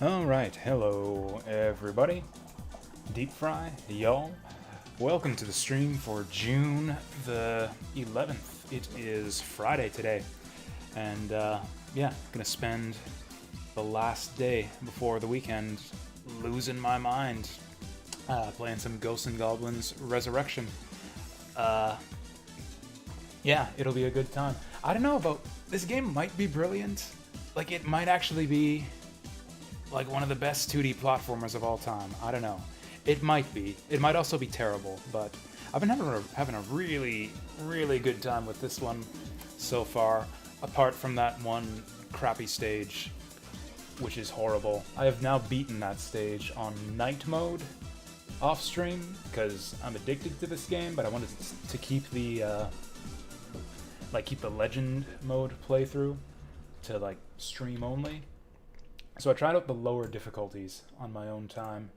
Alright, hello everybody. Deep Fry, y'all. Welcome to the stream for June the 11th. It is Friday today. And yeah, gonna spend the last day before the weekend losing my mind playing some Ghosts and Goblins Resurrection. Yeah, it'll be a good time. I don't know about... This game might be brilliant. Like, it might actually be like one of the best 2D platformers of all time. I don't know. It might be. It might also be terrible, but I've been having a really, really good time with this one so far, apart from that one crappy stage, which is horrible. I have now beaten that stage on night mode off stream, because I'm addicted to this game, but I wanted to keep the, keep the legend mode playthrough to, like, stream only. So I tried out the lower difficulties on my own time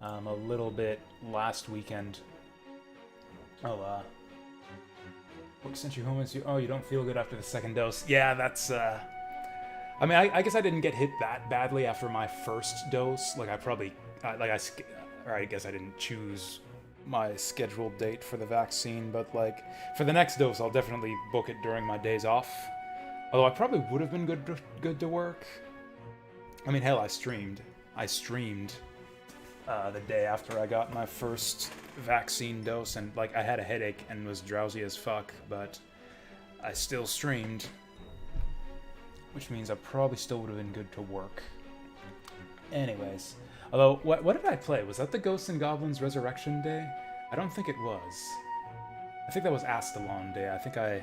a little bit last weekend. What sent you home is you... Oh, you don't feel good after the second dose. Yeah, that's... I mean, I guess I didn't get hit that badly after my first dose. Like, I probably... I guess I didn't choose my scheduled date for the vaccine, but, like, for the next dose, I'll definitely book it during my days off. Although I probably would have been good to work. I mean, hell, I streamed the day after I got my first vaccine dose, and, like, I had a headache and was drowsy as fuck, but I still streamed, which means I probably still would have been good to work. Anyways, although, what did I play? Was that the Ghosts and Goblins Resurrection day? I don't think it was. I think that was Astalon day. I think I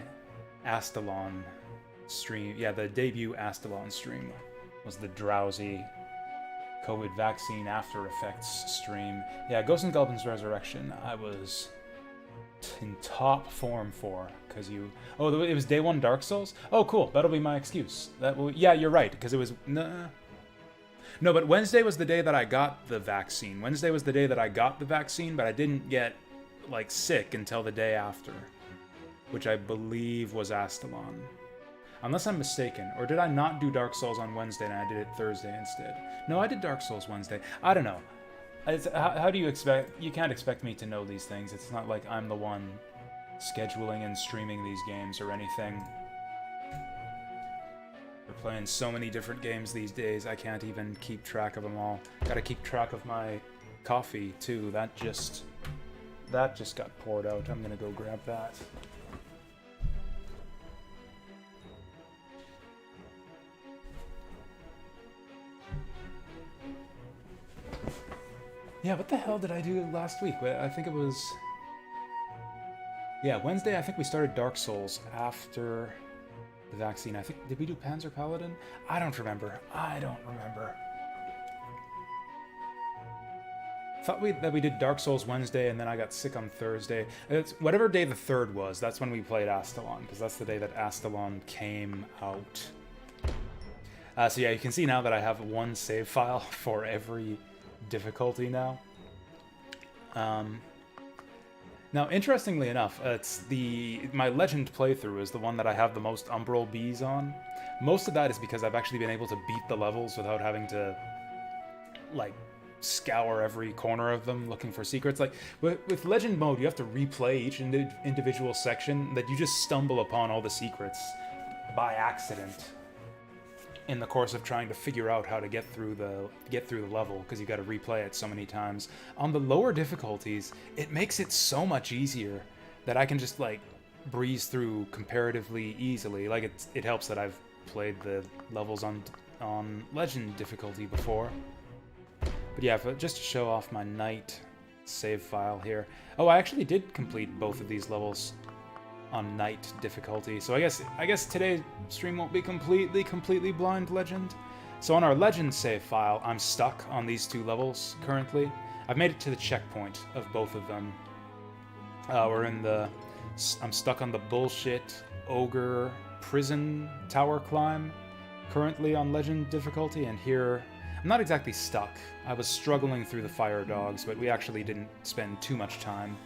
Astalon stream. Yeah, the debut Astalon stream was the drowsy COVID vaccine after effects stream. Yeah, Ghosts and Goblins Resurrection, I was in top form for, because you... Oh, it was day one Dark Souls? Oh, cool, that'll be my excuse. Yeah, you're right, because it was... Nah. No, but Wednesday was the day that I got the vaccine. Wednesday was the day that I got the vaccine, but I didn't get, like, sick until the day after, which I believe was Astalon. Unless I'm mistaken. Or did I not do Dark Souls on Wednesday and I did it Thursday instead? No, I did Dark Souls Wednesday. I don't know. How do you expect... You can't expect me to know these things. It's not like I'm the one scheduling and streaming these games or anything. We're playing so many different games these days, I can't even keep track of them all. Gotta keep track of my coffee, too. That just got poured out. I'm gonna go grab that. Yeah, what the hell did I do last week? I think it was... Yeah, Wednesday, I think we started Dark Souls after the vaccine. I think... Did we do Panzer Paladin? I don't remember. Thought that we did Dark Souls Wednesday, and then I got sick on Thursday. It's whatever day the 3rd was, that's when we played Astalon, because that's the day that Astalon came out. So yeah, you can see now that I have one save file for every difficulty now. Now, interestingly enough, it's my Legend playthrough is the one that I have the most Umbral Bees on. Most of that is because I've actually been able to beat the levels without having to, like, scour every corner of them looking for secrets. Like, with Legend mode, you have to replay each individual section, that you just stumble upon all the secrets by accident in the course of trying to figure out how to get through the level, because you got to replay it so many times. On the lower difficulties, it makes it so much easier that I can just, like, breeze through comparatively easily. Like, it helps that I've played the levels on Legend difficulty before. But yeah, just to show off my night save file here. Oh, I actually did complete both of these levels on night difficulty, so I guess today's stream won't be completely blind Legend. So on our Legend save file, I'm stuck on these two levels currently. I've made it to the checkpoint of both of them. I'm stuck on the bullshit ogre prison tower climb currently on Legend difficulty, and here I'm not exactly stuck. I was struggling through the fire dogs, but we actually didn't spend too much time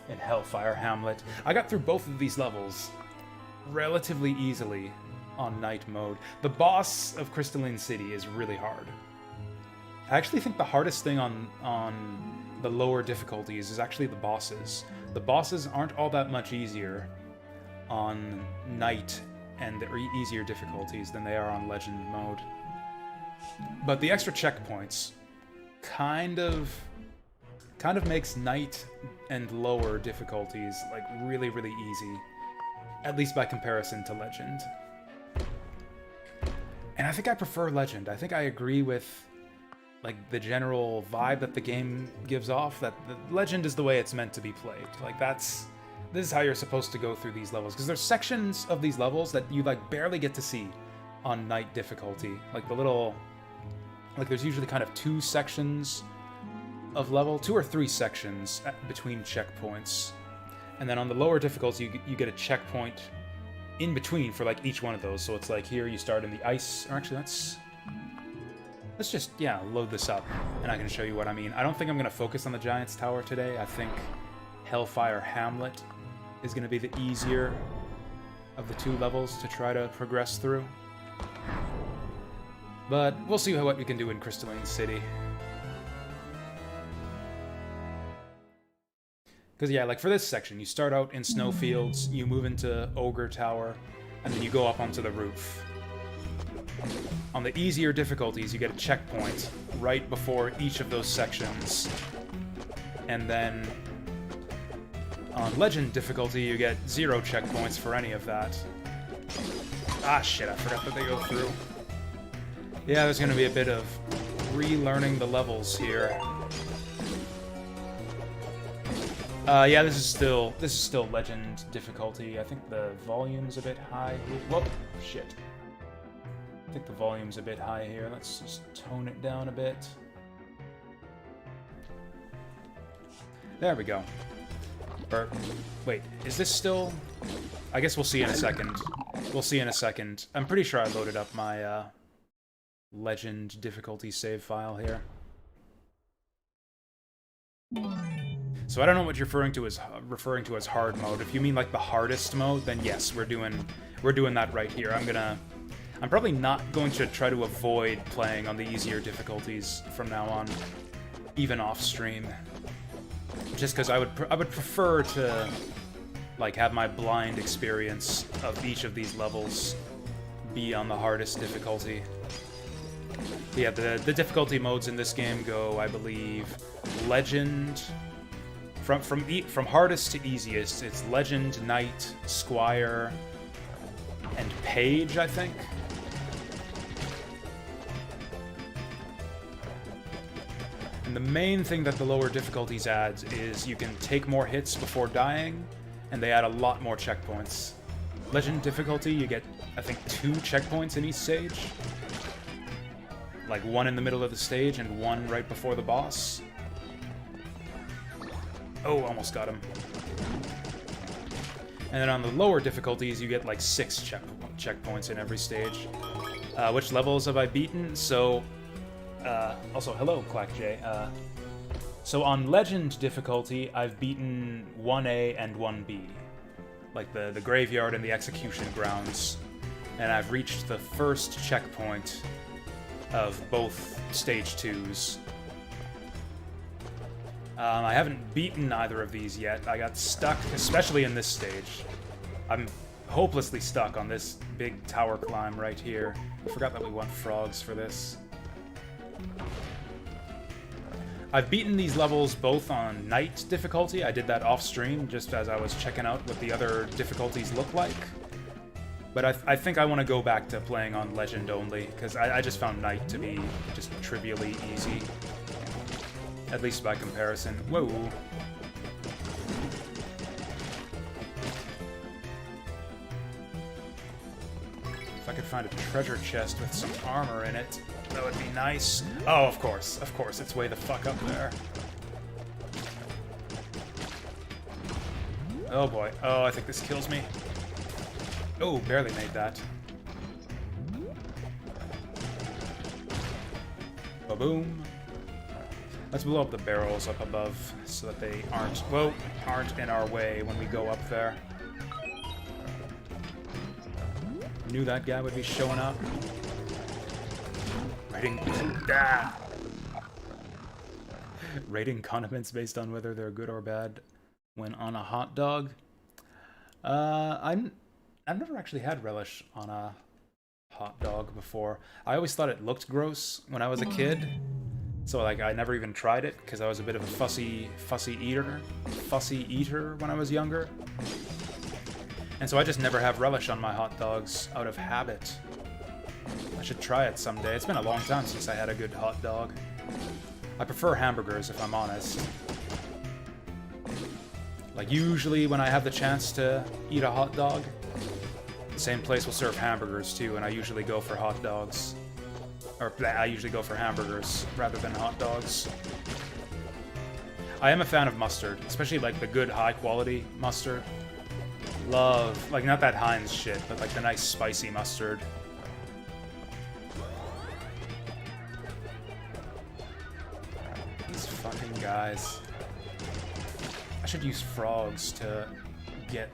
in Hellfire Hamlet. I got through both of these levels relatively easily on night mode. The boss of Crystalline City is really hard. I actually think the hardest thing on the lower difficulties is actually the bosses. The bosses aren't all that much easier on Night and the easier difficulties than they are on Legend mode. But the extra checkpoints kind of makes Night and lower difficulties like really, really easy, at least by comparison to Legend. And I think I prefer Legend. I think I agree with like the general vibe that the game gives off, that the Legend is the way it's meant to be played. Like this is how you're supposed to go through these levels, because there's sections of these levels that you like barely get to see on Night difficulty. Like the little, like there's usually kind of 2 sections of level, 2 or 3 sections between checkpoints, and then on the lower difficulty you get a checkpoint in between for like each one of those. So it's like here you start in the ice, or actually let's just, yeah, load this up and I can show you what I mean. I don't think I'm going to focus on the Giant's Tower today. I think Hellfire Hamlet is going to be the easier of the 2 levels to try to progress through. But we'll see what we can do in Crystalline City. Because yeah, like for this section, you start out in snowfields, you move into Ogre Tower, and then you go up onto the roof. On the easier difficulties, you get a checkpoint right before each of those sections. And then on Legend difficulty, you get 0 checkpoints for any of that. Ah shit, I forgot that they go through. Yeah, there's gonna be a bit of relearning the levels here. Yeah, this is still Legend difficulty. I think the volume's a bit high. Whoop, shit. I think the volume's a bit high here. Let's just tone it down a bit. There we go. Or, wait, is this still... I guess we'll see in a second. We'll see in a second. I'm pretty sure I loaded up my Legend difficulty save file here. So I don't know what you're referring to as hard mode. If you mean like the hardest mode, then yes, we're doing that right here. I'm probably not going to try to avoid playing on the easier difficulties from now on, even off stream. Just because I would prefer to like have my blind experience of each of these levels be on the hardest difficulty. But yeah, the difficulty modes in this game go, I believe, Legend. From hardest to easiest, it's Legend, Knight, Squire, and Page, I think. And the main thing that the lower difficulties adds is you can take more hits before dying, and they add a lot more checkpoints. Legend difficulty, you get, I think, 2 checkpoints in each stage. Like 1 in the middle of the stage and 1 right before the boss. Oh, almost got him. And then on the lower difficulties, you get like 6 checkpoints in every stage. Which levels have I beaten? So, also, hello, ClackJ. So on Legend difficulty, I've beaten 1A and 1B. Like the Graveyard and the Execution Grounds. And I've reached the first checkpoint of both Stage 2s. I haven't beaten either of these yet. I got stuck, especially in this stage. I'm hopelessly stuck on this big tower climb right here. I forgot that we want frogs for this. I've beaten these levels both on Night difficulty. I did that off stream just as I was checking out what the other difficulties look like. But I think I want to go back to playing on Legend only, because I just found Night to be just trivially easy. At least by comparison. Whoa. If I could find a treasure chest with some armor in it, that would be nice. Oh, of course, it's way the fuck up there. Oh boy, oh, I think this kills me. Oh, barely made that. Ba-boom. Let's blow up the barrels up above so that they aren't in our way when we go up there. Knew that guy would be showing up. I didn't. Ah. Rating condiments based on whether they're good or bad when on a hot dog. I've never actually had relish on a hot dog before. I always thought it looked gross when I was a kid. So like I never even tried it because I was a bit of a fussy eater when I was younger. And so I just never have relish on my hot dogs out of habit. I should try it someday. It's been a long time since I had a good hot dog. I prefer hamburgers if I'm honest. Like usually when I have the chance to eat a hot dog, the same place will serve hamburgers too, and I usually go for hot dogs. Or I usually go for hamburgers rather than hot dogs. I am a fan of mustard, especially like the good high quality mustard. Love, like not that Heinz shit, but like the nice spicy mustard. These fucking guys. I should use frogs to get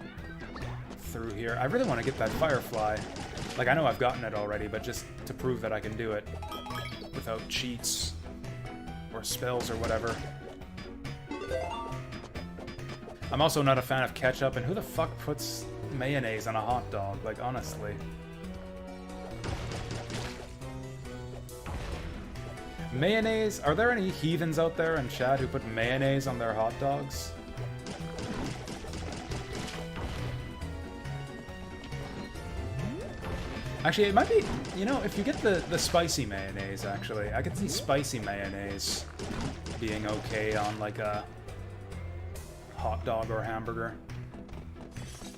through here. I really want to get that firefly. Like, I know I've gotten it already, but just to prove that I can do it without cheats or spells or whatever. I'm also not a fan of ketchup, and who the fuck puts mayonnaise on a hot dog? Like, honestly. Mayonnaise? Are there any heathens out there in chat who put mayonnaise on their hot dogs? Actually, it might be, you know, if you get the spicy mayonnaise, actually. I could see spicy mayonnaise being okay on, like, a hot dog or hamburger.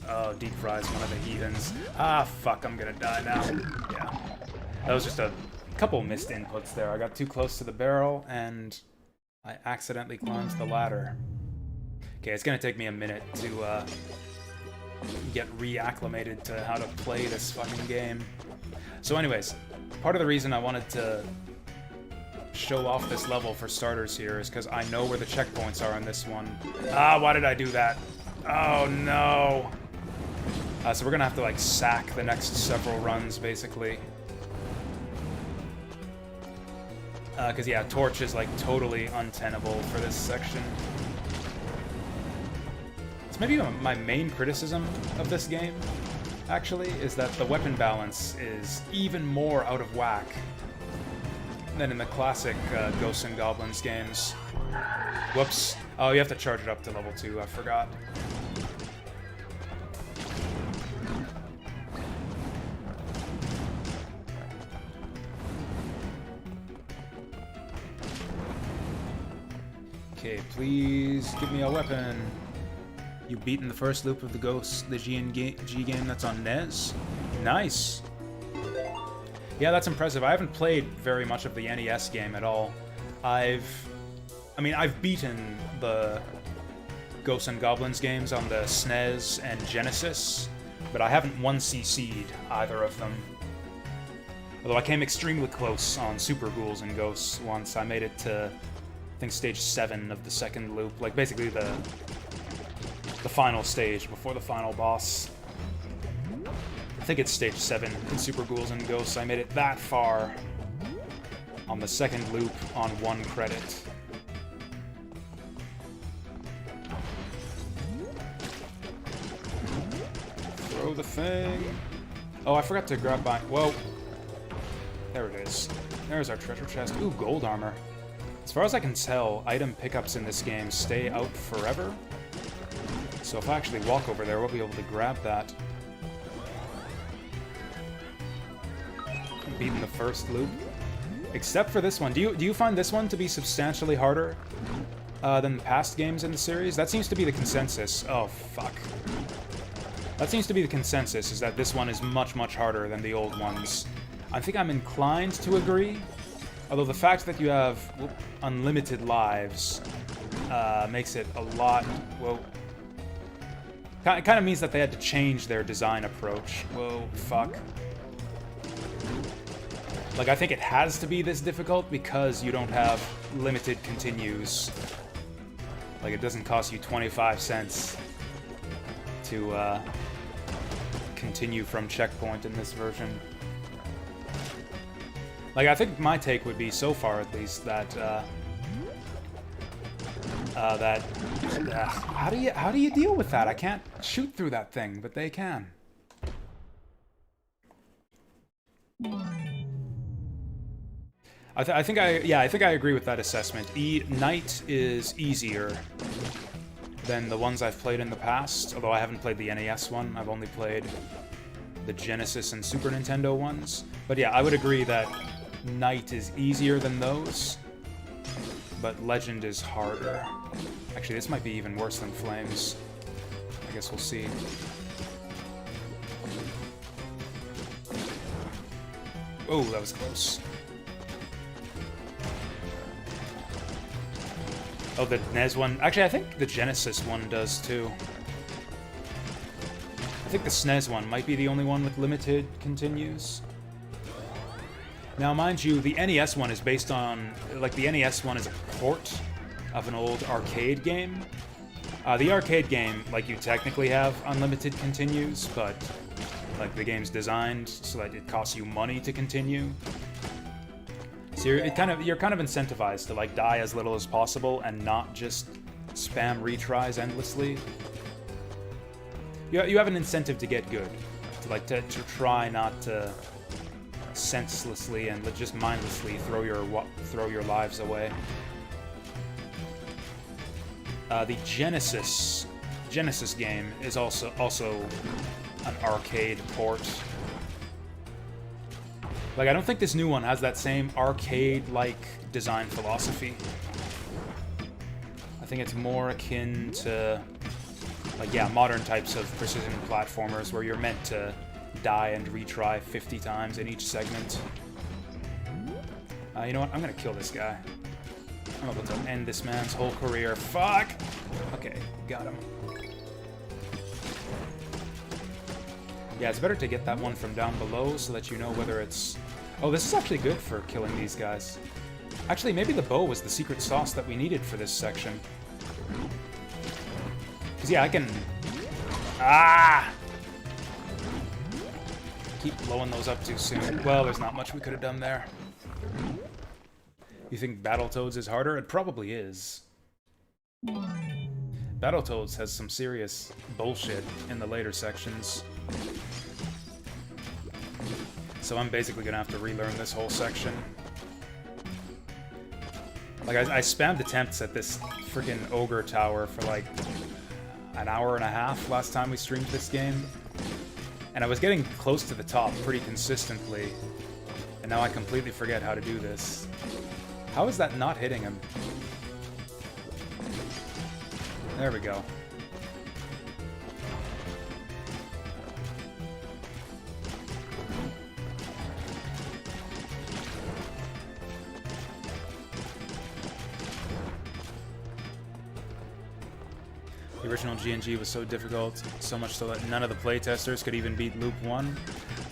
Oh, deep fries, one of the heathens. Ah, fuck, I'm gonna die now. Yeah. That was just a couple missed inputs there. I got too close to the barrel, and I accidentally climbed the ladder. Okay, it's gonna take me a minute to, get reacclimated to how to play this fucking game. So anyways, part of the reason I wanted to show off this level for starters here is because I know where the checkpoints are on this one. Ah, why did I do that? Oh no! So we're gonna have to like sack the next several runs basically. Because yeah, Torch is like totally untenable for this section. It's maybe my main criticism of this game, actually, is that the weapon balance is even more out of whack than in the classic Ghosts and Goblins games. Whoops. Oh, you have to charge it up to level 2, I forgot. Okay, please give me a weapon. You've beaten the first loop of the Ghost, the G game that's on NES. Nice. Yeah, that's impressive. I haven't played very much of the NES game at all. I mean, I've beaten the Ghosts and Goblins games on the SNES and Genesis, but I haven't 1CC'd either of them. Although I came extremely close on Super Ghouls and Ghosts once. I made it to, I think, stage 7 of the second loop. Like, basically the final stage before the final boss. I think it's stage 7 in Super Ghouls and Ghosts. I made it that far on the second loop on 1 credit. Throw the thing. Oh, I forgot to grab my... Whoa. There it is. There's our treasure chest. Ooh, gold armor. As far as I can tell, item pickups in this game stay out forever. So if I actually walk over there, we'll be able to grab that. Beating the first loop. Except for this one. Do you find this one to be substantially harder than the past games in the series? That seems to be the consensus. Oh, fuck. That seems to be the consensus, is that this one is much, much harder than the old ones. I think I'm inclined to agree. Although the fact that you have unlimited lives makes it a lot... Whoa. It kind of means that they had to change their design approach. Whoa, fuck. Like, I think it has to be this difficult because you don't have limited continues. Like, it doesn't cost you 25 cents to continue from checkpoint in this version. Like, I think my take would be, so far at least, that How do you deal with that? I can't shoot through that thing, but they can. I think I agree with that assessment. Knight is easier than the ones I've played in the past, although I haven't played the NES one. I've only played the Genesis and Super Nintendo ones. But yeah, I would agree that Knight is easier than those, but Legend is harder. Actually, this might be even worse than Flames. I guess we'll see. Oh, that was close. Oh, the NES one. Actually, I think the Genesis one does too. I think the SNES one might be the only one with limited continues. Now, mind you, the NES one is based on... Like, the NES one is a port of an old arcade game. The arcade game, like, you technically have unlimited continues, but, like, the game's designed so that it costs you money to continue. So you're kind of incentivized to, like, die as little as possible and not just spam retries endlessly. You have an incentive to get good, to try not to senselessly and just mindlessly throw your lives away. The Genesis game is also an arcade port. Like, I don't think this new one has that same arcade-like design philosophy. I think it's more akin to, like, yeah, modern types of precision platformers where you're meant to die and retry 50 times in each segment. You know what? I'm gonna kill this guy. I'm about to end this man's whole career. Fuck! Okay, got him. Yeah, it's better to get that one from down below so that you know whether it's... Oh, this is actually good for killing these guys. Actually, maybe the bow was the secret sauce that we needed for this section. Because, yeah, I can... Ah! Keep blowing those up too soon. Well, there's not much we could have done there. You think Battletoads is harder? It probably is. Battletoads has some serious bullshit in the later sections. So I'm basically gonna have to relearn this whole section. Like, I spammed attempts at this freaking ogre tower for like an hour and a half last time we streamed this game. And I was getting close to the top pretty consistently. And now I completely forget how to do this. How is that not hitting him? There we go. The original G&G was so difficult, so much so that none of the playtesters could even beat Loop 1.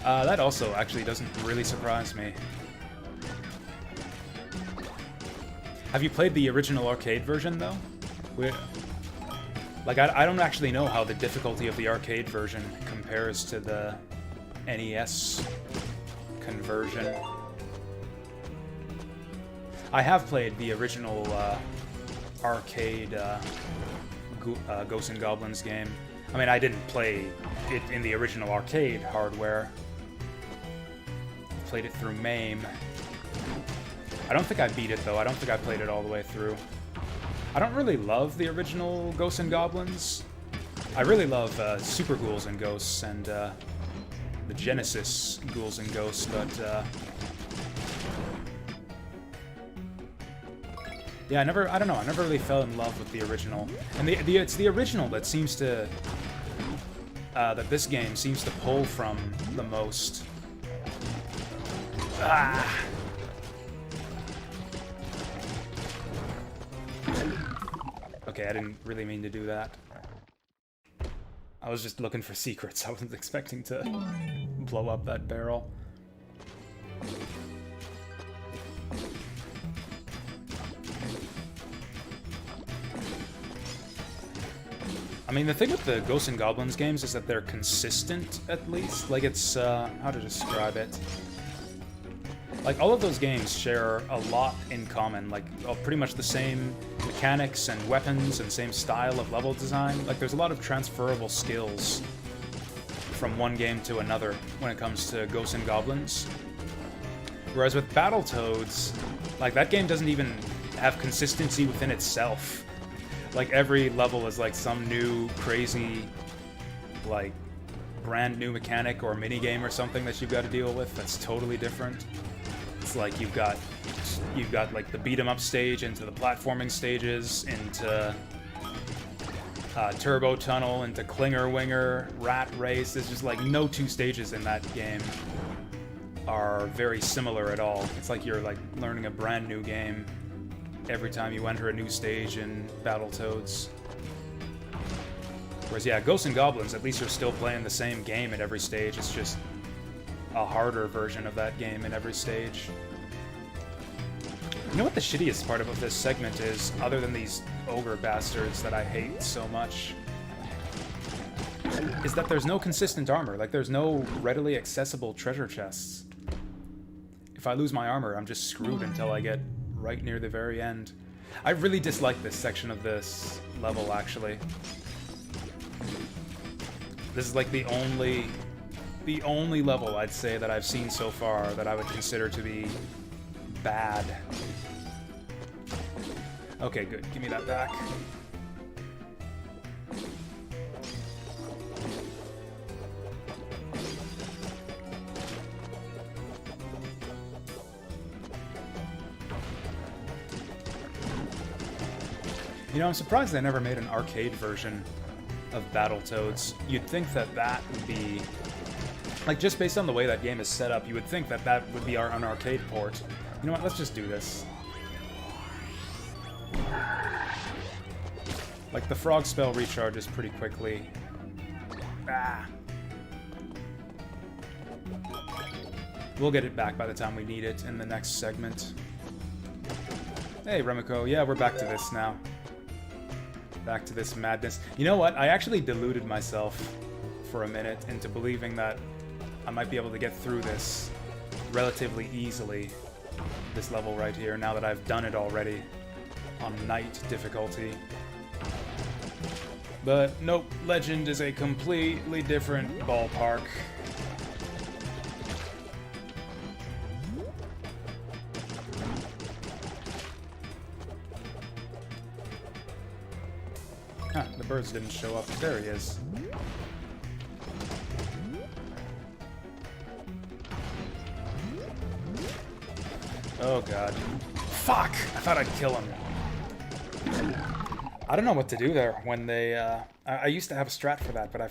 That also actually doesn't really surprise me. Have you played the original arcade version, though? Like, I don't actually know how the difficulty of the arcade version compares to the NES conversion. I have played the original arcade Ghosts and Goblins game. I mean, I didn't play it in the original arcade hardware. I played it through MAME. I don't think I beat it, though. I don't think I played it all the way through. I don't really love the original Ghosts and Goblins. I really love Super Ghouls and Ghosts and the Genesis Ghouls and Ghosts, but yeah, I don't know, I never really fell in love with the original. And it's the original that seems to, that this game seems to pull from the most. Ah! Okay, I didn't really mean to do that. I was just looking for secrets. I wasn't expecting to blow up that barrel. I mean, the thing with the Ghosts and Goblins games is that they're consistent, at least. Like, it's, how to describe it? Like, all of those games share a lot in common. Like, pretty much the same mechanics and weapons and same style of level design. Like, there's a lot of transferable skills from one game to another when it comes to Ghosts and Goblins. Whereas with Battletoads, like, that game doesn't even have consistency within itself. Like, every level is like some new, crazy, like, brand new mechanic or minigame or something that you've got to deal with that's totally different. It's like you've got like the beat 'em up stage into the platforming stages, into Turbo Tunnel, into Clinger Winger, Rat Race. There's just like no two stages in that game are very similar at all. It's like you're like learning a brand new game every time you enter a new stage in Battletoads. Whereas, yeah, Ghosts and Goblins, at least you're still playing the same game at every stage. It's just a harder version of that game in every stage. You know what the shittiest part about this segment is, other than these ogre bastards that I hate so much, is that there's no consistent armor. Like, there's no readily accessible treasure chests. If I lose my armor, I'm just screwed until I get right near the very end. I really dislike this section of this level, actually. This is like the only level I'd say that I've seen so far that I would consider to be bad. Okay, good. Give me that back. You know, I'm surprised they never made an arcade version of Battletoads. You'd think that that would be... Like, just based on the way that game is set up, you would think that that would be an arcade port. You know what? Let's just do this. Like, the frog spell recharges pretty quickly. Ah. We'll get it back by the time we need it in the next segment. Hey, Remiko. Yeah, we're back to this now. Back to this madness. You know what? I actually deluded myself for a minute into believing that I might be able to get through this relatively easily. This level right here, now that I've done it already on night difficulty. But nope, Legend is a completely different ballpark. Huh, the birds didn't show up. There he is. Oh god. Fuck! I thought I'd kill him. I don't know what to do there when they, I used to have a strat for that, but I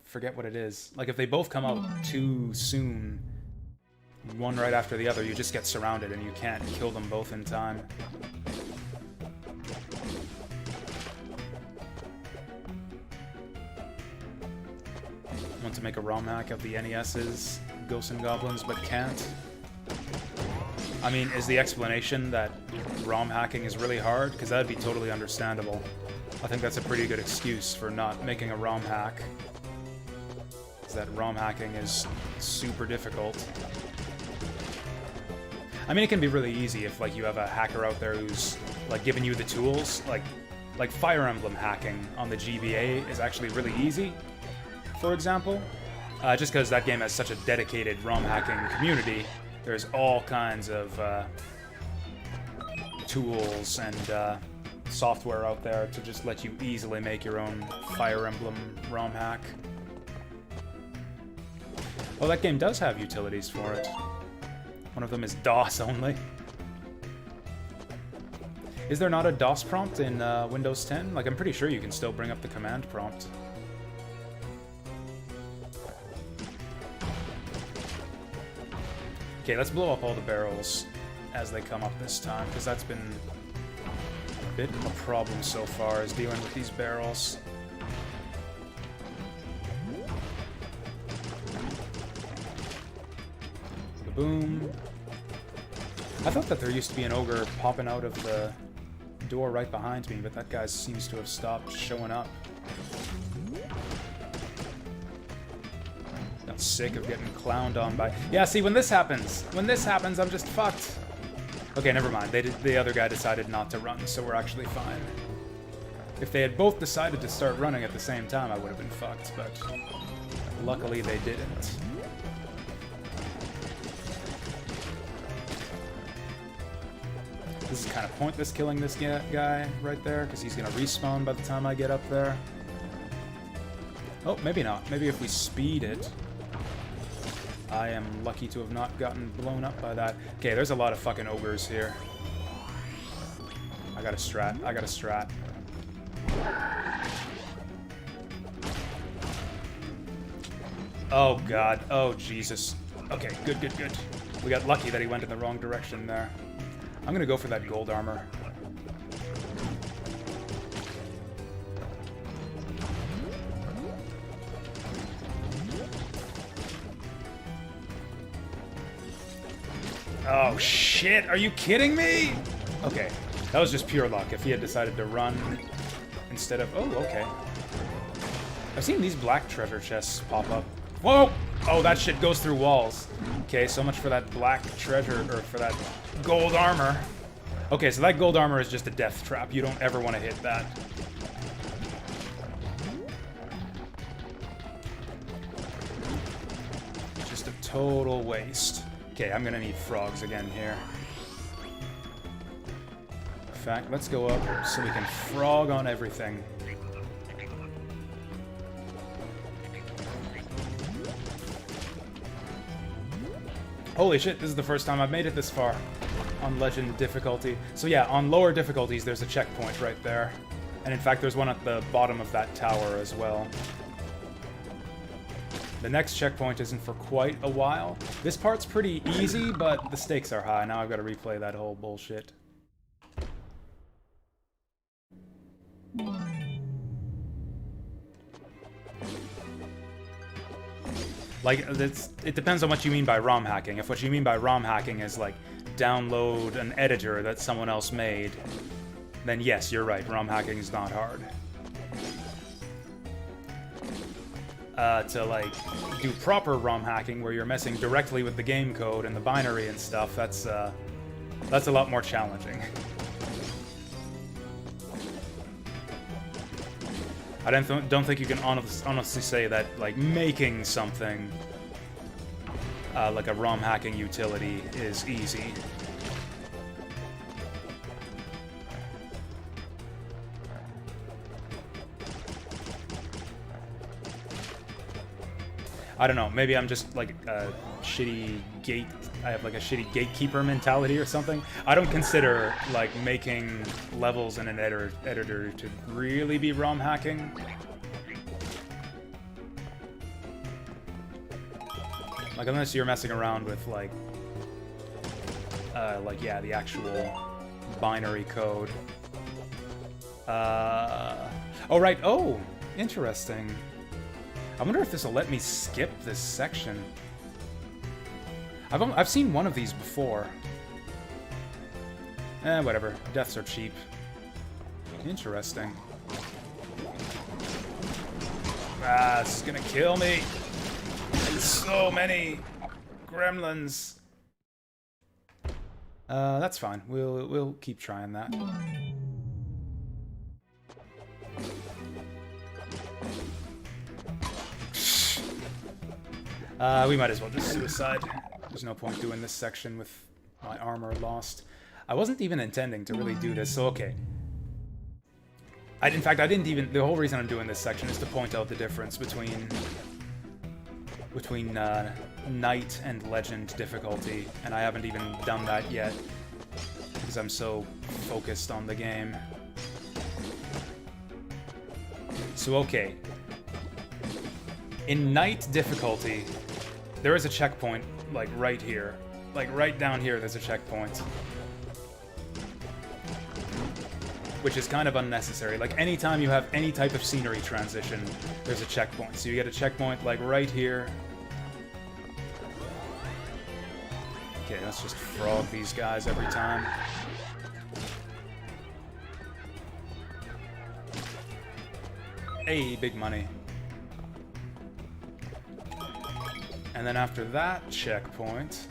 forget what it is. Like, if they both come out too soon, one right after the other, you just get surrounded and you can't kill them both in time. I want to make a ROM hack of the NES's Ghosts and Goblins, but can't. I mean, is the explanation that ROM hacking is really hard? Because that'd be totally understandable. I think that's a pretty good excuse for not making a ROM hack. Is that ROM hacking is super difficult. I mean, it can be really easy if, like, you have a hacker out there who's, like, giving you the tools. Like Fire Emblem hacking on the GBA is actually really easy, for example. Just because that game has such a dedicated ROM hacking community. There's all kinds of tools and software out there to just let you easily make your own Fire Emblem ROM hack. Oh, that game does have utilities for it. One of them is DOS only. Is there not a DOS prompt in Windows 10? Like, I'm pretty sure you can still bring up the command prompt. Okay, let's blow up all the barrels as they come up this time, because that's been a bit of a problem so far, is dealing with these barrels. Boom. I thought that there used to be an ogre popping out of the door right behind me, but that guy seems to have stopped showing up. No, sick of getting clowned on by... Yeah, see, when this happens, I'm just fucked. Okay, never mind. The other guy decided not to run, so we're actually fine. If they had both decided to start running at the same time, I would have been fucked, but luckily they didn't. This is kind of pointless killing this guy right there, because he's going to respawn by the time I get up there. Oh, maybe not. Maybe if we speed it. I am lucky to have not gotten blown up by that. Okay, there's a lot of fucking ogres here. I got a strat. I got a strat. Oh, God. Oh, Jesus. Okay, good, good, good. We got lucky that he went in the wrong direction there. I'm gonna go for that gold armor. Oh, shit! Are you kidding me? Okay, that was just pure luck. If he had decided to run instead of... Oh, okay. I've seen these black treasure chests pop up. Whoa! Oh, that shit goes through walls. Okay, so much for that black treasure, or for that gold armor. Okay, so that gold armor is just a death trap. You don't ever want to hit that. Just a total waste. Okay, I'm gonna need frogs again here. In fact, let's go up so we can frog on everything. Holy shit, this is the first time I've made it this far on Legend difficulty. So yeah, on lower difficulties, there's a checkpoint right there. And in fact, there's one at the bottom of that tower as well. The next checkpoint isn't for quite a while. This part's pretty easy, but the stakes are high. Now I've got to replay that whole bullshit. Like, it depends on what you mean by ROM hacking. If what you mean by ROM hacking is, like, download an editor that someone else made, then yes, you're right, ROM hacking is not hard. To, like, do proper ROM hacking, where you're messing directly with the game code and the binary and stuff, that's a lot more challenging. I don't think you can honestly say that, like, making something like a ROM hacking utility is easy. I don't know, maybe I'm just like a shitty I have like a shitty gatekeeper mentality or something. I don't consider like making levels in an editor to really be ROM hacking. Like unless you're messing around with like yeah, the actual binary code. Oh right, oh, interesting. I wonder if this will let me skip this section. I've seen one of these before. Whatever. Deaths are cheap. Interesting. Ah, this is gonna kill me. There's so many gremlins. That's fine. We'll keep trying that. We might as well just suicide. There's no point doing this section with my armor lost. I wasn't even intending to really do this, so okay. In fact, I didn't even... The whole reason I'm doing this section is to point out the difference between Night and Legend difficulty, and I haven't even done that yet, because I'm so focused on the game. So okay. In Night difficulty, there is a checkpoint, like, right here. Like, right down here, there's a checkpoint. Which is kind of unnecessary. Like, anytime you have any type of scenery transition, there's a checkpoint. So you get a checkpoint, like, right here. Okay, let's just frog these guys every time. Hey, big money. And then after that checkpoint,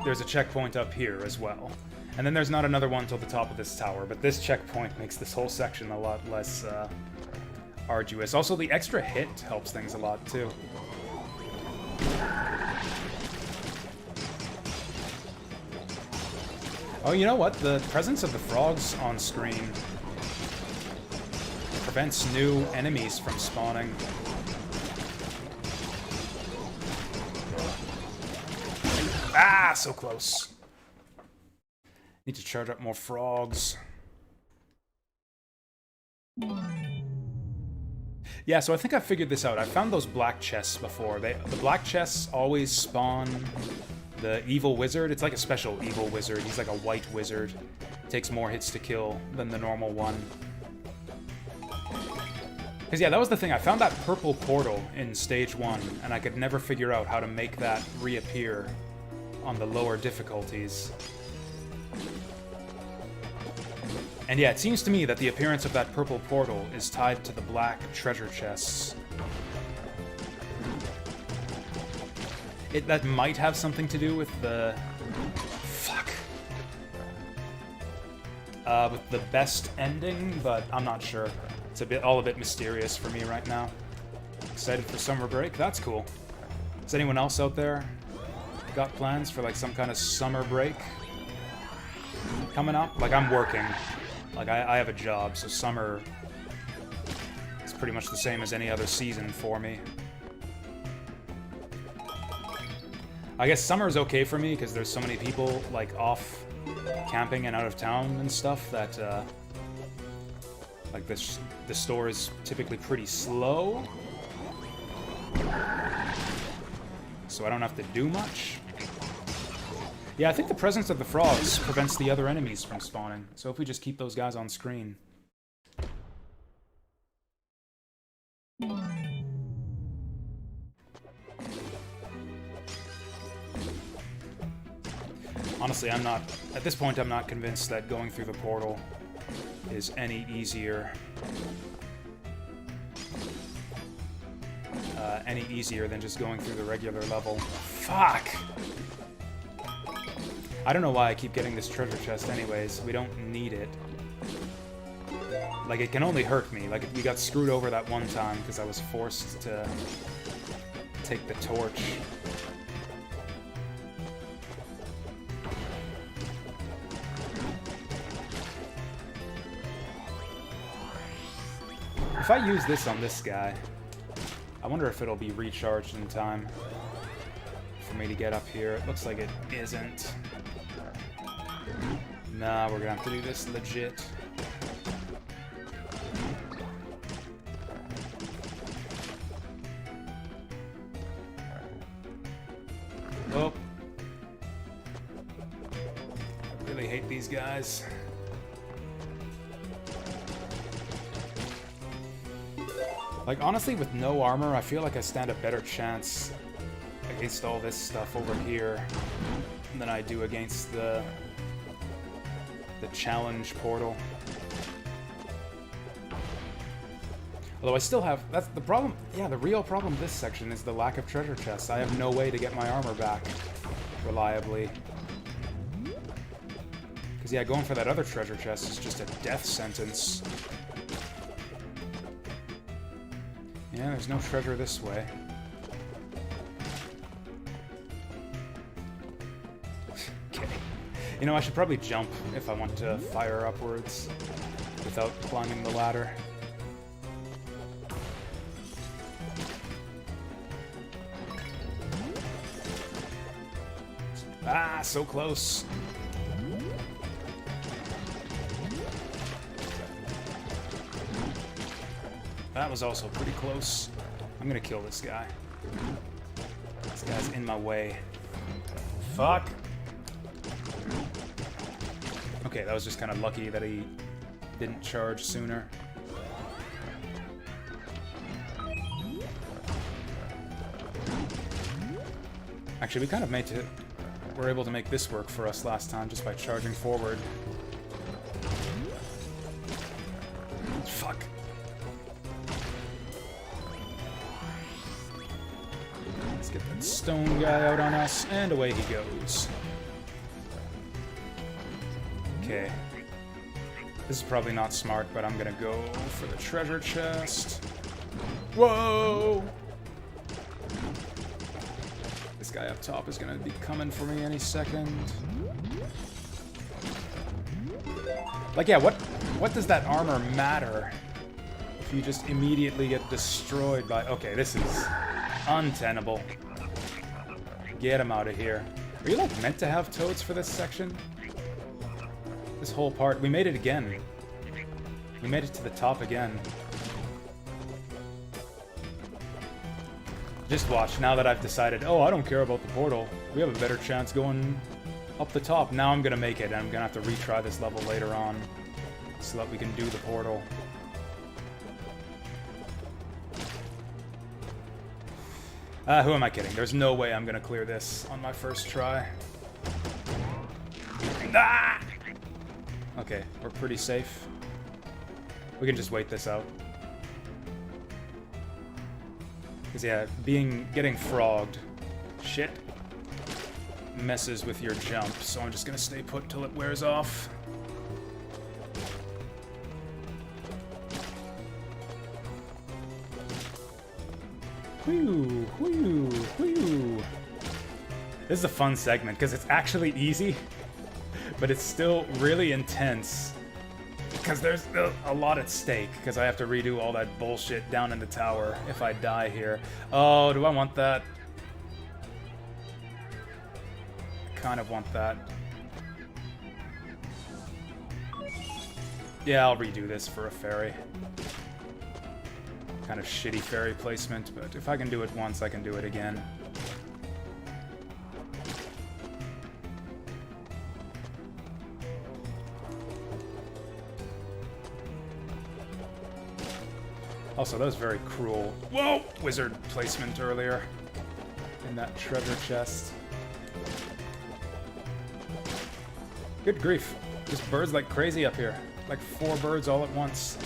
there's a checkpoint up here as well. And then there's not another one till the top of this tower, but this checkpoint makes this whole section a lot less arduous. Also, the extra hit helps things a lot, too. Oh, you know what? The presence of the frogs on screen prevents new enemies from spawning. Ah, so close. Need to charge up more frogs. Yeah, so I think I figured this out. I found those black chests before. The black chests always spawn the evil wizard. It's like a special evil wizard. He's like a white wizard. Takes more hits to kill than the normal one. Because, yeah, that was the thing. I found that purple portal in stage 1, and I could never figure out how to make that reappear on the lower difficulties. And yeah, it seems to me that the appearance of that purple portal is tied to the black treasure chests. That might have something to do with the... Fuck. With the best ending, but I'm not sure. It's all a bit mysterious for me right now. Excited for summer break? That's cool. Is anyone else out there got plans for like some kind of summer break coming up? Like, I'm working. Like, I have a job, so summer is pretty much the same as any other season for me. I guess summer's okay for me because there's so many people like off camping and out of town and stuff that like the store is typically pretty slow, so I don't have to do much. Yeah, I think the presence of the frogs prevents the other enemies from spawning, so if we just keep those guys on screen. Honestly, at this point, I'm not convinced that going through the portal is any easier. Any easier than just going through the regular level. Fuck! I don't know why I keep getting this treasure chest anyways. We don't need it. Like, it can only hurt me. Like, we got screwed over that one time because I was forced to take the torch. If I use this on this guy, I wonder if it'll be recharged in time for me to get up here. It looks like it isn't. Nah, we're gonna have to do this legit. Oh. I really hate these guys. Like, honestly, with no armor, I feel like I stand a better chance against all this stuff over here than I do against the challenge portal. Although I still have... That's the problem. Yeah, the real problem this section is the lack of treasure chests. I have no way to get my armor back reliably. Because, yeah, going for that other treasure chest is just a death sentence. Yeah, there's no treasure this way. Okay. You know, I should probably jump if I want to fire upwards without climbing the ladder. Ah, so close. That was also pretty close. I'm gonna kill this guy. This guy's in my way. Fuck! Okay, that was just kind of lucky that he didn't charge sooner. Actually, we kind of were able to make this work for us last time just by charging forward. Fuck. get that stone guy out on us, and away he goes. Okay. This is probably not smart, but I'm gonna go for the treasure chest. Whoa! This guy up top is gonna be coming for me any second. Like, yeah, what does that armor matter if you just immediately get destroyed by... Okay, this is untenable. Get him out of here. Are you, like, meant to have toads for this section? This whole part... We made it again. We made it to the top again. Just watch, now that I've decided, oh, I don't care about the portal. We have a better chance going up the top. Now I'm gonna make it, and I'm gonna have to retry this level later on so that we can do the portal. Who am I kidding? There's no way I'm gonna clear this on my first try. Ah! Okay, we're pretty safe. We can just wait this out. Because, yeah, getting frogged, shit, messes with your jump, so I'm just gonna stay put till it wears off. Whew, whew, whew. This is a fun segment, because it's actually easy, but it's still really intense. Because there's a lot at stake, because I have to redo all that bullshit down in the tower if I die here. Oh, do I want that? I kind of want that. Yeah, I'll redo this for a fairy. Kind of shitty fairy placement, but if I can do it once, I can do it again. Also, that was very cruel. Whoa! Wizard placement earlier in that treasure chest. Good grief. Just birds like crazy up here. Like 4 birds all at once.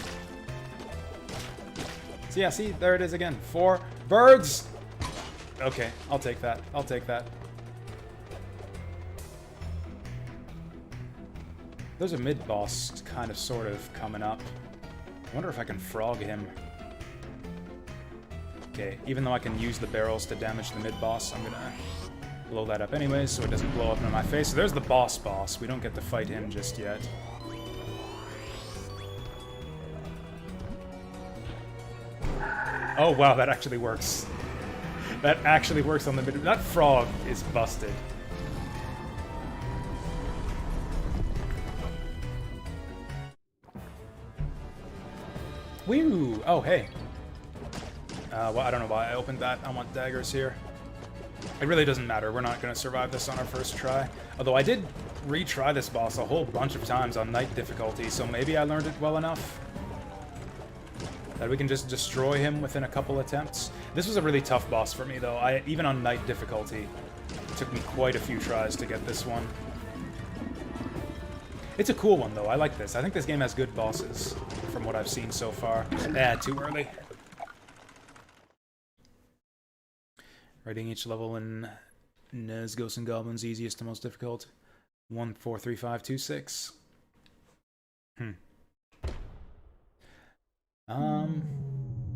So yeah, see? There it is again. 4 birds! Okay, I'll take that. I'll take that. There's a mid-boss kind of, sort of, coming up. I wonder if I can frog him. Okay, even though I can use the barrels to damage the mid-boss, I'm gonna blow that up anyways so it doesn't blow up in my face. So there's the boss. We don't get to fight him just yet. Oh wow, that actually works. That actually works on the mid... That frog is busted. Woo! Oh, hey. Well, I don't know why I opened that. I want daggers here. It really doesn't matter. We're not going to survive this on our first try. Although I did retry this boss a whole bunch of times on night difficulty, so maybe I learned it well enough that we can just destroy him within a couple attempts. This was a really tough boss for me, though. Even on night difficulty, it took me quite a few tries to get this one. It's a cool one, though. I like this. I think this game has good bosses, from what I've seen so far. Too early. Rating each level in Nez, Ghosts and Goblins, easiest to most difficult. 1, 4, 3, 5, 2, 6.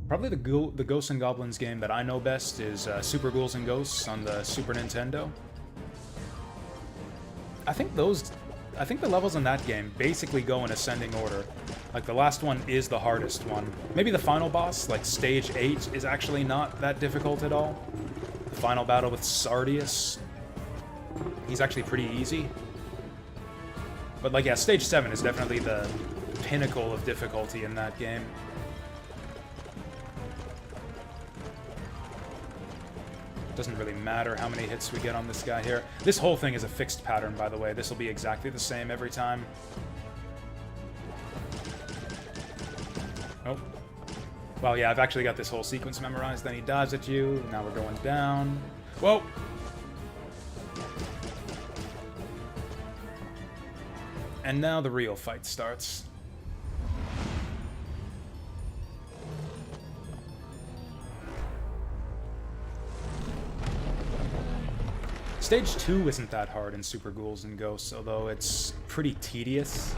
Probably the Ghosts and Goblins game that I know best is Super Ghouls and Ghosts on the Super Nintendo. I think the levels in that game basically go in ascending order. Like, the last one is the hardest one. Maybe the final boss, like Stage 8, is actually not that difficult at all. The final battle with Sardius, he's actually pretty easy. But, like, yeah, Stage 7 is definitely the pinnacle of difficulty in that game. Doesn't really matter how many hits we get on this guy here. This whole thing is a fixed pattern, by the way. This will be exactly the same every time. Oh. Well, yeah, I've actually got this whole sequence memorized. Then he dives at you. Now we're going down. Whoa! And now the real fight starts. Stage 2 isn't that hard in Super Ghouls and Ghosts, although it's pretty tedious.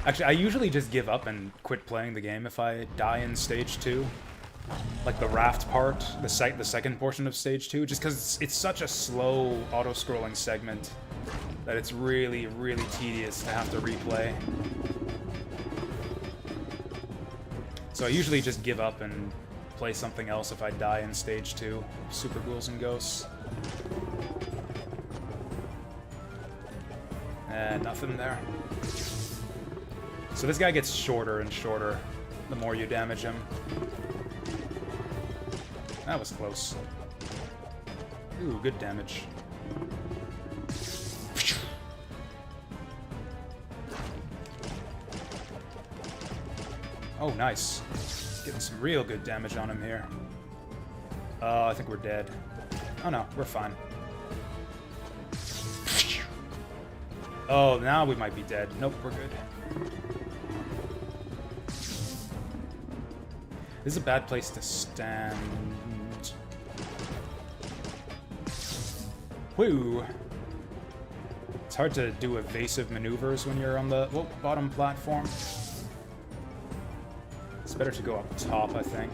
Actually, I usually just give up and quit playing the game if I die in Stage 2. Like the raft part, the second portion of Stage 2, just because it's such a slow auto-scrolling segment that it's really, really tedious to have to replay. So I usually just give up and play something else if I die in Stage 2, Super Ghouls and Ghosts. Nothing there. So this guy gets shorter and shorter the more you damage him. That was close. Ooh, good damage. Oh, nice. Getting some real good damage on him here. I think we're dead. Oh no, we're fine. Oh, now we might be dead. Nope, we're good. This is a bad place to stand. Woo! It's hard to do evasive maneuvers when you're on the bottom platform. It's better to go up top, I think.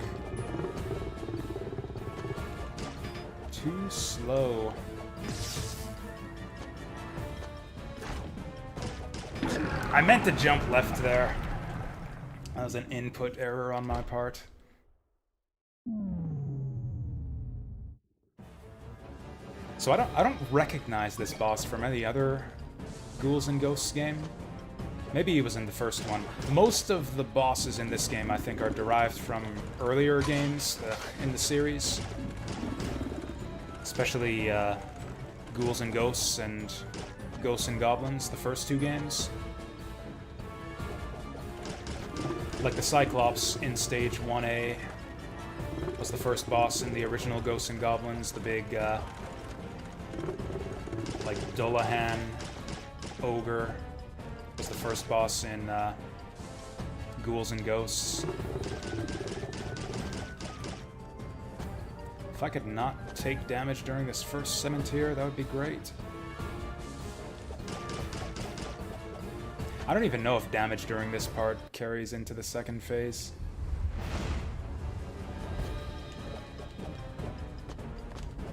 Too slow. I meant to jump left there. That was an input error on my part. So I don't recognize this boss from any other Ghouls and Ghosts game. Maybe he was in the first one. Most of the bosses in this game, I think, are derived from earlier games in the series. Especially Ghouls and Ghosts and Ghosts and Goblins, the first two games. Like the Cyclops in Stage 1A was the first boss in the original Ghosts and Goblins. The big, like, Dullahan ogre was the first boss in Ghouls and Ghosts. If I could not take damage during this first cemetery, that would be great. I don't even know if damage during this part carries into the second phase.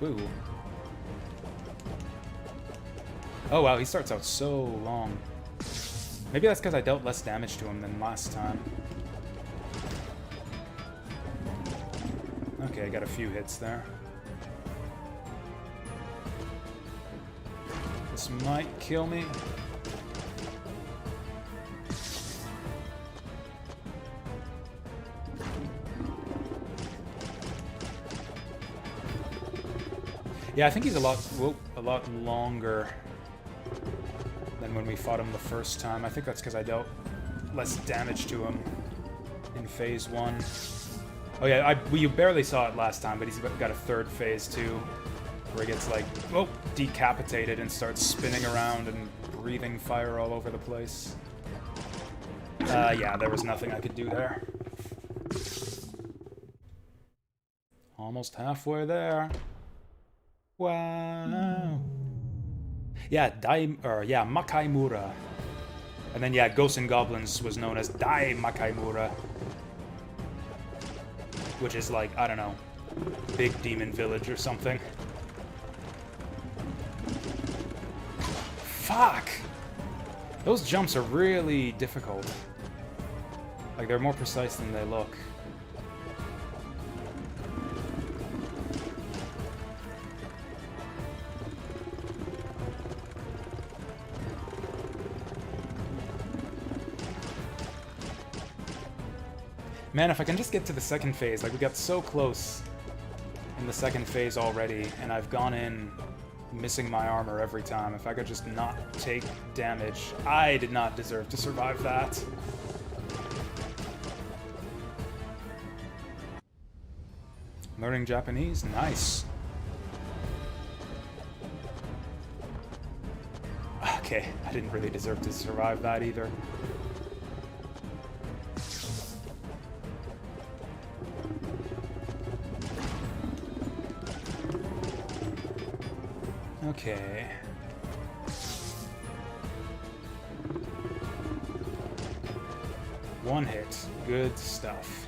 Ooh. Oh wow, he starts out so long. Maybe that's because I dealt less damage to him than last time. Okay, I got a few hits there. This might kill me. Yeah, I think he's a lot longer than when we fought him the first time. I think that's because I dealt less damage to him in Phase 1. Oh yeah, you barely saw it last time, but he's got a third phase too, where he gets like, decapitated and starts spinning around and breathing fire all over the place. Yeah, there was nothing I could do there. Almost halfway there. Wow. Yeah, Makaimura. And then yeah, Ghosts and Goblins was known as Dai Makaimura. Which is like, I don't know, Big Demon Village or something. Fuck! Those jumps are really difficult. Like, they're more precise than they look. Man, if I can just get to the second phase, like we got so close in the second phase already, and I've gone in missing my armor every time. If I could just not take damage, I did not deserve to survive that. Learning Japanese, nice. Okay, I didn't really deserve to survive that either. Okay. One hit. Good stuff.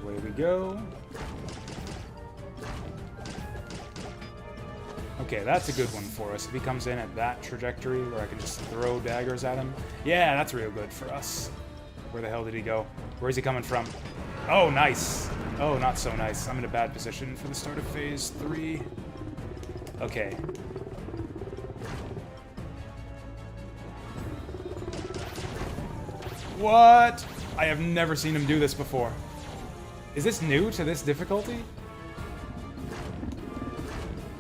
Away we go. Okay, that's a good one for us. If he comes in at that trajectory where I can just throw daggers at him. Yeah, that's real good for us. Where the hell did he go? Where's he coming from? Oh, nice. Oh, not so nice. I'm in a bad position for the start of phase 3. Okay. What? I have never seen him do this before. Is this new to this difficulty?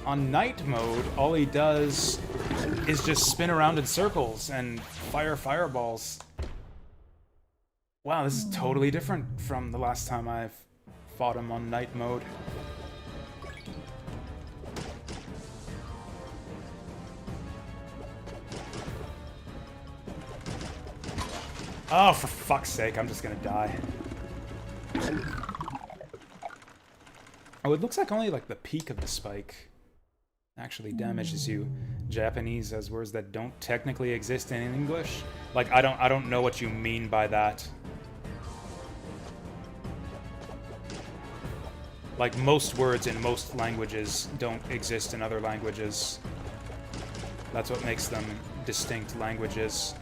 On night mode, all he does is just spin around in circles and fire fireballs. Wow, this is totally different from the last time I've fought him on night mode. Oh, for fuck's sake, I'm just gonna die. Oh, it looks like only like the peak of the spike actually damages you. Japanese has words that don't technically exist in English. Like, I don't know what you mean by that. Like, most words in most languages don't exist in other languages. That's what makes them distinct languages.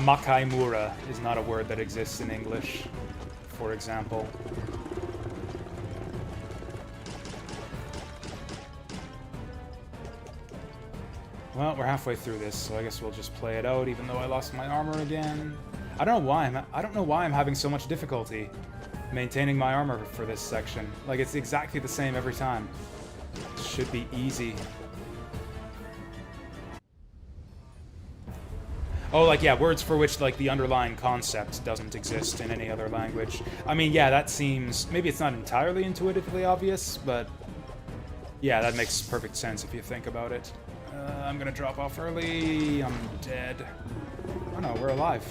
Makaimura is not a word that exists in English, for example. Well, we're halfway through this, so I guess we'll just play it out, even though I lost my armor again. I don't know why I'm having so much difficulty maintaining my armor for this section. Like, it's exactly the same every time. It should be easy. Oh, like, yeah, words for which, like, the underlying concept doesn't exist in any other language. I mean, yeah, that seems... Maybe it's not entirely intuitively obvious, but... Yeah, that makes perfect sense if you think about it. I'm gonna drop off early. I'm dead. Oh no, we're alive.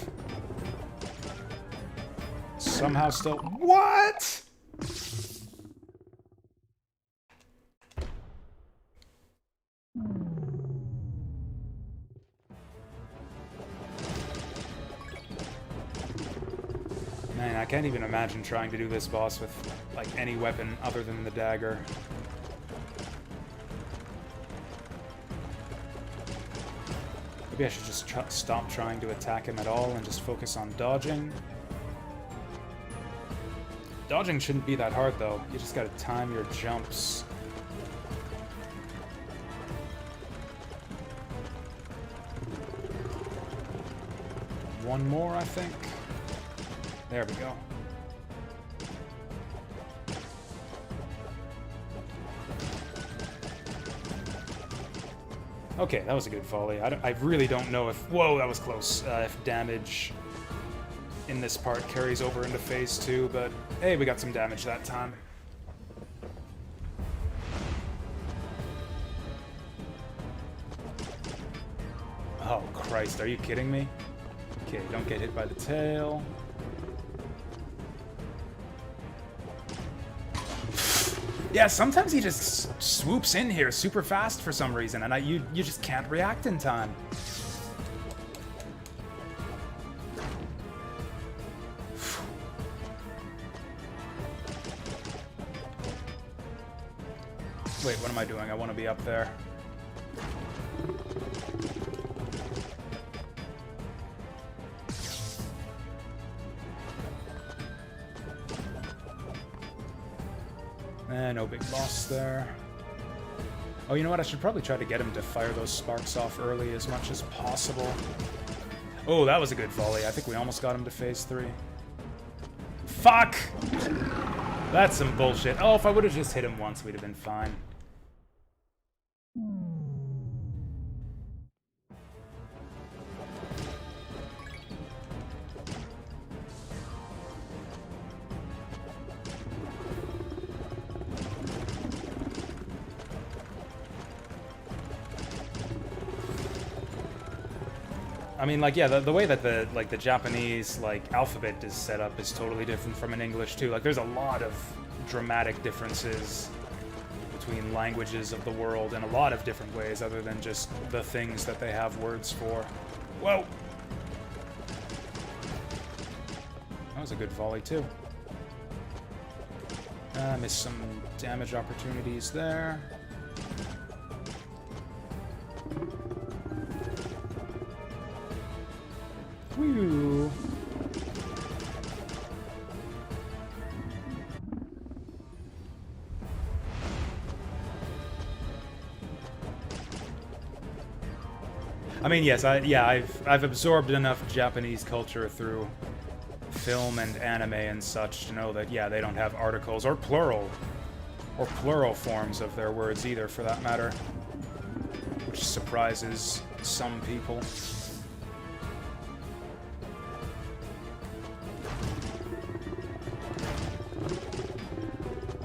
Somehow still... What?! Man, I can't even imagine trying to do this boss with, like, any weapon other than the dagger. Maybe I should just stop trying to attack him at all and just focus on dodging. Dodging shouldn't be that hard, though. You just gotta time your jumps. One more, I think. There we go. Okay, that was a good volley. I really don't know if... Whoa, that was close. If damage in this part carries over into phase 2, but hey, we got some damage that time. Oh, Christ, are you kidding me? Okay, don't get hit by the tail. Yeah, sometimes he just swoops in here super fast for some reason, and you just can't react in time. Wait, what am I doing? I want to be up there. No big boss there. Oh, you know what? I should probably try to get him to fire those sparks off early as much as possible. Oh, that was a good volley. I think we almost got him to phase 3. Fuck! That's some bullshit. Oh, if I would have just hit him once, we'd have been fine. I mean, like, yeah, the way that the Japanese, like, alphabet is set up is totally different from an English, too. Like, there's a lot of dramatic differences between languages of the world in a lot of different ways other than just the things that they have words for. Whoa! That was a good volley, too. Missed some damage opportunities there. Whew. I mean, yes, I've absorbed enough Japanese culture through film and anime and such to know that, yeah, they don't have articles or plural forms of their words either, for that matter, which surprises some people.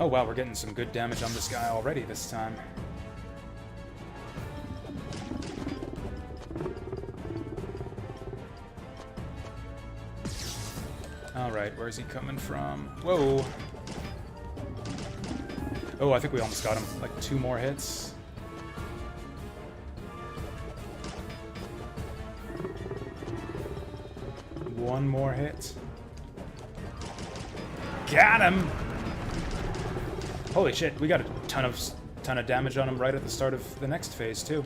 Oh wow, we're getting some good damage on this guy already this time. Alright, where's he coming from? Whoa! Oh, I think we almost got him. Like 2 more hits. One more hit. Got him! Holy shit, we got a ton of damage on him right at the start of the next phase, too.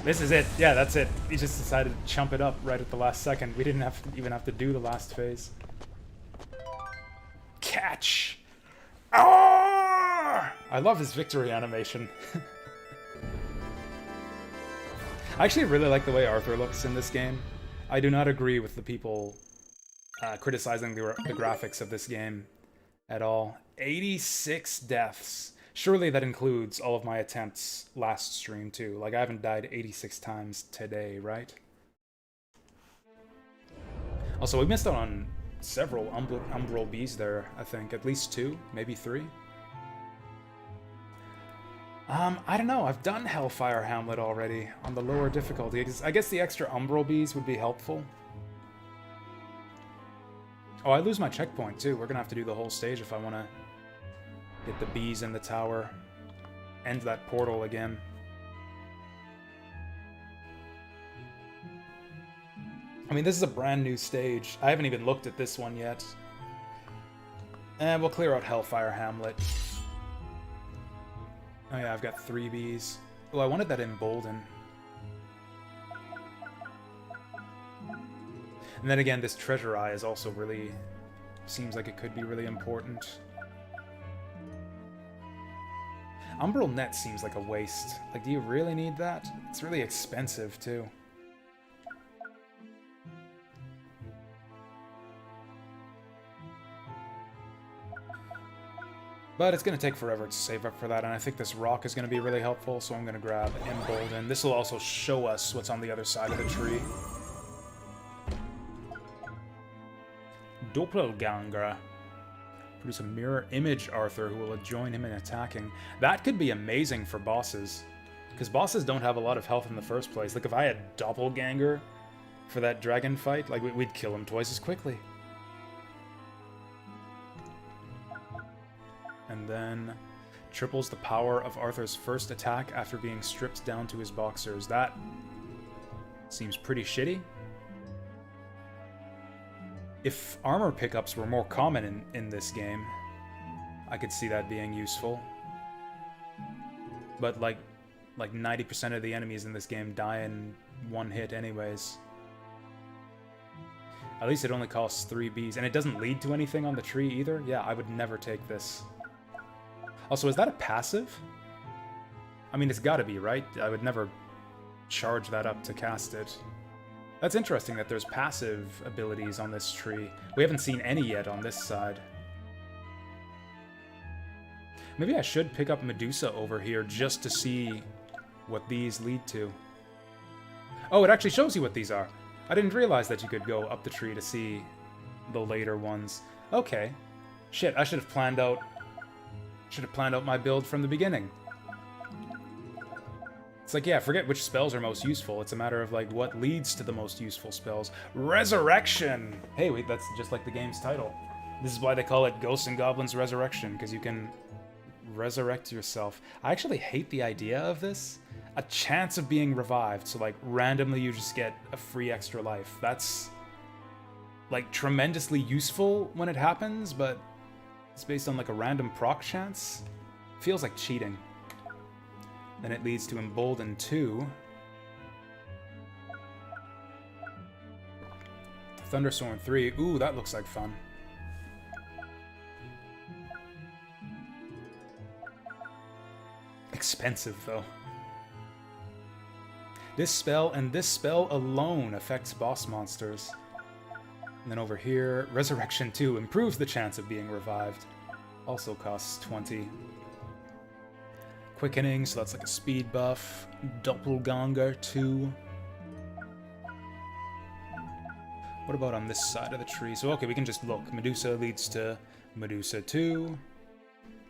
This is it. Yeah, that's it. He just decided to chump it up right at the last second. We didn't even have to do the last phase. Catch! Ah! I love his victory animation. I actually really like the way Arthur looks in this game. I do not agree with the people criticizing the graphics of this game at all. 86 deaths. Surely that includes all of my attempts last stream, too. Like, I haven't died 86 times today, right? Also, we missed out on several Umbral Bees there, I think. At least 2, maybe 3. I don't know. I've done Hellfire Hamlet already on the lower difficulty. I guess the extra Umbral Bees would be helpful. Oh, I lose my checkpoint, too. We're gonna have to do the whole stage if I want to get the bees in the tower. End that portal again. I mean, this is a brand new stage. I haven't even looked at this one yet. And we'll clear out Hellfire Hamlet. Oh yeah, I've got 3 bees. Oh, I wanted that embolden. And then again, this treasure eye is also really... seems like it could be really important. Umbral Net seems like a waste. Like, do you really need that? It's really expensive, too. But it's going to take forever to save up for that, and I think this rock is going to be really helpful, so I'm going to grab Embolden. This will also show us what's on the other side of the tree. Doppelganger. Produce a mirror image Arthur who will join him in attacking. That could be amazing for bosses, because bosses don't have a lot of health in the first place. Like, if I had Doppelganger for that dragon fight, like, we'd kill him twice as quickly. And then triples the power of Arthur's first attack after being stripped down to his boxers. That seems pretty shitty. If armor pickups were more common in this game, I could see that being useful. But like 90% of the enemies in this game die in one hit anyways. At least it only costs 3 bees, and it doesn't lead to anything on the tree either. Yeah, I would never take this. Also, is that a passive? I mean, it's gotta be, right? I would never charge that up to cast it. That's interesting that there's passive abilities on this tree. We haven't seen any yet on this side. Maybe I should pick up Medusa over here just to see what these lead to. Oh, it actually shows you what these are. I didn't realize that you could go up the tree to see the later ones. Okay. Shit, I should have planned out my build from the beginning. It's like, yeah, forget which spells are most useful. It's a matter of, like, what leads to the most useful spells. Resurrection! Hey, wait, that's just like the game's title. This is why they call it Ghosts and Goblins Resurrection, because you can resurrect yourself. I actually hate the idea of this. A chance of being revived, so, like, randomly you just get a free extra life. That's, like, tremendously useful when it happens, but it's based on, like, a random proc chance. Feels like cheating. Then it leads to Embolden 2. Thunderstorm 3. Ooh, that looks like fun. Expensive, though. This spell and this spell alone affects boss monsters. And then over here, Resurrection 2 improves the chance of being revived. Also costs 20. Quickening, so that's like a speed buff. Doppelganger 2. What about on this side of the tree? So, okay, we can just look. Medusa leads to Medusa 2.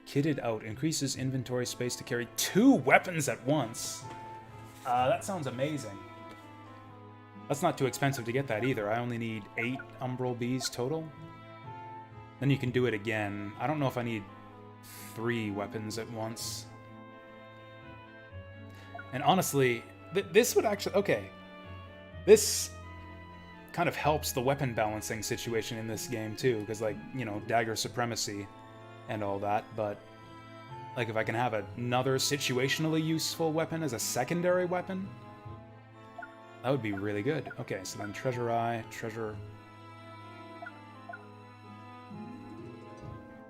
Kitted out. Increases inventory space to carry 2 weapons at once. That sounds amazing. That's not too expensive to get that either. I only need 8 Umbral Bees total. Then you can do it again. I don't know if I need 3 weapons at once. And honestly, this would actually... Okay. This kind of helps the weapon balancing situation in this game, too. Because, like, you know, dagger supremacy and all that. But, like, if I can have another situationally useful weapon as a secondary weapon, that would be really good. Okay, so then Treasure Eye, Treasure...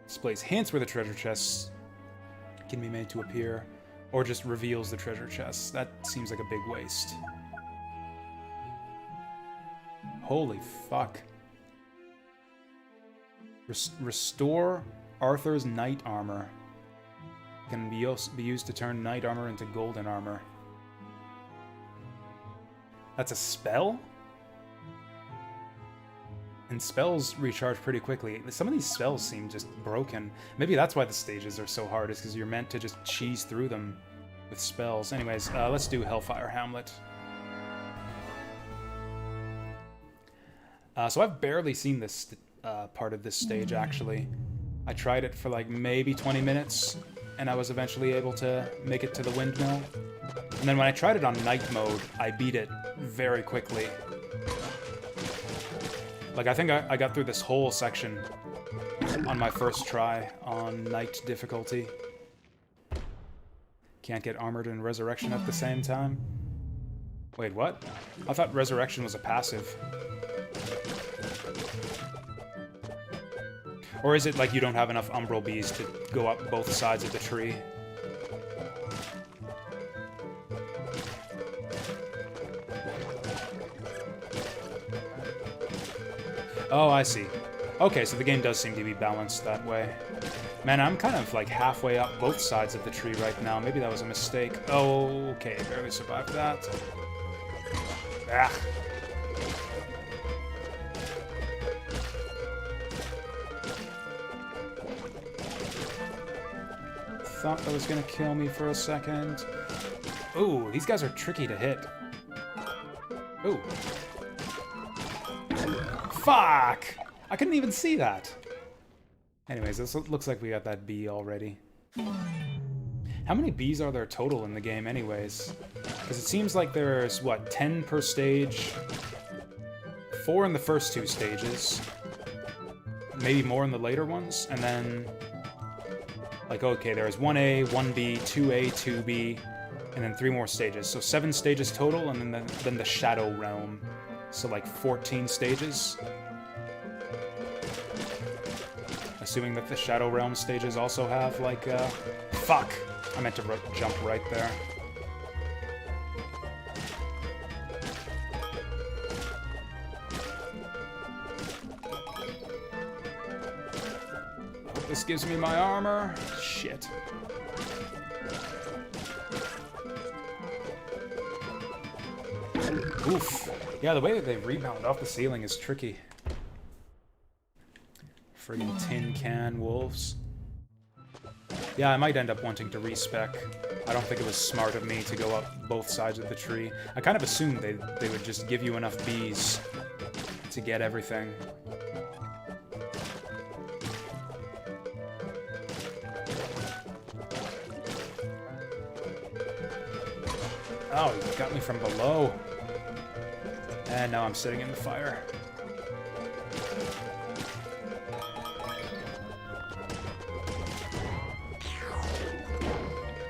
Displays hints where the treasure chests can be made to appear. Or just reveals the treasure chests. That seems like a big waste. Holy fuck. Restore Arthur's knight armor. Can be used to turn knight armor into golden armor. That's a spell? And spells recharge pretty quickly. Some of these spells seem just broken. Maybe that's why the stages are so hard, is because you're meant to just cheese through them with spells. Anyways, let's do Hellfire Hamlet. So I've barely seen this part of this stage, actually. I tried it for like maybe 20 minutes, and I was eventually able to make it to the windmill. And then when I tried it on night mode, I beat it very quickly. Like, I think I got through this whole section on my first try on night difficulty. Can't get armored and resurrection at the same time? Wait, what? I thought resurrection was a passive. Or is it like you don't have enough Umbral Bees to go up both sides of the tree? Oh, I see. Okay, so the game does seem to be balanced that way. Man, I'm kind of like halfway up both sides of the tree right now. Maybe that was a mistake. Oh, okay, barely survived that. Ah. Thought that was gonna kill me for a second. Ooh, these guys are tricky to hit. Ooh. Fuck! I couldn't even see that. Anyways, this looks like we got that bee already. How many bees are there total in the game anyways? Because it seems like there's, what, 10 per stage? 4 in the first 2 stages. Maybe more in the later ones. And then, like, okay, there's 1A, 1B, 2A, 2B, and then 3 more stages. So 7 stages total, and then the Shadow Realm. So, like, 14 stages. Assuming that the Shadow Realm stages also have, like, fuck! I meant to jump right there. Hope this gives me my armor. Shit. Oof. Yeah, the way that they rebound off the ceiling is tricky. Friggin' tin can wolves. Yeah, I might end up wanting to respec. I don't think it was smart of me to go up both sides of the tree. I kind of assumed they would just give you enough bees to get everything. Oh, he got me from below. And now I'm sitting in the fire.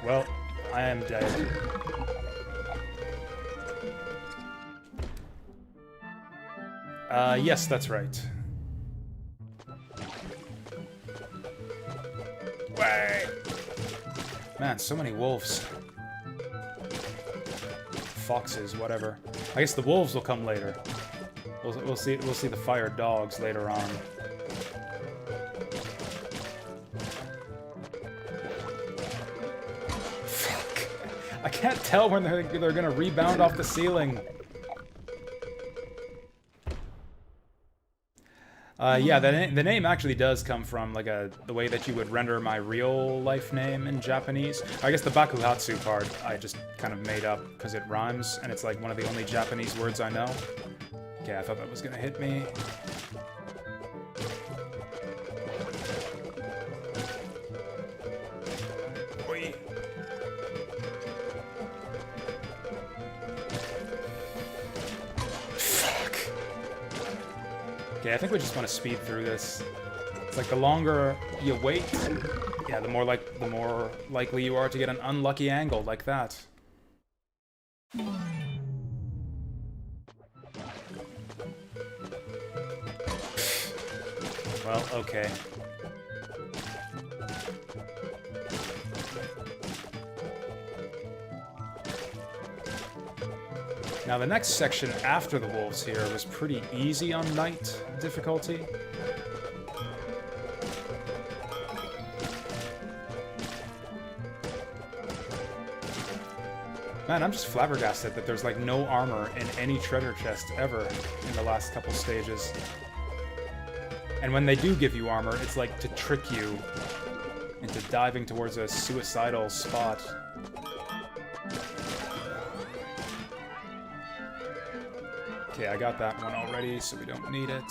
Well, I am dead. Yes, that's right. Way! Man, so many wolves. Foxes, whatever. I guess the wolves will come later. We'll see the fire dogs later on. Fuck. I can't tell when they're gonna rebound off the ceiling. Yeah, the name actually does come from like the way that you would render my real life name in Japanese. I guess the Bakuhatsu part I just kind of made up because it rhymes, and it's like one of the only Japanese words I know. Okay, I thought that was gonna hit me. Oi. Okay, I think we just want to speed through this. It's like the longer you wait, yeah, the more likely you are to get an unlucky angle like that. Well, okay. Now the next section after the wolves here was pretty easy on night difficulty. Man, I'm just flabbergasted that there's like no armor in any treasure chest ever in the last couple stages. And when they do give you armor, it's like to trick you into diving towards a suicidal spot. Okay, I got that one already, so we don't need it.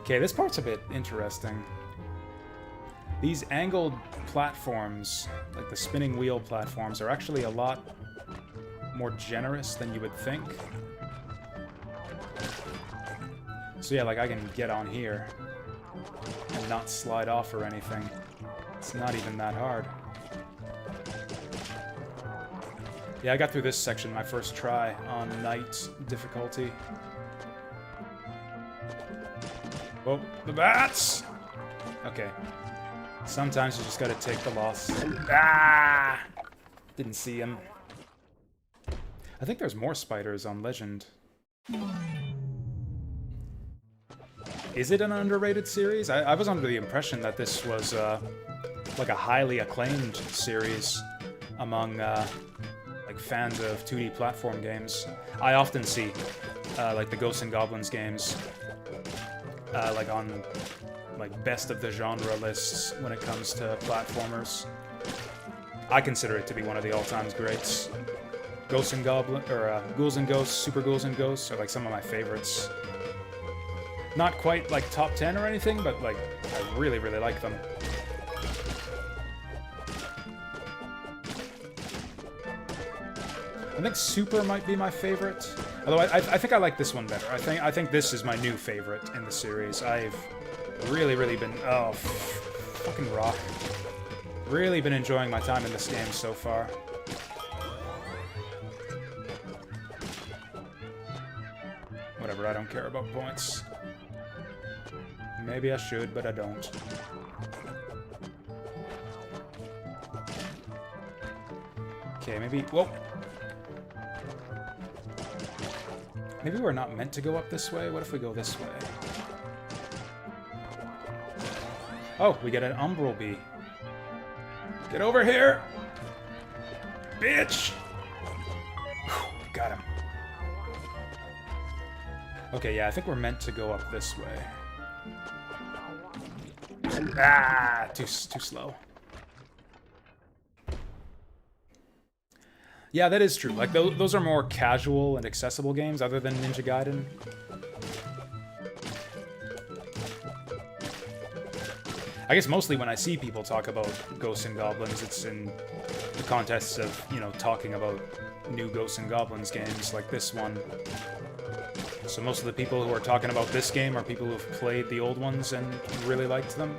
Okay, this part's a bit interesting. These angled platforms, like the spinning wheel platforms, are actually a lot more generous than you would think. So yeah, like I can get on here and not slide off or anything. It's not even that hard. Yeah, I got through this section my first try on night difficulty. Whoa, the bats! Okay. Sometimes you just gotta take the loss. Ah! Didn't see him. I think there's more spiders on Legend. Is it an underrated series? I was under the impression that this was like a highly acclaimed series among like fans of 2D platform games. I often see like the Ghosts and Goblins games like on like best of the genre lists when it comes to platformers. I consider it to be one of the all-time greats. Ghosts and Goblins, or Ghouls and Ghosts, Super Ghouls and Ghosts are like some of my favorites. Not quite like top 10 or anything, but like I really, really like them. I think Super might be my favorite, although I think I like this one better. I think this is my new favorite in the series. I've really, really been fucking rock. Really been enjoying my time in this game so far. Whatever, I don't care about points. Maybe I should, but I don't. Okay, maybe... Whoa! Maybe we're not meant to go up this way? What if we go this way? Oh, we get an umbral bee. Get over here! Bitch! Whew, got him. Okay, yeah, I think we're meant to go up this way. Ah, too slow. Yeah, that is true. Like, those are more casual and accessible games other than Ninja Gaiden. I guess mostly when I see people talk about Ghosts and Goblins, it's in the context of, you know, talking about new Ghosts and Goblins games like this one. So most of the people who are talking about this game are people who've played the old ones and really liked them.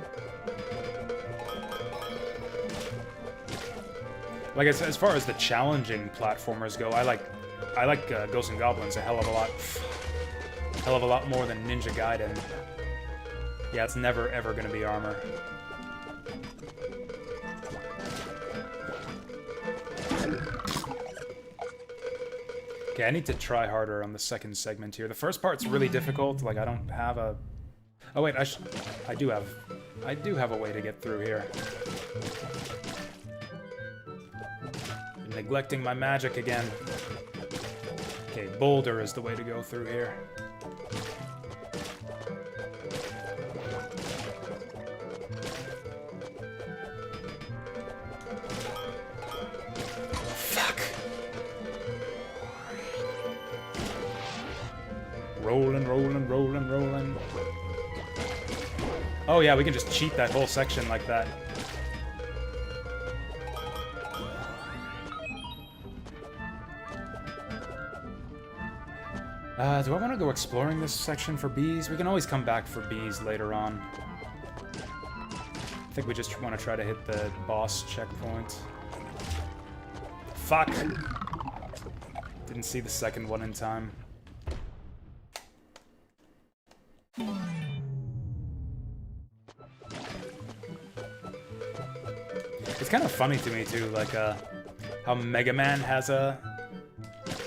Like, as far as the challenging platformers go, I like Ghosts and Goblins a hell of a lot more than Ninja Gaiden. Yeah, it's never ever gonna be Armor. Okay, I need to try harder on the second segment here. The first part's really difficult. Like, I don't have a... Oh wait, I do have a way to get through here. I'm neglecting my magic again. Okay, boulder is the way to go through here. Rolling, rolling, rolling, rolling. Oh yeah, we can just cheat that whole section like that. Do I want to go exploring this section for bees? We can always come back for bees later on. I think we just want to try to hit the boss checkpoint. Fuck! Didn't see the second one in time. It's kind of funny to me too, like how Mega Man has a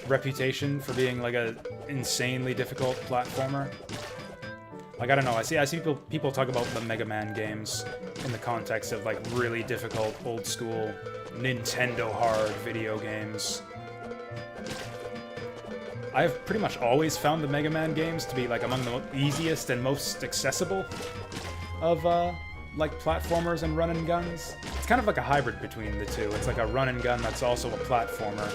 reputation for being like a insanely difficult platformer. Like, I don't know, I see people talk about the Mega Man games in the context of like really difficult old school Nintendo hard video games. I've pretty much always found the Mega Man games to be like among the easiest and most accessible of like platformers and run and guns. It's kind of like a hybrid between the two. It's like a run and gun that's also a platformer.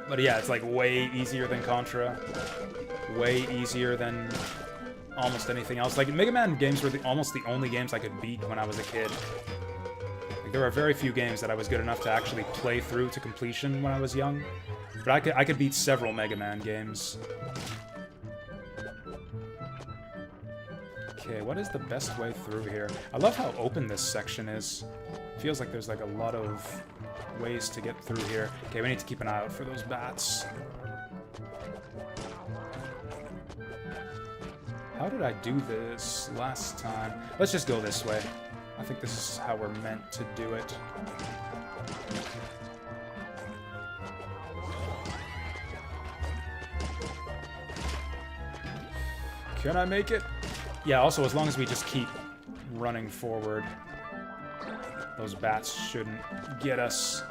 But yeah, it's like way easier than Contra. Way easier than almost anything else. Like, Mega Man games were almost the only games I could beat when I was a kid. Like, there were very few games that I was good enough to actually play through to completion when I was young. But I could beat several Mega Man games. Okay, what is the best way through here? I love how open this section is. Feels like there's like a lot of ways to get through here. Okay, we need to keep an eye out for those bats. How did I do this last time? Let's just go this way. I think this is how we're meant to do it. Can I make it? Yeah, also, as long as we just keep running forward, those bats shouldn't get us.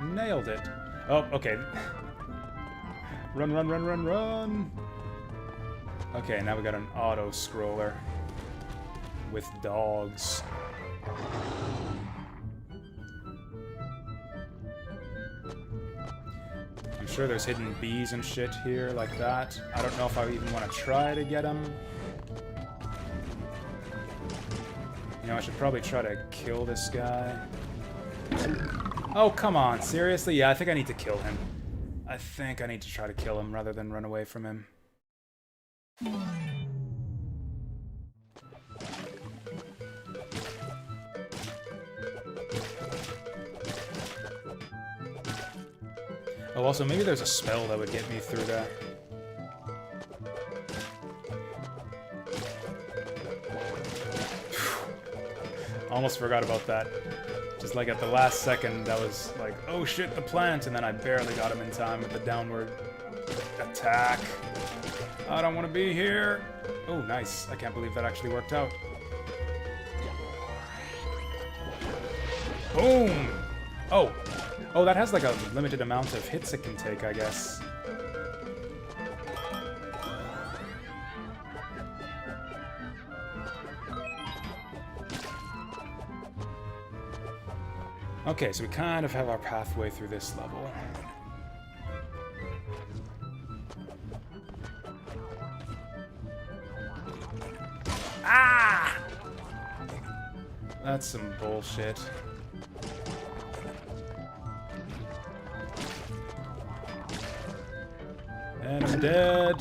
Nailed it. Oh, okay. Run, run, run, run, run! Okay, now we got an auto-scroller with dogs. I'm sure there's hidden bees and shit here like that. I don't know if I even want to try to get them. You know, I should probably try to kill this guy. Oh, come on. Seriously? Yeah, I think I need to kill him. I think I need to try to kill him rather than run away from him. Oh, also, maybe there's a spell that would get me through that. Almost forgot about that. Just like at the last second, I was like, oh shit, the plant, and then I barely got him in time with the downward attack. I don't want to be here. Oh, nice. I can't believe that actually worked out. Boom! Oh. Oh, that has like a limited amount of hits it can take, I guess. Okay, so we kind of have our pathway through this level. Ah! That's some bullshit. And I'm dead.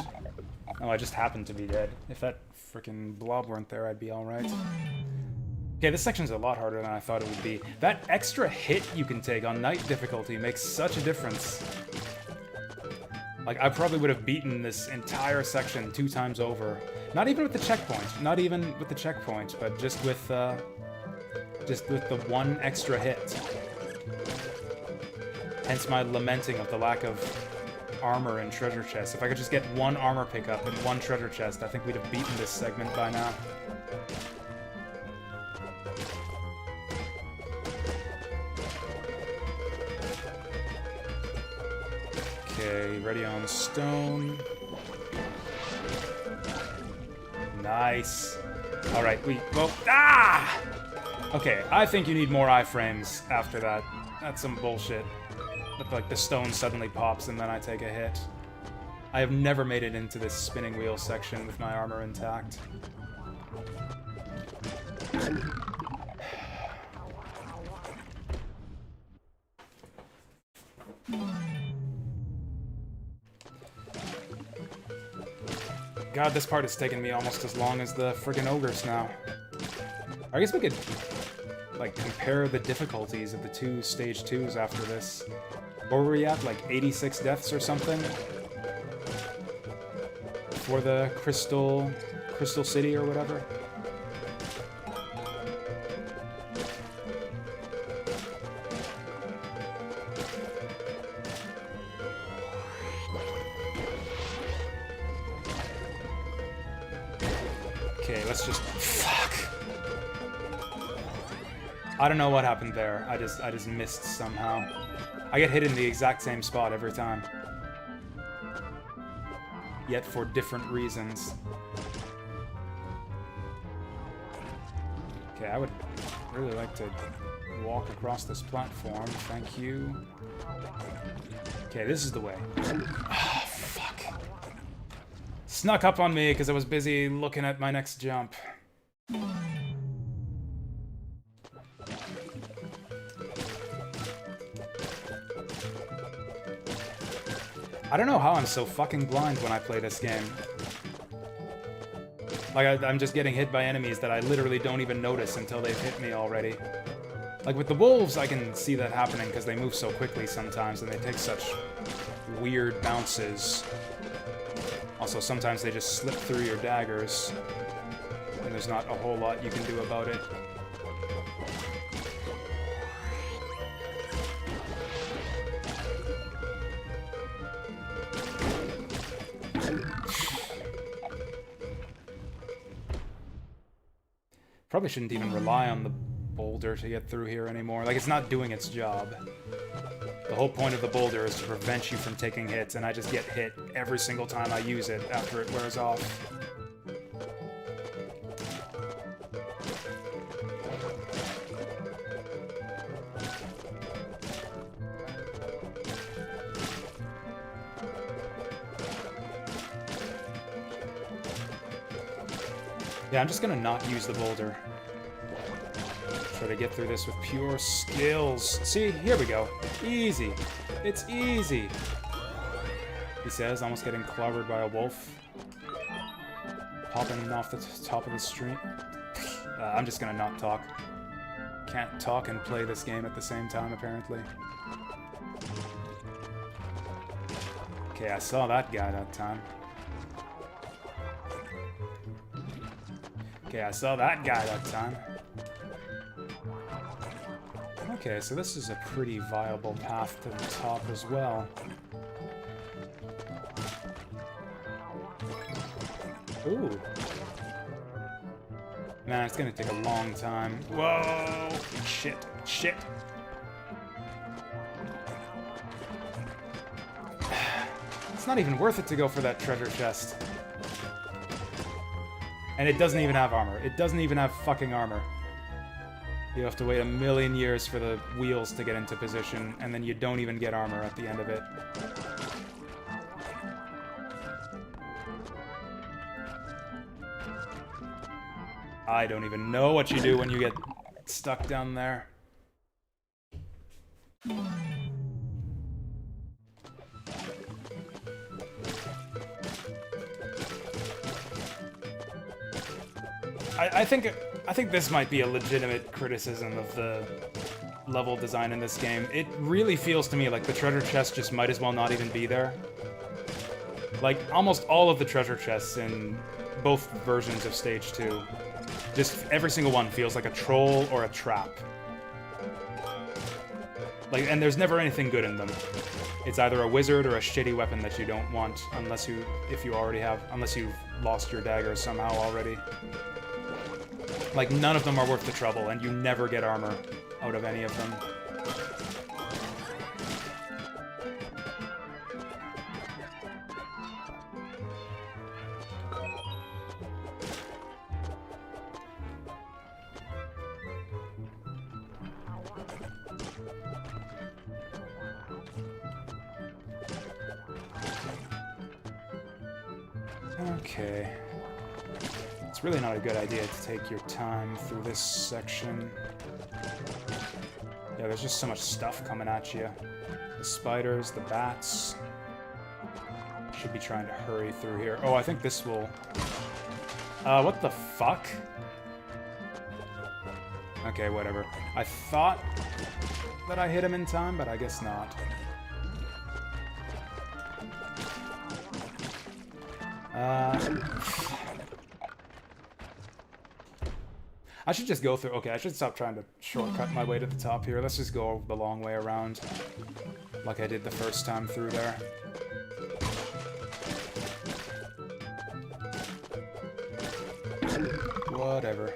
Oh, I just happened to be dead. If that freaking blob weren't there, I'd be alright. Okay, this section's a lot harder than I thought it would be. That extra hit you can take on night difficulty makes such a difference. Like, I probably would have beaten this entire section 2 times over. Not even with the checkpoint. Not even with the checkpoint, but just with the one extra hit. Hence my lamenting of the lack of armor and treasure chests. If I could just get 1 armor pickup and 1 treasure chest, I think we'd have beaten this segment by now. Okay, ready on stone. Nice. Alright, well, ah! Okay, I think you need more iframes after that. That's some bullshit. Like the stone suddenly pops and then I take a hit. I have never made it into this spinning wheel section with my armor intact. God, this part has taken me almost as long as the friggin' ogres now. I guess we could, like, compare the difficulties of the 2 stage 2s after this. What were we at? Like 86 deaths or something? For the Crystal City or whatever? Okay, let's just... Fuck! I don't know what happened there. I just missed somehow. I get hit in the exact same spot every time. Yet for different reasons. Okay, I would really like to walk across this platform. Thank you. Okay, this is the way. Ah, fuck. Snuck up on me because I was busy looking at my next jump. I don't know how I'm so fucking blind when I play this game. Like, I'm just getting hit by enemies that I literally don't even notice until they've hit me already. Like, with the wolves, I can see that happening because they move so quickly sometimes and they take such weird bounces. Also, sometimes they just slip through your daggers, and there's not a whole lot you can do about it. Probably shouldn't even rely on the boulder to get through here anymore. Like, it's not doing its job. The whole point of the boulder is to prevent you from taking hits, and I just get hit every single time I use it after it wears off. Yeah, I'm just gonna not use the boulder. Try to get through this with pure skills. See, here we go. Easy. It's easy. He says, almost getting clobbered by a wolf. Popping off the top of the street. I'm just gonna not talk. Can't talk and play this game at the same time, apparently. Okay, I saw that guy that time. Okay, I saw that guy that time. Okay, so this is a pretty viable path to the top as well. Ooh. Man, it's gonna take a long time. Whoa! Shit. Shit. It's not even worth it to go for that treasure chest. And it doesn't even have armor. It doesn't even have fucking armor. You have to wait a million years for the wheels to get into position, and then you don't even get armor at the end of it. I don't even know what you do when you get stuck down there. I think this might be a legitimate criticism of the level design in this game. It really feels to me like the treasure chest just might as well not even be there. Like, almost all of the treasure chests in both versions of Stage 2, just every single one feels like a troll or a trap. Like, and there's never anything good in them. It's either a wizard or a shitty weapon that you don't want, unless you've lost your daggers somehow already. Like, none of them are worth the trouble, and you never get armor out of any of them. Okay. It's really not a good idea to take your time through this section. Yeah, there's just so much stuff coming at you. The spiders, the bats. Should be trying to hurry through here. Oh, I think this will... what the fuck? Okay, whatever. I thought that I hit him in time, but I guess not. I should just go through... Okay, I should stop trying to shortcut my way to the top here. Let's just go the long way around, like I did the first time through there. Whatever.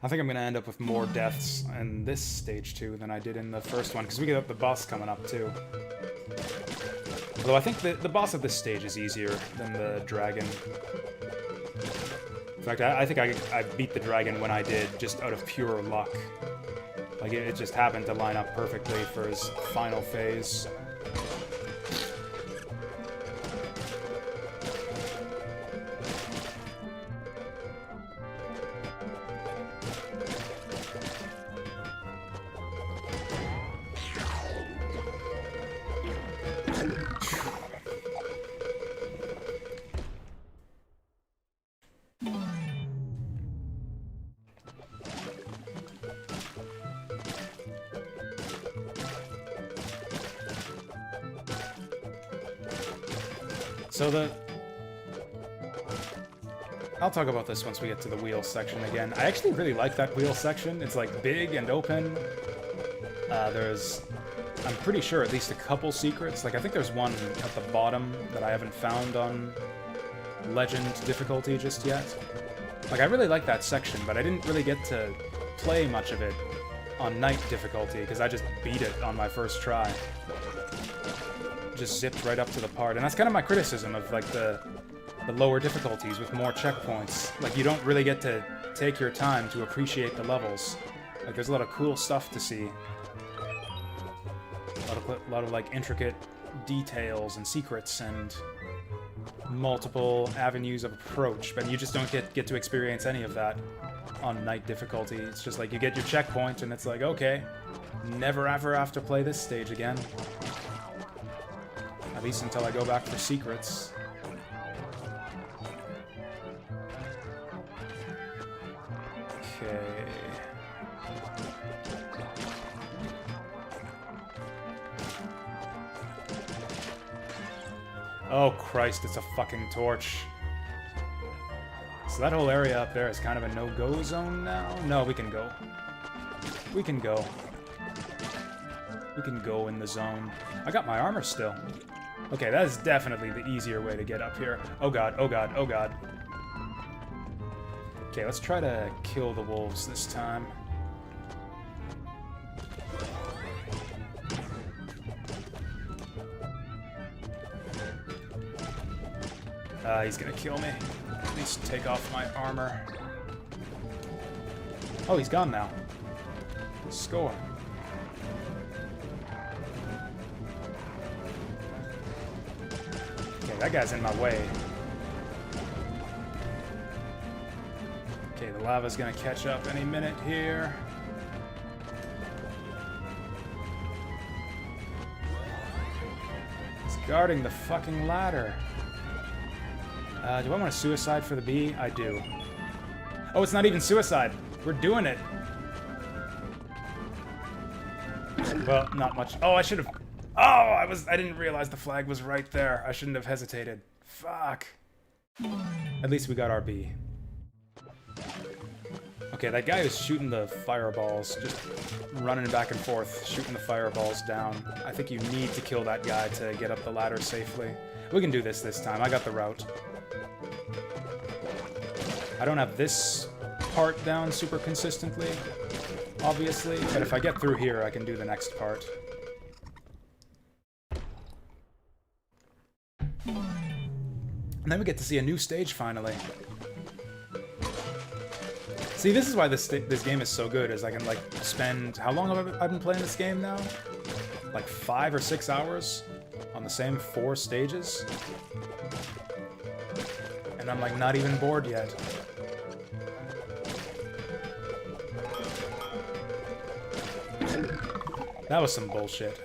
I think I'm gonna end up with more deaths in this stage 2 than I did in the first one, because we get the boss coming up too. Although I think the boss of this stage is easier than the dragon. In fact, I think I beat the dragon when I did, just out of pure luck. Like, it just happened to line up perfectly for his final phase. So I'll talk about this once we get to the wheel section again. I actually really like that wheel section. It's like big and open. There's, I'm pretty sure, at least a couple secrets. Like, I think there's one at the bottom that I haven't found on Legend difficulty just yet. Like, I really like that section, but I didn't really get to play much of it on Night difficulty, because I just beat it on my first try. Just zipped right up to the part, and that's kind of my criticism of, like, the lower difficulties with more checkpoints. Like, you don't really get to take your time to appreciate the levels. Like, there's a lot of cool stuff to see. A lot of like, intricate details and secrets and multiple avenues of approach, but you just don't get to experience any of that on Night difficulty. It's just like, you get your checkpoint, and it's like, okay, never ever have to play this stage again. At least until I go back for secrets. Okay. Oh Christ, it's a fucking torch. So that whole area up there is kind of a no-go zone now? No, we can go. We can go. We can go in the zone. I got my armor still. Okay, that is definitely the easier way to get up here. Oh god, oh god, oh god. Okay, let's try to kill the wolves this time. He's gonna kill me. At least take off my armor. Oh, he's gone now. Score. Okay, that guy's in my way. Okay, the lava's gonna catch up any minute here. He's guarding the fucking ladder. Do I want a suicide for the bee? I do. Oh, it's not even suicide. We're doing it. Well, not much. Oh, I should have... Oh, I didn't realize the flag was right there. I shouldn't have hesitated. Fuck. At least we got our bee. Okay, that guy who's shooting the fireballs, just running back and forth, shooting the fireballs down. I think you need to kill that guy to get up the ladder safely. We can do this time. I got the route. I don't have this part down super consistently, obviously, but if I get through here, I can do the next part. And then we get to see a new stage, finally. See, this is why this game is so good, is I can, like, spend... How long have I been playing this game now? Like 5 or 6 hours on the same 4 stages? And I'm, like, not even bored yet. That was some bullshit.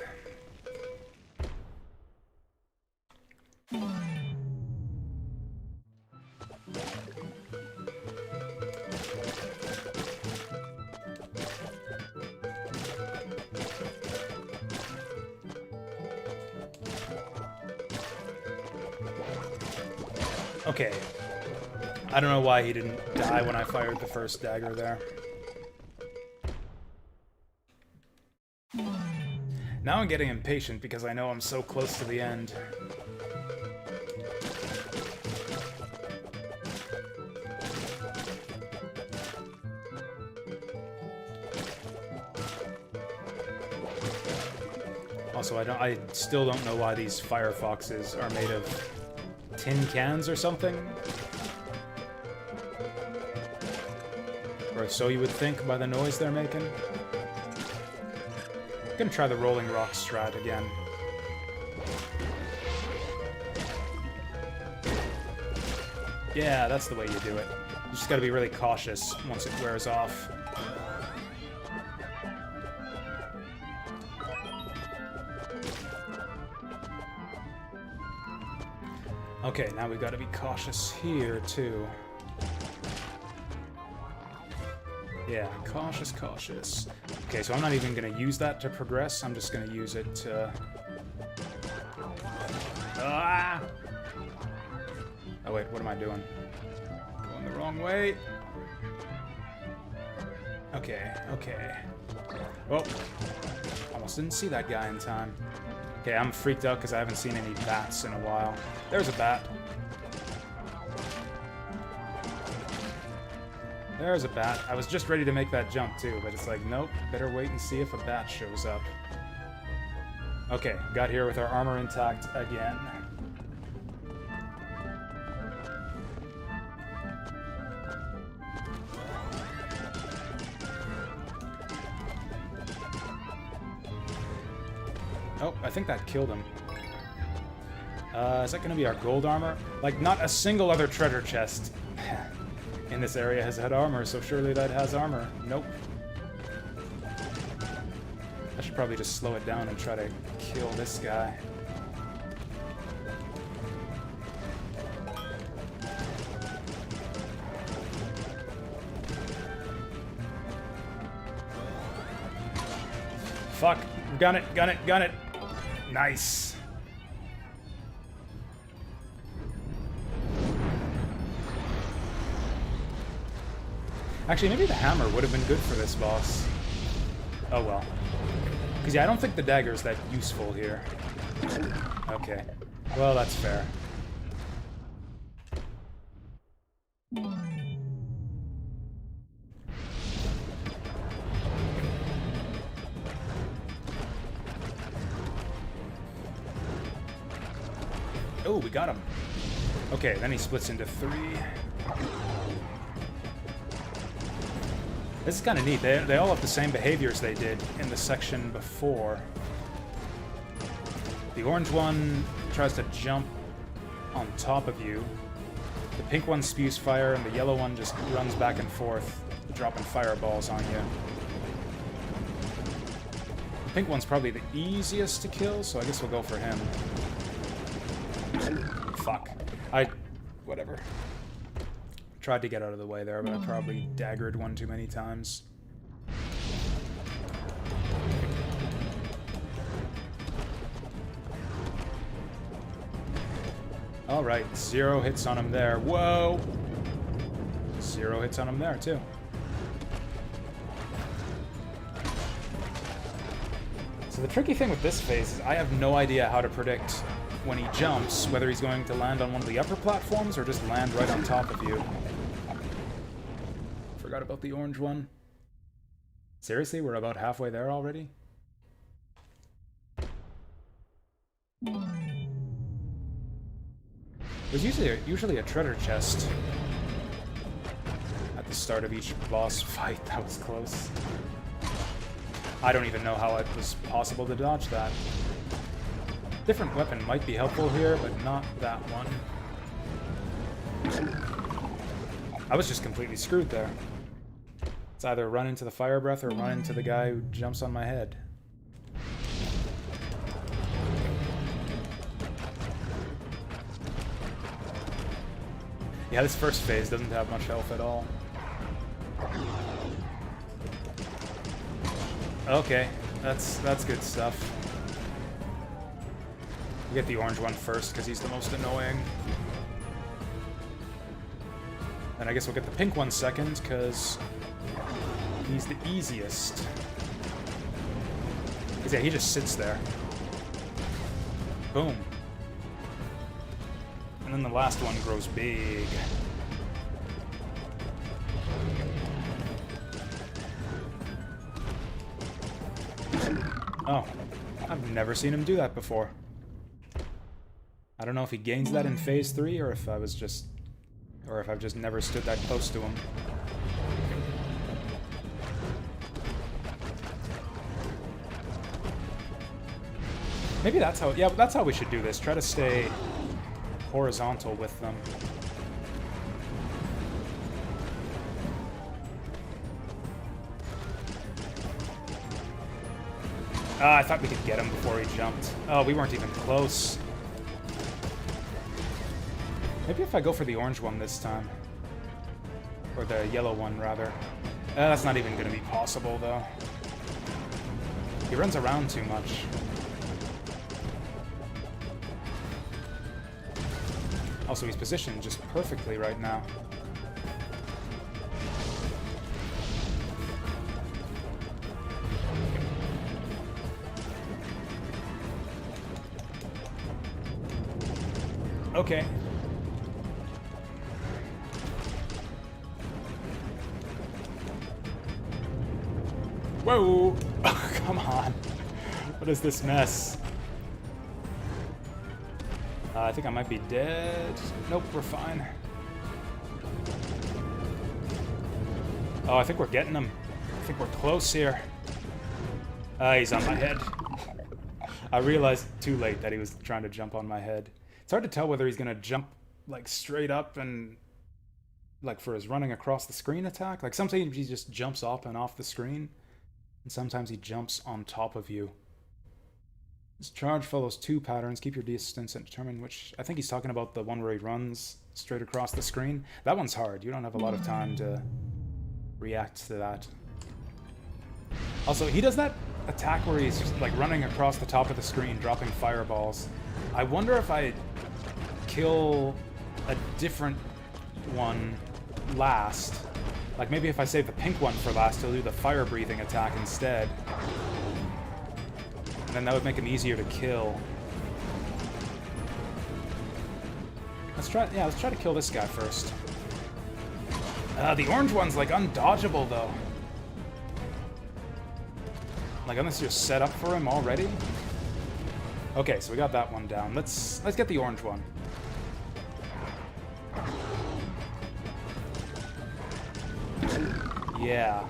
Okay. I don't know why he didn't die when I fired the first dagger there. Now I'm getting impatient because I know I'm so close to the end. Also, I still don't know why these firefoxes are made of tin cans or something. Or so you would think by the noise they're making. I'm gonna try the rolling rock strat again. Yeah, that's the way you do it. You just gotta be really cautious once it wears off. Okay, now we gotta be cautious here, too. Yeah, cautious, cautious. Okay, so I'm not even gonna use that to progress, I'm just gonna use it to... Ah! Oh wait, what am I doing? Going the wrong way. Okay, okay. Oh! Almost didn't see that guy in time. Okay, I'm freaked out because I haven't seen any bats in a while. There's a bat. There's a bat. I was just ready to make that jump too, but it's like, nope, better wait and see if a bat shows up. Okay, got here with our armor intact again. Oh, I think that killed him. Is that going to be our gold armor? Like, not a single other treasure chest in this area has had armor, so surely that has armor. Nope. I should probably just slow it down and try to kill this guy. Fuck. Gun it, gun it, gun it. Nice. Actually, maybe the hammer would have been good for this boss. Oh well. Because, yeah, I don't think the dagger is that useful here. Okay. Well, that's fair. Oh, we got him. Okay, then he splits into 3. This is kind of neat. They all have the same behaviors they did in the section before. The orange one tries to jump on top of you. The pink one spews fire, and the yellow one just runs back and forth, dropping fireballs on you. The pink one's probably the easiest to kill, so I guess we'll go for him. Fuck. Whatever. Tried to get out of the way there, but I probably daggered one too many times. Alright, 0 hits on him there. Whoa! 0 hits on him there, too. So the tricky thing with this phase is I have no idea how to predict when he jumps, whether he's going to land on one of the upper platforms or just land right on top of you. Forgot about the orange one. Seriously, we're about halfway there already? There's usually a treasure chest at the start of each boss fight. That was close. I don't even know how it was possible to dodge that. Different weapon might be helpful here, but not that one. I was just completely screwed there. It's either run into the fire breath or run into the guy who jumps on my head. Yeah, this first phase doesn't have much health at all. Okay, that's good stuff. We get the orange one first because he's the most annoying. And I guess we'll get the pink one second because he's the easiest. Because yeah, he just sits there. Boom. And then the last one grows big. Oh, I've never seen him do that before. I don't know if he gains that in phase 3 or if I've just never stood that close to him. Maybe that's how, yeah, that's how we should do this. Try to stay horizontal with them. Ah, I thought we could get him before he jumped. Oh, we weren't even close. Maybe if I go for the orange one this time. Or the yellow one, rather. That's not even going to be possible, though. He runs around too much. Also, he's positioned just perfectly right now. Okay. Whoa! Oh, come on. What is this mess? I think I might be dead. Nope, we're fine. Oh, I think we're getting him. I think we're close here. He's on my head. I realized too late that he was trying to jump on my head. It's hard to tell whether he's going to jump, like, straight up and, like, for his running across the screen attack. Like, sometimes he just jumps up and off the screen, and sometimes he jumps on top of you. This charge follows 2 patterns. Keep your distance and determine which... I think he's talking about the one where he runs straight across the screen. That one's hard. You don't have a lot of time to react to that. Also, he does that attack where he's just, like, running across the top of the screen, dropping fireballs. I wonder if I kill a different one last. Like, maybe if I save the pink one for last, he'll do the fire-breathing attack instead. And then that would make him easier to kill. Let's try to kill this guy first. The orange one's, like, undodgeable, though. Like, unless you're set up for him already. Okay, so we got that one down. Let's get the orange one. Yeah.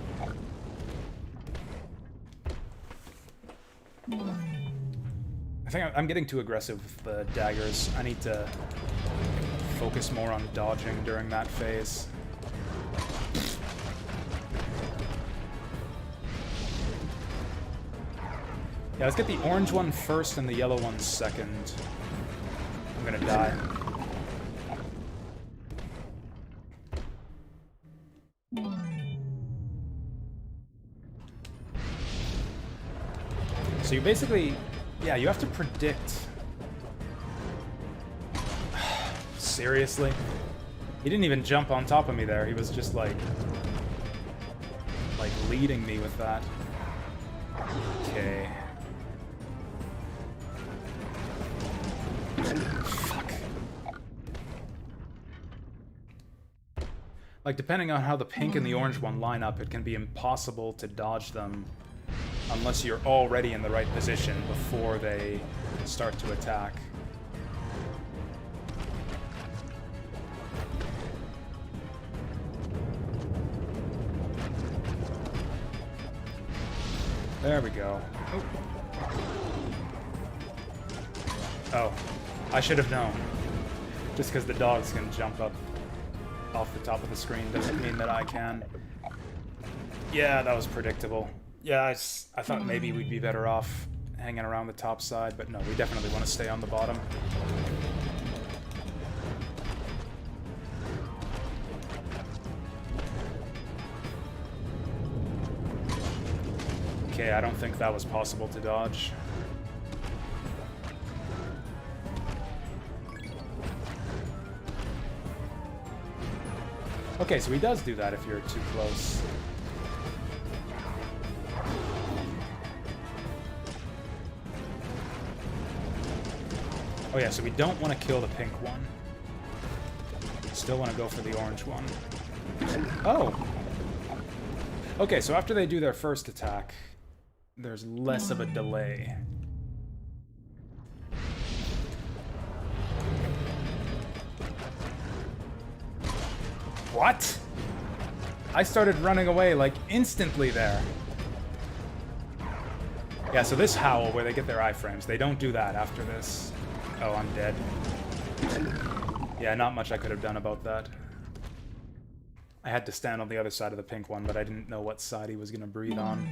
I think I'm getting too aggressive with the daggers. I need to focus more on dodging during that phase. Yeah, let's get the orange one first and the yellow one second. I'm gonna die. So you basically, yeah, you have to predict. Seriously? He didn't even jump on top of me there. He was just like leading me with that. Okay. Fuck. Like, depending on how the pink and the orange one line up, it can be impossible to dodge them unless you're already in the right position before they start to attack. There we go. Oh, I should have known. Just because the dogs can jump up off the top of the screen doesn't mean that I can. Yeah, that was predictable. Yeah, I thought maybe we'd be better off hanging around the top side, but no, we definitely want to stay on the bottom. Okay, I don't think that was possible to dodge. Okay, so he does do that if you're too close. Oh yeah, so we don't want to kill the pink one. Still want to go for the orange one. Oh! Okay, so after they do their first attack, there's less of a delay. What? I started running away like instantly there. Yeah, so this howl where they get their iframes, they don't do that after this. Oh, I'm dead. Yeah, not much I could have done about that. I had to stand on the other side of the pink one, but I didn't know what side he was going to breathe on.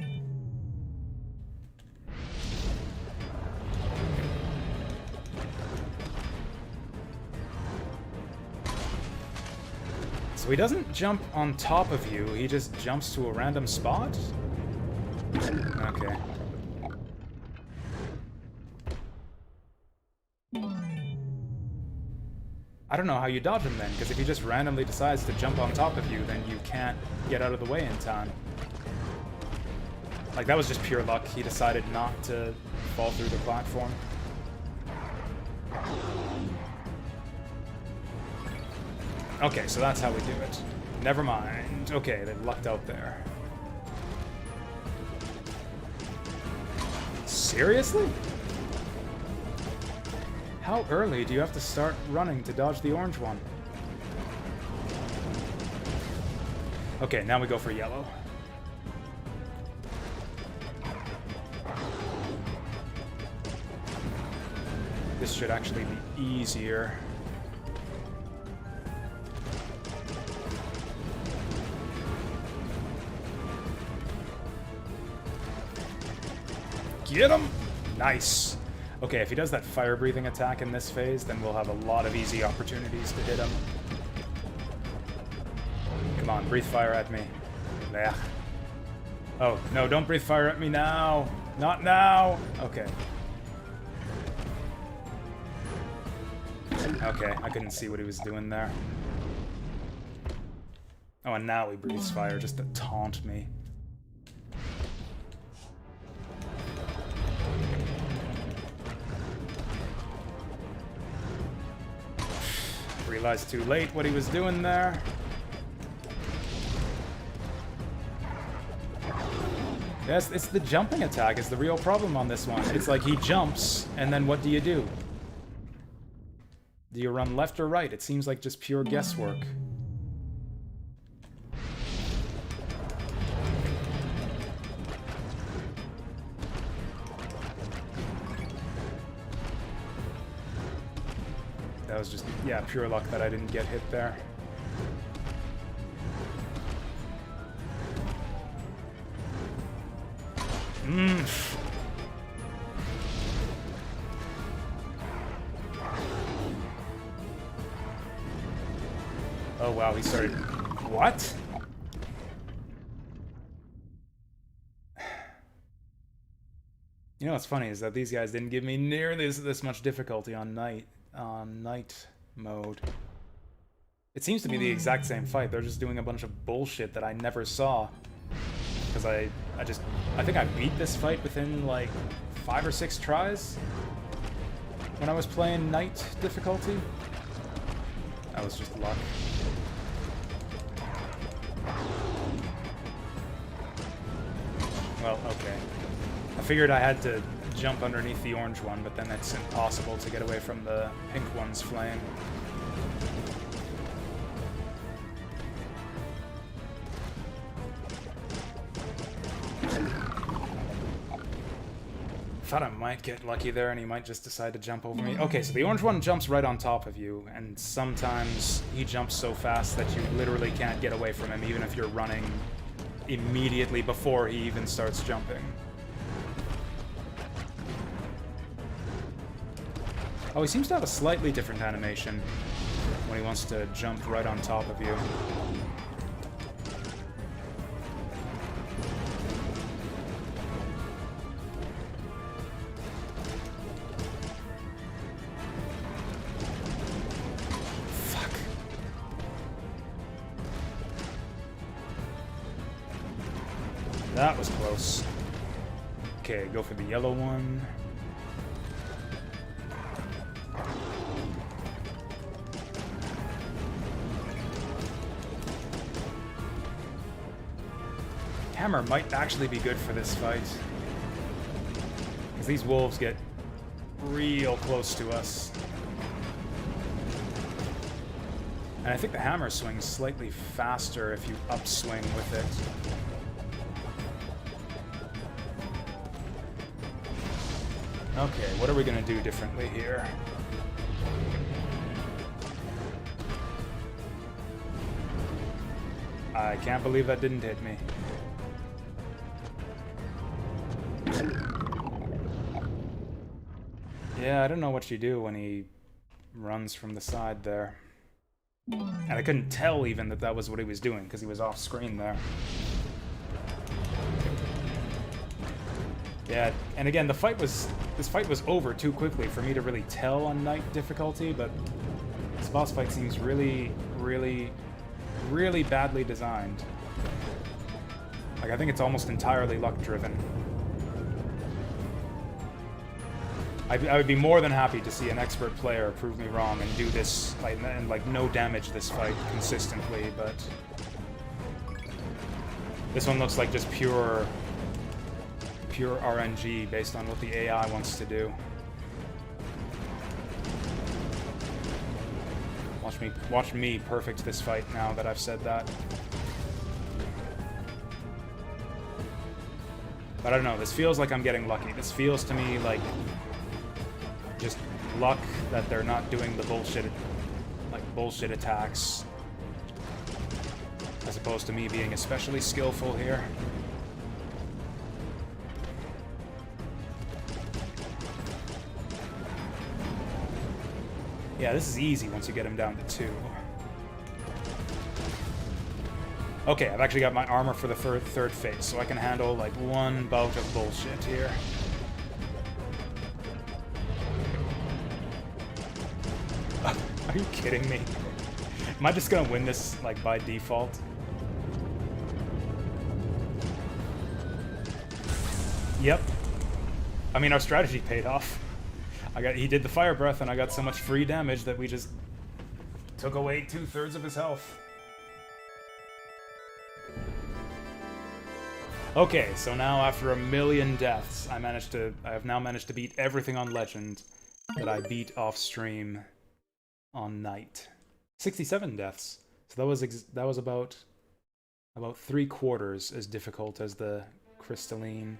So he doesn't jump on top of you, he just jumps to a random spot? Okay. I don't know how you dodge him then, because if he just randomly decides to jump on top of you, then you can't get out of the way in time. Like, that was just pure luck. He decided not to fall through the platform. Okay, so that's how we do it. Never mind. Okay, they lucked out there. Seriously? How early do you have to start running to dodge the orange one? Okay, now we go for yellow. This should actually be easier. Get him! Nice. Okay, if he does that fire-breathing attack in this phase, then we'll have a lot of easy opportunities to hit him. Come on, breathe fire at me. Blech. Oh, no, don't breathe fire at me now! Not now! Okay. Okay, I couldn't see what he was doing there. Oh, and now he breathes fire just to taunt me. Realized too late what he was doing there. Yes, it's the jumping attack is the real problem on this one. It's like he jumps, and then what do you do? Do you run left or right? It seems like just pure guesswork. was just, yeah, pure luck that I didn't get hit there. Oh wow, he started... What? You know what's funny is that these guys didn't give me nearly this much difficulty on night mode. It seems to be the exact same fight. They're just doing a bunch of bullshit that I never saw. Because I think I beat this fight within like 5 or 6 tries when I was playing night difficulty. That was just luck. Well, okay. I figured I had to jump underneath the orange one, but then it's impossible to get away from the pink one's flame. Thought I might get lucky there and he might just decide to jump over me. Okay, so the orange one jumps right on top of you, and sometimes he jumps so fast that you literally can't get away from him, even if you're running immediately before he even starts jumping. Oh, he seems to have a slightly different animation when he wants to jump right on top of you. Fuck. That was close. Okay, go for the yellow one. Hammer might actually be good for this fight. Because these wolves get real close to us. And I think the hammer swings slightly faster if you upswing with it. Okay, what are we gonna do differently here? I can't believe that didn't hit me. Yeah, I don't know what you do when he runs from the side there. And I couldn't tell even that that was what he was doing, because he was off screen there. Yeah, and again, this fight was over too quickly for me to really tell on night difficulty, but this boss fight seems really, really, really badly designed. Like, I think it's almost entirely luck-driven. I would be more than happy to see an expert player prove me wrong and do this, like no damage this fight consistently, but this one looks like just pure RNG based on what the AI wants to do. Watch me perfect this fight now that I've said that. But I don't know, this feels like I'm getting lucky. This feels to me like just luck that they're not doing the bullshit attacks, as opposed to me being especially skillful here. Yeah, this is easy once you get him down to 2. Okay, I've actually got my armor for the third phase, so I can handle like one bout of bullshit here. Are you kidding me? Am I just gonna win this, like, by default? Yep. I mean, our strategy paid off. He did the fire breath, and I got so much free damage that we just took away 2/3 of his health. Okay, so now after a million deaths, I have now managed to beat everything on Legend that I beat off stream on night. 67 deaths. So that was about 3/4 as difficult as the crystalline.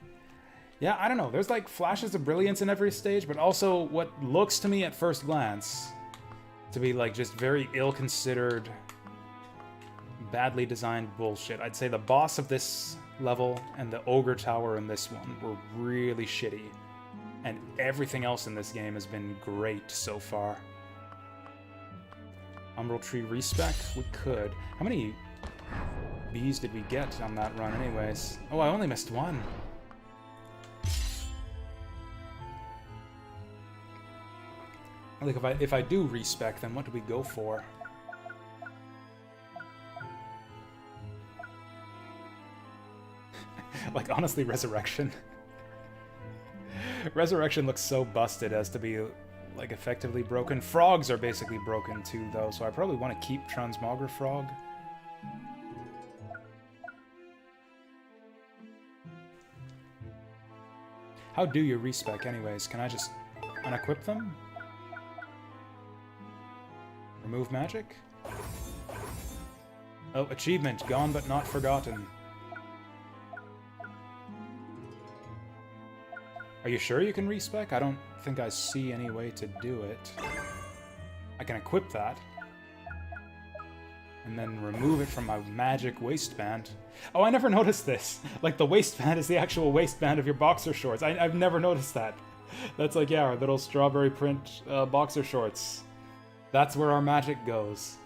Yeah, I don't know. There's like flashes of brilliance in every stage, but also what looks to me at first glance to be like just very ill-considered, badly designed bullshit. I'd say the boss of this level and the ogre tower in this one were really shitty, and everything else in this game has been great so far. Umbral Tree respec? We could. How many bees did we get on that run anyways? Oh, I only missed one. Like, if I do respec, then what do we go for? Like, honestly, Resurrection. Resurrection looks so busted as to be, like, effectively broken. Frogs are basically broken too, though, so I probably want to keep Transmogre Frog. How do you respec anyways? Can I just unequip them? Remove magic? Oh, achievement. Gone but not forgotten. Are you sure you can respec? I don't think I see any way to do it. I can equip that. And then remove it from my magic waistband. Oh, I never noticed this. Like, the waistband is the actual waistband of your boxer shorts. I've never noticed that. That's like, yeah, our little strawberry print boxer shorts. That's where our magic goes.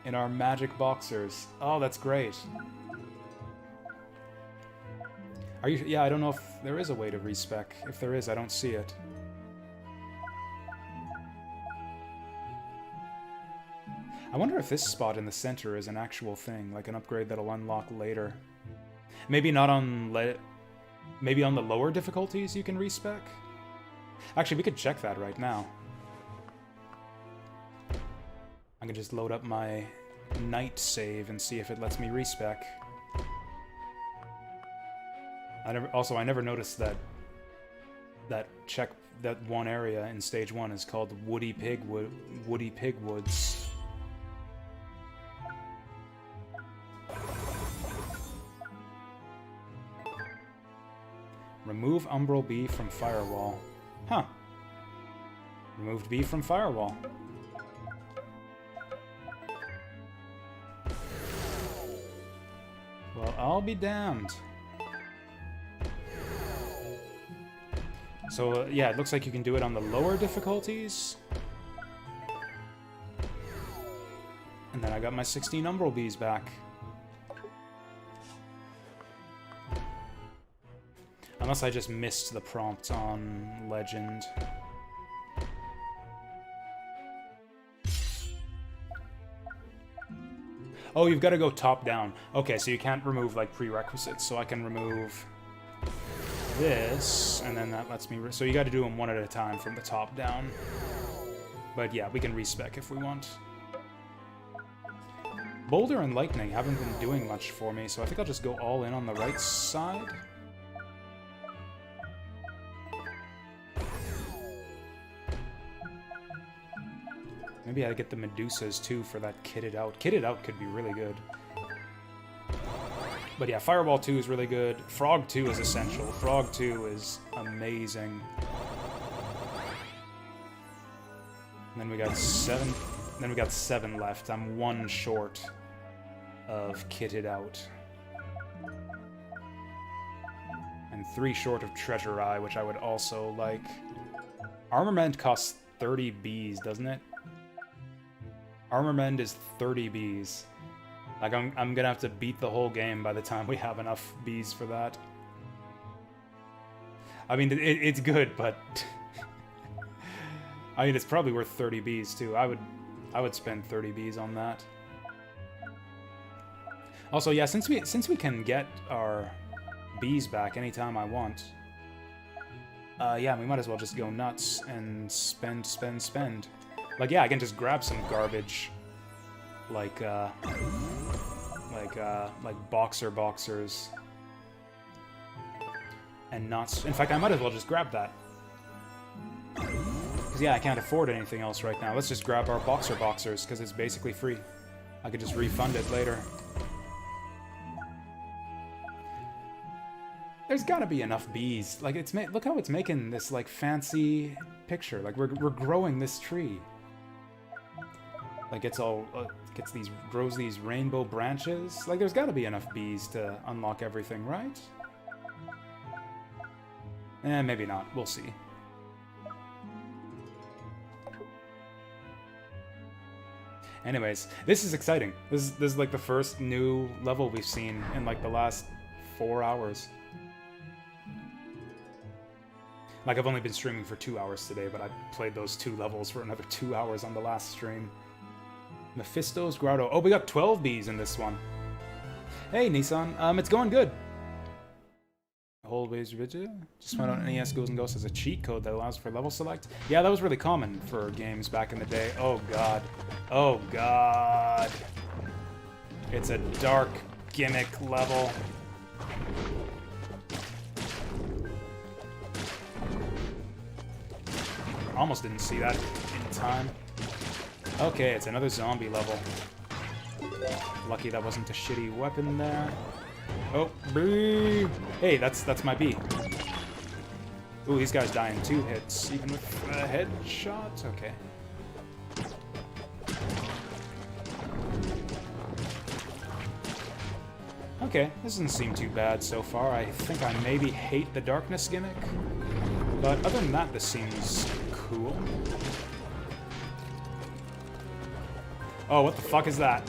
In our magic boxers. Oh, that's great. Are you... Yeah, I don't know if there is a way to respec. If there is, I don't see it. I wonder if this spot in the center is an actual thing, like an upgrade that'll unlock later. Maybe not on... Maybe on the lower difficulties you can respec? Actually, we could check that right now. I can just load up my night save and see if it lets me respec. I never noticed that that one area in stage 1 is called Woody Pig Woods. Remove Umbral Bee from Firewall. Huh. Removed Bee from Firewall. Well, I'll be damned. So, yeah, it looks like you can do it on the lower difficulties. And then I got my 16 Umbral Bees back. Unless I just missed the prompt on Legend. Oh, you've got to go top down. Okay, so you can't remove, like, prerequisites. So I can remove this, and then that lets me... So you got to do them one at a time from the top down. But yeah, we can respec if we want. Boulder and Lightning haven't been doing much for me, so I think I'll just go all in on the right side. Maybe I get the Medusas too for that kitted out. Kitted out could be really good. But yeah, Fireball 2 is really good. Frog 2 is essential. Frog 2 is amazing. And then we got 7. Then we got 7 left. I'm 1 short of kitted out. And 3 short of Treasure Eye, which I would also like. Armament costs 30 bees, doesn't it? Armament is 30 bees. Like, I'm gonna have to beat the whole game by the time we have enough bees for that. I mean, it's good, but... I mean, it's probably worth 30 bees, too. I would spend 30 bees on that. Also, yeah, since we can get our bees back anytime I want... yeah, we might as well just go nuts and spend. Like, yeah, I can just grab some garbage, like boxers, and not... In fact, I might as well just grab that. Because, yeah, I can't afford anything else right now. Let's just grab our boxers, because it's basically free. I could just refund it later. There's gotta be enough bees. Like, look how it's making this, like, fancy picture. Like, we're growing this tree. Like grows these rainbow branches. Like there's gotta be enough bees to unlock everything, right? Maybe not. We'll see. Anyways, this is exciting. This is like the first new level we've seen in like the last 4 hours. Like I've only been streaming for 2 hours today, but I played those 2 levels for another 2 hours on the last stream. Mephisto's Grotto. Oh, we got 12 bees in this one. Hey, Nissan. It's going good. Always rigid. Just found out NES Ghouls and Ghosts has a cheat code that allows for level select. Yeah, that was really common for games back in the day. Oh god. Oh god. It's a dark gimmick level. Almost didn't see that in time. Okay, it's another zombie level. Lucky that wasn't a shitty weapon there. Oh, bee! Hey, that's my bee. Ooh, these guys die in 2 hits, even with a headshot? Okay. Okay, this doesn't seem too bad so far. I think I maybe hate the darkness gimmick. But other than that, this seems cool. Oh, what the fuck is that?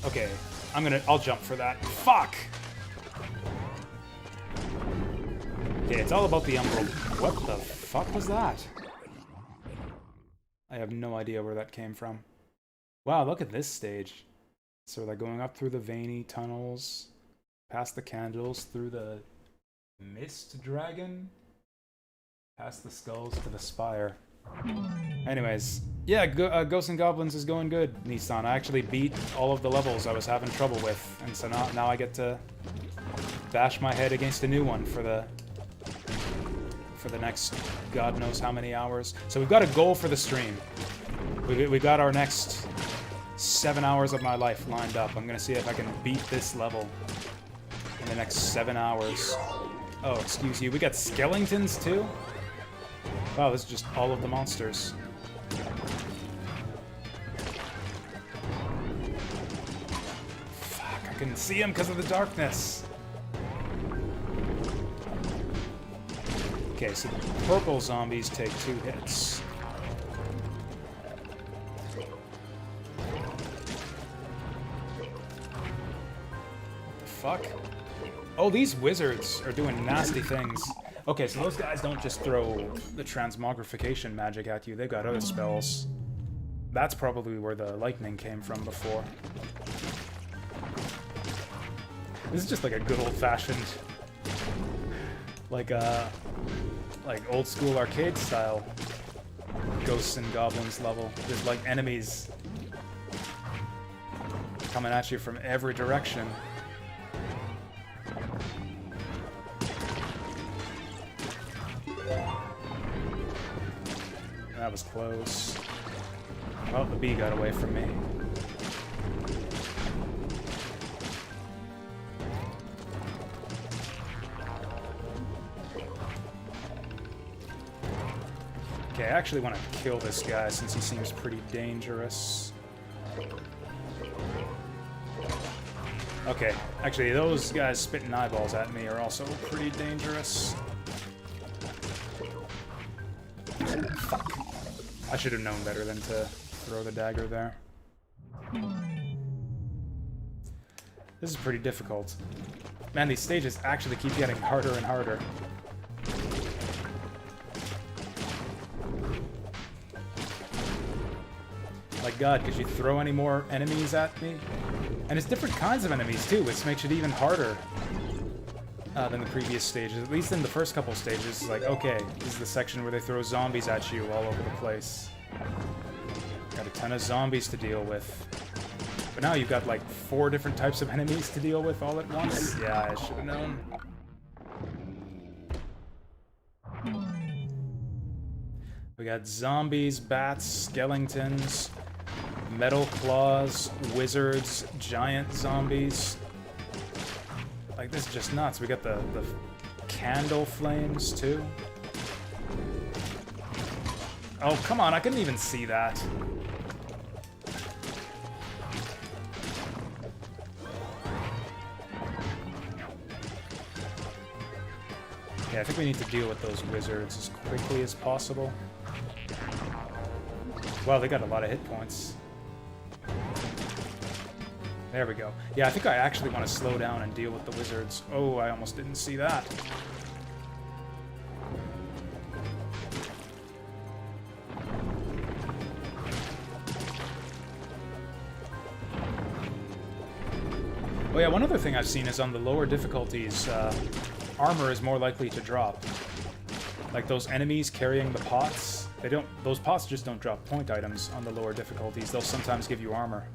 Okay, I'll jump for that. Fuck! Okay, it's all about the umbral. What the fuck was that? I have no idea where that came from. Wow, look at this stage. So they're going up through the veiny tunnels, past the candles, through the mist dragon, past the skulls to the spire. Anyways, yeah, Ghosts and Goblins is going good, Nissan. I actually beat all of the levels I was having trouble with, and so now I get to bash my head against a new one for the next God knows how many hours. So we've got a goal for the stream. We got our next 7 hours of my life lined up. I'm gonna see if I can beat this level in the next 7 hours. Oh, excuse you. We got skeletons too? Wow, this is just all of the monsters. Fuck, I couldn't see him because of the darkness. Okay, so the purple zombies take 2 hits. Fuck. Oh, these wizards are doing nasty things. Okay, so those guys don't just throw the transmogrification magic at you, they've got other spells. That's probably where the lightning came from before. This is just like a good old-fashioned, like old school arcade style Ghosts and Goblins level. There's like enemies coming at you from every direction. That was close. Well, the bee got away from me. Okay, I actually want to kill this guy since he seems pretty dangerous. Okay, actually those guys spitting eyeballs at me are also pretty dangerous. Fuck. I should have known better than to throw the dagger there. This is pretty difficult. Man, these stages actually keep getting harder and harder. Like God, could you throw any more enemies at me? And it's different kinds of enemies too, which makes it even harder than the previous stages. At least in the first couple stages, it's like, okay, this is the section where they throw zombies at you all over the place. Got a ton of zombies to deal with. But now you've got like 4 different types of enemies to deal with all at once. Yeah, I should have known. We got zombies, bats, skeletons, metal claws, wizards, giant zombies. Like, this is just nuts. We got the candle flames, too. Oh, come on. I couldn't even see that. Okay, I think we need to deal with those wizards as quickly as possible. Wow, they got a lot of hit points. There we go. Yeah, I think I actually want to slow down and deal with the wizards. Oh, I almost didn't see that. Oh yeah, one other thing I've seen is on the lower difficulties, armor is more likely to drop. Like those enemies carrying the pots, those pots just don't drop point items on the lower difficulties. They'll sometimes give you armor.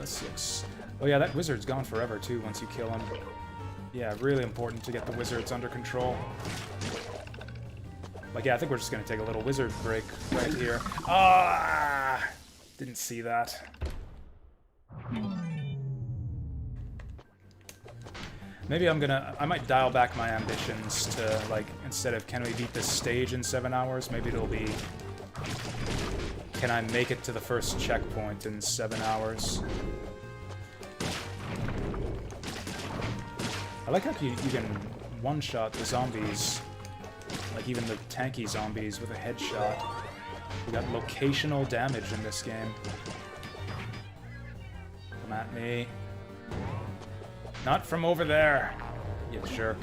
6. Oh yeah, that wizard's gone forever too once you kill him. Yeah, really important to get the wizards under control. Like, yeah, I think we're just gonna take a little wizard break right here. Ah! Didn't see that. Maybe I might dial back my ambitions to, like, instead of can we beat this stage in 7 hours, maybe it'll be can I make it to the first checkpoint in 7 hours. I like how you can one-shot the zombies, like even the tanky zombies with a headshot. We got locational damage in this game. Come at me. Not from over there, you jerk.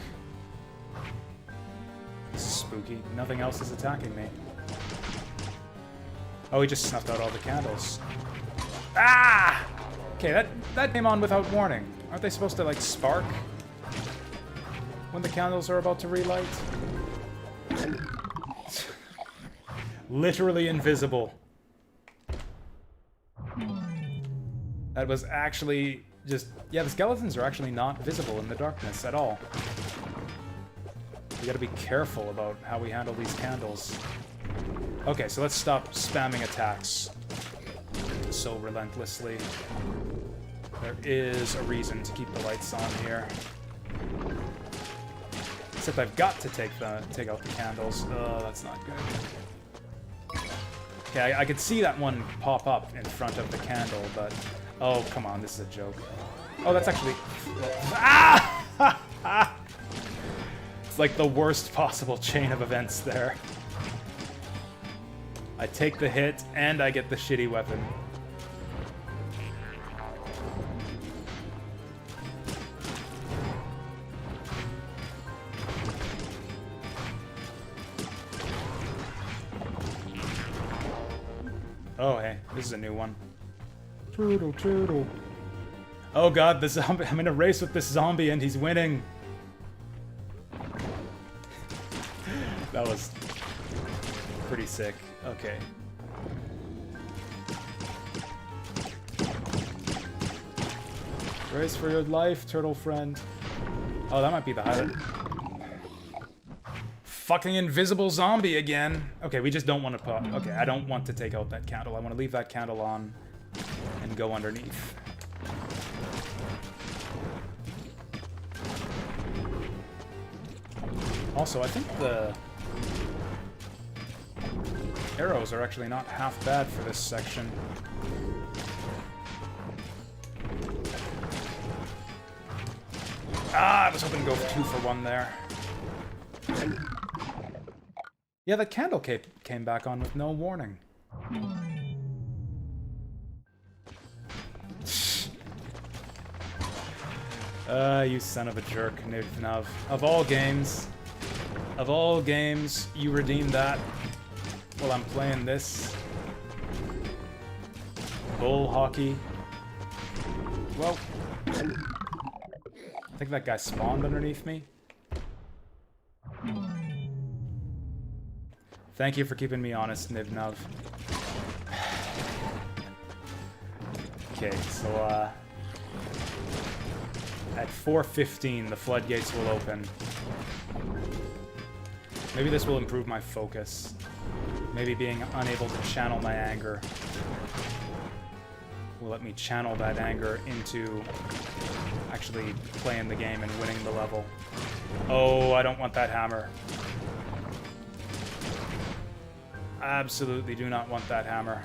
This is spooky. Nothing else is attacking me. Oh, he just snuffed out all the candles. Ah! Okay, that came on without warning. Aren't they supposed to, like, spark when the candles are about to relight? Literally invisible. That was actually just... Yeah, the skeletons are actually not visible in the darkness at all. We gotta be careful about how we handle these candles. Okay, so let's stop spamming attacks so relentlessly. There is a reason to keep the lights on here. Except I've got to take out the candles. Oh, that's not good. Okay, I could see that one pop up in front of the candle, but... Oh, come on, this is a joke. Oh, that's actually... Ah! It's like the worst possible chain of events there. I take the hit, and I get the shitty weapon. Oh, hey, this is a new one. Toodle, toodle. Oh god, the zombie. I'm in a race with this zombie, and he's winning. That was pretty sick. Okay. Race for your life, turtle friend. Oh, that might be the highlight. Fucking invisible zombie again. Okay, we just don't want to pop. Okay, I don't want to take out that candle. I want to leave that candle on and go underneath. Also, I think the arrows are actually not half bad for this section. Ah, I was hoping to go for 2 for 1 there. Yeah, the candle came back on with no warning. You son of a jerk, Nivnav. Of all games, you redeemed that while I'm playing this bull hockey. Well, I think that guy spawned underneath me. Thank you for keeping me honest, Nivnav. Okay, so, at 4:15, the floodgates will open. Maybe this will improve my focus. Maybe being unable to channel my anger will let me channel that anger into actually playing the game and winning the level. Oh, I don't want that hammer. Absolutely do not want that hammer.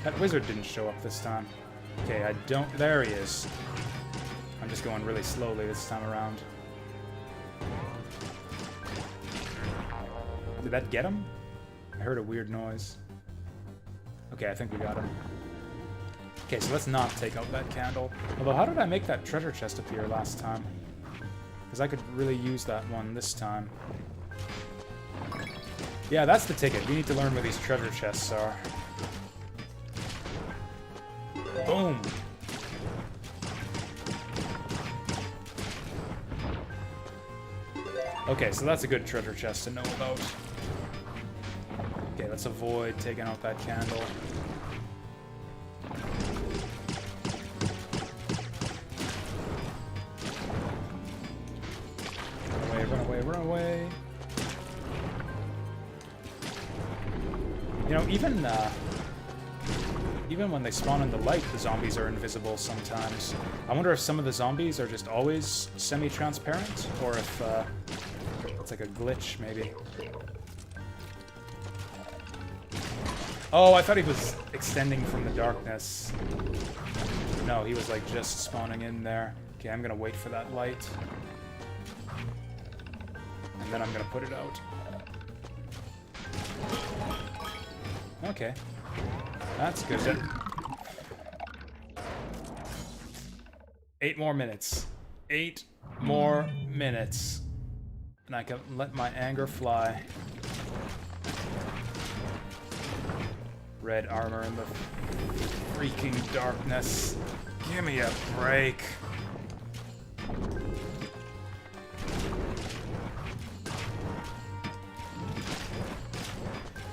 That wizard didn't show up this time. Okay, I don't... There he is. I'm just going really slowly this time around. Did that get him? I heard a weird noise. Okay, I think we got him. Okay, so let's not take out that candle. Although, how did I make that treasure chest appear last time? Because I could really use that one this time. Yeah, that's the ticket. We need to learn where these treasure chests are. Boom! Okay, so that's a good treasure chest to know about. Okay, let's avoid taking out that candle. Run away, run away, run away! You know, even when they spawn in the light, the zombies are invisible sometimes. I wonder if some of the zombies are just always semi-transparent, or if it's like a glitch, maybe. Oh, I thought he was extending from the darkness. No, he was like just spawning in there. Okay, I'm gonna wait for that light. And then I'm gonna put it out. Okay. That's good. 8 more minutes. 8 more minutes. And I can let my anger fly. Red armor in the freaking darkness. Give me a break.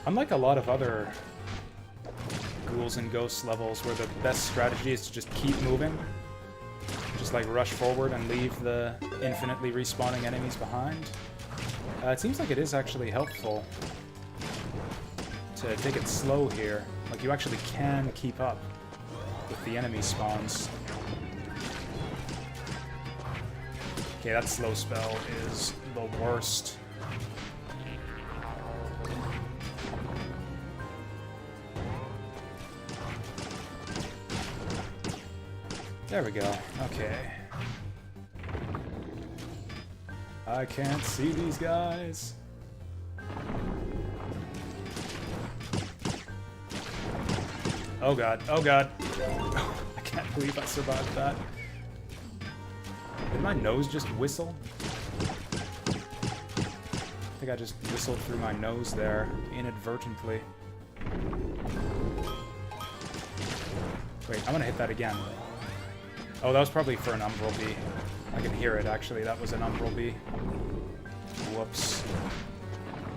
Unlike a lot of other Ghouls and Ghosts levels where the best strategy is to just keep moving, just like rush forward and leave the infinitely respawning enemies behind, it seems like it is actually helpful to take it slow here. Like, you actually can keep up with the enemy spawns. Okay, that slow spell is the worst. There we go. Okay. I can't see these guys. Oh god. Oh god. I can't believe I survived that. Did my nose just whistle? I think I just whistled through my nose there, inadvertently. Wait, I'm gonna hit that again. Oh, that was probably for an umbral bee. I can hear it, actually. That was an umbral bee. Whoops.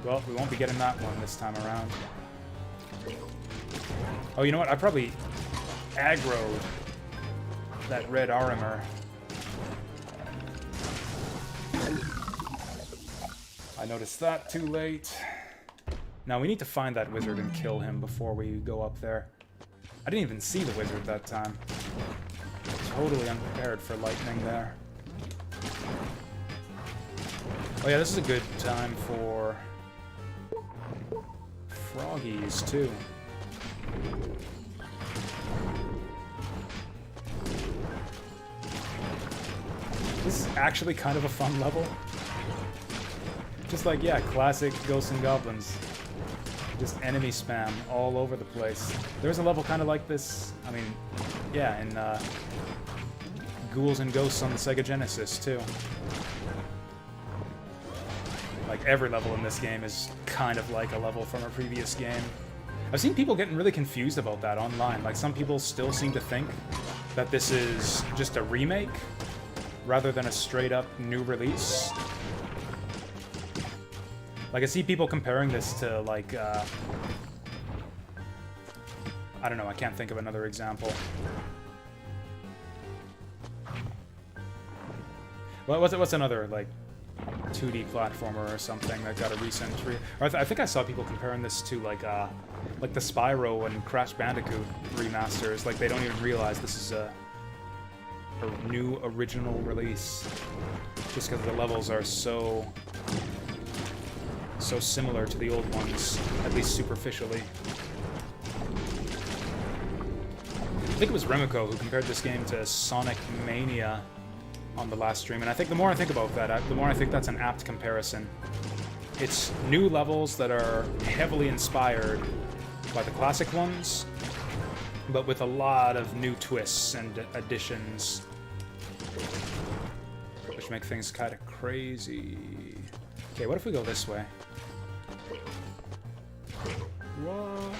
Well, we won't be getting that one this time around. Oh, you know what? I probably aggroed that red armor. I noticed that too late. Now, we need to find that wizard and kill him before we go up there. I didn't even see the wizard that time. Totally unprepared for lightning there. Oh yeah, this is a good time for froggies, too. This is actually kind of a fun level. Just like, yeah, classic Ghosts and Goblins. Just enemy spam all over the place. There was a level kind of like this, I mean, yeah, in Ghouls and Ghosts on the Sega Genesis, too. Like, every level in this game is kind of like a level from a previous game. I've seen people getting really confused about that online. Like, some people still seem to think that this is just a remake, rather than a straight-up new release. Like, I see people comparing this to, like, I don't know, I can't think of another example. What's another, like, 2D platformer or something that got a recent... I think I saw people comparing this to, like the Spyro and Crash Bandicoot remasters. Like, they don't even realize this is a new original release. Just because the levels are so similar to the old ones, at least superficially. I think it was Remiko who compared this game to Sonic Mania on the last stream, and I think the more I think about that, the more I think that's an apt comparison. It's new levels that are heavily inspired by the classic ones, but with a lot of new twists and additions, which make things kind of crazy. Okay, what if we go this way? Whoa.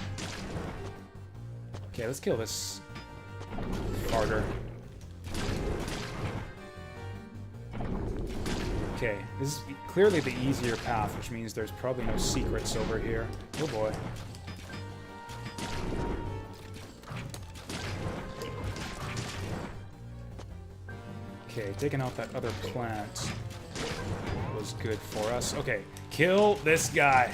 Okay, let's kill this farter. Okay, this is clearly the easier path, which means there's probably no secrets over here. Oh boy. Okay, taking out that other plant was good for us. Okay, kill this guy.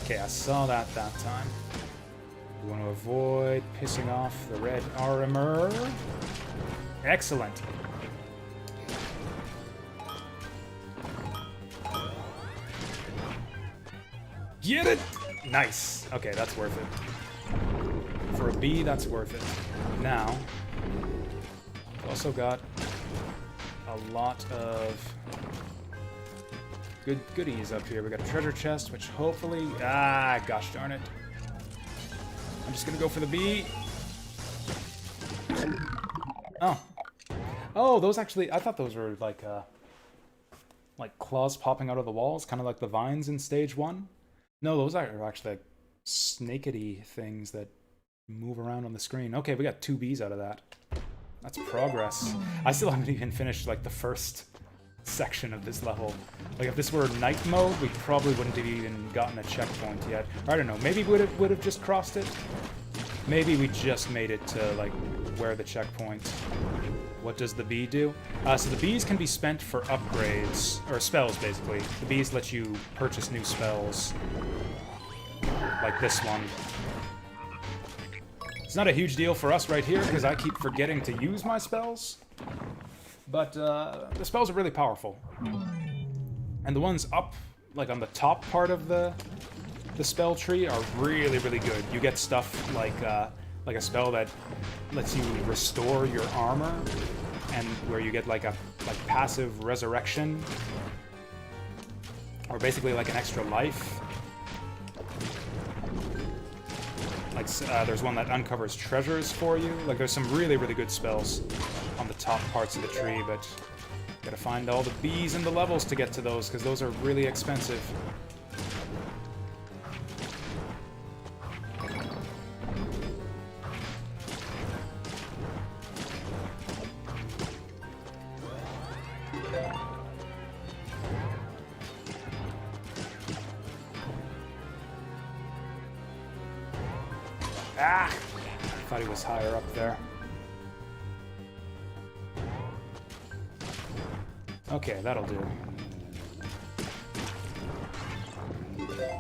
Okay, I saw that time. We want to avoid pissing off the red armor. Excellent. Get it! Nice. Okay, that's worth it. For a B, that's worth it. Now, we've also got a lot of goodies up here. We got a treasure chest, which hopefully... Ah, gosh darn it. I'm just gonna go for the B. Oh. Oh, those actually... I thought those were like claws popping out of the walls, kind of like the vines in stage 1. No, those are actually like snakety things that move around on the screen. Okay, we got 2 Bs out of that. That's progress. I still haven't even finished like the first section of this level. Like if this were night mode, we probably wouldn't have even gotten a checkpoint yet. Or I don't know, maybe we would have just crossed it. Maybe we just made it to like where the checkpoint. What does the B do? So the Bs can be spent for upgrades, or spells basically. The Bs let you purchase new spells, like this one. It's not a huge deal for us right here, because I keep forgetting to use my spells. But the spells are really powerful. And the ones up, like on the top part of the spell tree, are really, really good. You get stuff like a spell that lets you restore your armor, and where you get like a passive resurrection, or basically like an extra life. Like there's one that uncovers treasures for you. Like there's some really, really good spells on the top parts of the tree, but gotta find all the Bs and the levels to get to those, because those are really expensive. Ah! I thought he was higher up there. Okay, that'll do.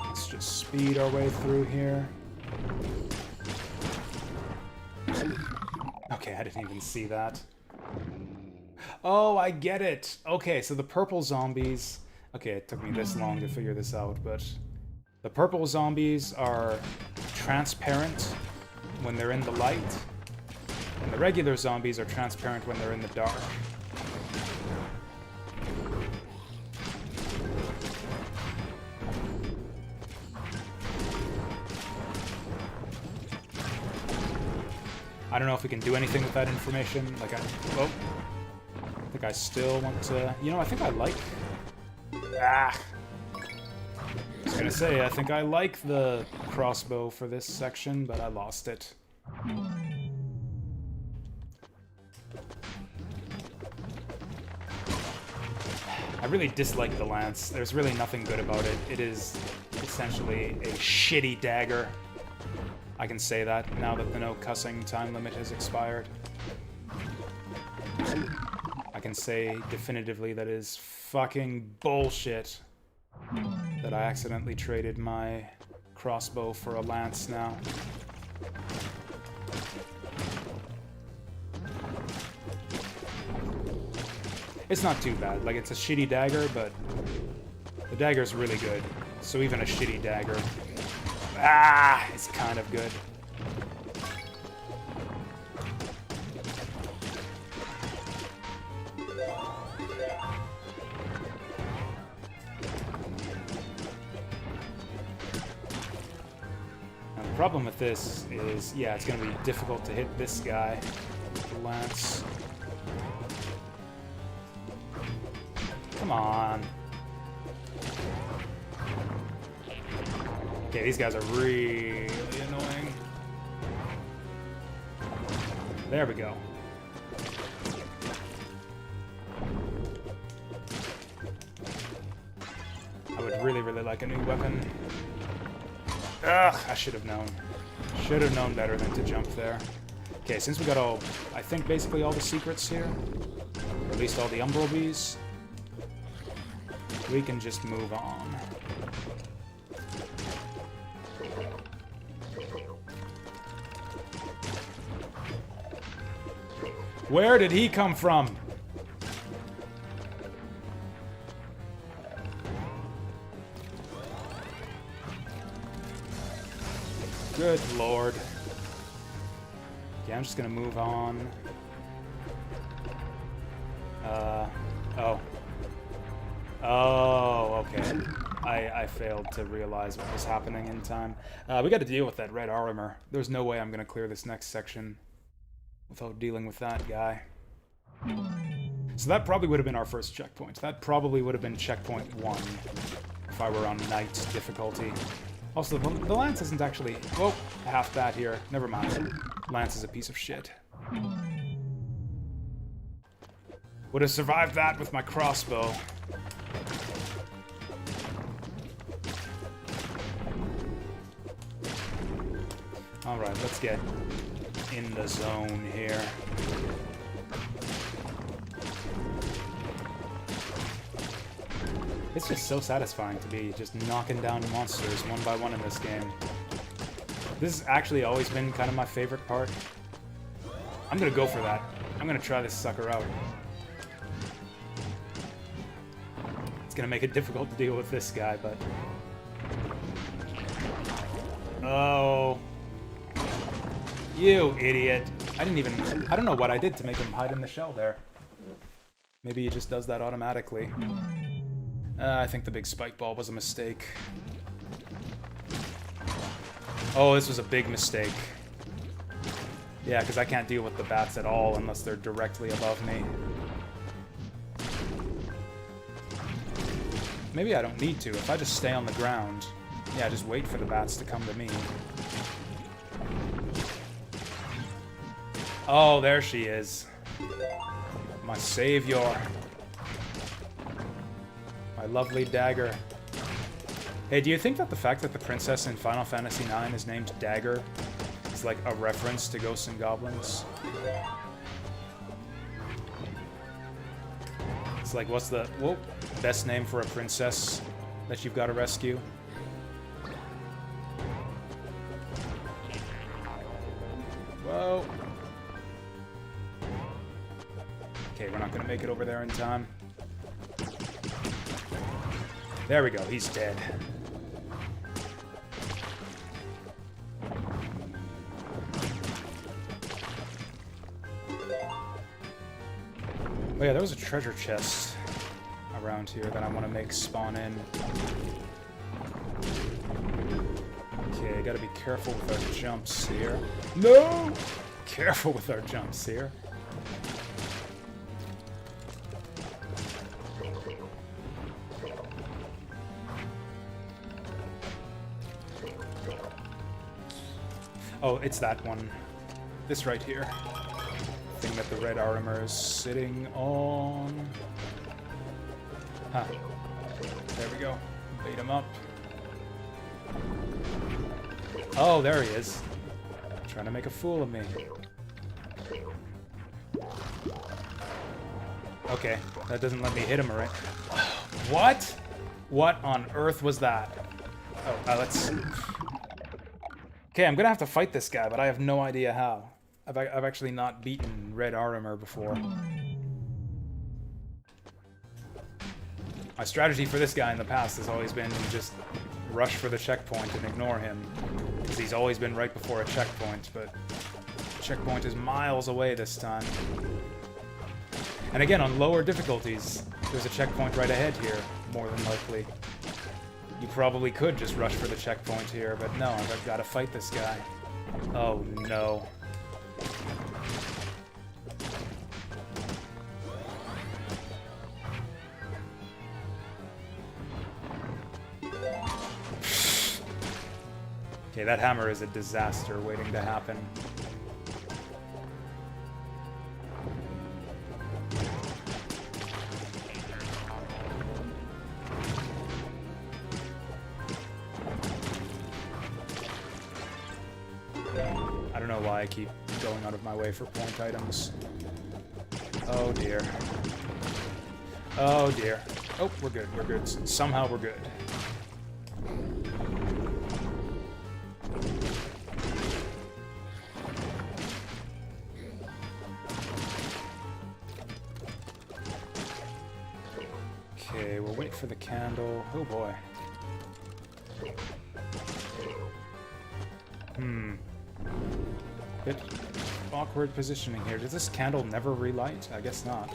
Let's just speed our way through here. Okay, I didn't even see that. Oh, I get it! Okay, so the purple zombies... Okay, it took me this long to figure this out, but... The purple zombies are transparent when they're in the light, and the regular zombies are transparent when they're in the dark. I don't know if we can do anything with that information. Like, I think I still want to... You know, I think I like... Ah! I was gonna say, I think I like the crossbow for this section, but I lost it. I really dislike the lance. There's really nothing good about it. It is essentially a shitty dagger. I can say that now that the no cussing time limit has expired. I can say definitively that it is fucking bullshit that I accidentally traded my crossbow for a lance now. It's not too bad. Like, it's a shitty dagger, but the dagger's really good. So even a shitty dagger, it's kind of good. Now, the problem with this is, yeah, it's going to be difficult to hit this guy with the lance. Come on. Okay, these guys are really annoying. There we go. I would really, really like a new weapon. Ugh, I should have known. Should have known better than to jump there. Okay, since we got all, I think basically all the secrets here, or at least all the Umbral Bees, we can just move on. Where did he come from? Good lord. Yeah, I'm just gonna move on. Oh, okay. I failed to realize what was happening in time. We gotta deal with that red armor. There's no way I'm gonna clear this next section without dealing with that guy. So that probably would have been our first checkpoint. That probably would have been checkpoint 1 if I were on night difficulty. Also, the lance isn't actually... Whoa, half that here. Never mind. Lance is a piece of shit. Would have survived that with my crossbow. Alright, let's get in the zone here. It's just so satisfying to be just knocking down monsters one by one in this game. This has actually always been kind of my favorite part. I'm gonna go for that. I'm gonna try this sucker out. It's gonna make it difficult to deal with this guy, but... Oh... You idiot. I don't know what I did to make him hide in the shell there. Maybe he just does that automatically. I think the big spike ball was a mistake. Oh, this was a big mistake. Yeah, because I can't deal with the bats at all unless they're directly above me. Maybe I don't need to. If I just stay on the ground, yeah, just wait for the bats to come to me. Oh, there she is. My savior. My lovely dagger. Hey, do you think that the fact that the princess in Final Fantasy IX is named Dagger is like a reference to Ghosts and Goblins? It's like, what's the best name for a princess that you've got to rescue? Whoa. Okay, we're not gonna make it over there in time. There we go, he's dead. Oh yeah, there was a treasure chest around here that I want to make spawn in. Okay, gotta be careful with our jumps here. No! Careful with our jumps here. Oh, it's that one. This right here. Thing that the red armor is sitting on. Huh. There we go. Bait him up. Oh, there he is. Trying to make a fool of me. Okay, that doesn't let me hit him, right? What? What on earth was that? Oh, let's... Okay, I'm gonna have to fight this guy, but I have no idea how. I've actually not beaten red armor before. My strategy for this guy in the past has always been just rush for the checkpoint and ignore him. Because he's always been right before a checkpoint, but the checkpoint is miles away this time. And again, on lower difficulties, there's a checkpoint right ahead here, more than likely. You probably could just rush for the checkpoint here, but no, I've got to fight this guy. Oh no. Okay, that hammer is a disaster waiting to happen. I don't know why I keep going out of my way for point items. Oh dear. Oh dear. Oh, we're good, we're good. Somehow we're good. Okay, we'll wait for the candle. Oh boy. Bit awkward positioning here. Does this candle never relight? I guess not.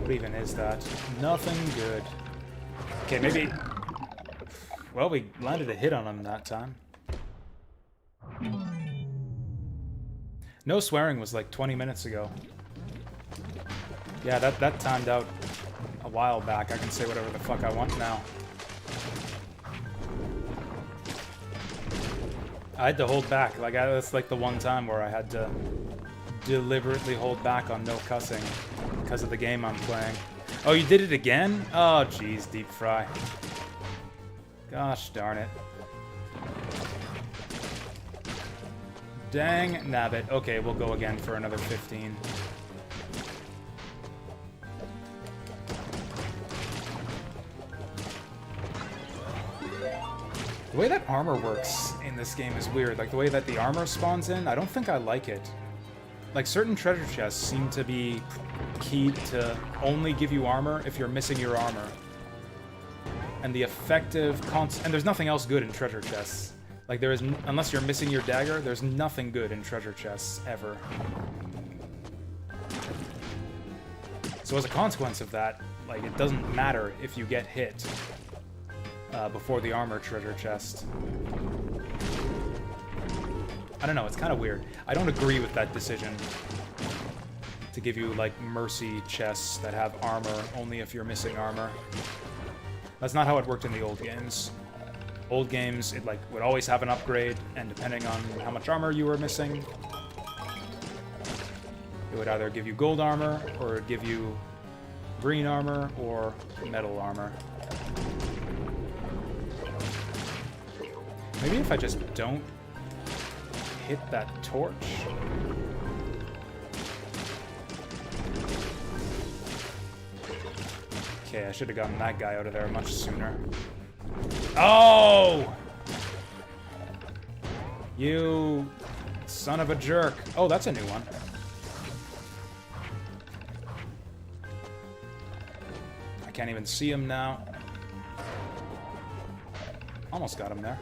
What even is that? Nothing good. Okay, maybe... Well, we landed a hit on him that time. No swearing was like 20 minutes ago. Yeah, that timed out a while back. I can say whatever the fuck I want now. I had to hold back. Like, that's like the one time where I had to deliberately hold back on no cussing because of the game I'm playing. Oh, you did it again? Oh, jeez, deep fry. Gosh darn it. Dang nabbit. Okay, we'll go again for another 15. The way that armor works in this game is weird. Like, the way that the armor spawns in, I don't think I like it. Like, certain treasure chests seem to be keyed to only give you armor if you're missing your armor. And the effective and there's nothing else good in treasure chests. Like, there is, unless you're missing your dagger, there's nothing good in treasure chests, ever. So as a consequence of that, like, it doesn't matter if you get hit before the armor treasure chest. I don't know, it's kind of weird. I don't agree with that decision to give you, like, mercy chests that have armor only if you're missing armor. That's not how it worked in the old games. Old games, it, like, would always have an upgrade, and depending on how much armor you were missing, it would either give you gold armor, or give you green armor, or metal armor. Maybe if I just don't hit that torch? Okay, I should have gotten that guy out of there much sooner. Oh! You son of a jerk. Oh, that's a new one. I can't even see him now. Almost got him there.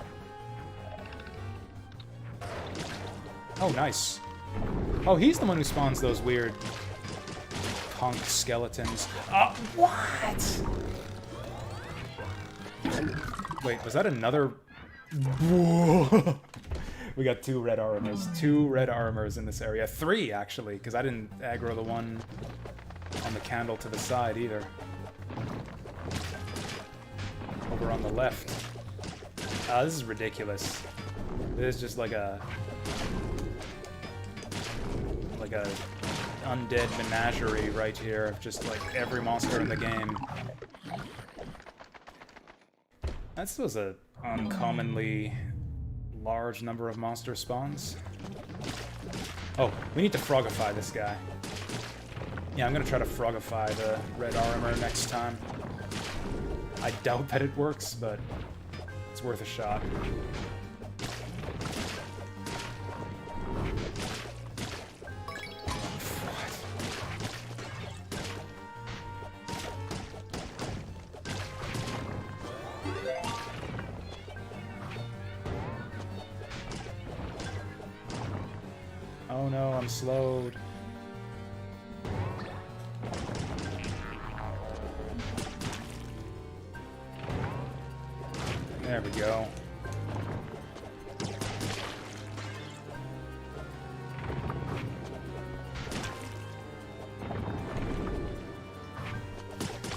Oh, nice. Oh, he's the one who spawns those weird punk skeletons. What? Wait, was that another... We got 2 red armors. 2 red armors in this area. 3, actually, because I didn't aggro the one on the candle to the side, either. Over on the left. This is ridiculous. This is just like a undead menagerie right here of just like every monster in the game. This was a uncommonly large number of monster spawns. Oh, we need to frogify this guy. Yeah, I'm gonna try to frogify the red armor next time. I doubt that it works, but it's worth a shot. Oh no, I'm slowed. There we go.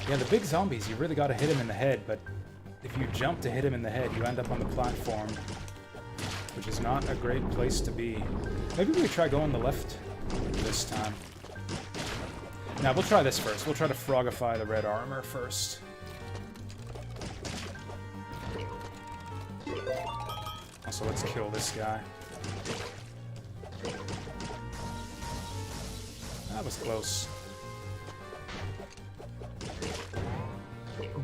Yeah, the big zombies, you really gotta hit him in the head, but if you jump to hit him in the head, you end up on the platform, which is not a great place to be. Maybe we try going the left this time. Now, we'll try this first. We'll try to frogify the red armor first. Also, let's kill this guy. That was close.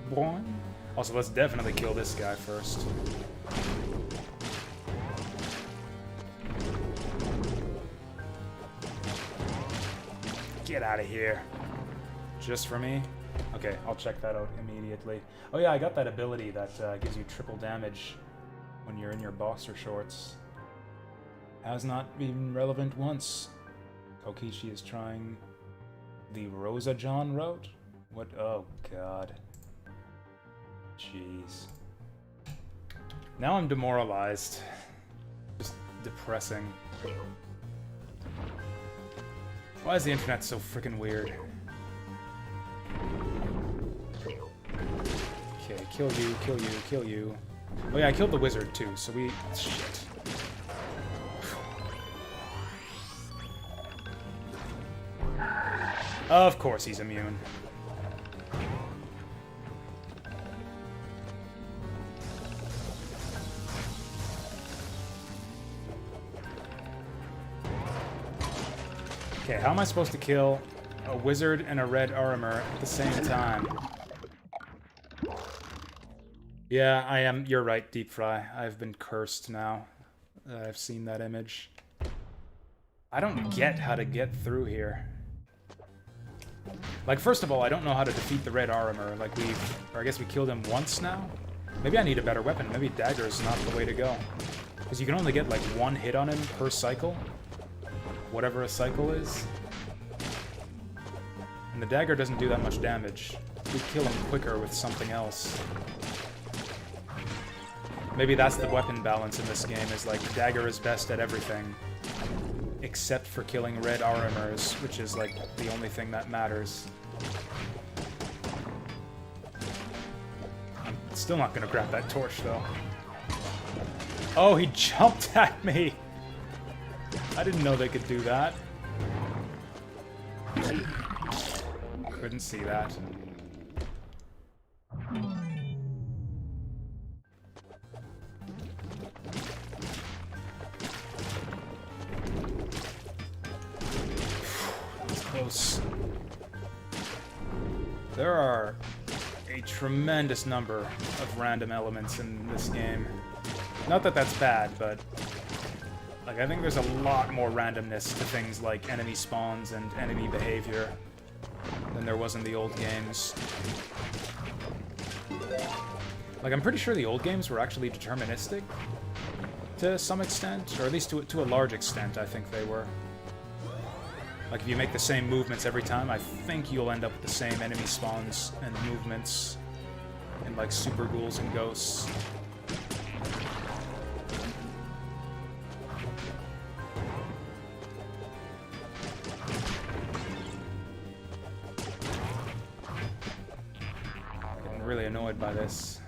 One. Also, let's definitely kill this guy first. Get out of here. Just for me? Okay, I'll check that out immediately. Oh yeah, I got that ability that gives you triple damage when you're in your boxer shorts. Has not been relevant once. Kokishi is trying the Rosa John route? What? Oh god. Jeez. Now I'm demoralized. Just depressing. Why is the internet so freaking weird? Okay, kill you, kill you, kill you. Oh yeah, I killed the wizard too, so we... Shit. Of course he's immune. Okay, how am I supposed to kill a wizard and a red armor at the same time? Yeah, I am. You're right, Deep Fry. I've been cursed now. I've seen that image. I don't get how to get through here. Like, first of all, I don't know how to defeat the red armor. Like, or I guess we killed him once now? Maybe I need a better weapon. Maybe dagger is not the way to go. Because you can only get, like, one hit on him per cycle. Whatever a cycle is. And the dagger doesn't do that much damage. We kill him quicker with something else. Maybe that's the weapon balance in this game, is like, dagger is best at everything. Except for killing red armors, which is like the only thing that matters. I'm still not gonna grab that torch though. Oh, he jumped at me! I didn't know they could do that. Couldn't see that. Close. There are a tremendous number of random elements in this game. Not that that's bad, but like I think there's a lot more randomness to things like enemy spawns and enemy behavior than there was in the old games. Like I'm pretty sure the old games were actually deterministic to some extent, or at least to a large extent I think they were. Like, if you make the same movements every time, I think you'll end up with the same enemy spawns and movements in, like, super ghouls and ghosts. I'm getting really annoyed by this.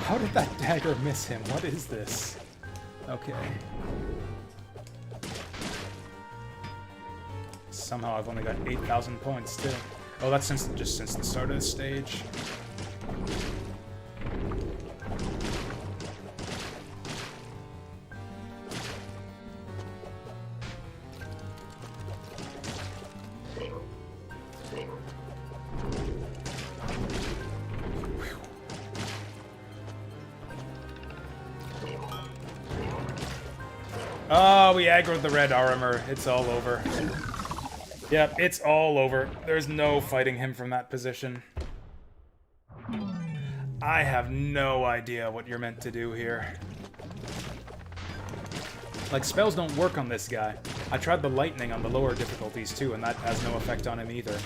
How did that dagger miss him? What is this? Okay. Somehow I've only got 8,000 points too. Oh, that's just since the start of the stage. Oh, we aggroed the red armor. It's all over. Yep, it's all over. There's no fighting him from that position. I have no idea what you're meant to do here. Like, spells don't work on this guy. I tried the lightning on the lower difficulties too, and that has no effect on him either.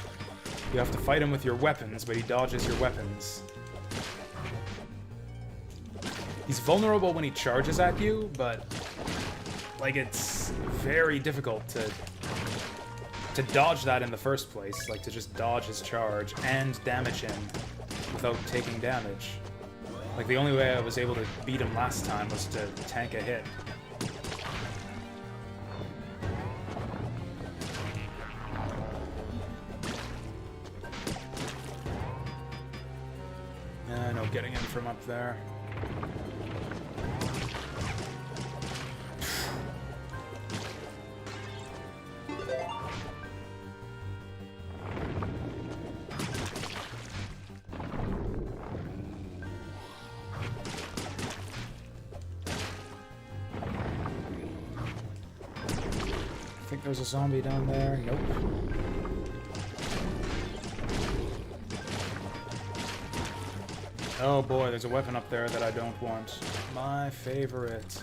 You have to fight him with your weapons, but he dodges your weapons. He's vulnerable when he charges at you, but like, it's very difficult to dodge that in the first place, like to just dodge his charge and damage him without taking damage. Like, the only way I was able to beat him last time was to tank a hit. No getting in from up there. I think there's a zombie down there. Nope. Oh boy, there's a weapon up there that I don't want. My favorite.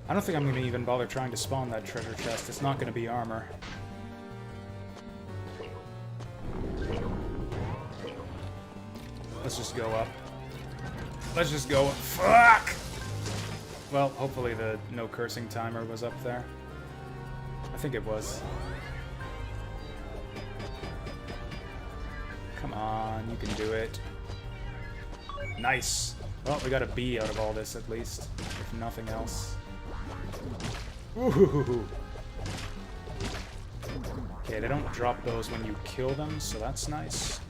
I don't think I'm going to even bother trying to spawn that treasure chest. It's not going to be armor. Let's just go up. Let's just go up. Fuck! Well, hopefully the no cursing timer was up there. I think it was. Come on, you can do it. Nice. Well, we got a B out of all this at least, if nothing else. Ooh. Okay, they don't drop those when you kill them, so that's nice.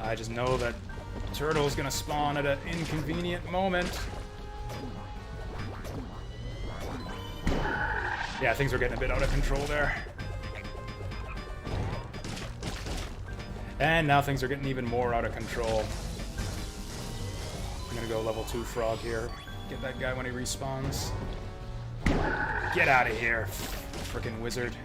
I just know that Turtle's gonna spawn at an inconvenient moment. Yeah, things are getting a bit out of control there. And now things are getting even more out of control. I'm gonna go level 2 frog here. Get that guy when he respawns. Get out of here, frickin' wizard.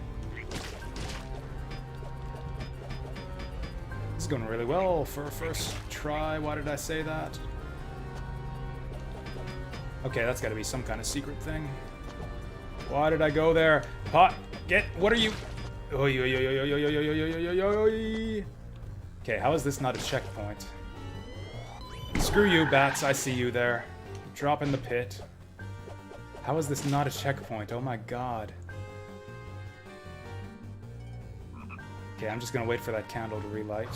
This is going really well for a first try. Why did I say that? Okay, that's gotta be some kind of secret thing. Why did I go there? Pot, get, what are you? Oy, oy, oy, oy, oy, oy, oy, oy, oy, oy, oy. Okay, how is this not a checkpoint? Screw you, bats, I see you there. Drop in the pit. How is this not a checkpoint? Oh my god. Okay, I'm just gonna wait for that candle to relight.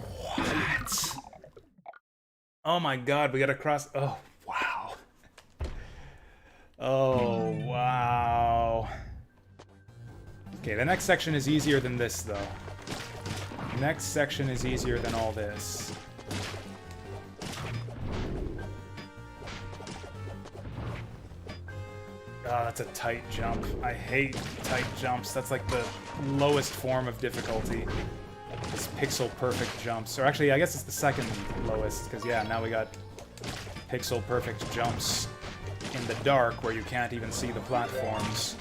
What? Oh my god, we gotta cross. Oh, wow. Oh, wow. Okay, the next section is easier than this, though. Next section is easier than all this. Oh, that's a tight jump. I hate tight jumps. That's like the lowest form of difficulty. It's pixel perfect jumps. Or actually, I guess it's the second lowest, because yeah, now we got pixel perfect jumps in the dark where you can't even see the platforms.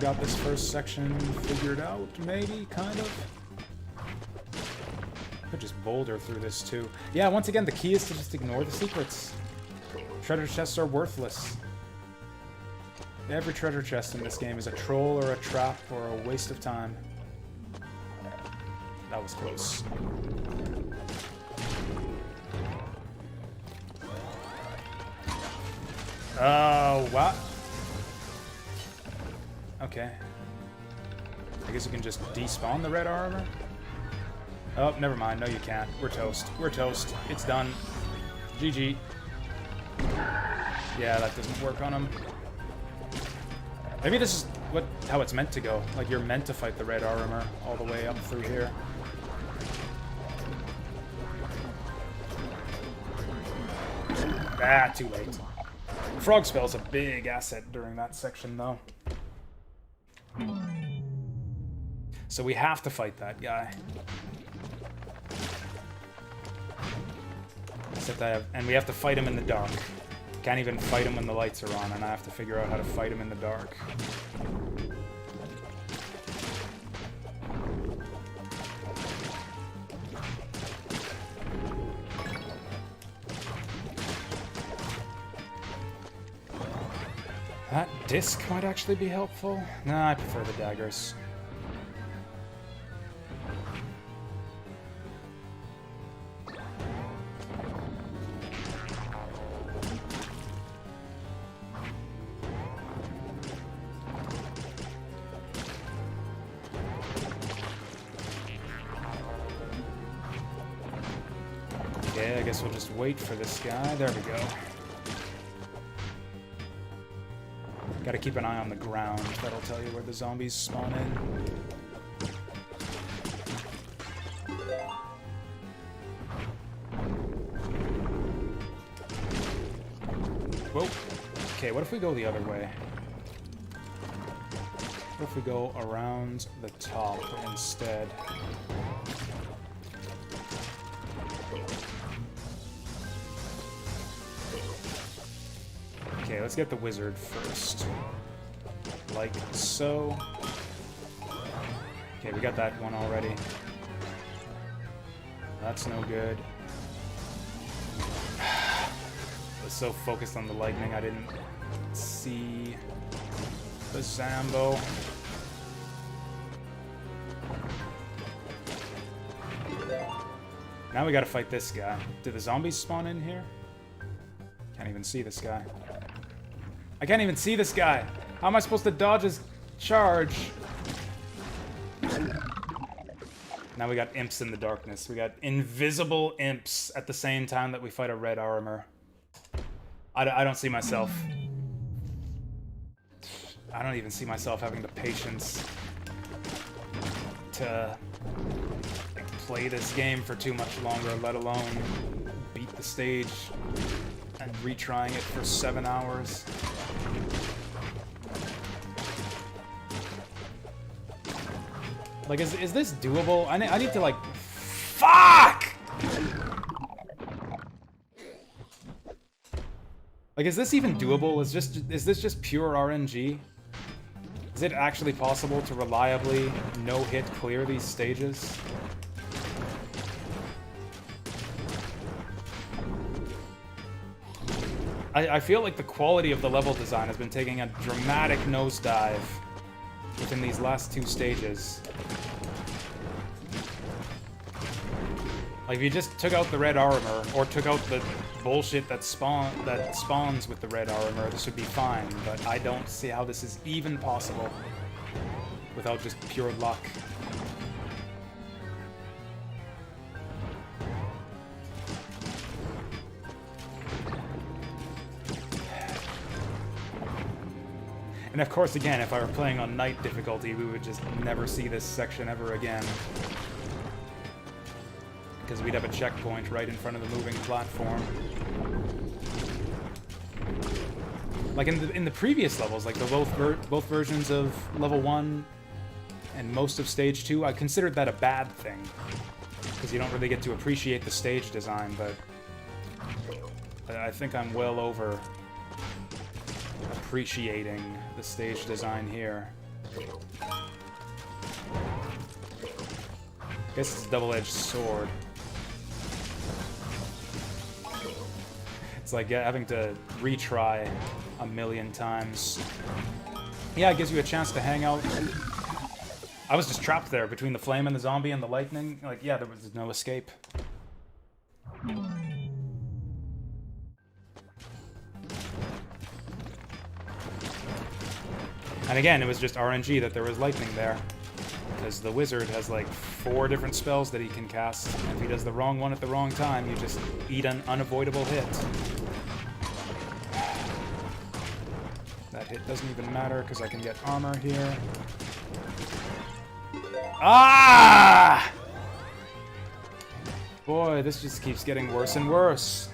Got this first section figured out, maybe, kind of. Could just boulder through this too. Yeah, once again, the key is to just ignore the secrets. Treasure chests are worthless. Every treasure chest in this game is a troll or a trap or a waste of time. That was close. Oh, what? Okay. I guess you can just despawn the red armor? Oh, never mind. No, you can't. We're toast. We're toast. It's done. GG. Yeah, that doesn't work on him. Maybe this is how it's meant to go. Like, you're meant to fight the red armor all the way up through here. Ah, too late. Frog spell's a big asset during that section, though. So we have to fight that guy. And we have to fight him in the dark. Can't even fight him when the lights are on, and I have to figure out how to fight him in the dark. That disc might actually be helpful. Nah, I prefer the daggers. Okay, I guess we'll just wait for this guy. There we go. Gotta keep an eye on the ground. That'll tell you where the zombies spawn in. Whoa. Okay, what if we go the other way? What if we go around the top instead? Okay, let's get the wizard first. Like so. Okay, we got that one already. That's no good. I was so focused on the lightning, I didn't see the Zambo. Now we gotta fight this guy. Did the zombies spawn in here? Can't even see this guy. I can't even see this guy. How am I supposed to dodge his charge? Now we got imps in the darkness. We got invisible imps at the same time that we fight a red armor. I don't see myself. I don't even see myself having the patience to play this game for too much longer, let alone beat the stage and retrying it for 7 hours. Like, is this doable? I need to, like... Fuck! Like, is this even doable? Is this just pure RNG? Is it actually possible to reliably no-hit clear these stages? I feel like the quality of the level design has been taking a dramatic nosedive within these last 2 stages. Like, if you just took out the red armor, or took out the bullshit that spawns with the red armor, this would be fine, but I don't see how this is even possible without just pure luck. And of course, again, if I were playing on night difficulty, we would just never see this section ever again. Because we'd have a checkpoint right in front of the moving platform. Like in the previous levels, like both versions of level 1 and most of stage 2, I considered that a bad thing. Because you don't really get to appreciate the stage design, but I think I'm well over appreciating the stage design here. Guess it's a double-edged sword. It's like having to retry a million times. Yeah, it gives you a chance to hang out. I was just trapped there between the flame and the zombie and the lightning. Like, yeah, there was no escape. And again, it was just RNG that there was lightning there. Because the wizard has like 4 different spells that he can cast. And if he does the wrong one at the wrong time, you just eat an unavoidable hit. That hit doesn't even matter because I can get armor here. Ah! Boy, this just keeps getting worse and worse.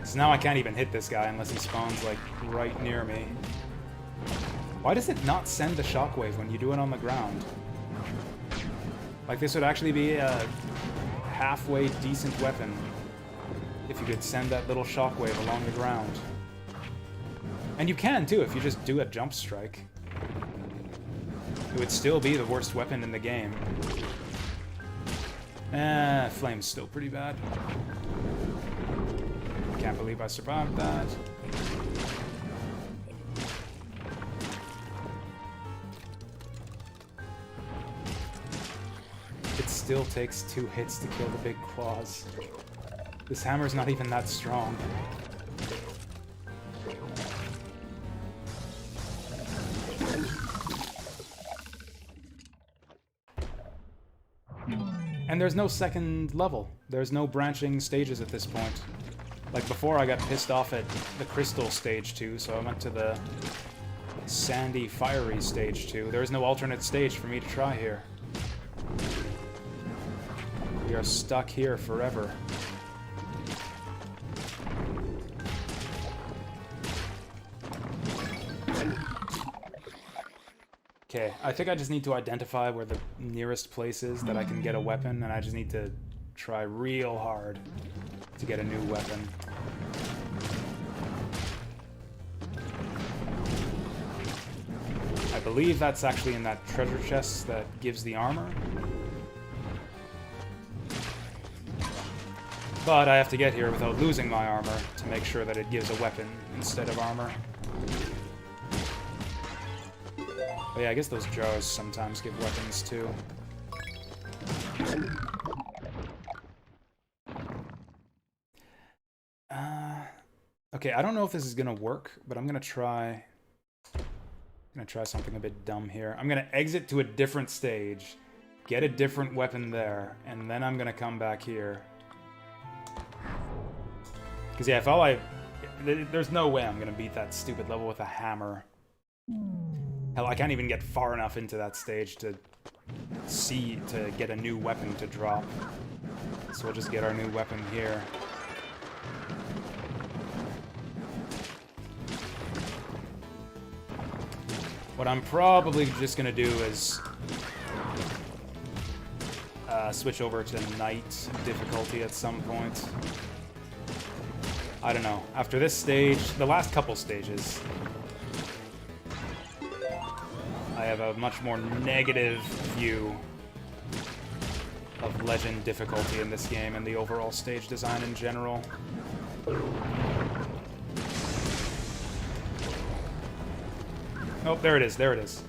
So now I can't even hit this guy unless he spawns, like, right near me. Why does it not send the shockwave when you do it on the ground? Like, this would actually be a halfway decent weapon if you could send that little shockwave along the ground. And you can, too, if you just do a jump strike. It would still be the worst weapon in the game. Flame's still pretty bad. Can't believe I survived that. It still takes 2 hits to kill the big claws. This hammer's not even that strong. And there's no second level. There's no branching stages at this point. Like before, I got pissed off at the Crystal Stage 2, so I went to the Sandy Fiery Stage 2. There is no alternate stage for me to try here. We are stuck here forever. Okay, I think I just need to identify where the nearest place is that I can get a weapon, and I just need to try real hard to get a new weapon. I believe that's actually in that treasure chest that gives the armor. But I have to get here without losing my armor to make sure that it gives a weapon instead of armor. But yeah, I guess those jars sometimes give weapons too. Okay, I don't know if this is gonna work, but I'm gonna try something a bit dumb here. I'm gonna exit to a different stage, get a different weapon there, and then I'm gonna come back here. Because yeah, there's no way I'm gonna beat that stupid level with a hammer. Hell, I can't even get far enough into that stage to get a new weapon to drop. So we'll just get our new weapon here. What I'm probably just gonna do is switch over to night difficulty at some point. I don't know. After this stage, the last couple stages, I have a much more negative view of Legend difficulty in this game and the overall stage design in general. Oh, there it is, there it is.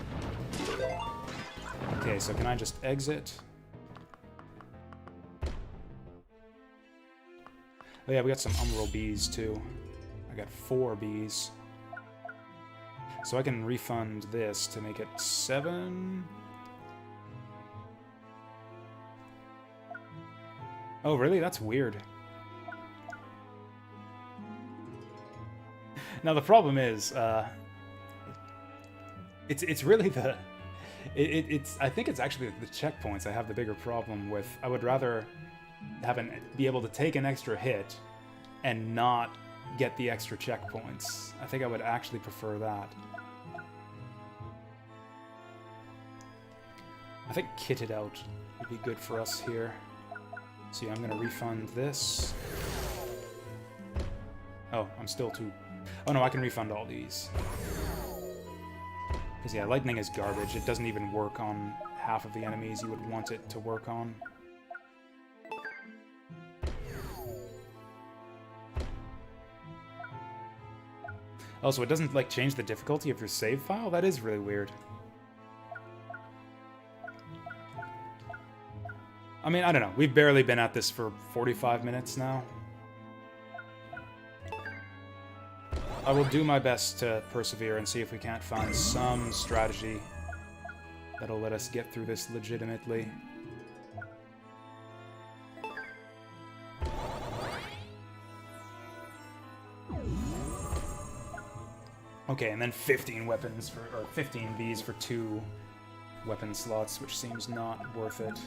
Okay, so can I just exit? Oh yeah, we got some Umbral bees too. I got 4 bees. So I can refund this to make it 7. Oh, really? That's weird. Now the problem is, it's really the, I think it's actually the checkpoints I have the bigger problem with. I would rather be able to take an extra hit and not get the extra checkpoints. I think I would actually prefer that. I think kitted out would be good for us here. So yeah, I'm gonna refund this. Oh, I'm still too... Oh no, I can refund all these. Because yeah, lightning is garbage. It doesn't even work on half of the enemies you would want it to work on. Also, it doesn't, like, change the difficulty of your save file? That is really weird. I mean, I don't know. We've barely been at this for 45 minutes now. I will do my best to persevere and see if we can't find some strategy that'll let us get through this legitimately. Okay, and then 15 weapons for, or 15 Vs for 2 weapon slots, which seems not worth it.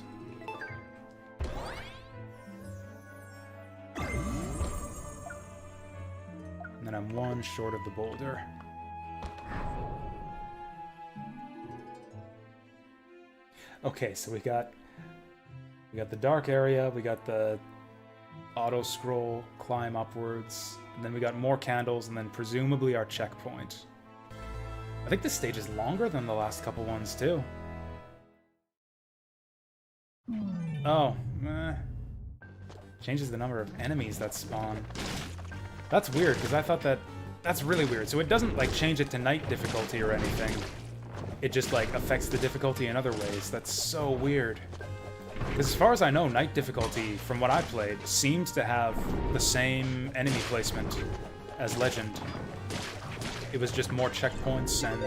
And then I'm one short of the boulder. Okay, so we got the dark area, we got the auto scroll, climb upwards, and then we got more candles, and then presumably our checkpoint. I think this stage is longer than the last couple ones too. Oh, changes the number of enemies that spawn. That's weird, because I thought that's really weird. So it doesn't, like, change it to night difficulty or anything. It just, like, affects the difficulty in other ways. That's so weird. Because as far as I know, night difficulty, from what I played, seems to have the same enemy placement as Legend. It was just more checkpoints and,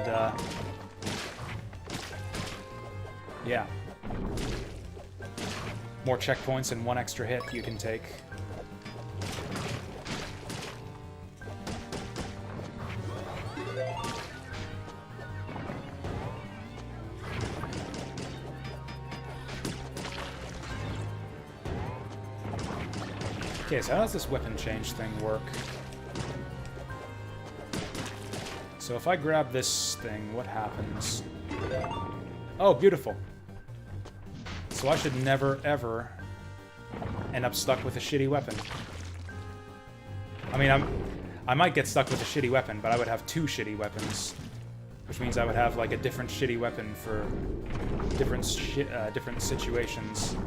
yeah. More checkpoints and one extra hit you can take. Okay, so how does this weapon change thing work? So if I grab this thing, what happens? Oh, beautiful. So I should never, ever end up stuck with a shitty weapon. I mean, I might get stuck with a shitty weapon, but I would have 2 shitty weapons. Which means I would have, like, a different shitty weapon for different situations.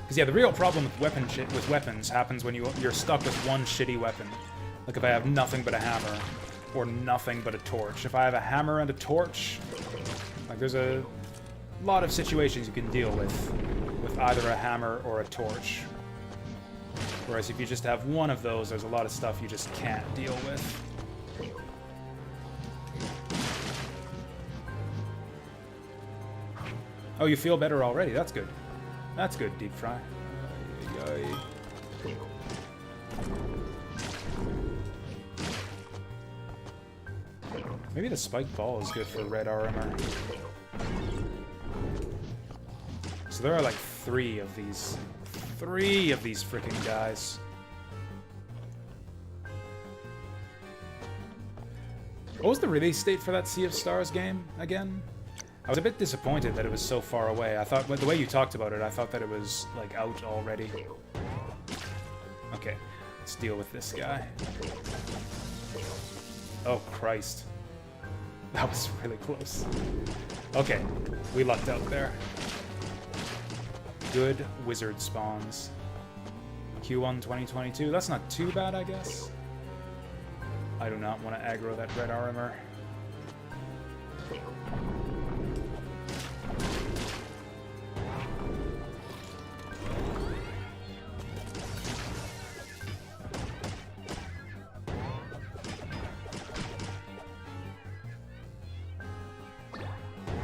Because, yeah, the real problem with weapons happens when you're stuck with one shitty weapon. Like if I have nothing but a hammer, or nothing but a torch. If I have a hammer and a torch, like there's a lot of situations you can deal with either a hammer or a torch. Whereas if you just have one of those, there's a lot of stuff you just can't deal with. Oh, you feel better already. That's good. That's good, Deep Fry. Maybe the spiked ball is good for red armor. So there are like 3 of these. 3 of these freaking guys. What was the release date for that Sea of Stars game again? I was a bit disappointed that it was so far away. I thought, the way you talked about it, I thought that it was, like, out already. Okay, let's deal with this guy. Oh, Christ. That was really close. Okay, we lucked out there. Good wizard spawns. Q1 2022. That's not too bad, I guess. I do not want to aggro that red armor.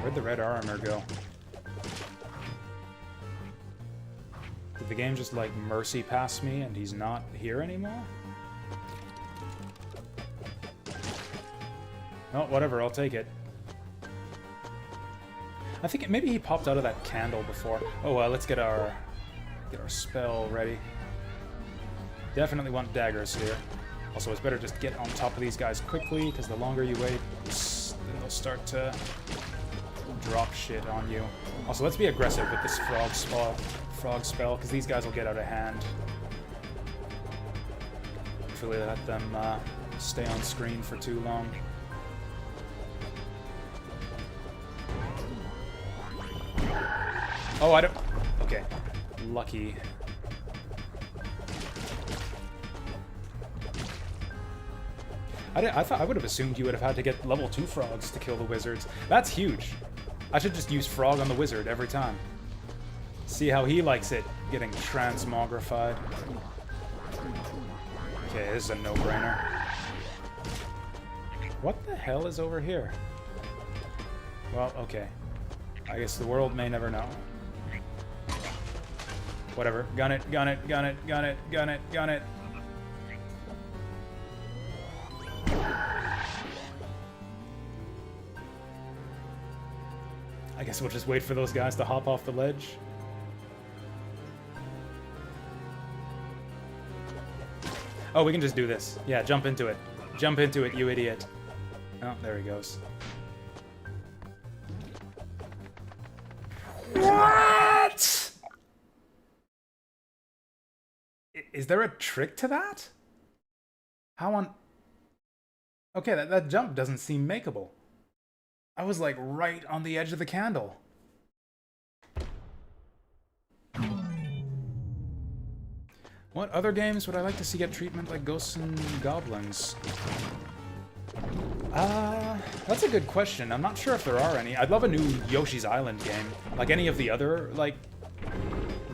Where'd the red armor go? Did the game just, like, mercy pass me and he's not here anymore? Oh, whatever, I'll take it. I think maybe he popped out of that candle before. Oh, well, let's get our spell ready. Definitely want daggers here. Also, it's better just get on top of these guys quickly, because the longer you wait, then they'll start to drop shit on you. Also, let's be aggressive with this frog spell, because these guys will get out of hand. Hopefully let them stay on screen for too long. Oh, I don't... Okay. Lucky. I thought I would have assumed you would have had to get level 2 frogs to kill the wizards. That's huge. I should just use frog on the wizard every time. See how he likes it, getting transmogrified. Okay, this is a no-brainer. What the hell is over here? Well, okay. I guess the world may never know. Whatever. Gun it, gun it, gun it, gun it, gun it, gun it. I guess we'll just wait for those guys to hop off the ledge. Oh, we can just do this. Yeah, jump into it. Jump into it, you idiot. Oh, there he goes. What? Is there a trick to that? How on... Okay, that jump doesn't seem makeable. I was like right on the edge of the candle. What other games would I like to see get treatment like Ghosts and Goblins? That's a good question. I'm not sure if there are any. I'd love a new Yoshi's Island game. Like any of the other, like,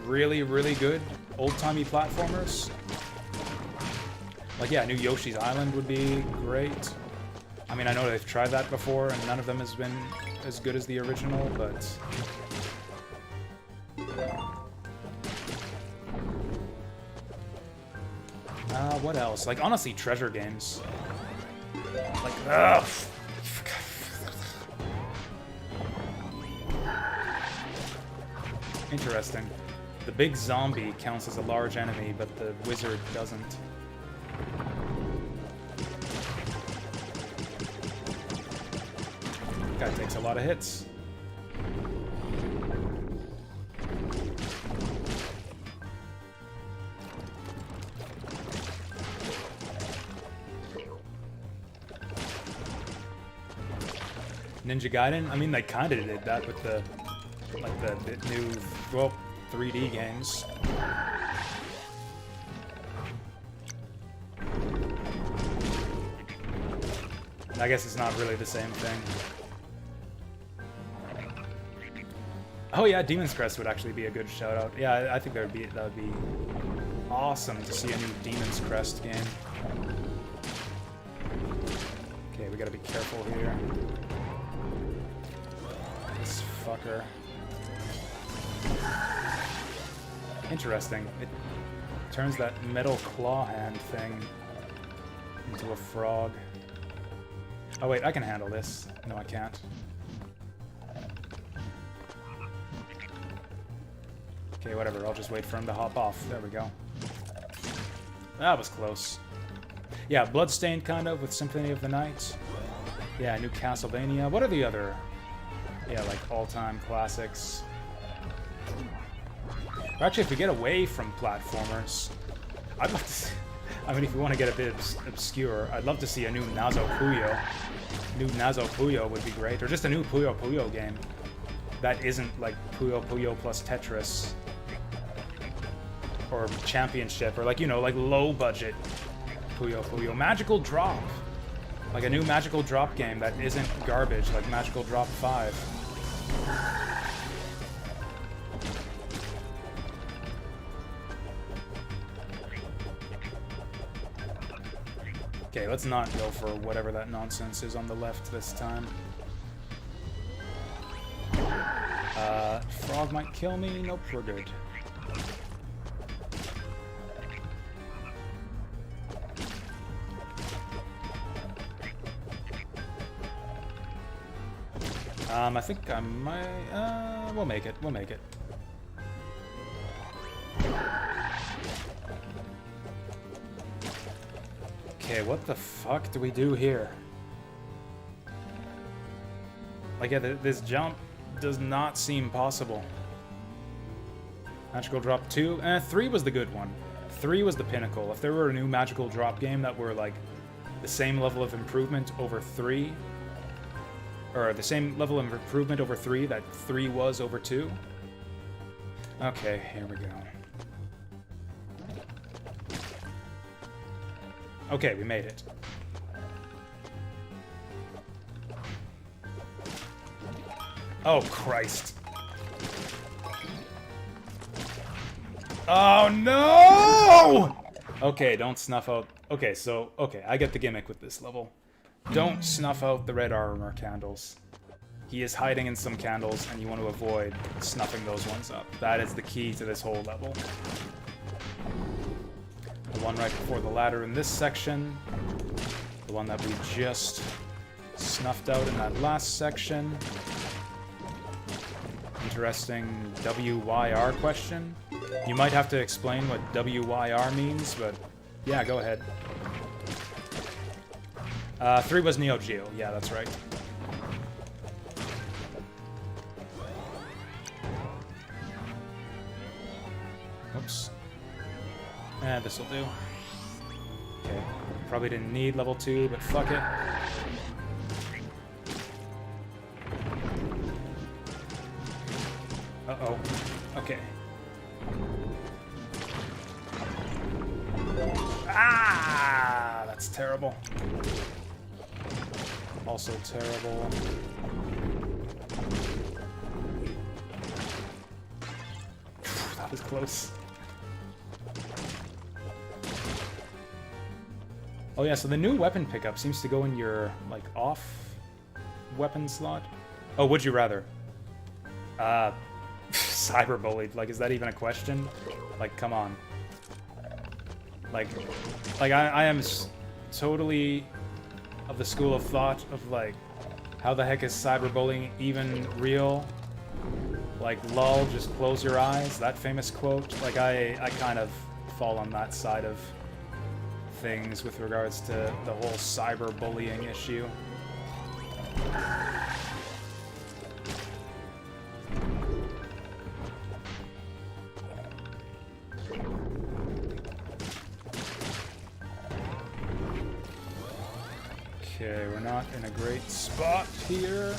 really, really good old-timey platformers. Like, yeah, new Yoshi's Island would be great. I mean, I know they've tried that before, and none of them has been as good as the original, but... what else? Like, honestly, treasure games. Like, ugh! Interesting. The big zombie counts as a large enemy, but the wizard doesn't. Guy takes a lot of hits. Ninja Gaiden? I mean, they kind of did that with the, like, the new, well, 3D games. I guess it's not really the same thing. Oh yeah, Demon's Crest would actually be a good shout-out. Yeah, I think that would be awesome to see a new Demon's Crest game. Okay, we gotta be careful here. This fucker. Interesting. It turns that metal claw hand thing into a frog. Oh wait, I can handle this. No, I can't. Okay, whatever. I'll just wait for him to hop off. There we go. That was close. Yeah, Bloodstained kind of with Symphony of the Night. Yeah, new Castlevania. What are the other... Yeah, like all-time classics. Or actually, if we get away from platformers, I'd love to see... I mean, if you want to get a bit obscure, I'd love to see a new Nazo Puyo. New Nazo Puyo would be great. Or just a new Puyo Puyo game that isn't like Puyo Puyo plus Tetris. Or Championship, or like, you know, like low-budget Puyo Puyo. Magical Drop. Like a new Magical Drop game that isn't garbage, like Magical Drop 5. Okay, let's not go for whatever that nonsense is on the left this time. Frog might kill me. Nope, we're good. I think I might... we'll make it. We'll make it. Okay, what the fuck do we do here? Like, yeah, this jump does not seem possible. Magical Drop 2? 3 was the good one. 3 was the pinnacle. If there were a new Magical Drop game that were, like, the same level of improvement over 3... Or the same level of improvement over 3 that 3 was over 2, Okay, here we go. Okay, we made it. Oh, Christ. Oh, no! Okay, don't snuff out... Okay, so... Okay, I get the gimmick with this level. Don't snuff out the red armor candles. He is hiding in some candles, and you want to avoid snuffing those ones up. That is the key to this whole level. The one right before the ladder in this section. The one that we just snuffed out in that last section. Interesting WYR question. You might have to explain what WYR means, but yeah, go ahead. 3 was Neo Geo. Yeah, that's right. Oops. This'll do. Okay. Probably didn't need level 2, but fuck it. Uh-oh. Okay. Ah! That's terrible. Also terrible. That was close. Oh yeah, so the new weapon pickup seems to go in your, like, off weapon slot. Oh, would you rather? Cyberbullied. Like, is that even a question? Like, come on. Like I am totally of the school of thought of, like, how the heck is cyberbullying even real? Like, lol, just close your eyes, that famous quote. Like, I kind of fall on that side of things with regards to the whole cyberbullying issue. Okay, we're not in a great spot here.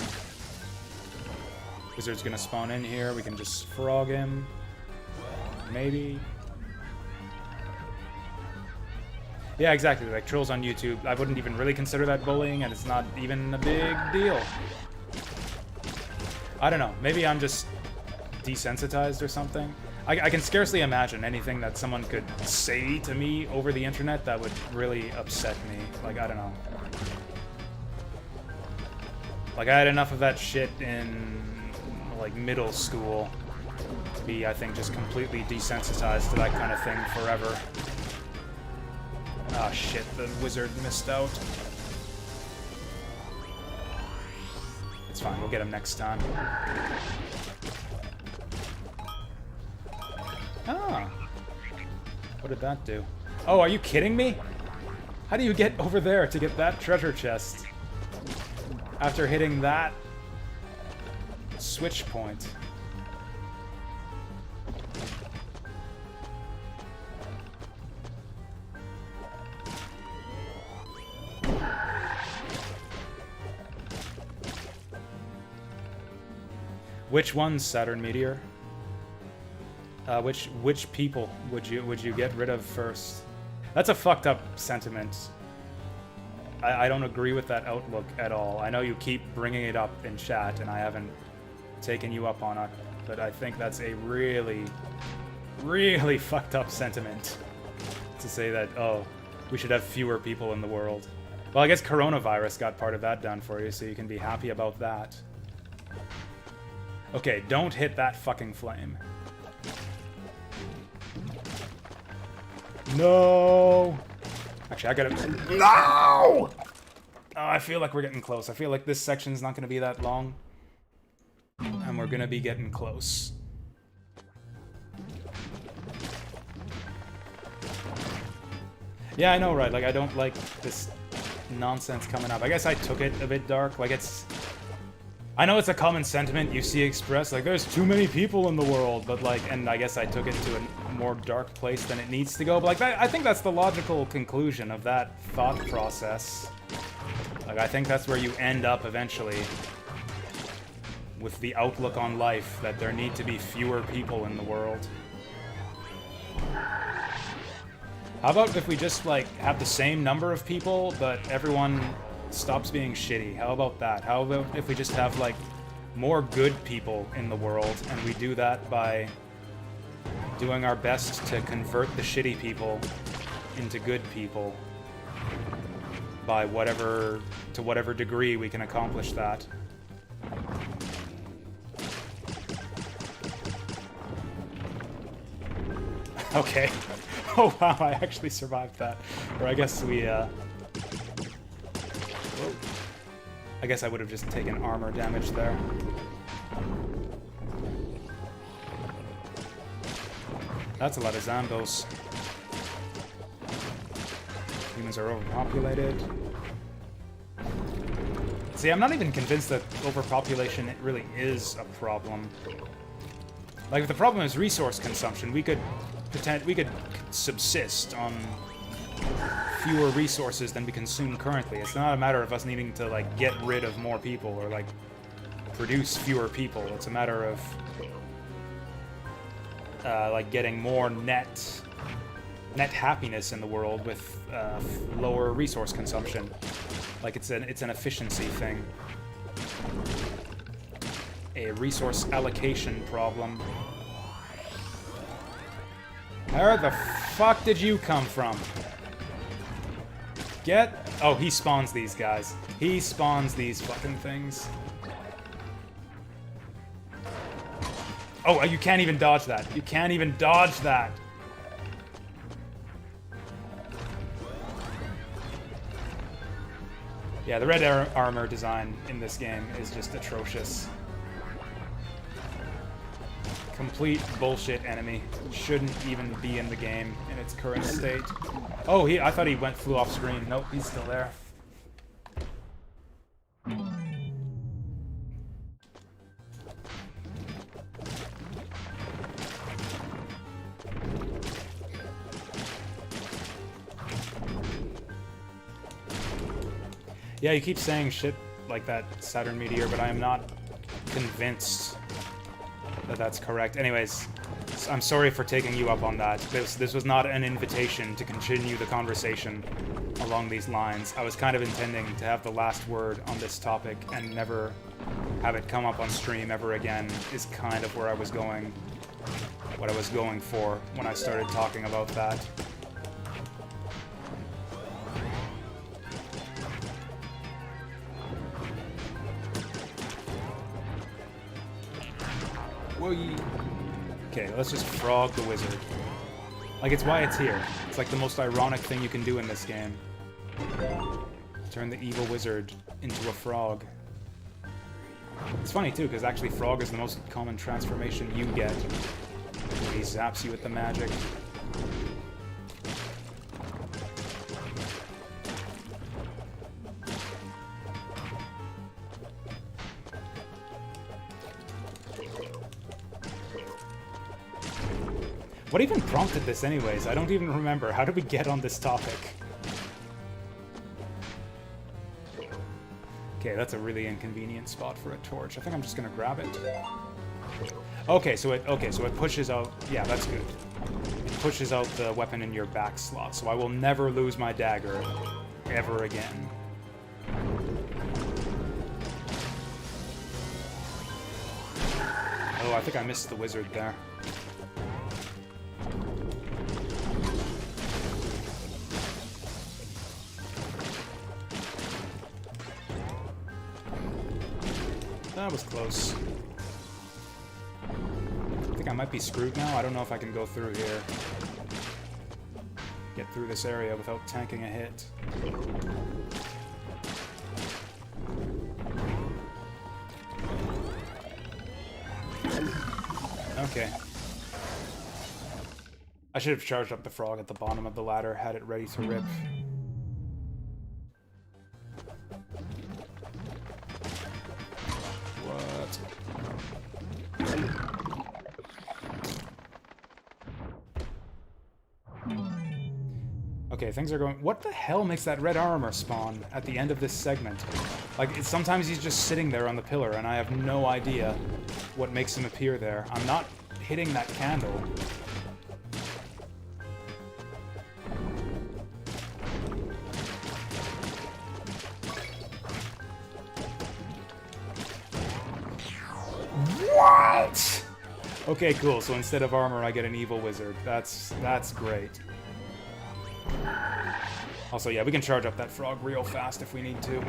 Wizard's gonna spawn in here, we can just frog him. Maybe. Yeah, exactly, like trolls on YouTube, I wouldn't even really consider that bullying, and it's not even a big deal. I don't know, maybe I'm just desensitized or something. I can scarcely imagine anything that someone could say to me over the internet that would really upset me. Like, I don't know. Like, I had enough of that shit in, like, middle school to be, I think, just completely desensitized to that kind of thing forever. Ah, shit, the wizard missed out. It's fine, we'll get him next time. Ah. What did that do? Oh, are you kidding me? How do you get over there to get that treasure chest? After hitting that switch point. Which one's Saturn Meteor? Which people would you get rid of first? That's a fucked up sentiment. I don't agree with that outlook at all. I know you keep bringing it up in chat, and I haven't taken you up on it, but I think that's a really, really fucked up sentiment to say that, oh, we should have fewer people in the world. Well, I guess coronavirus got part of that done for you, so you can be happy about that. Okay, don't hit that fucking flame. No! Actually, I gotta... No! Oh, I feel like we're getting close. I feel like this section's not gonna be that long. And we're gonna be getting close. Yeah, I know, right? Like, I don't like this nonsense coming up. I guess I took it a bit dark. Like, it's... I know it's a common sentiment you see expressed, like, there's too many people in the world, but, like, and I guess I took it to a more dark place than it needs to go, but, like, I think that's the logical conclusion of that thought process. Like, I think that's where you end up eventually. with the outlook on life that there need to be fewer people in the world. How about if we just, like, have the same number of people, but everyone stops being shitty? How about that? How about if we just have, like, more good people in the world, and we do that by doing our best to convert the shitty people into good people by whatever degree we can accomplish that. Okay. Oh wow, I actually survived that. Or I guess we whoa. I guess I would have just taken armor damage there. That's a lot of Zandos. Humans are overpopulated. See, I'm not even convinced that overpopulation really is a problem. Like, if the problem is resource consumption, we could subsist on fewer resources than we consume currently. It's not a matter of us needing to, like, get rid of more people or, like, produce fewer people. It's a matter of like getting more net happiness in the world with lower resource consumption. Like, it's an efficiency thing. A resource allocation problem. Where the fuck did you come from? Oh, he spawns these guys. He spawns these fucking things. Oh, you can't even dodge that. You can't even dodge that. Yeah, the red armor design in this game is just atrocious. Complete bullshit enemy. Shouldn't even be in the game in its current state. Oh, I thought he flew off screen. Nope, he's still there. Yeah, you keep saying shit like that, Saturn Meteor, but I am not convinced that that's correct. Anyways, I'm sorry for taking you up on that. This was not an invitation to continue the conversation along these lines. I was kind of intending to have the last word on this topic and never have it come up on stream ever again, is kind of where I was going, what I was going for when I started talking about that. Okay, let's just frog the wizard. Like, it's why it's here. It's like the most ironic thing you can do in this game. Turn the evil wizard into a frog. It's funny too, because actually frog is the most common transformation you get. He zaps you with the magic. What even prompted this anyways? I don't even remember. How did we get on this topic? Okay, that's a really inconvenient spot for a torch. I think I'm just gonna grab it. Okay, so it pushes out. Yeah, that's good. It pushes out the weapon in your back slot, so I will never lose my dagger ever again. Oh, I think I missed the wizard there. That was close. I think I might be screwed now. I don't know if I can go through here. Get through this area without tanking a hit. Okay. I should have charged up the frog at the bottom of the ladder, had it ready to rip. Okay, things are going... What the hell makes that red armor spawn at the end of this segment? Like, sometimes he's just sitting there on the pillar, and I have no idea what makes him appear there. I'm not hitting that candle. What? Okay, cool. So instead of armor, I get an evil wizard. That's great. Also, yeah, we can charge up that frog real fast if we need to.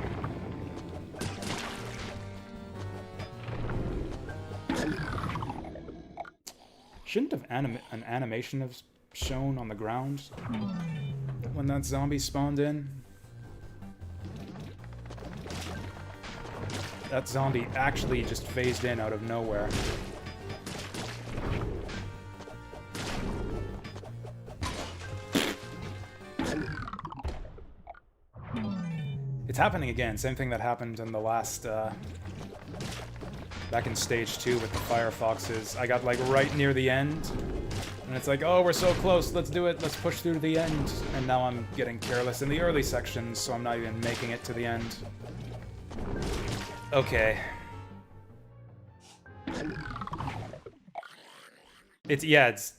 Shouldn't have an animation have shown on the ground when that zombie spawned in? That zombie actually just phased in out of nowhere. It's happening again. Same thing that happened in the last, back in stage 2 with the Firefoxes. I got, like, right near the end, and it's like, oh, we're so close, let's do it, let's push through to the end. And now I'm getting careless in the early sections, so I'm not even making it to the end. Okay. It's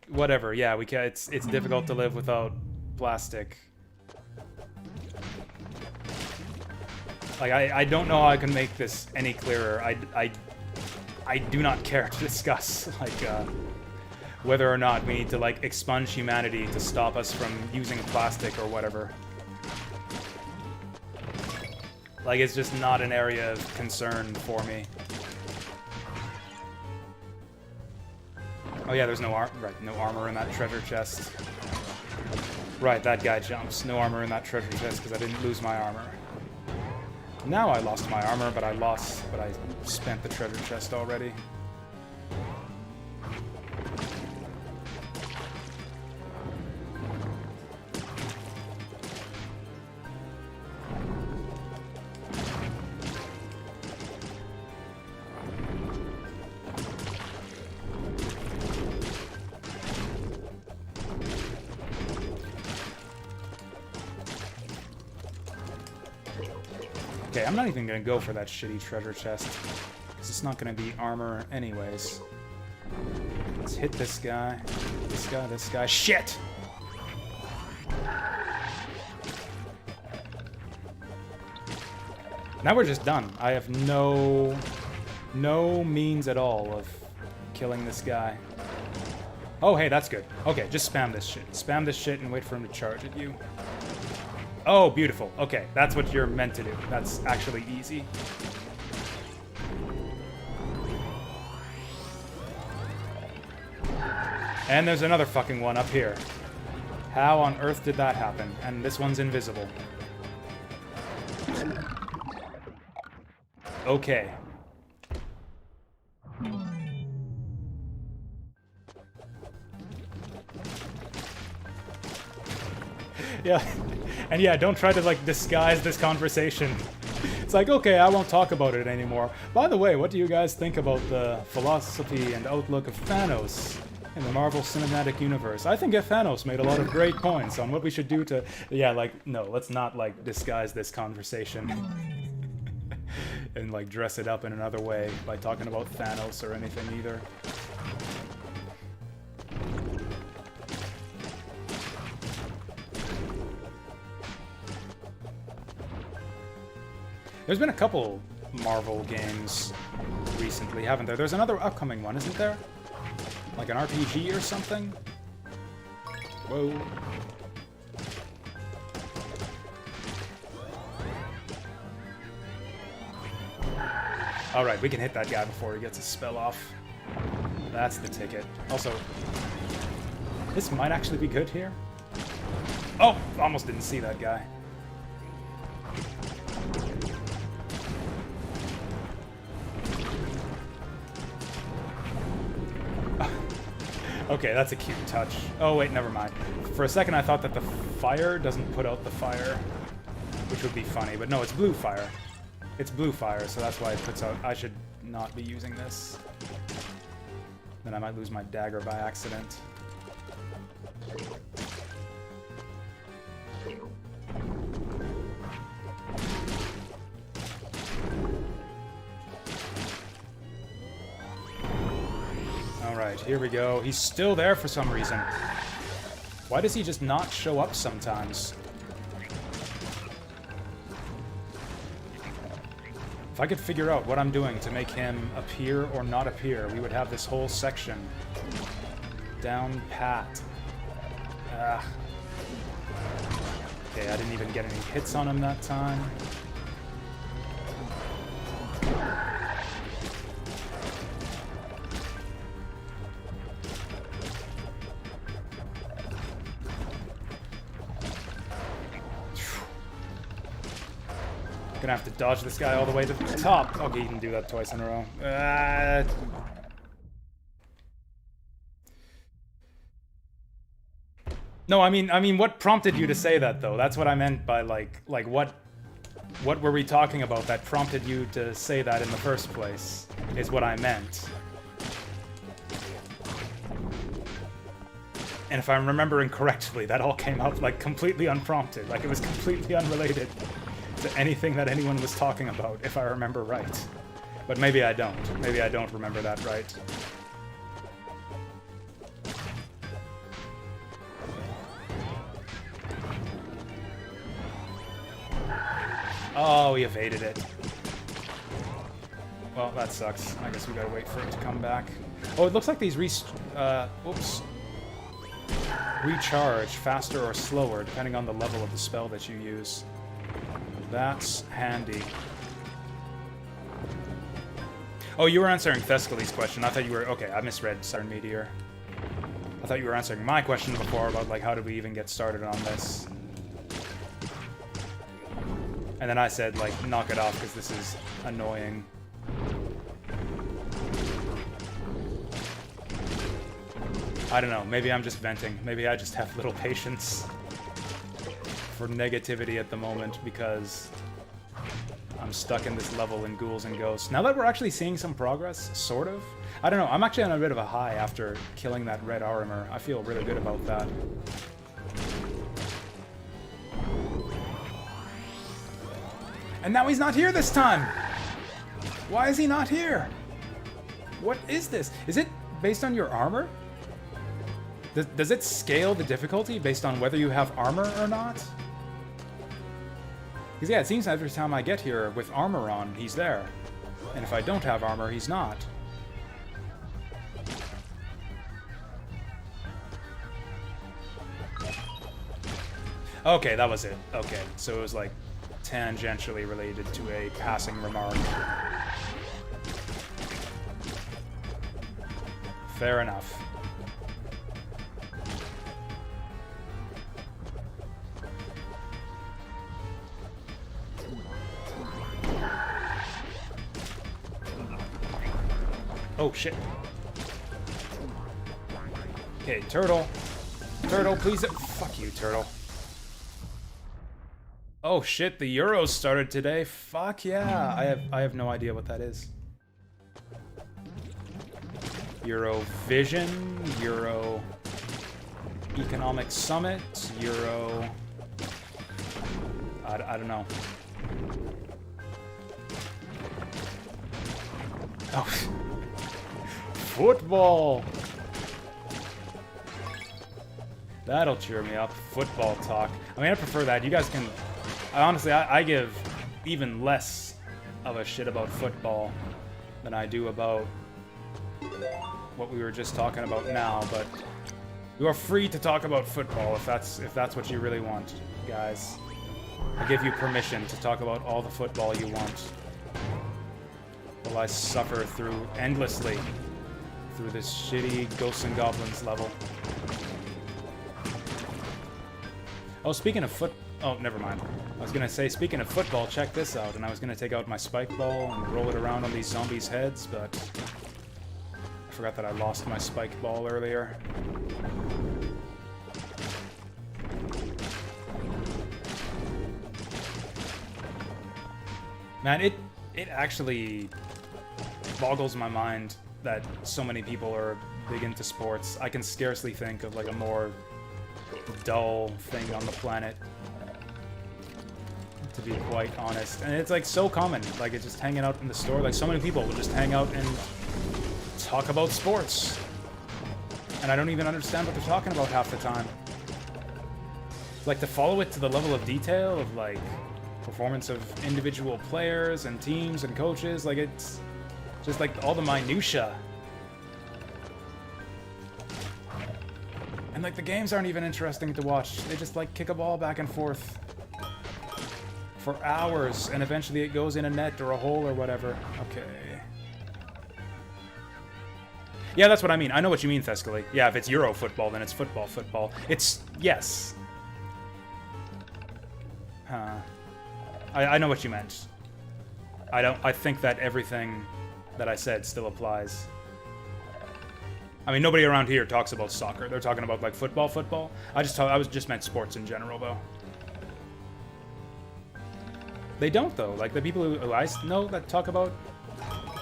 whatever, yeah, we can, it's difficult to live without plastic. Like, I don't know how I can make this any clearer. I do not care to discuss, like, whether or not we need to, like, expunge humanity to stop us from using plastic or whatever. Like, it's just not an area of concern for me. Oh yeah, there's no no armor in that treasure chest. Right, that guy jumps. No armor in that treasure chest because I didn't lose my armor. Now I lost my armor, but I spent the treasure chest already. Okay, I'm not even gonna go for that shitty treasure chest, because it's not gonna be armor anyways. Let's hit this guy. This guy. Shit! Now we're just done. I have no means at all of killing this guy. Oh, hey, that's good. Okay, just spam this shit. Spam this shit and wait for him to charge at you. Oh, beautiful. Okay, that's what you're meant to do. That's actually easy. And there's another fucking one up here. How on earth did that happen? And this one's invisible. Okay. Yeah. And yeah, don't try to, like, disguise this conversation. It's like, okay, I won't talk about it anymore. By the way, what do you guys think about the philosophy and outlook of Thanos in the Marvel Cinematic Universe? I think Thanos made a lot of great points on what we should do to... Yeah, like, no, let's not, like, disguise this conversation. And, like, dress it up in another way by talking about Thanos or anything either. There's been a couple Marvel games recently, haven't there? There's another upcoming one, isn't there? Like an RPG or something? Whoa. Alright, we can hit that guy before he gets his spell off. That's the ticket. Also, this might actually be good here. Oh! Almost didn't see that guy. Okay, that's a cute touch. Oh, wait, never mind. For a second, I thought that the fire doesn't put out the fire, which would be funny, but no, it's blue fire. It's blue fire, so that's why it puts out... I should not be using this. Then I might lose my dagger by accident. Alright, here we go. He's still there for some reason. Why does he just not show up sometimes? If I could figure out what I'm doing to make him appear or not appear, we would have this whole section down pat. Okay, I didn't even get any hits on him that time. Gonna have to dodge this guy all the way to the top. Okay, he can do that twice in a row. No, I mean, what prompted you to say that, though? That's what I meant by, like, what were we talking about that prompted you to say that in the first place, is what I meant. And if I'm remembering correctly, that all came out, like, completely unprompted. Like, it was completely unrelated to anything that anyone was talking about, if I remember right. But maybe I don't. Maybe I don't remember that right. Oh, he evaded it. Well, that sucks. I guess we gotta wait for it to come back. Oh, it looks like these recharge faster or slower, depending on the level of the spell that you use. That's handy. Oh, you were answering Thescalie's question. I thought you were... Okay, I misread Saturn Meteor. I thought you were answering my question before about, like, how did we even get started on this? And then I said, like, knock it off, because this is annoying. I don't know, maybe I'm just venting. Maybe I just have little patience for negativity at the moment, because I'm stuck in this level in Ghouls and Ghosts. Now that we're actually seeing some progress, sort of. I don't know, I'm actually on a bit of a high after killing that red armor. I feel really good about that. And now he's not here this time! Why is he not here? What is this? Is it based on your armor? Does it scale the difficulty based on whether you have armor or not? Because yeah, it seems every time I get here with armor on, he's there. And if I don't have armor, he's not. Okay, that was it. Okay, so it was like tangentially related to a passing remark. Fair enough. Oh, shit. Okay, turtle. Turtle, please. Fuck you, turtle. Oh, shit, the Euros started today. Fuck yeah. I have no idea what that is. Eurovision, Euro Economic Summit, Euro... I don't know. Oh. Football! That'll cheer me up. Football talk. I mean, I prefer that. You guys can... Honestly, I give even less of a shit about football than I do about what we were just talking about now, but you are free to talk about football if that's what you really want, guys. I give you permission to talk about all the football you want, while I suffer through endlessly through this shitty Ghosts and Goblins level. Oh, speaking of oh, never mind. I was gonna say, speaking of football, check this out, and I was gonna take out my spike ball and roll it around on these zombies' heads, but I forgot that I lost my spike ball earlier. Man, it actually boggles my mind that so many people are big into sports. I can scarcely think of like a more dull thing on the planet, to be quite honest. And it's like so common, like it's just hanging out in the store. Like so many people will just hang out and talk about sports. and I don't even understand what they're talking about half the time. Like, to follow it to the level of detail of, like, performance of individual players and teams and coaches, like, it's just, like, all the minutia. And, like, the games aren't even interesting to watch. They just, like, kick a ball back and forth for hours, and eventually it goes in a net or a hole or whatever. Okay. Yeah, that's what I mean. I know what you mean, Thescally. Yeah, if it's Euro football, then it's football. It's... yes. Huh. I know what you meant. I think that everything that I said still applies. I mean, nobody around here talks about soccer. They're talking about, like, football. I just meant sports in general, though. They don't, though. Like, the people who I know that talk about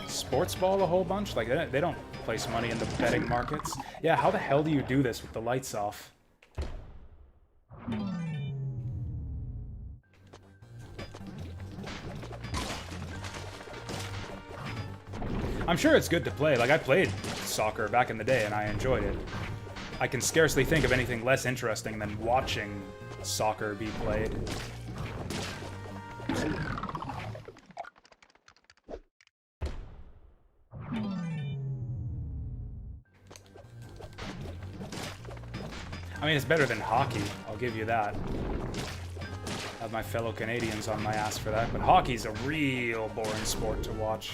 sports ball a whole bunch, like, they don't place money in the betting markets. Yeah, how the hell do you do this with the lights off? I'm sure it's good to play. Like, I played soccer back in the day, and I enjoyed it. I can scarcely think of anything less interesting than watching soccer be played. I mean, it's better than hockey, I'll give you that. I have my fellow Canadians on my ass for that, but hockey's a real boring sport to watch.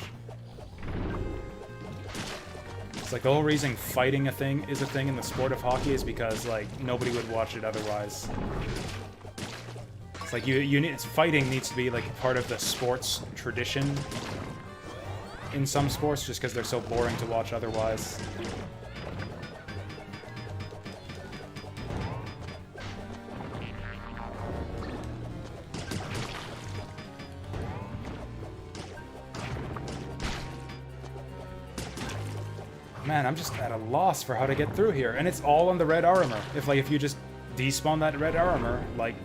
It's like the whole reason fighting is a thing in the sport of hockey is because, like, nobody would watch it otherwise. It's like fighting needs to be, like, part of the sports tradition in some sports just because they're so boring to watch otherwise. Man, I'm just at a loss for how to get through here, and it's all on the red armor. If you just despawn that red armor, like,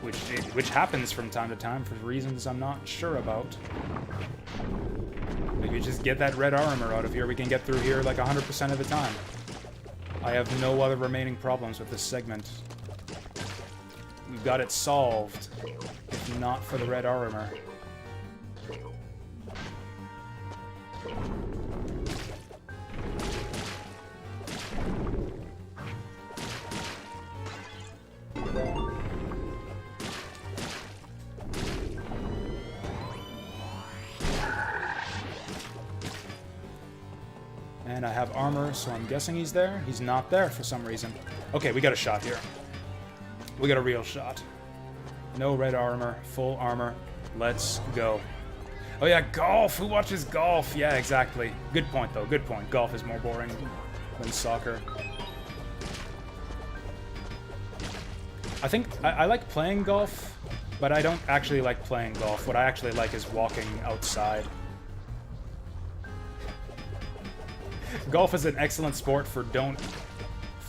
which happens from time to time for reasons I'm not sure about. If you just get that red armor out of here, we can get through here like 100% of the time. I have no other remaining problems with this segment. We've got it solved, if not for the red armor. And I have armor, so I'm guessing he's there. He's not there for some reason. Okay, we got a shot here. We got a real shot. No red armor, full armor. Let's go. Oh yeah, golf! Who watches golf? Yeah, exactly. Good point, though. Good point. Golf is more boring than soccer. I think I like playing golf, but I don't actually like playing golf. What I actually like is walking outside. Golf is an excellent sport for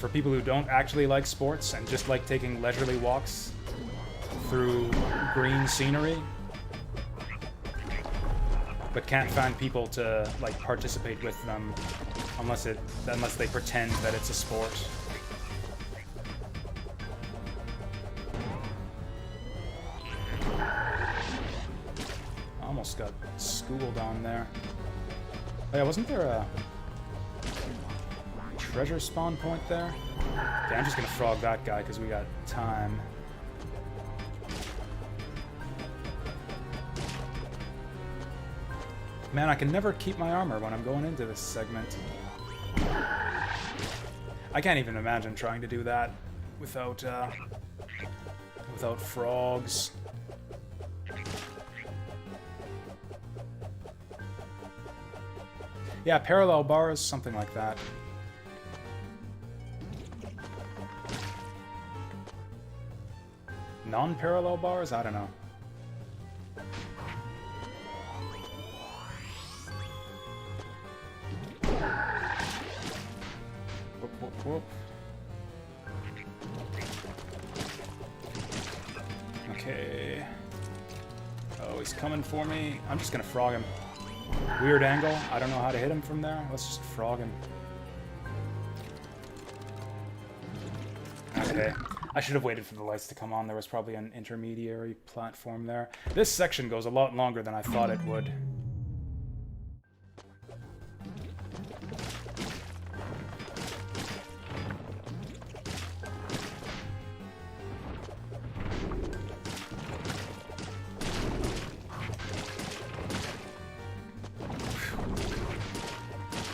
people who don't actually like sports and just like taking leisurely walks through green scenery, but can't find people to, like, participate with them unless they pretend that it's a sport. Almost got schooled on there. Oh yeah, wasn't there a treasure spawn point there? Okay, I'm just gonna frog that guy because we got time. Man, I can never keep my armor when I'm going into this segment. I can't even imagine trying to do that without frogs. Yeah, parallel bars, something like that. Non-parallel bars? I don't know. Whoop, whoop, whoop. Okay. Oh, he's coming for me. I'm just gonna frog him. Weird angle. I don't know how to hit him from there. Let's just frog him. okay. I should have waited for the lights to come on. There was probably an intermediary platform there. This section goes a lot longer than I thought it would.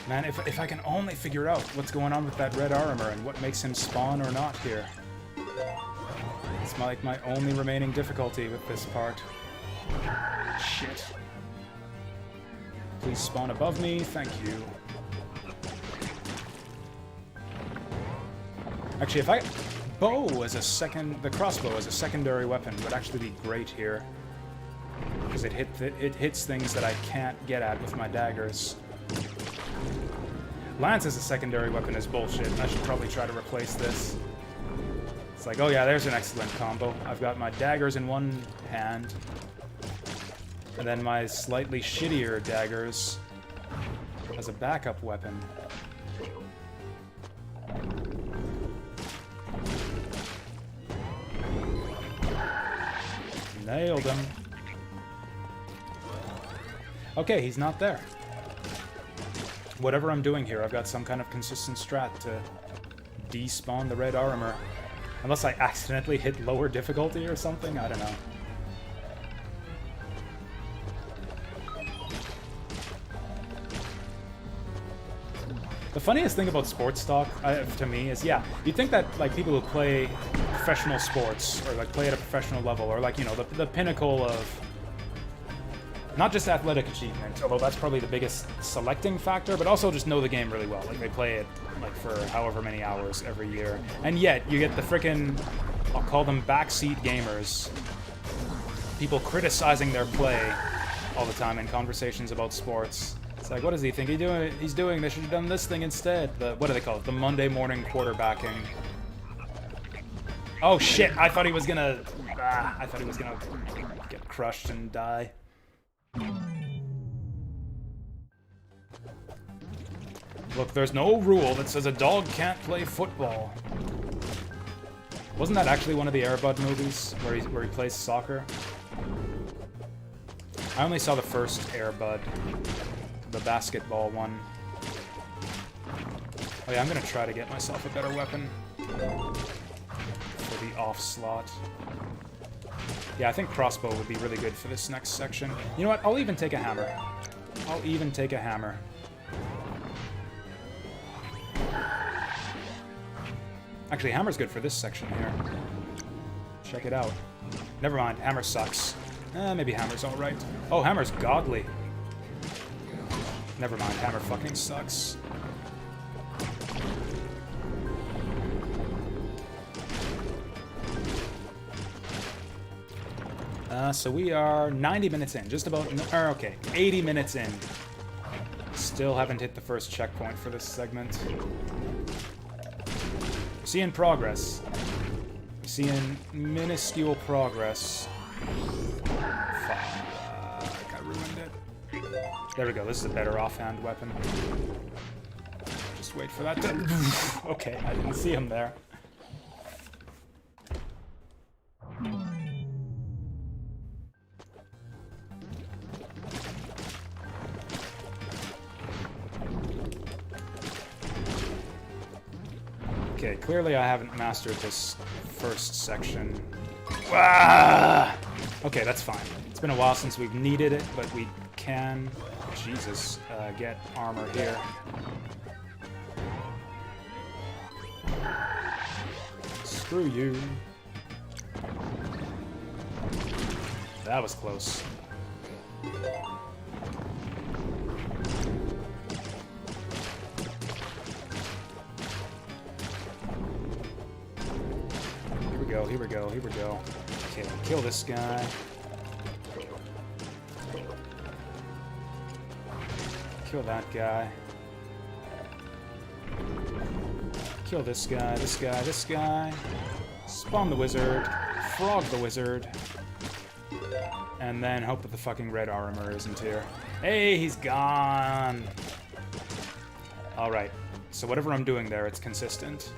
Man, if I can only figure out what's going on with that red armor and what makes him spawn or not here. It's like my only remaining difficulty with this part. Shit. Please spawn above me, thank you. Actually, if I... the crossbow as a secondary weapon would actually be great here. Because it hits things that I can't get at with my daggers. Lance as a secondary weapon is bullshit. I should probably try to replace this. It's like, oh yeah, there's an excellent combo. I've got my daggers in one hand. And then my slightly shittier daggers as a backup weapon. Nailed him. Okay, he's not there. Whatever I'm doing here, I've got some kind of consistent strat to despawn the red armor. Unless I accidentally hit lower difficulty or something, I don't know. The funniest thing about sports talk, to me, is, yeah, you'd think that, like, people who play professional sports, or, like, play at a professional level, or, like, you know, the pinnacle of not just athletic achievement, although that's probably the biggest selecting factor, but also just know the game really well. Like, they play it, like, for however many hours every year. And yet, you get the frickin', I'll call them backseat gamers. People criticizing their play all the time in conversations about sports. It's like, what does he think he's doing? They should have done this thing instead. What do they call it? The Monday morning quarterbacking. Oh shit, I thought he was gonna get crushed and die. Look, there's no rule that says a dog can't play football. Wasn't that actually one of the Air Bud movies where he plays soccer? I only saw the first Air Bud, the basketball one. Oh yeah, I'm gonna try to get myself a better weapon for the off slot. Yeah, I think crossbow would be really good for this next section. You know what? I'll even take a hammer. I'll even take a hammer. Actually, hammer's good for this section here. Check it out. Never mind, hammer sucks. Maybe hammer's alright. Oh, hammer's godly. Never mind, hammer fucking sucks. So we are 90 minutes in, just about, okay, 80 minutes in. Still haven't hit the first checkpoint for this segment. We're seeing progress. We're seeing minuscule progress. Fuck, I ruined it. There we go, this is a better offhand weapon. Just wait for that to... Okay, I didn't see him there. Okay, clearly I haven't mastered this first section. Ah! Okay, that's fine. It's been a while since we've needed it, but we can, Jesus, get armor here. Screw you. That was close. Here we go, here we go. Okay, kill this guy. Kill that guy. Kill this guy, this guy, this guy. Spawn the wizard. Frog the wizard. And then hope that the fucking red armor isn't here. Hey, he's gone! Alright, so whatever I'm doing there, it's consistent.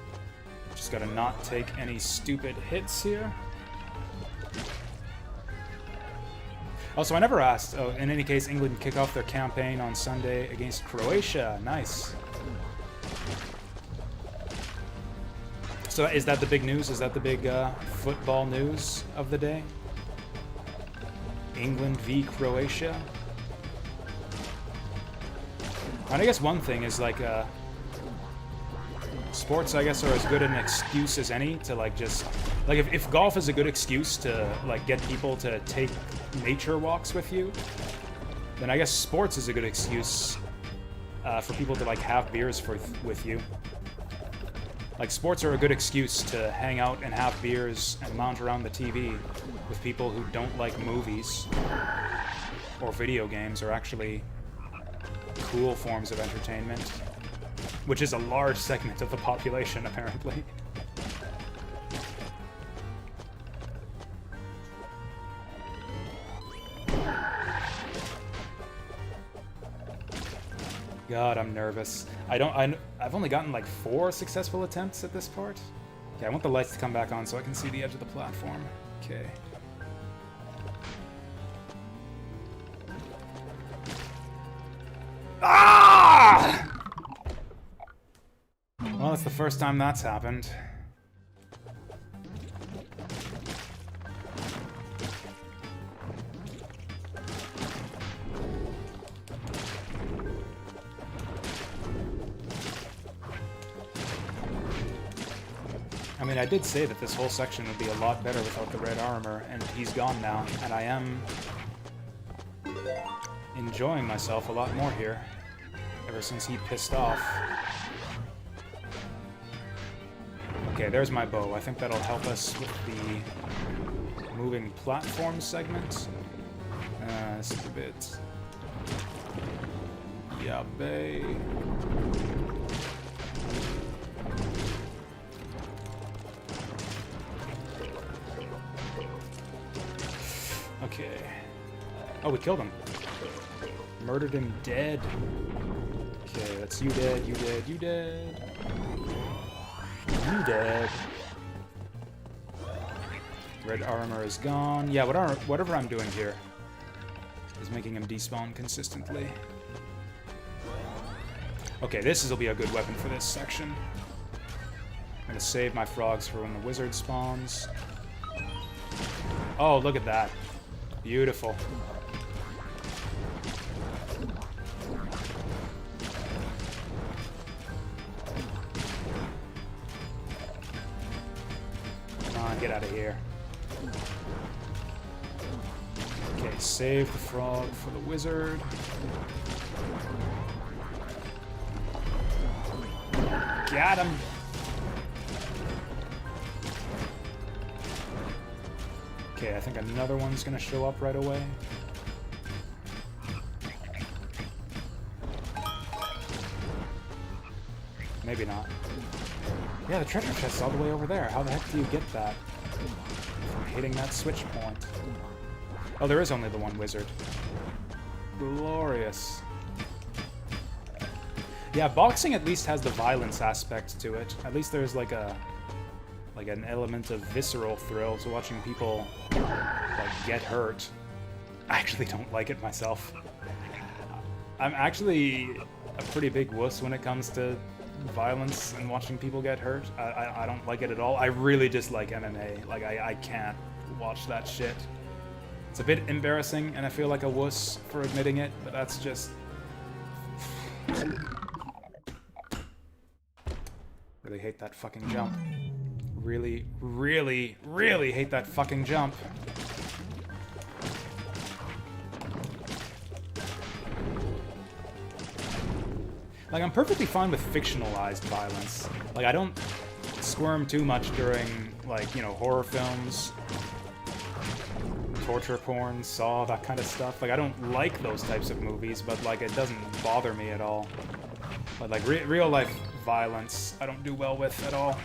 Just gotta not take any stupid hits here. Also, I never asked. Oh, in any case, England kick off their campaign on Sunday against Croatia. Nice. So is that the big news? Is that the big football news of the day? England v. Croatia? And I guess one thing is, like, sports, I guess, are as good an excuse as any to, like, just... Like, if golf is a good excuse to, like, get people to take nature walks with you, then I guess sports is a good excuse for people to, like, have beers with you. Like, sports are a good excuse to hang out and have beers and lounge around the TV with people who don't like movies or video games or actually cool forms of entertainment, which is a large segment of the population, apparently. God, I'm nervous. I've only gotten like 4 successful attempts at this part. Okay, I want the lights to come back on so I can see the edge of the platform. Okay. Ah! Well, that's the first time that's happened. I mean, I did say that this whole section would be a lot better without the red armor, and he's gone now, and I am enjoying myself a lot more here, ever since he pissed off. Okay, there's my bow. I think that'll help us with the moving platform segment. This is a bit... Yeah, bae. Okay. Oh, we killed him. Murdered him dead. Okay, that's you dead, you dead, you dead. You dead. Red armor is gone. Yeah, whatever I'm doing here is making him despawn consistently. Okay, this will be a good weapon for this section. I'm gonna save my frogs for when the wizard spawns. Oh, look at that. Beautiful. Come on, get out of here. Okay, save the frog for the wizard. Got him. Okay, I think another one's gonna show up right away. Maybe not. Yeah, the treasure chest's all the way over there. How the heck do you get that from hitting that switch point? Oh, there is only the one wizard. Glorious. Yeah, boxing at least has the violence aspect to it. At least there's like an element of visceral thrill to watching people like get hurt. I actually don't like it myself. I'm actually a pretty big wuss when it comes to violence and watching people get hurt. I don't like it at all. I really dislike MMA. Like, I can't watch that shit. It's a bit embarrassing, and I feel like a wuss for admitting it, but that's just... Really hate that fucking jump. Really, really, really hate that fucking jump. Like, I'm perfectly fine with fictionalized violence. Like, I don't squirm too much during, like, you know, horror films, torture porn, Saw, that kind of stuff. Like, I don't like those types of movies, but, like, it doesn't bother me at all. But, like, real-life violence, I don't do well with at all.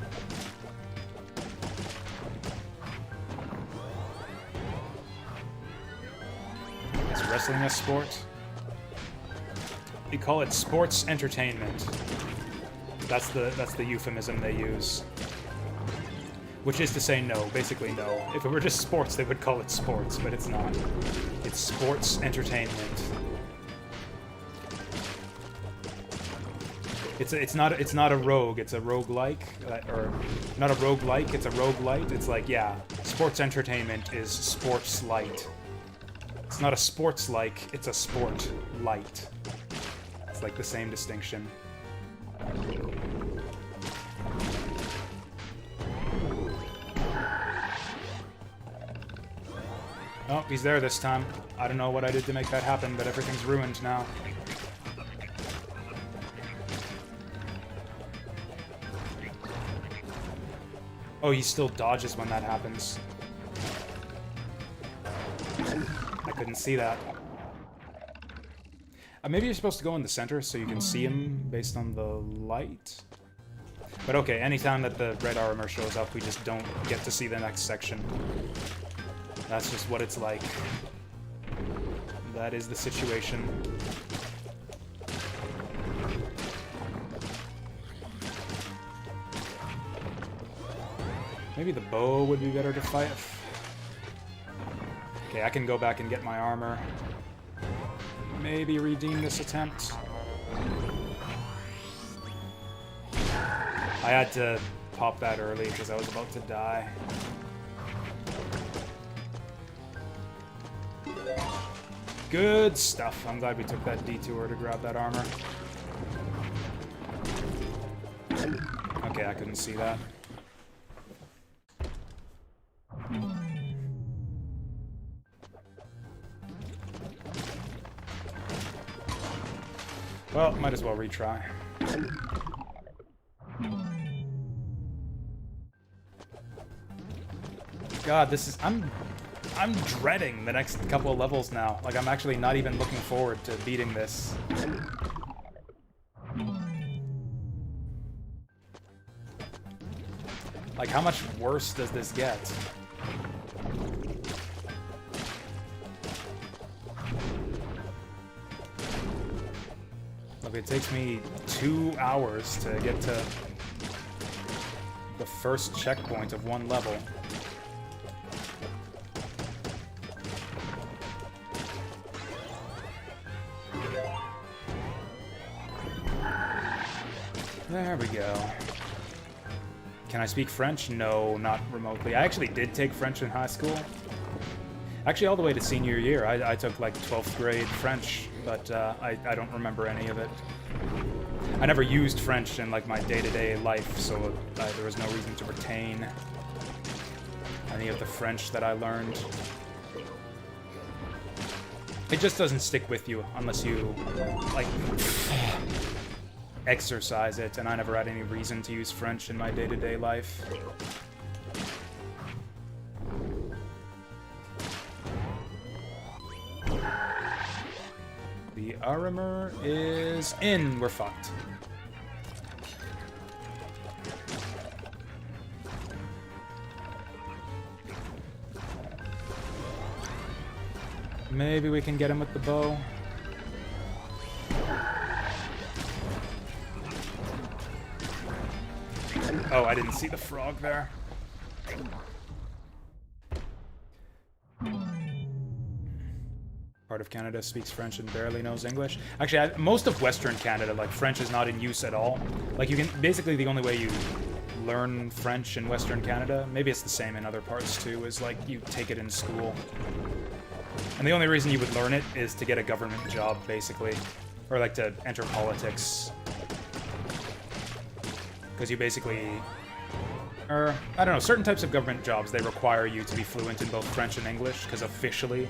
Is wrestling a sport? We call it sports entertainment. That's the euphemism they use. Which is to say no, basically no. If it were just sports, they would call it sports, but it's not. It's sports entertainment. It's not a rogue, it's a roguelike, or not a roguelike, it's a roguelite. It's like, yeah, sports entertainment is sports light. It's not a sports like, it's a sport light. It's like the same distinction. Oh, he's there this time. I don't know what I did to make that happen, but everything's ruined now. Oh, he still dodges when that happens. I couldn't see that. Maybe you're supposed to go in the center so you can see him based on the light? But okay, anytime that the red armor shows up, we just don't get to see the next section. That's just what it's like. That is the situation. Maybe the bow would be better to fight. Okay, I can go back and get my armor. Maybe redeem this attempt. I had to pop that early because I was about to die. Good stuff. I'm glad we took that detour to grab that armor. Okay, I couldn't see that. Well, might as well retry. God, this is... I'm dreading the next couple of levels now. Like, I'm actually not even looking forward to beating this. Like, how much worse does this get? Look, it takes me 2 hours to get to the first checkpoint of one level. There we go. Can I speak French? No, not remotely. I actually did take French in high school. Actually, all the way to senior year. I took, like, 12th grade French, but I don't remember any of it. I never used French in, like, my day-to-day life, so there was no reason to retain any of the French that I learned. It just doesn't stick with you unless you, like... exercise it, and I never had any reason to use French in my day-to-day life. The armor is in. We're fucked. Maybe we can get him with the bow. Oh, I didn't see the frog there. Part of Canada speaks French and barely knows English. Actually, most of Western Canada, like, French is not in use at all. Like, you can... Basically, the only way you learn French in Western Canada, maybe it's the same in other parts too, is, like, you take it in school. And the only reason you would learn it is to get a government job, basically. Or, like, to enter politics. Because you basically... Or, I don't know, certain types of government jobs, they require you to be fluent in both French and English, because officially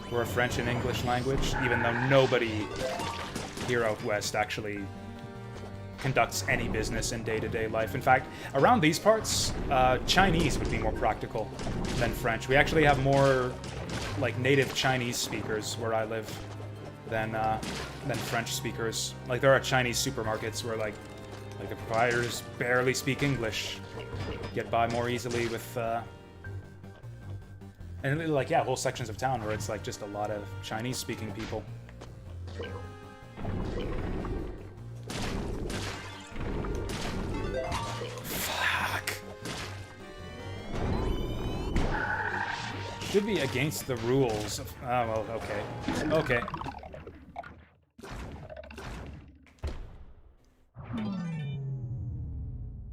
we're a French and English language, even though nobody here out west actually conducts any business in day-to-day life. In fact, around these parts, Chinese would be more practical than French. We actually have more, like, native Chinese speakers where I live than French speakers. Like, there are Chinese supermarkets where, like the proprietors barely speak English, get by more easily with, and, like, yeah, whole sections of town where it's, like, just a lot of Chinese-speaking people. Fuck. should be against the rules of... Oh, well, okay. Okay.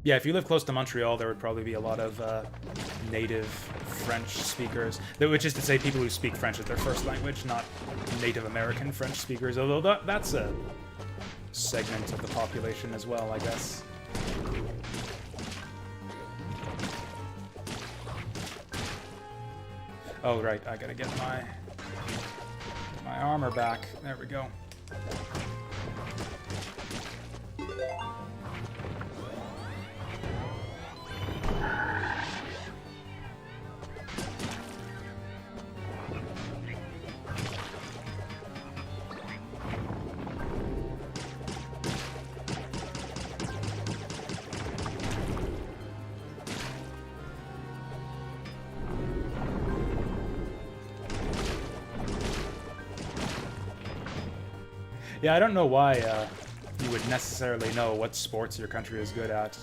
Yeah, if you live close to Montreal, there would probably be a lot of native French speakers. Which is to say, people who speak French as their first language, not Native American French speakers. Although that's a segment of the population as well, I guess. Oh, right, I gotta get my armor back. There we go. Yeah, I don't know why you would necessarily know what sports your country is good at,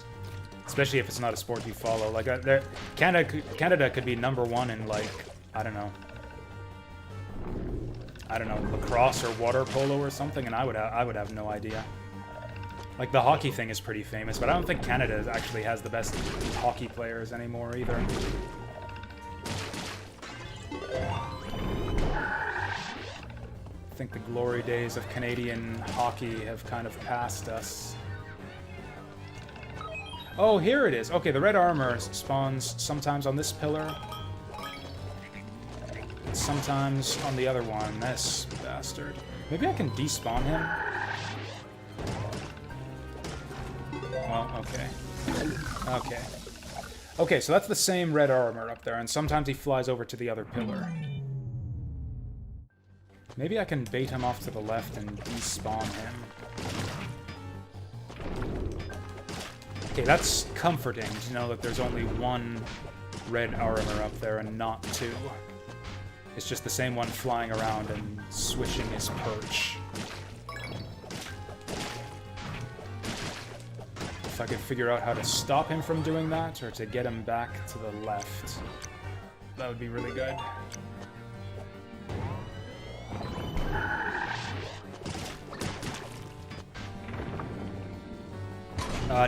especially if it's not a sport you follow. Like, Canada could be #1 in, like, I don't know, lacrosse or water polo or something, and I would have no idea. Like, the hockey thing is pretty famous, but I don't think Canada actually has the best hockey players anymore either. I think the glory days of Canadian hockey have kind of passed us. Oh, here it is. Okay, the red armor spawns sometimes on this pillar, and sometimes on the other one. This bastard. Maybe I can despawn him? Well, okay. Okay. Okay, so that's the same red armor up there, and sometimes he flies over to the other pillar. Maybe I can bait him off to the left and despawn him. Okay, that's comforting to know that there's only one red armor up there and not two. It's just the same one flying around and switching his perch. If I could figure out how to stop him from doing that, or to get him back to the left, that would be really good.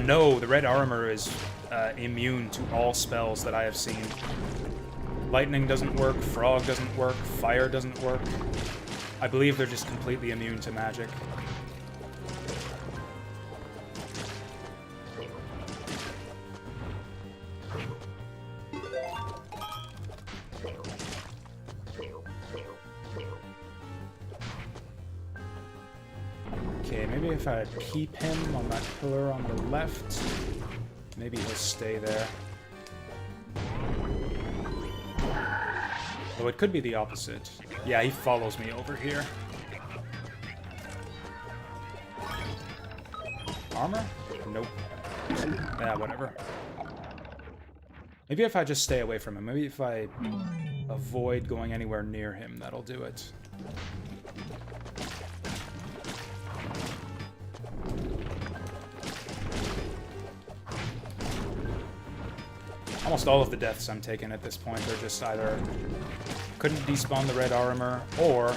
No, the red armor is immune to all spells that I have seen. Lightning doesn't work, frog doesn't work, fire doesn't work. I believe they're just completely immune to magic. Okay, maybe if I keep him on that pillar on the left, maybe he'll stay there. Oh, it could be the opposite. Yeah, he follows me over here. Armor? Nope. Yeah, whatever. Maybe if I just stay away from him. Maybe if I avoid going anywhere near him, that'll do it. Almost all of the deaths I'm taking at this point are just either couldn't despawn the red armor, or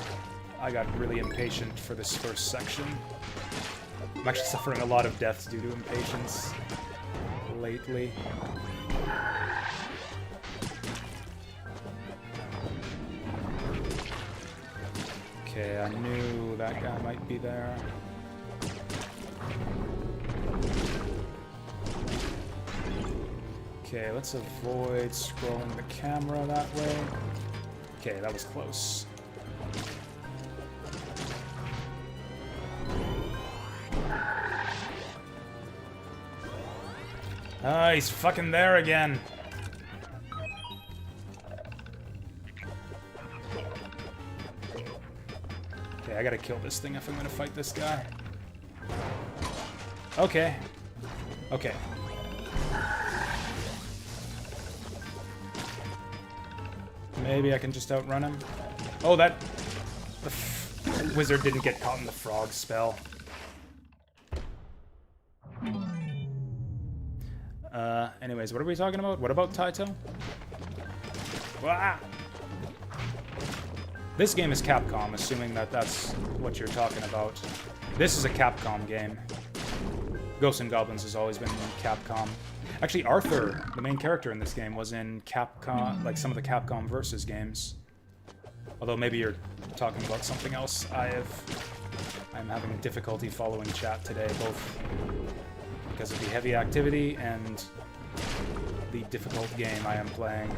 I got really impatient for this first section. I'm actually suffering a lot of deaths due to impatience lately. Okay, I knew that guy might be there. Okay, let's avoid scrolling the camera that way. Okay, that was close. Ah, he's fucking there again. Okay, I gotta kill this thing if I'm gonna fight this guy. Okay. Okay. Maybe I can just outrun him. Oh, the wizard didn't get caught in the frog spell. Anyways, what are we talking about? What about Taito? Ah! This game is Capcom, assuming that that's what you're talking about. This is a Capcom game. Ghosts and Goblins has always been Capcom. Actually, Arthur, the main character in this game, was in Capcom, like some of the Capcom Versus games. Although maybe you're talking about something else. I'm having difficulty following chat today, both because of the heavy activity and the difficult game I am playing.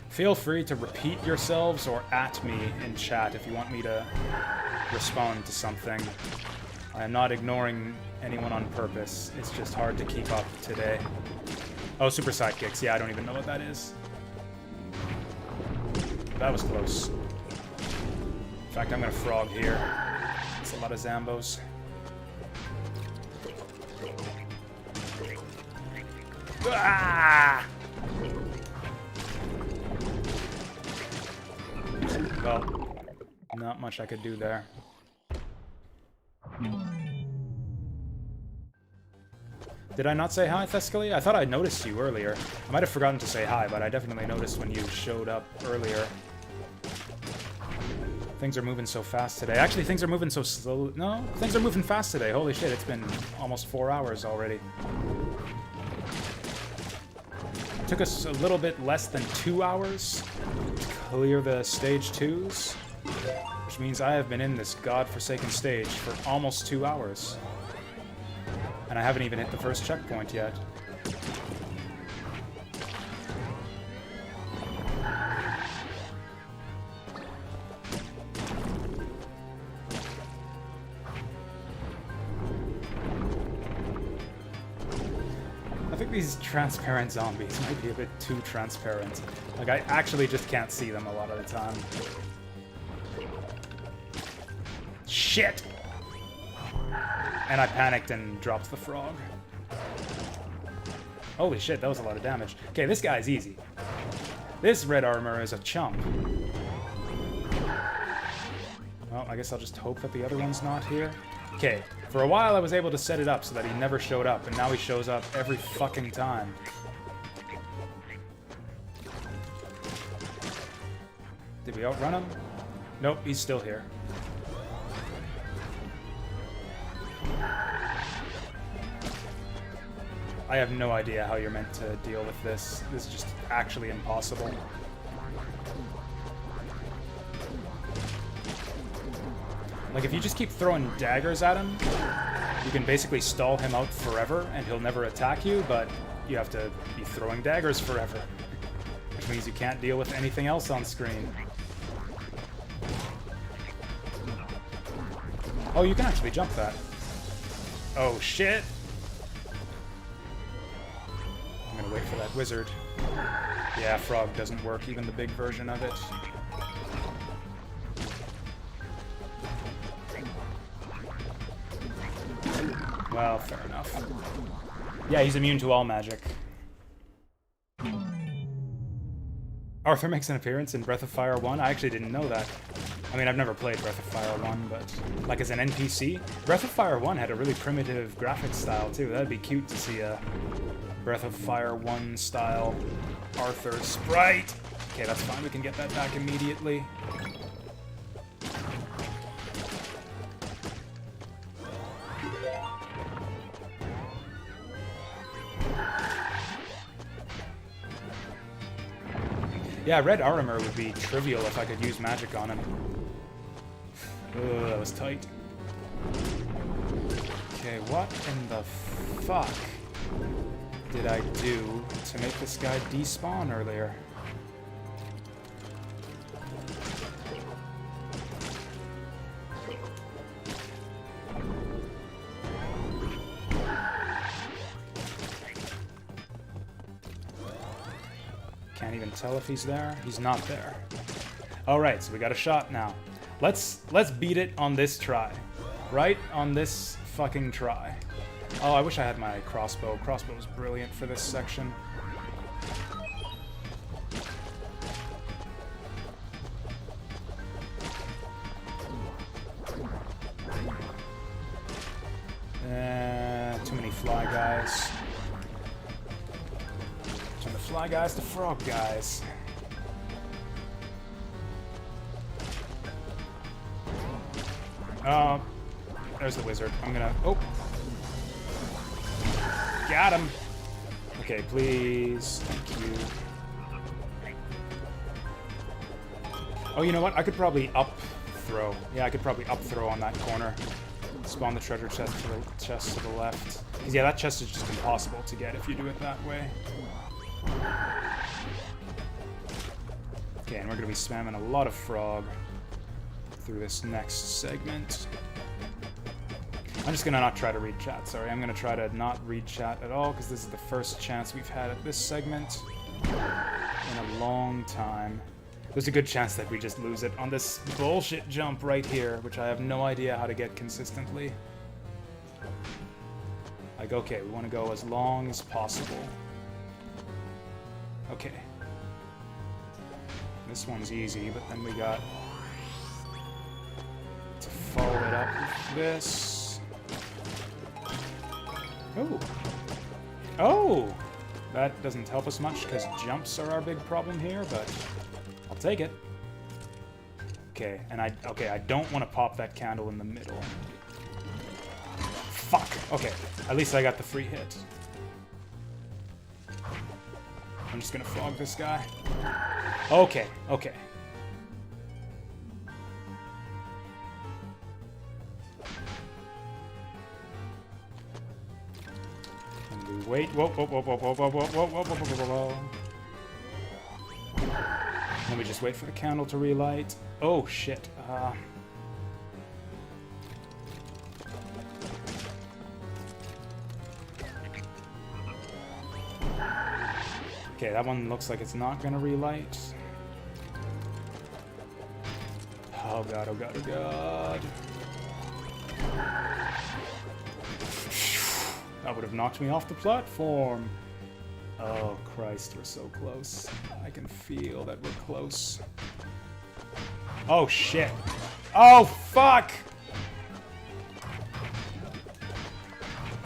Feel free to repeat yourselves or at me in chat if you want me to respond to something. I am not ignoring anyone on purpose. It's just hard to keep up today. Oh, Super Sidekicks. Yeah, I don't even know what that is. That was close. In fact, I'm gonna frog here. It's a lot of Zambos. Ah! Well, not much I could do there. Did I not say hi, Thescalia? I thought I noticed you earlier. I might have forgotten to say hi, but I definitely noticed when you showed up earlier. Things are moving so fast today. Actually, things are moving so slow. No, things are moving fast today. Holy shit, it's been almost 4 hours already. It took us a little bit less than 2 hours to clear the stage 2s, which means I have been in this godforsaken stage for almost 2 hours. And I haven't even hit the first checkpoint yet. I think these transparent zombies might be a bit too transparent. Like, I actually just can't see them a lot of the time. Shit! And I panicked and dropped the frog. Holy shit, that was a lot of damage. Okay, this guy's easy. This red armor is a chump. Well, I guess I'll just hope that the other one's not here. Okay, for a while I was able to set it up so that he never showed up, and now he shows up every fucking time. Did we outrun him? Nope, he's still here. I have no idea how you're meant to deal with this. This is just actually impossible. Like, if you just keep throwing daggers at him, you can basically stall him out forever and he'll never attack you, but you have to be throwing daggers forever. Which means you can't deal with anything else on screen. Oh, you can actually jump that. Oh, shit! I'm gonna wait for that wizard. Yeah, frog doesn't work, even the big version of it. Well, fair enough. Yeah, he's immune to all magic. Arthur makes an appearance in Breath of Fire 1? I actually didn't know that. I mean, I've never played Breath of Fire 1, but like as an NPC, Breath of Fire 1 had a really primitive graphics style too. That'd be cute to see a Breath of Fire 1 style Arthur sprite. Okay, that's fine. We can get that back immediately. Yeah, red armor would be trivial if I could use magic on him. Ugh, that was tight. Okay, what in the fuck did I do to make this guy despawn earlier? Can't even tell if he's there. He's not there. Alright, so we got a shot now. Let's beat it on this try. Right on this fucking try. Oh, I wish I had my crossbow. Crossbow is brilliant for this section. Too many fly guys. Fly guys to frog guys. There's the wizard. I'm gonna... Oh! Got him! Okay, please. Thank you. Oh, you know what? I could probably up throw. Yeah, I could probably up throw on that corner. Spawn the treasure chest to the left. Because, yeah, that chest is just impossible to get if you do it that way. Okay, and we're going to be spamming a lot of frog through this next segment. I'm just going to not try to read chat, sorry. I'm going to try to not read chat at all, because this is the first chance we've had at this segment in a long time. There's a good chance that we just lose it on this bullshit jump right here, which I have no idea how to get consistently. Like, okay, we want to go as long as possible. Okay. This one's easy, but then we got to follow it up with this. Oh! Oh! That doesn't help us much, because jumps are our big problem here, but I'll take it. Okay, and I don't want to pop that candle in the middle. Fuck! Okay, at least I got the free hit. I'm just gonna frog this guy. Okay, okay. And we wait. Whoa, whoa, whoa, whoa, whoa, whoa, whoa, whoa, whoa, whoa, whoa, whoa. Then we just wait for the candle to relight. Oh, shit. Okay, that one looks like it's not gonna relight. Oh god, oh god, oh god. That would have knocked me off the platform. Oh Christ, we're so close. I can feel that we're close. Oh shit. Oh fuck!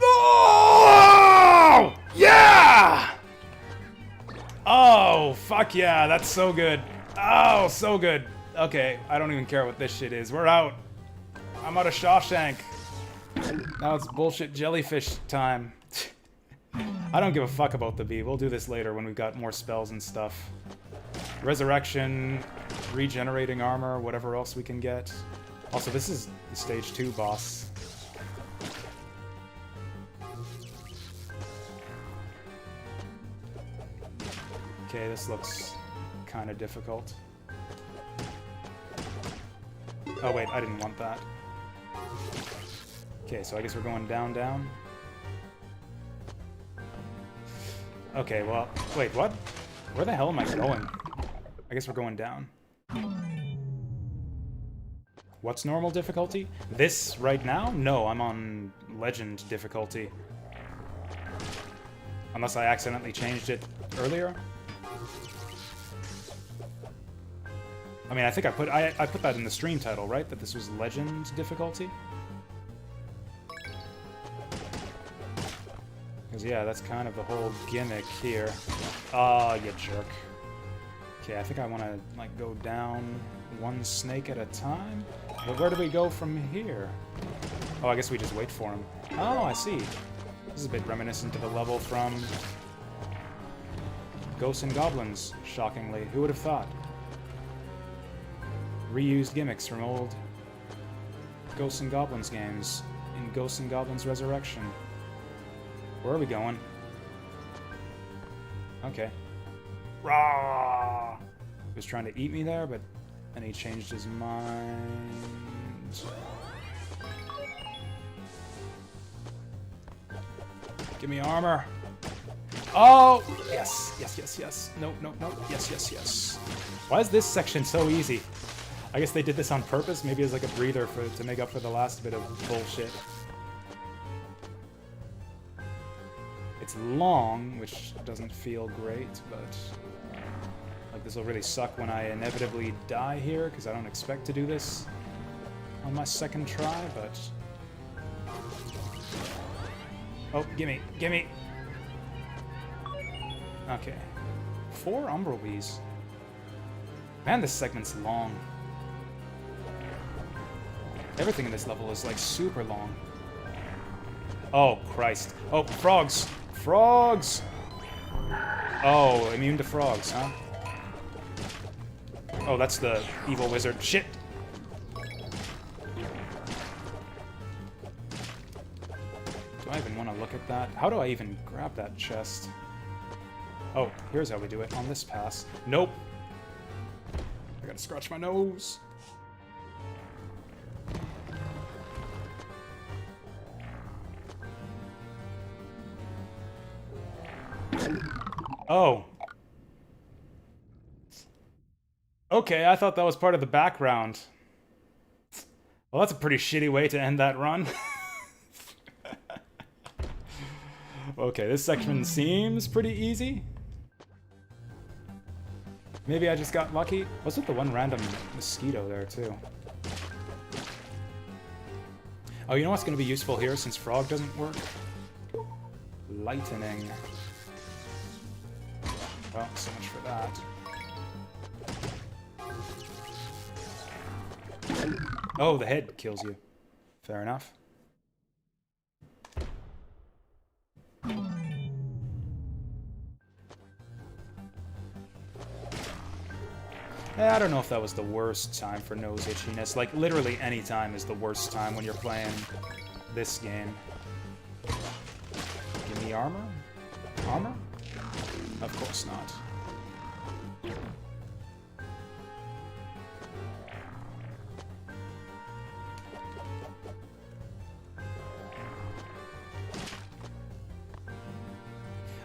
Oh! Yeah! Oh, fuck yeah, that's so good. Oh, so good. Okay, I don't even care what this shit is. We're out. I'm out of Shawshank. Now it's bullshit jellyfish time. I don't give a fuck about the bee. We'll do this later when we've got more spells and stuff. Resurrection, regenerating armor, whatever else we can get. Also, this is the stage 2 boss. Okay, this looks kind of difficult. Oh wait, I didn't want that. Okay, so I guess we're going down, down. Okay, well, wait, what? Where the hell am I going? I guess we're going down. What's normal difficulty? This right now? No, I'm on legend difficulty. Unless I accidentally changed it earlier. I mean, I think I put that in the stream title, right? That this was legend difficulty? Because, yeah, that's kind of the whole gimmick here. Ah, you jerk. Okay, I think I want to, like, go down one snake at a time? But where do we go from here? Oh, I guess we just wait for him. Oh, I see. This is a bit reminiscent of a level from Ghosts and Goblins, shockingly. Who would have thought? Reused gimmicks from old Ghosts and Goblins games in Ghosts and Goblins Resurrection. Where are we going? Okay. Rah! He was trying to eat me there, but then he changed his mind. Give me armor. Oh! Yes, yes, yes, yes. Nope, nope, nope. Yes, yes, yes. Why is this section so easy? I guess they did this on purpose, maybe as like a breather to make up for the last bit of bullshit. It's long, which doesn't feel great, but like this will really suck when I inevitably die here, because I don't expect to do this on my second try, but... Oh, gimme, gimme! Okay. 4 Umbral Bees. Man, this segment's long. Everything in this level is, like, super long. Oh, Christ. Oh, frogs! Frogs! Oh, immune to frogs, huh? Oh, that's the evil wizard. Shit! Do I even want to look at that? How do I even grab that chest? Oh, here's how we do it on this pass. Nope! I gotta scratch my nose. Oh. Okay, I thought that was part of the background. Well, that's a pretty shitty way to end that run. Okay, this section seems pretty easy. Maybe I just got lucky. What's with the one random mosquito there, too? Oh, you know what's going to be useful here since frog doesn't work? Lightning. Well, so much for that. Oh, the head kills you. Fair enough. I don't know if that was the worst time for nose itchiness. Like, literally any time is the worst time when you're playing this game. Give me armor? Armor? Of course not.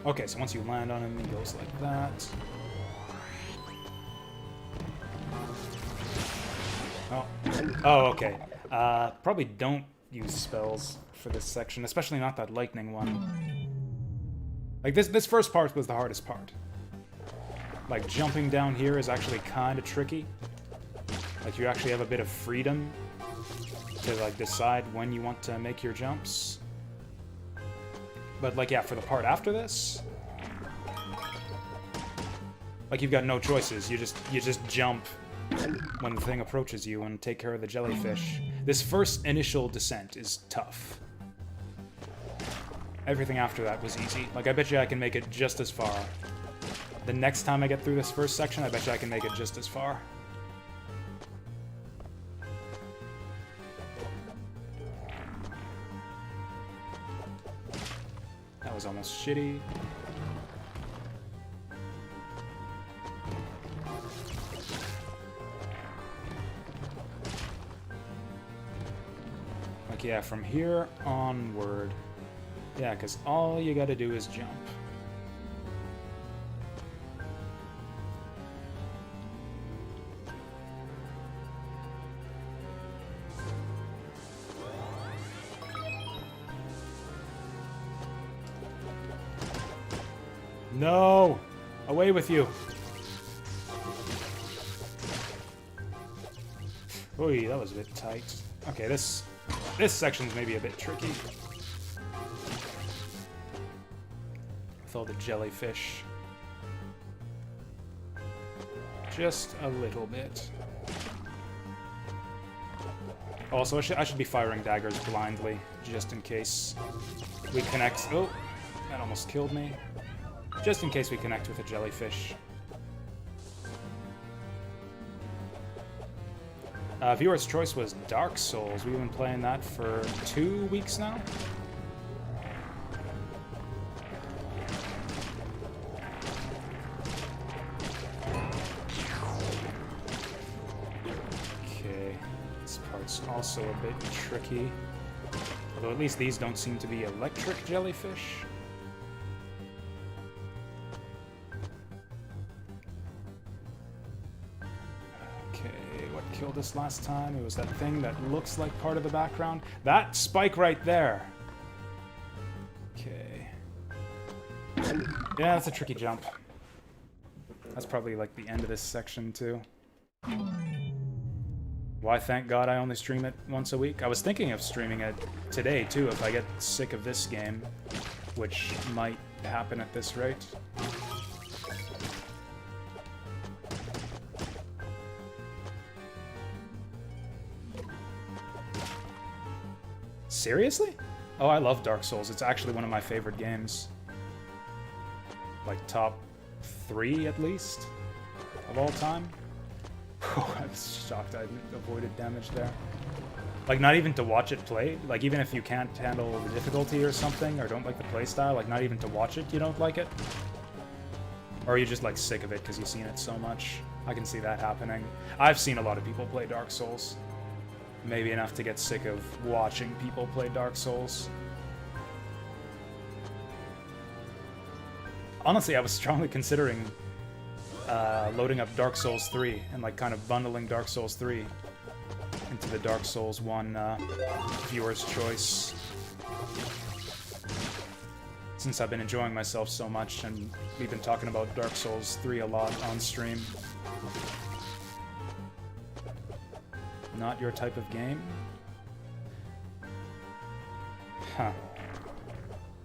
Okay, so once you land on him, he goes like that. Oh, okay. Probably don't use spells for this section, especially not that lightning one. Like, this first part was the hardest part. Like, jumping down here is actually kind of tricky. Like, you actually have a bit of freedom to, like, decide when you want to make your jumps. But, like, yeah, for the part after this, like, you've got no choices. You just jump when the thing approaches you and take care of the jellyfish. This first initial descent is tough. Everything after that was easy. Like, I bet you I can make it just as far. The next time I get through this first section, I bet you I can make it just as far. That was almost shitty. Like, yeah, from here onward. Yeah, because all you gotta do is jump. No! Away with you! Oy, that was a bit tight. Okay, this section's maybe a bit tricky. With all the jellyfish. Just a little bit. Also, I should be firing daggers blindly, just in case we connect. Oh, that almost killed me. Just in case we connect with a jellyfish. Viewer's choice was Dark Souls. We've been playing that for 2 weeks now. Okay, this part's also a bit tricky. Although at least these don't seem to be electric jellyfish. Killed us last time. It was that thing that looks like part of the background. That spike right there. Okay. Yeah, that's a tricky jump. That's probably like the end of this section too. Why, thank God I only stream it once a week. I was thinking of streaming it today too if I get sick of this game, which might happen at this rate. Seriously? Oh, I love Dark Souls. It's actually one of my favorite games. Like, top 3, at least, of all time. Oh, I was shocked I avoided damage there. Like, not even to watch it play? Like, even if you can't handle the difficulty or something, or don't like the playstyle, like, not even to watch it, you don't like it? Or are you just, like, sick of it because you've seen it so much? I can see that happening. I've seen a lot of people play Dark Souls. Maybe enough to get sick of watching people play Dark Souls. Honestly, I was strongly considering loading up Dark Souls 3 and, like, kind of bundling Dark Souls 3 into the Dark Souls 1 viewer's choice. Since I've been enjoying myself so much, and we've been talking about Dark Souls 3 a lot on stream. Not your type of game? Huh.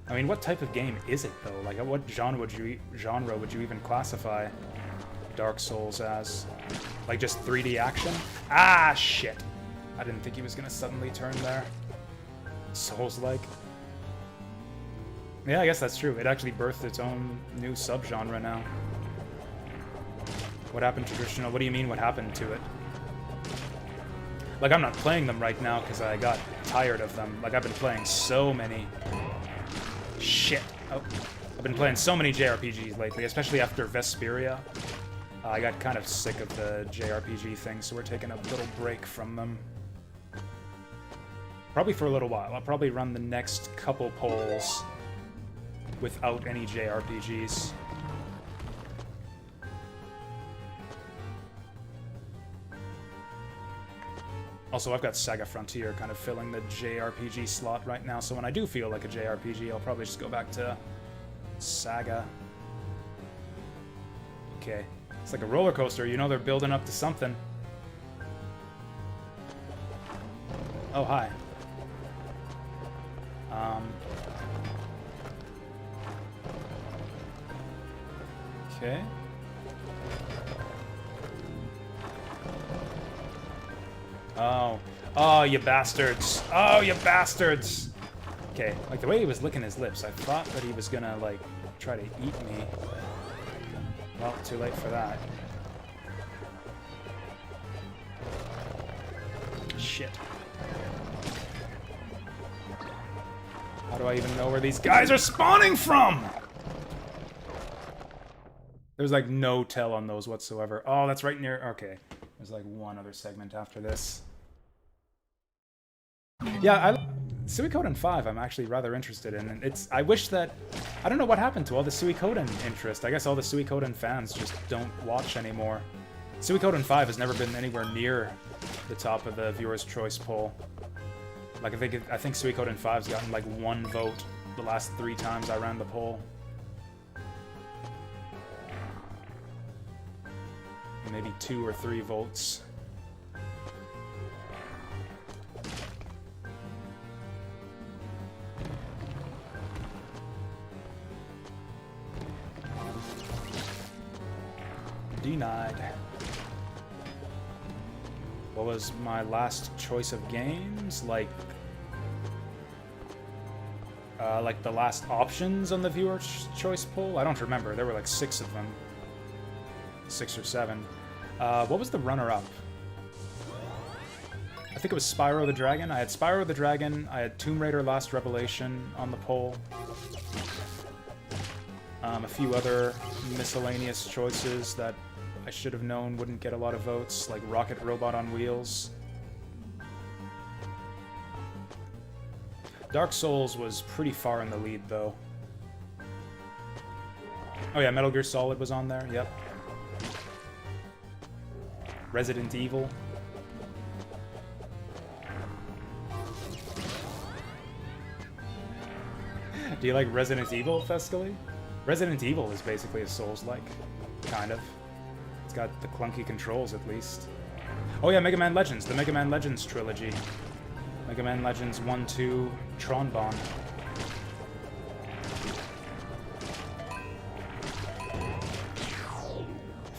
I mean, what type of game is it, though? Like, what genre would you even classify Dark Souls as? Like, just 3D action? Ah, shit! I didn't think he was gonna suddenly turn there. Souls-like. Yeah, I guess that's true. It actually birthed its own new subgenre now. What happened to traditional? What do you mean, what happened to it? Like, I'm not playing them right now because I got tired of them. Like, I've been playing so many... Shit. Oh. I've been playing so many JRPGs lately, especially after Vesperia. I got kind of sick of the JRPG thing, so we're taking a little break from them. Probably for a little while. I'll probably run the next couple polls without any JRPGs. Also, I've got Saga Frontier kind of filling the JRPG slot right now, so when I do feel like a JRPG, I'll probably just go back to Saga. Okay. It's like a roller coaster, you know they're building up to something. Oh, hi. Okay. Oh. Oh, you bastards. Oh, you bastards! Okay, like, the way he was licking his lips, I thought that he was gonna, like, try to eat me. Well, too late for that. Shit. How do I even know where these guys are spawning from? There's, like, no tell on those whatsoever. Oh, that's right near... Okay. There's, like, one other segment after this. Yeah, Suikoden 5 I'm actually rather interested in. And I wish that... I don't know what happened to all the Suikoden interest. I guess all the Suikoden fans just don't watch anymore. Suikoden 5 has never been anywhere near the top of the viewer's choice poll. Like, I think Suikoden 5's gotten, like, 1 vote the last 3 times I ran the poll. Maybe 2 or 3 votes. Denied. What was my last choice of games? Like the last options on the viewer's choice poll? I don't remember. There were like 6 of them. 6 or 7. What was the runner-up? I think it was Spyro the Dragon. I had Spyro the Dragon. I had Tomb Raider Last Revelation on the poll. A few other miscellaneous choices that I should have known wouldn't get a lot of votes, like Rocket Robot on Wheels. Dark Souls was pretty far in the lead, though. Oh yeah, Metal Gear Solid was on there, yep. Resident Evil. Do you like Resident Evil, Fescally? Resident Evil is basically a Souls-like, kind of. It's got the clunky controls, at least. Oh yeah, Mega Man Legends, the Mega Man Legends trilogy. Mega Man Legends 1, 2, Tron Bonne.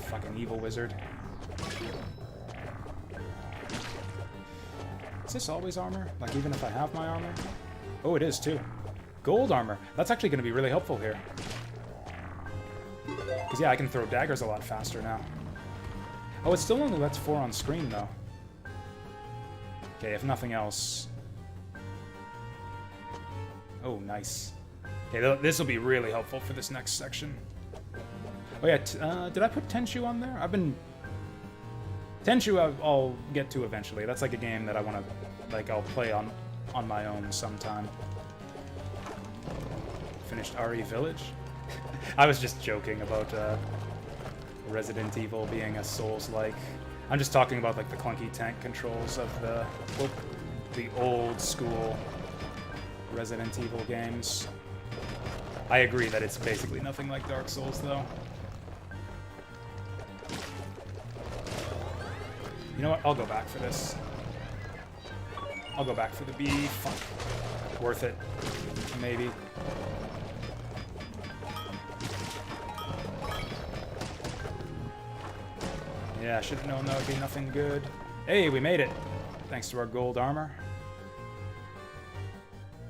Fucking evil wizard. Is this always armor? Like, even if I have my armor? Oh, it is, too. Gold armor. That's actually going to be really helpful here. Because, yeah, I can throw daggers a lot faster now. Oh, it still only lets 4 on screen, though. Okay, if nothing else... Oh, nice. Okay, this will be really helpful for this next section. Oh, yeah, did I put Tenchu on there? Tenchu I'll get to eventually. That's like a game that I want to... Like, I'll play on my own sometime. Finished RE Village? I was just joking about Resident Evil being a Souls-like. I'm just talking about like the clunky tank controls of the old school Resident Evil games. I agree that it's basically nothing like Dark Souls, though. You know what? I'll go back for this. I'll go back for the B. Fuck. Worth it. Maybe. Yeah, I should have known that would be nothing good. Hey, we made it! Thanks to our gold armor.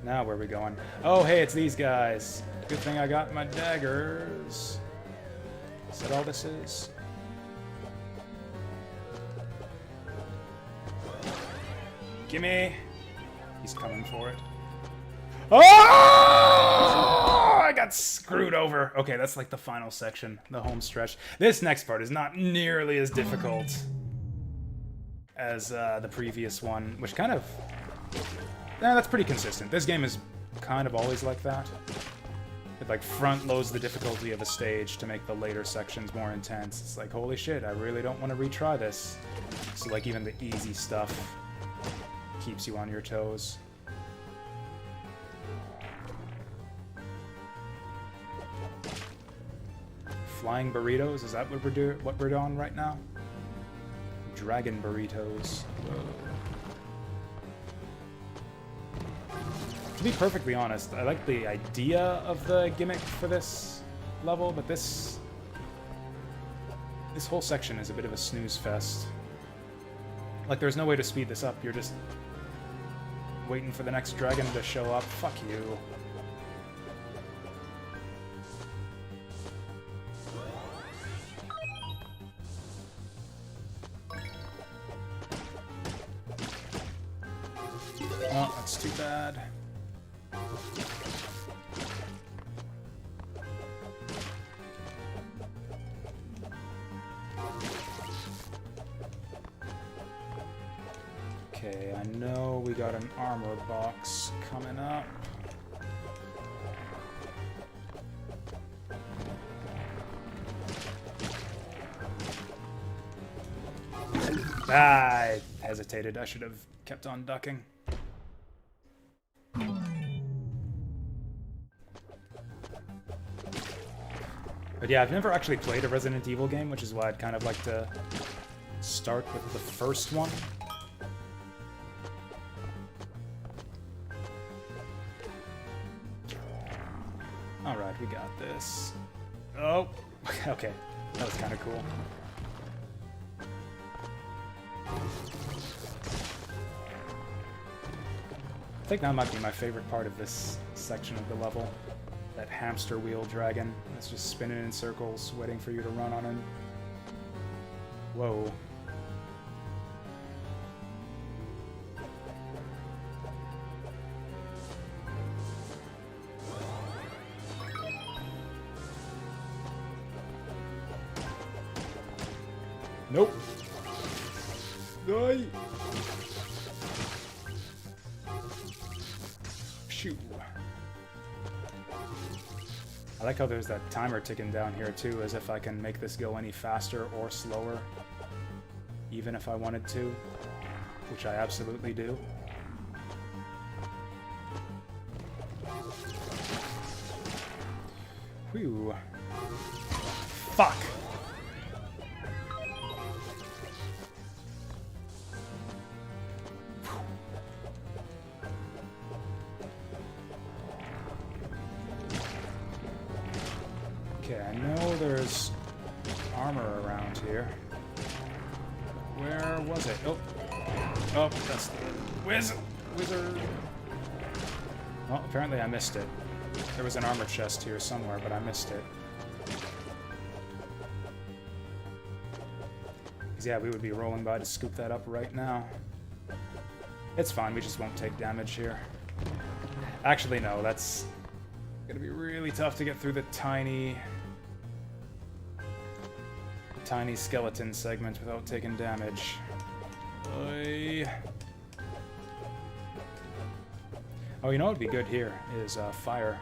Now, where are we going? Oh, hey, it's these guys. Good thing I got my daggers. Is that all this is? Gimme! He's coming for it. Oh! I got screwed over. Okay, that's like the final section, the home stretch. This next part is not nearly as difficult as the previous one, which kind of... that's pretty consistent. This game is kind of always like that. It like front loads the difficulty of a stage to make the later sections more intense. It's like, holy shit, I really don't want to retry this. So like even the easy stuff keeps you on your toes. Flying burritos, is that what we're doing right now? Dragon burritos. Whoa. To be perfectly honest, I like the idea of the gimmick for this level, but this whole section is a bit of a snooze fest. Like, there's no way to speed this up. You're just waiting for the next dragon to show up. Fuck you. Oh, that's too bad. Okay, I know we got an armor box coming up. I hesitated. I should have kept on ducking. But yeah, I've never actually played a Resident Evil game, which is why I'd kind of like to start with the first one. Alright, we got this. Oh, okay. That was kind of cool. I think that might be my favorite part of this section of the level. That hamster wheel dragon that's just spinning in circles, waiting for you to run on him. Whoa. Nope. Die. Shoot. I like how there's that timer ticking down here too, as if I can make this go any faster or slower, even if I wanted to, which I absolutely do. Whew. Fuck! Okay, I know there's armor around here. Where was it? Oh. Oh, that's the Wizard. Well, apparently I missed it. There was an armor chest here somewhere, but I missed it. Because, yeah, we would be rolling by to scoop that up right now. It's fine, we just won't take damage here. Actually, no, that's gonna be really tough to get through the tiny skeleton segment without taking damage. Oy. Oh, you know what would be good here is fire.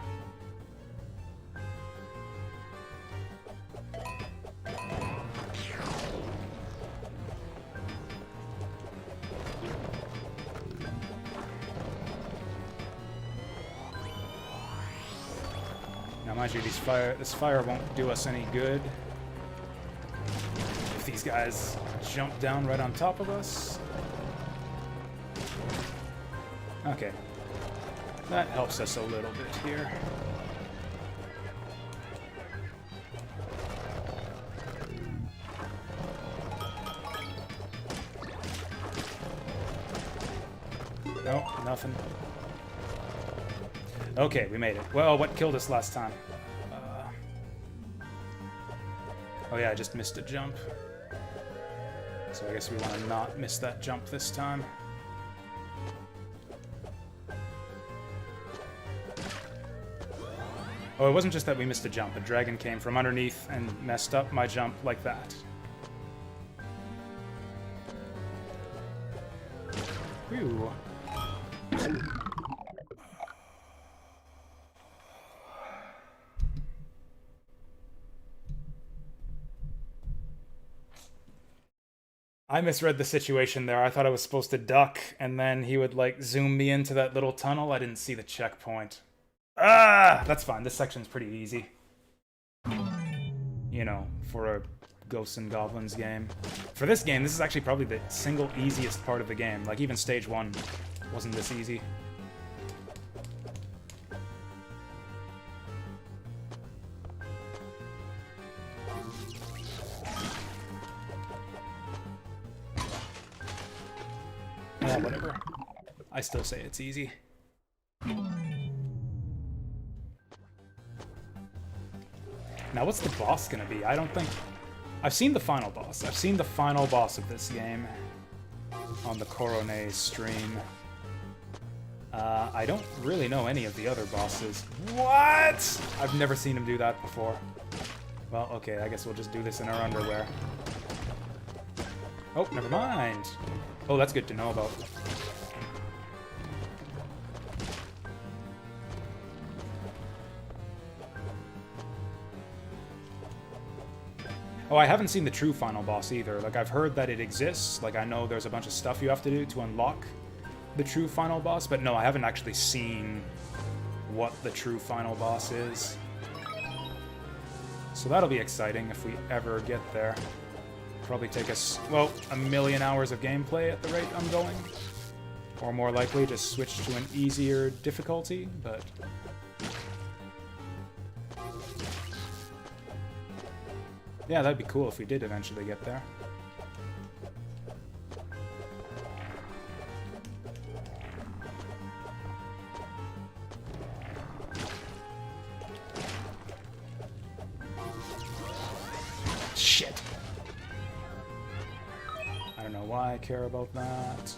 Now, mind you, this fire won't do us any good if these guys jump down right on top of us. Okay. That helps us a little bit here. No, nothing. Okay, we made it. Well, what killed us last time? Oh yeah, I just missed a jump. So I guess we want to not miss that jump this time. Oh, it wasn't just that we missed a jump. A dragon came from underneath and messed up my jump like that. Whew. I misread the situation there. I thought I was supposed to duck, and then he would, like, zoom me into that little tunnel. I didn't see the checkpoint. Ah! That's fine. This section's pretty easy. You know, for a Ghosts and Goblins game. For this game, this is actually probably the single easiest part of the game. Like, even stage 1 wasn't this easy. Yeah, whatever. I still say it's easy. Now, what's the boss gonna be? I don't think... I've seen the final boss. I've seen the final boss of this game on the Coronet stream. I don't really know any of the other bosses. What? I've never seen him do that before. Well, okay, I guess we'll just do this in our underwear. Oh, never mind. Oh, that's good to know about. Oh, I haven't seen the true final boss either. Like, I've heard that it exists. Like, I know there's a bunch of stuff you have to do to unlock the true final boss, but no, I haven't actually seen what the true final boss is. So that'll be exciting if we ever get there. Probably take us, well, 1,000,000 hours of gameplay at the rate I'm going. Or more likely, just switch to an easier difficulty, but... yeah, that'd be cool if we did eventually get there. Shit! I don't know why I care about that.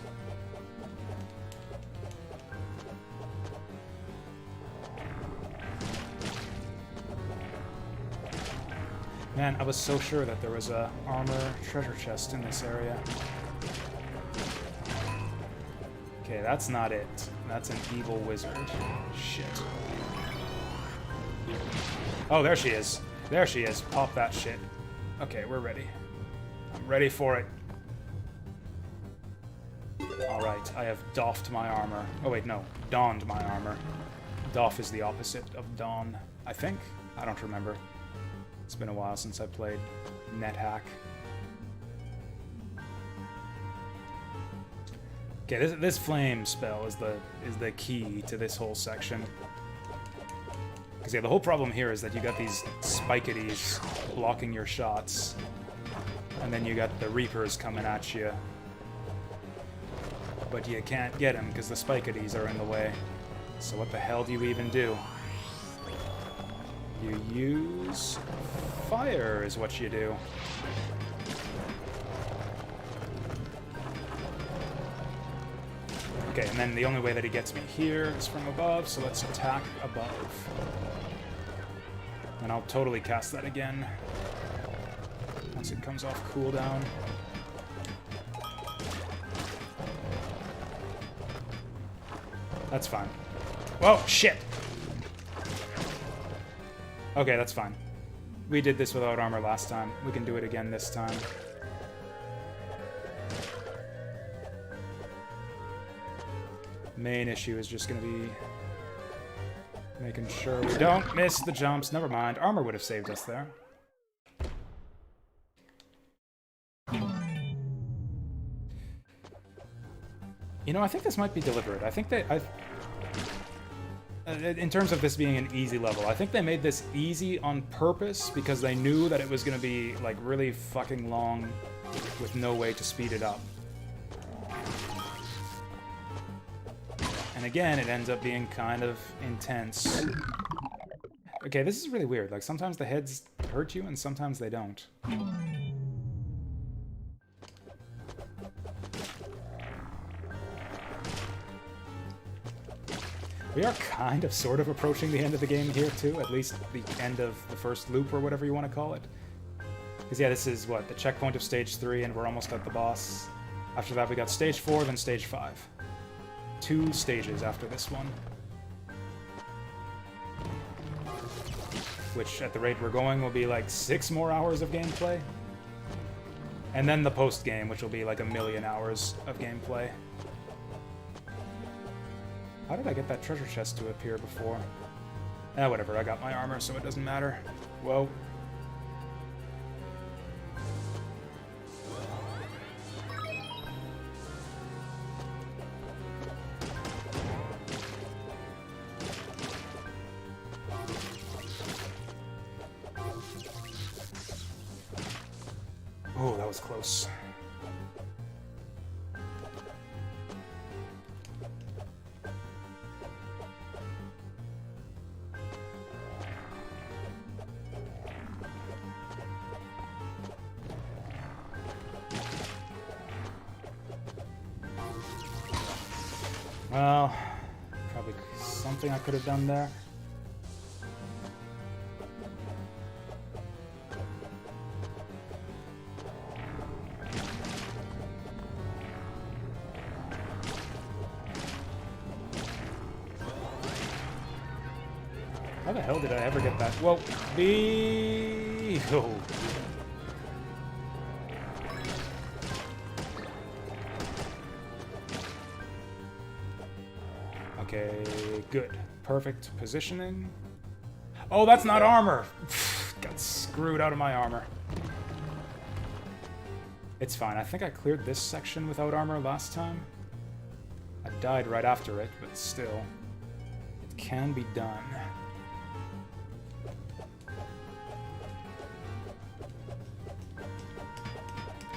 Man, I was so sure that there was a armor treasure chest in this area. Okay, that's not it. That's an evil wizard. Shit. Oh, there she is. There she is. Pop that shit. Okay, we're ready. I'm ready for it. Alright, I have doffed my armor. Oh wait, no. Donned my armor. Doff is the opposite of don, I think? I don't remember. It's been a while since I played NetHack. Okay, this flame spell is the key to this whole section. Because yeah, the whole problem here is that you got these spiketies blocking your shots, and then you got the Reapers coming at you. but you can't get him because the spiketies are in the way. So what the hell do you even do? You use fire is what you do. Okay, and then the only way that he gets me here is from above, so let's attack above. And I'll totally cast that again once it comes off cooldown. That's fine. Whoa, shit! Okay, that's fine. We did this without armor last time. We can do it again this time. Main issue is just going to be making sure we don't miss the jumps. Never mind. Armor would have saved us there. You know, I think this might be deliberate. I think they... in terms of this being an easy level, I think they made this easy on purpose because they knew that it was going to be, like, really fucking long with no way to speed it up. And again, it ends up being kind of intense. Okay, this is really weird. Like, sometimes the heads hurt you and sometimes they don't. We are kind of sort of approaching the end of the game here, too. At least the end of the first loop, or whatever you want to call it. Because, yeah, this is, what, the checkpoint of Stage 3, and we're almost at the boss. After that, we got Stage 4, then Stage 5. 2 stages after this one. Which, at the rate we're going, will be like 6 more hours of gameplay. And then the post-game, which will be like 1,000,000 hours of gameplay. How did I get that treasure chest to appear before? Whatever, I got my armor, so it doesn't matter. Whoa. Oh, that was close. Well, probably something I could have done there. How the hell did I ever get that? Whoa, oh. Okay, good. Perfect positioning. Oh, that's not armor! Got screwed out of my armor. It's fine. I think I cleared this section without armor last time. I died right after it, but still. It can be done.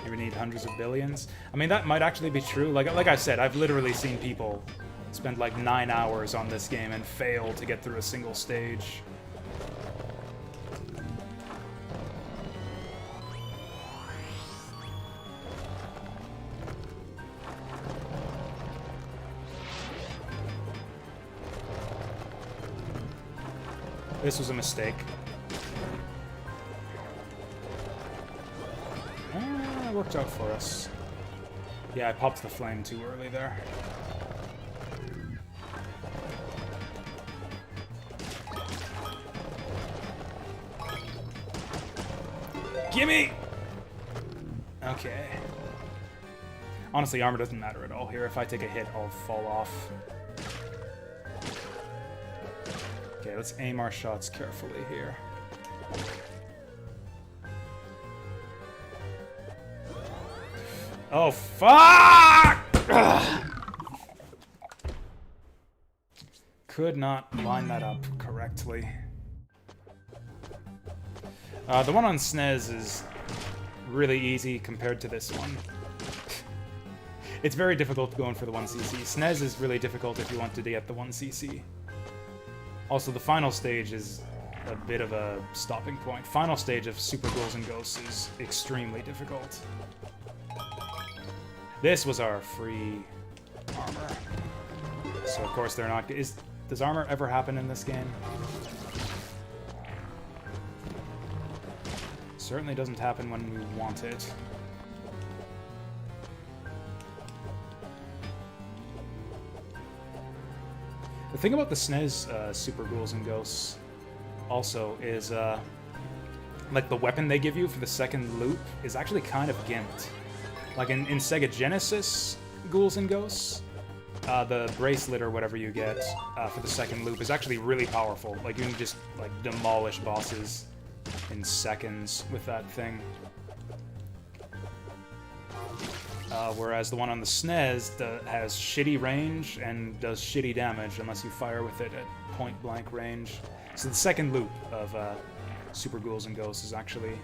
We need hundreds of billions. I mean, that might actually be true. Like I said, I've literally seen people spend like 9 hours on this game and fail to get through a single stage. This was a mistake. Worked out for us. Yeah, I popped the flame too early there. Gimme! Okay. Honestly, armor doesn't matter at all here. If I take a hit, I'll fall off. Okay, let's aim our shots carefully here. Oh, fuck! Ugh. Could not line that up correctly. The one on SNES is really easy compared to this one. It's very difficult going for the 1cc. SNES is really difficult if you want to get the 1cc. Also, the final stage is a bit of a stopping point. Final stage of Super Ghouls and Ghosts is extremely difficult. This was our free armor. So of course they're not... Does armor ever happen in this game? Certainly doesn't happen when we want it. The thing about the SNES Super Ghouls and Ghosts also is, like, the weapon they give you for the second loop is actually kind of gimped. Like, in Sega Genesis Ghouls and Ghosts, the bracelet or whatever you get for the second loop is actually really powerful. Like, you can just, like, demolish bosses in seconds with that thing. Whereas the one on the SNES has shitty range and does shitty damage unless you fire with it at point-blank range. So the second loop of Super Ghouls and Ghosts is actually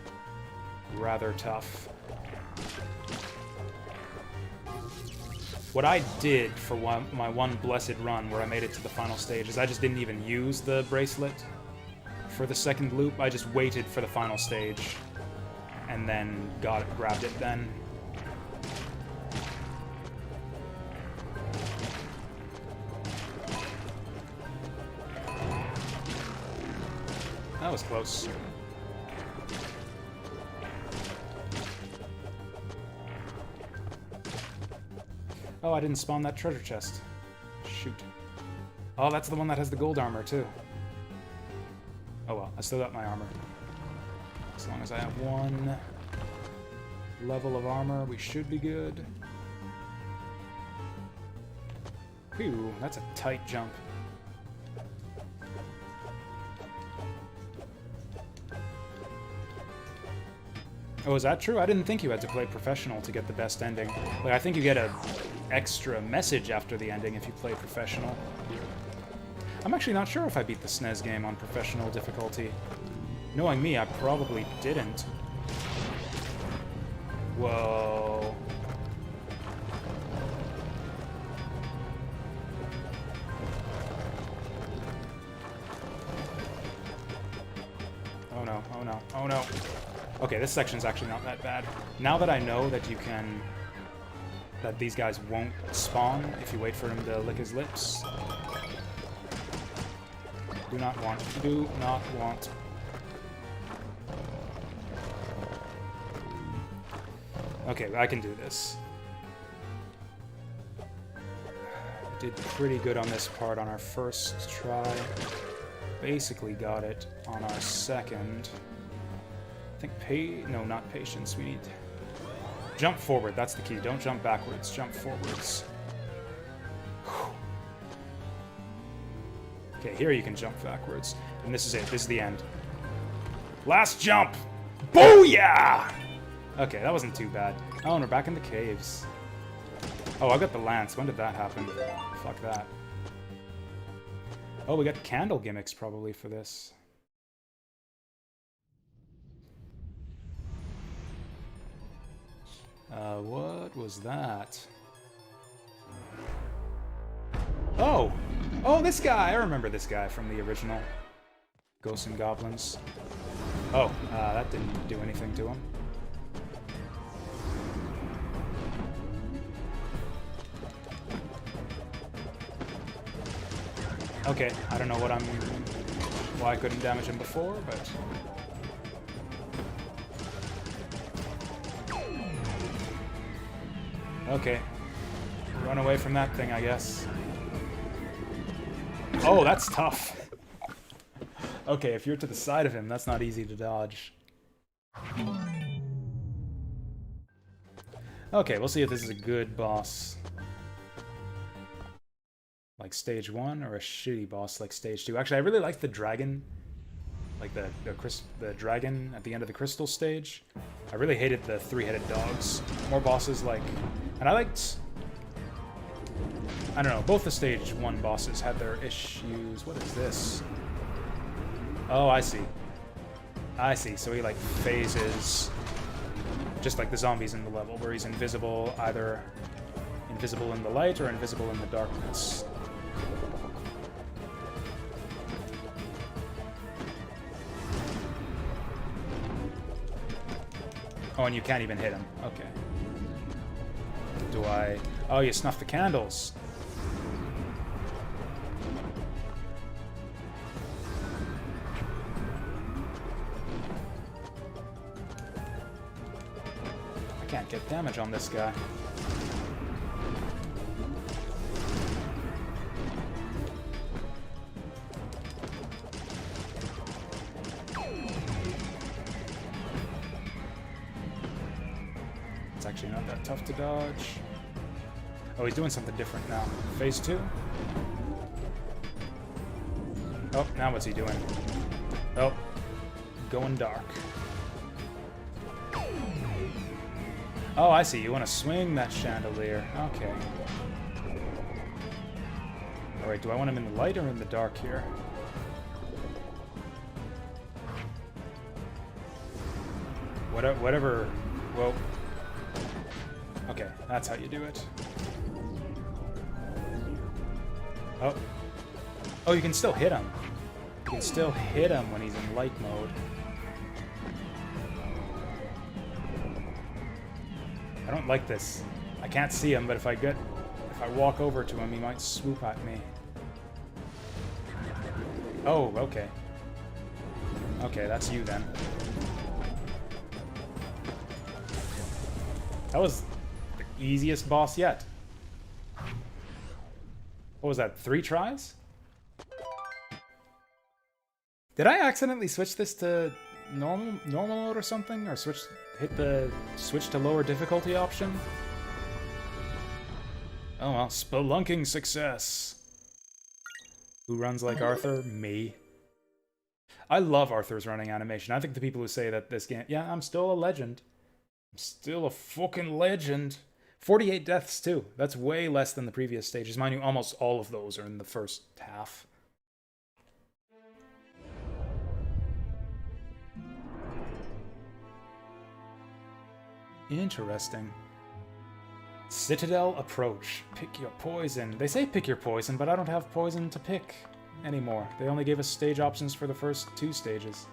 rather tough. What I did for my one blessed run where I made it to the final stage is I just didn't even use the bracelet for the second loop. I just waited for the final stage and then grabbed it then. That was close. Oh, I didn't spawn that treasure chest. Shoot. Oh, that's the one that has the gold armor, too. Oh well, I still got my armor. As long as I have one level of armor, we should be good. Whew, that's a tight jump. Oh, is that true? I didn't think you had to play professional to get the best ending. Like, I think you get an extra message after the ending if you play professional. I'm actually not sure if I beat the SNES game on professional difficulty. Knowing me, I probably didn't. Whoa. Oh no, oh no, oh no. Okay, this section's actually not that bad. Now that I know that you can... that these guys won't spawn if you wait for him to lick his lips. Do not want. Do not want. Okay, I can do this. Did pretty good on this part on our first try. Basically got it on our second. I think no, not patience. We need jump forward. That's the key. Don't jump backwards. Jump forwards. Okay, here you can jump backwards. And this is it. This is the end. Last jump! Booyah! Okay, that wasn't too bad. Oh, and we're back in the caves. Oh, I got the lance. When did that happen? Fuck that. Oh, we got candle gimmicks probably for this. What was that? Oh! Oh, this guy! I remember this guy from the original Ghosts and Goblins. Oh, that didn't do anything to him. Okay, I don't know why I couldn't damage him before, but... Okay. Run away from that thing, I guess. Oh, that's tough. Okay, if you're to the side of him, that's not easy to dodge. Okay, we'll see if this is a good boss. Like stage 1, or a shitty boss like stage 2. Actually, I really like the dragon. Like the dragon at the end of the crystal stage. I really hated the three-headed dogs. More bosses like... And I liked... I don't know, both the stage 1 bosses had their issues. What is this? Oh, I see. I see, so he like phases... Just like the zombies in the level, where he's invisible either in invisible in the light or invisible in the darkness. Oh, and you can't even hit him. Okay. Do I... Oh, you snuff the candles. I can't get damage on this guy. It's actually not that tough to dodge. Oh, he's doing something different now. Phase 2? Oh, now what's he doing? Oh, going dark. Oh, I see. You want to swing that chandelier. Okay. Alright, do I want him in the light or in the dark here? Whatever. Whoa. Okay, that's how you do it. Oh. Oh, you can still hit him. You can still hit him when he's in light mode. I don't like this. I can't see him, but if I walk over to him, he might swoop at me. Oh, okay. Okay, that's you then. That was the easiest boss yet. What was that, 3 tries? Did I accidentally switch this to normal mode or something? Or hit the switch to lower difficulty option? Oh well, spelunking success. Who runs like Arthur? Me. I love Arthur's running animation. I think the people who say that this game... Yeah, I'm still a legend. I'm still a fucking legend. 48 deaths, too. That's way less than the previous stages. Mind you, almost all of those are in the first half. Interesting. Citadel approach. Pick your poison. They say pick your poison, but I don't have poison to pick anymore. They only gave us stage options for the first 2 stages.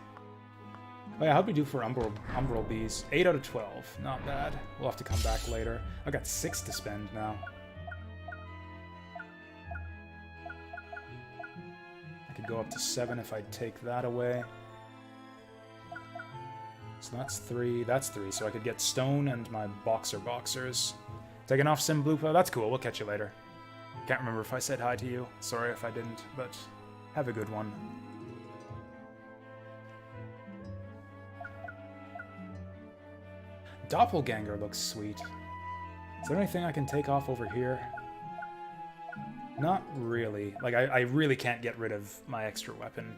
Oh yeah, how'd we do for Umbral Bees? 8 out of 12. Not bad. We'll have to come back later. I've got 6 to spend now. I could go up to 7 if I take that away. So that's 3. That's 3. So I could get stone and my boxers. Taking off Simblupa. That's cool. We'll catch you later. Can't remember if I said hi to you. Sorry if I didn't, but have a good one. Doppelganger looks sweet. Is there anything I can take off over here? Not really. Like, I really can't get rid of my extra weapon.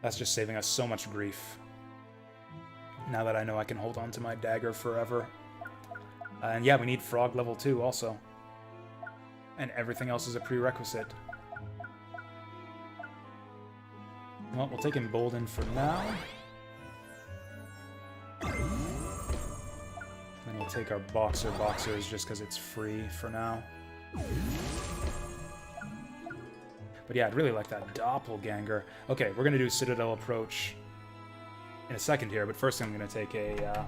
That's just saving us so much grief. Now that I know I can hold on to my dagger forever. And yeah, we need Frog level 2 also. And everything else is a prerequisite. Well, we'll take Emboldened for now. Then we'll take our boxers just because it's free for now. But yeah, I'd really like that Doppelganger. Okay, we're going to do Citadel Approach in a second here, but first I'm going to take a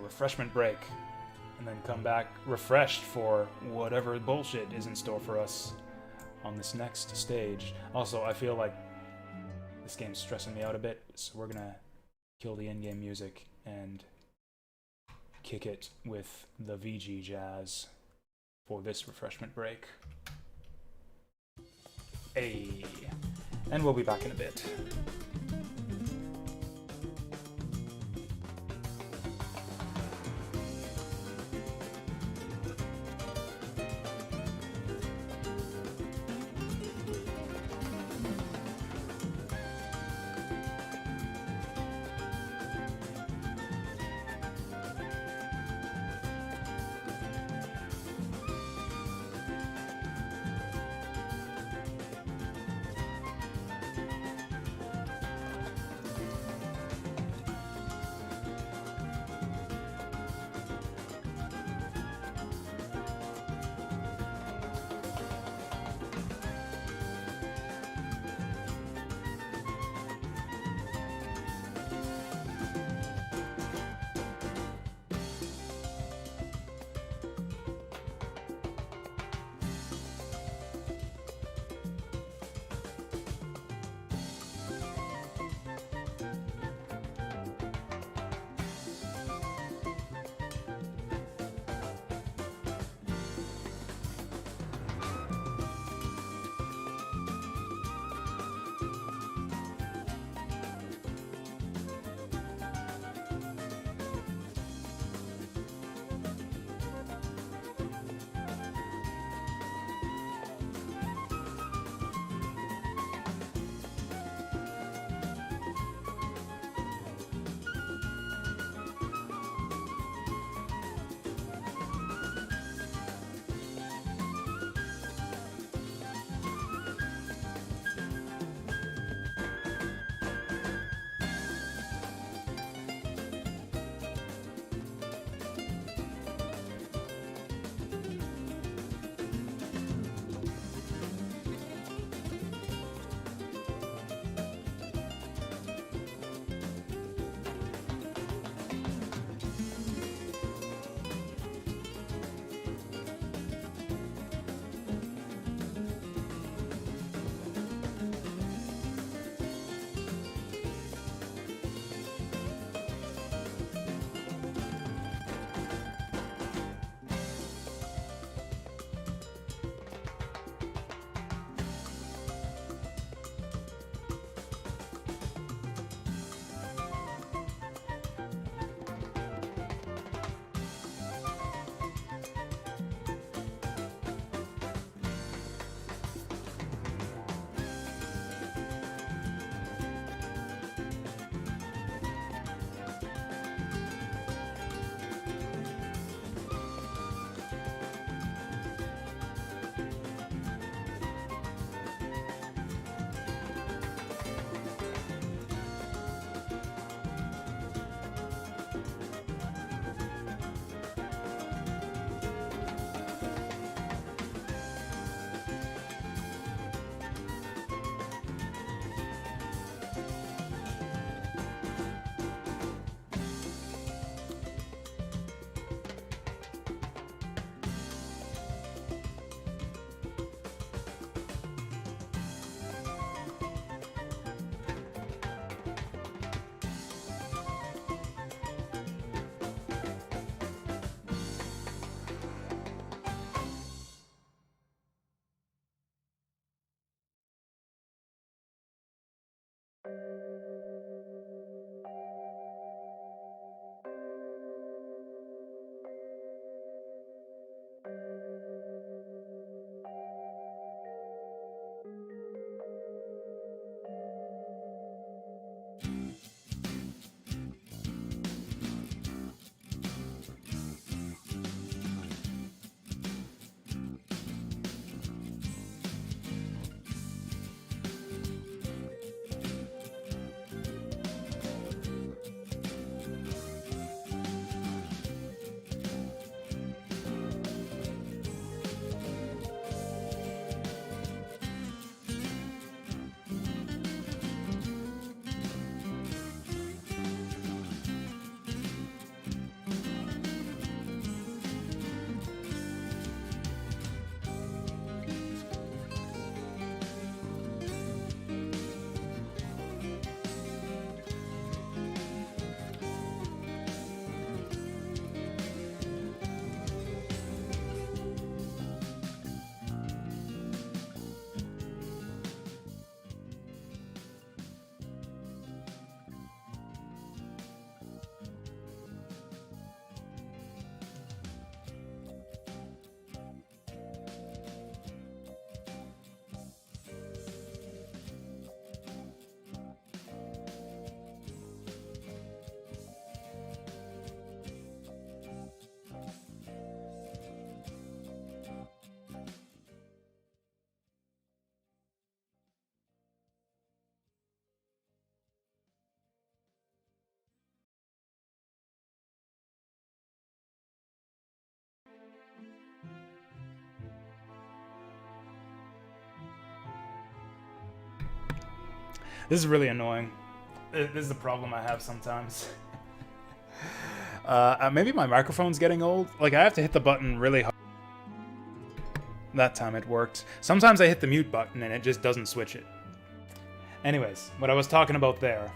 refreshment break, and then come back refreshed for whatever bullshit is in store for us on this next stage. Also, I feel like this game's stressing me out a bit, so we're going to kill the in-game music and kick it with the VG jazz for this refreshment break. Hey, and we'll be back in a bit. This is really annoying. This is the problem I have sometimes. Maybe my microphone's getting old. Like, I have to hit the button really hard. That time it worked. Sometimes I hit the mute button and it just doesn't switch it. Anyways, what I was talking about there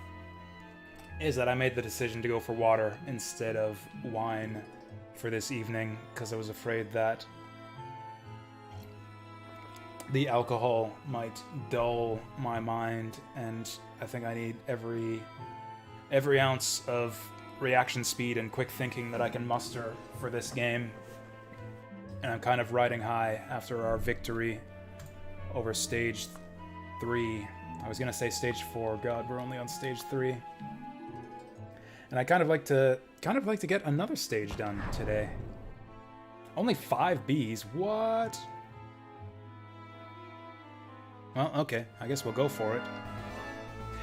is that I made the decision to go for water instead of wine for this evening because I was afraid that the alcohol might dull my mind, and I think I need every ounce of reaction speed and quick thinking that I can muster for this game. And I'm kind of riding high after our victory over stage 3. I was gonna say stage 4. God, we're only on stage 3. And I kind of like to get another stage done today. Only 5 Bs. What? Well, okay. I guess we'll go for it.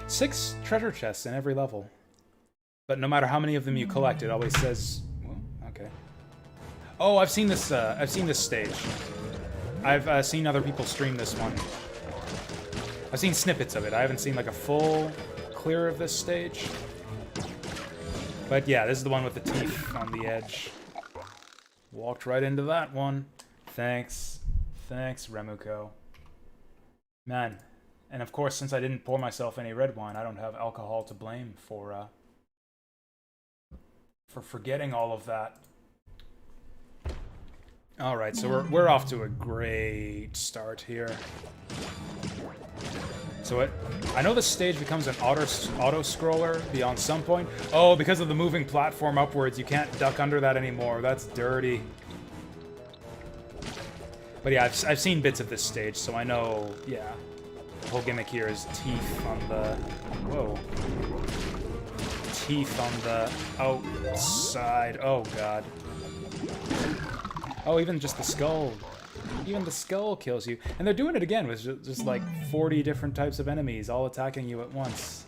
6 treasure chests in every level. But no matter how many of them you collect, it always says... Well, okay. Oh, I've seen this stage. I've seen other people stream this one. I've seen snippets of it. I haven't seen like a full clear of this stage. But yeah, this is the one with the teeth on the edge. Walked right into that one. Thanks. Thanks, Remuko. Man. And of course, since I didn't pour myself any red wine, I don't have alcohol to blame for forgetting all of that. Alright, so we're off to a great start here. So I know this stage becomes an auto-scroller beyond some point. Oh, because of the moving platform upwards, you can't duck under that anymore. That's dirty. But yeah, I've seen bits of this stage, so I know, yeah. The whole gimmick here is teeth on the... Whoa. Teeth on the outside. Oh, God. Oh, even just the skull. Even the skull kills you. And they're doing it again with just like 40 different types of enemies all attacking you at once.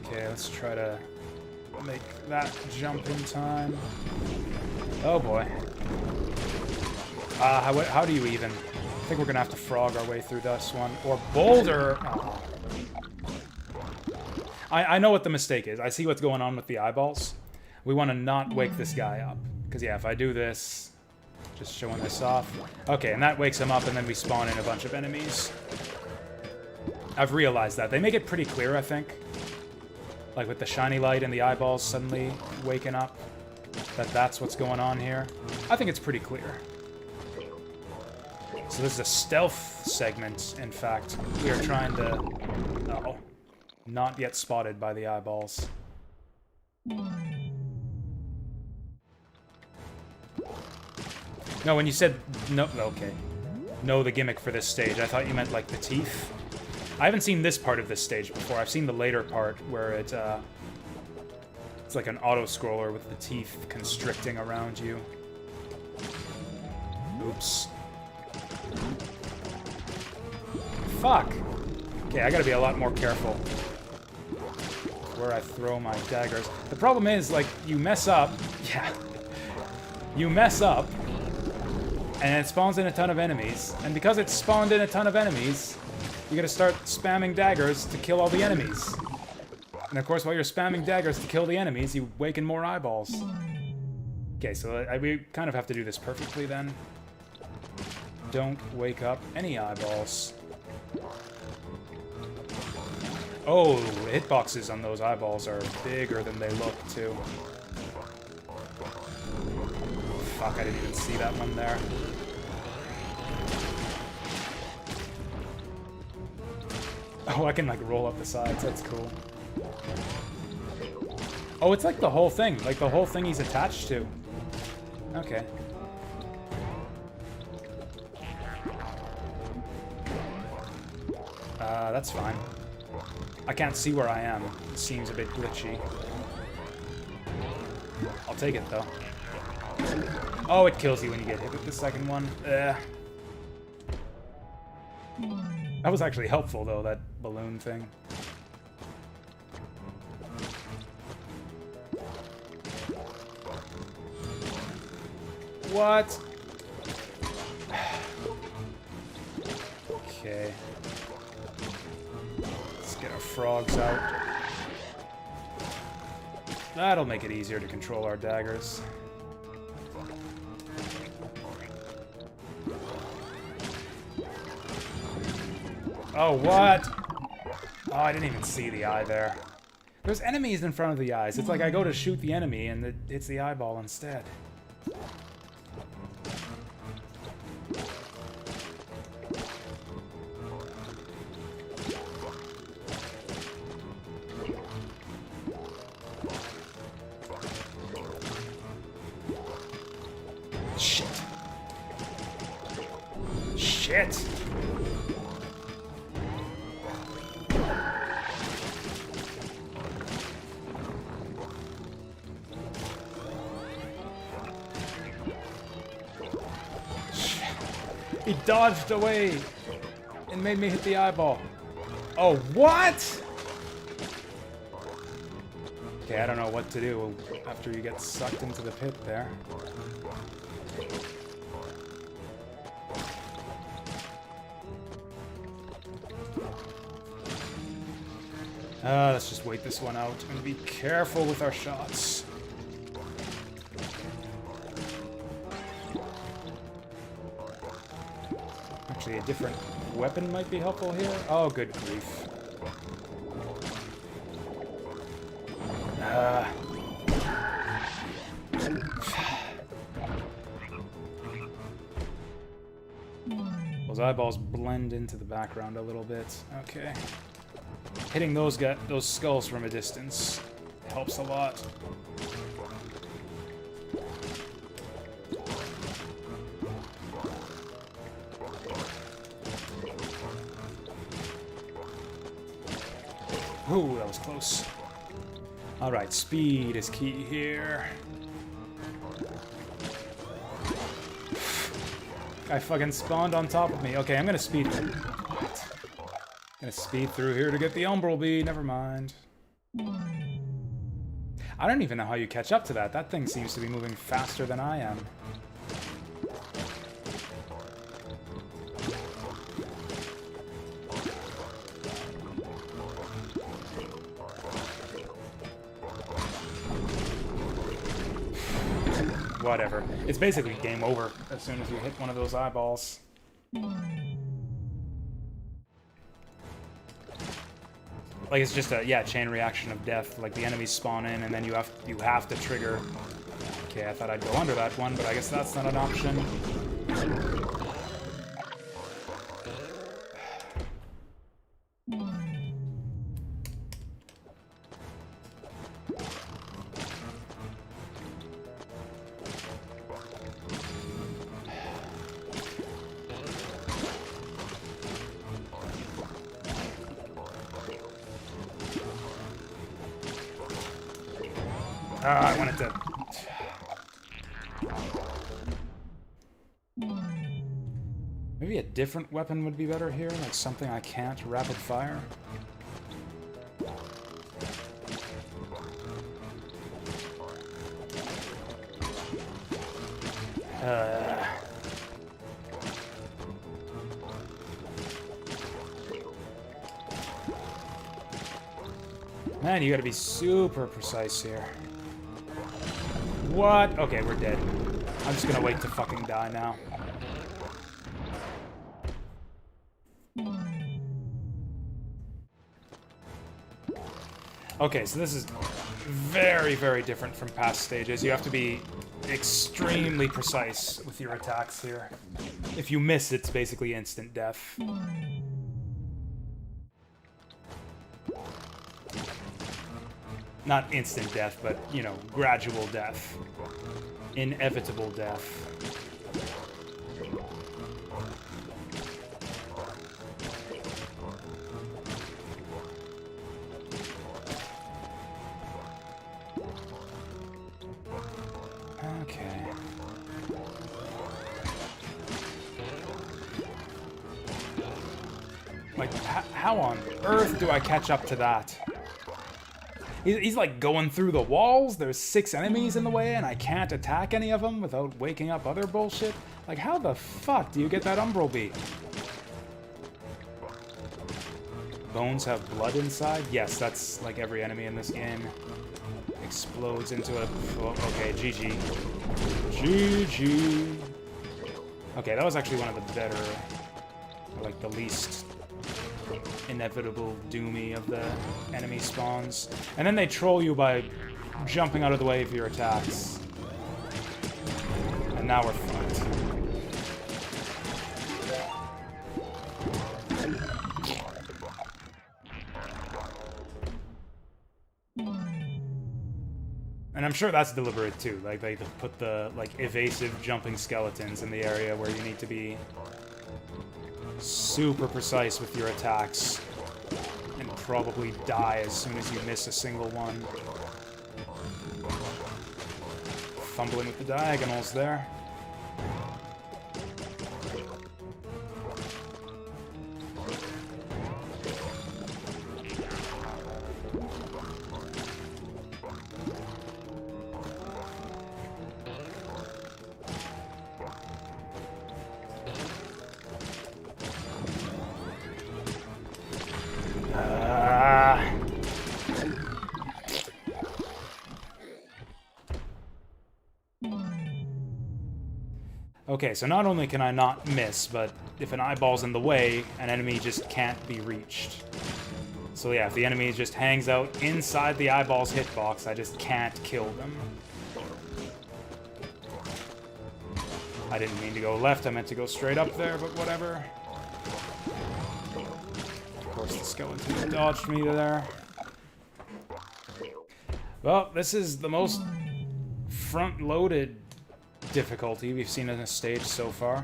Okay, let's try to make that jump in time. Oh boy. How do you even? I think we're gonna have to frog our way through this one. Or boulder! Oh. I know what the mistake is. I see what's going on with the eyeballs. We want to not wake this guy up. Because, yeah, if I do this... Just showing this off. Okay, and that wakes him up, and then we spawn in a bunch of enemies. I've realized that. They make it pretty clear, I think. Like, with the shiny light and the eyeballs suddenly waking up. That's what's going on here. I think it's pretty clear. So this is a stealth segment, in fact. We are trying to... Uh-oh. Not yet spotted by the eyeballs. No, when you said... No, okay. No, the gimmick for this stage. I thought you meant, like, the teeth. I haven't seen this part of this stage before. I've seen the later part where it's like an auto-scroller with the teeth constricting around you. Oops. Fuck! Okay, I gotta be a lot more careful where I throw my daggers. The problem is, like, you mess up... Yeah. You mess up, and it spawns in a ton of enemies. And because it spawned in a ton of enemies, you gotta start spamming daggers to kill all the enemies. And of course, while you're spamming daggers to kill the enemies, you awaken more eyeballs. Okay, so we kind of have to do this perfectly then. Don't wake up any eyeballs. Oh, hitboxes on those eyeballs are bigger than they look, too. Fuck, I didn't even see that one there. Oh, I can, like, roll up the sides. That's cool. Oh, it's like the whole thing. Like, the whole thing he's attached to. Okay. That's fine. I can't see where I am. It seems a bit glitchy. I'll take it, though. Oh, it kills you when you get hit with the second one. That was actually helpful, though, that balloon thing. What? Okay. Let's get our frogs out. That'll make it easier to control our daggers. Oh, what? Oh, I didn't even see the eye there. There's enemies in front of the eyes. It's like I go to shoot the enemy and it's the eyeball instead. Shit. Shit. He dodged away and made me hit the eyeball. Oh, what? Okay, I don't know what to do after you get sucked into the pit there. Let's just wait this one out and be careful with our shots. Actually, a different weapon might be helpful here. Oh, good grief. Those eyeballs blend into the background a little bit. Okay. Hitting those skulls from a distance helps a lot. Ooh, that was close. Alright, speed is key here. Guy fucking spawned on top of me. Okay, I'm gonna speed through. What? Gonna speed through here to get the Umbral Bee. Never mind. I don't even know how you catch up to that. That thing seems to be moving faster than I am. Whatever. It's basically game over as soon as you hit one of those eyeballs. Like, it's just a, yeah, chain reaction of death. Like, the enemies spawn in, and then you have to trigger. Okay, I thought I'd go under that one, but I guess that's not an option. I wanted to... Maybe a different weapon would be better here, like something I can't rapid fire. Man, you gotta be super precise here. What? Okay, we're dead. I'm just gonna wait to fucking die now. Okay, so this is very, very different from past stages. You have to be extremely precise with your attacks here. If you miss, it's basically instant death. Not instant death, but, you know, gradual death. Inevitable death. Okay. Like, how on earth do I catch up to that? He's like going through the walls, there's 6 enemies in the way, and I can't attack any of them without waking up other bullshit? Like, how the fuck do you get that Umbral Bee? bones have blood inside? Yes, that's like every enemy in this game. Explodes into a... Oh, okay, GG. GG. Okay, that was actually one of the better... like, the least inevitable doomy of the enemy spawns. And then they troll you by jumping out of the way of your attacks. And now we're fucked. And I'm sure that's deliberate too. Like they put the like evasive jumping skeletons in the area where you need to be super precise with your attacks and probably die as soon as you miss a single one. Fumbling with the diagonals there. Okay, so not only can I not miss, but if an eyeball's in the way, an enemy just can't be reached. So yeah, if the enemy just hangs out inside the eyeball's hitbox, I just can't kill them. I didn't mean to go left, I meant to go straight up there, but whatever. Of course, the skeleton dodged me there. Well, this is the most front-loaded difficulty we've seen in a stage so far.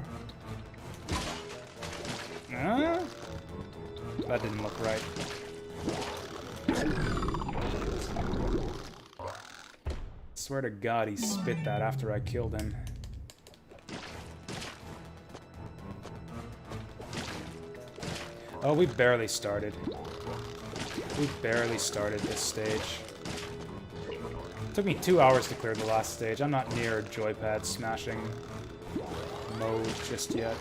That didn't look right. Swear to God, he spit that after I killed him. Oh, we barely started. We barely started this stage. It took me 2 hours to clear the last stage. I'm not near joypad smashing mode just yet.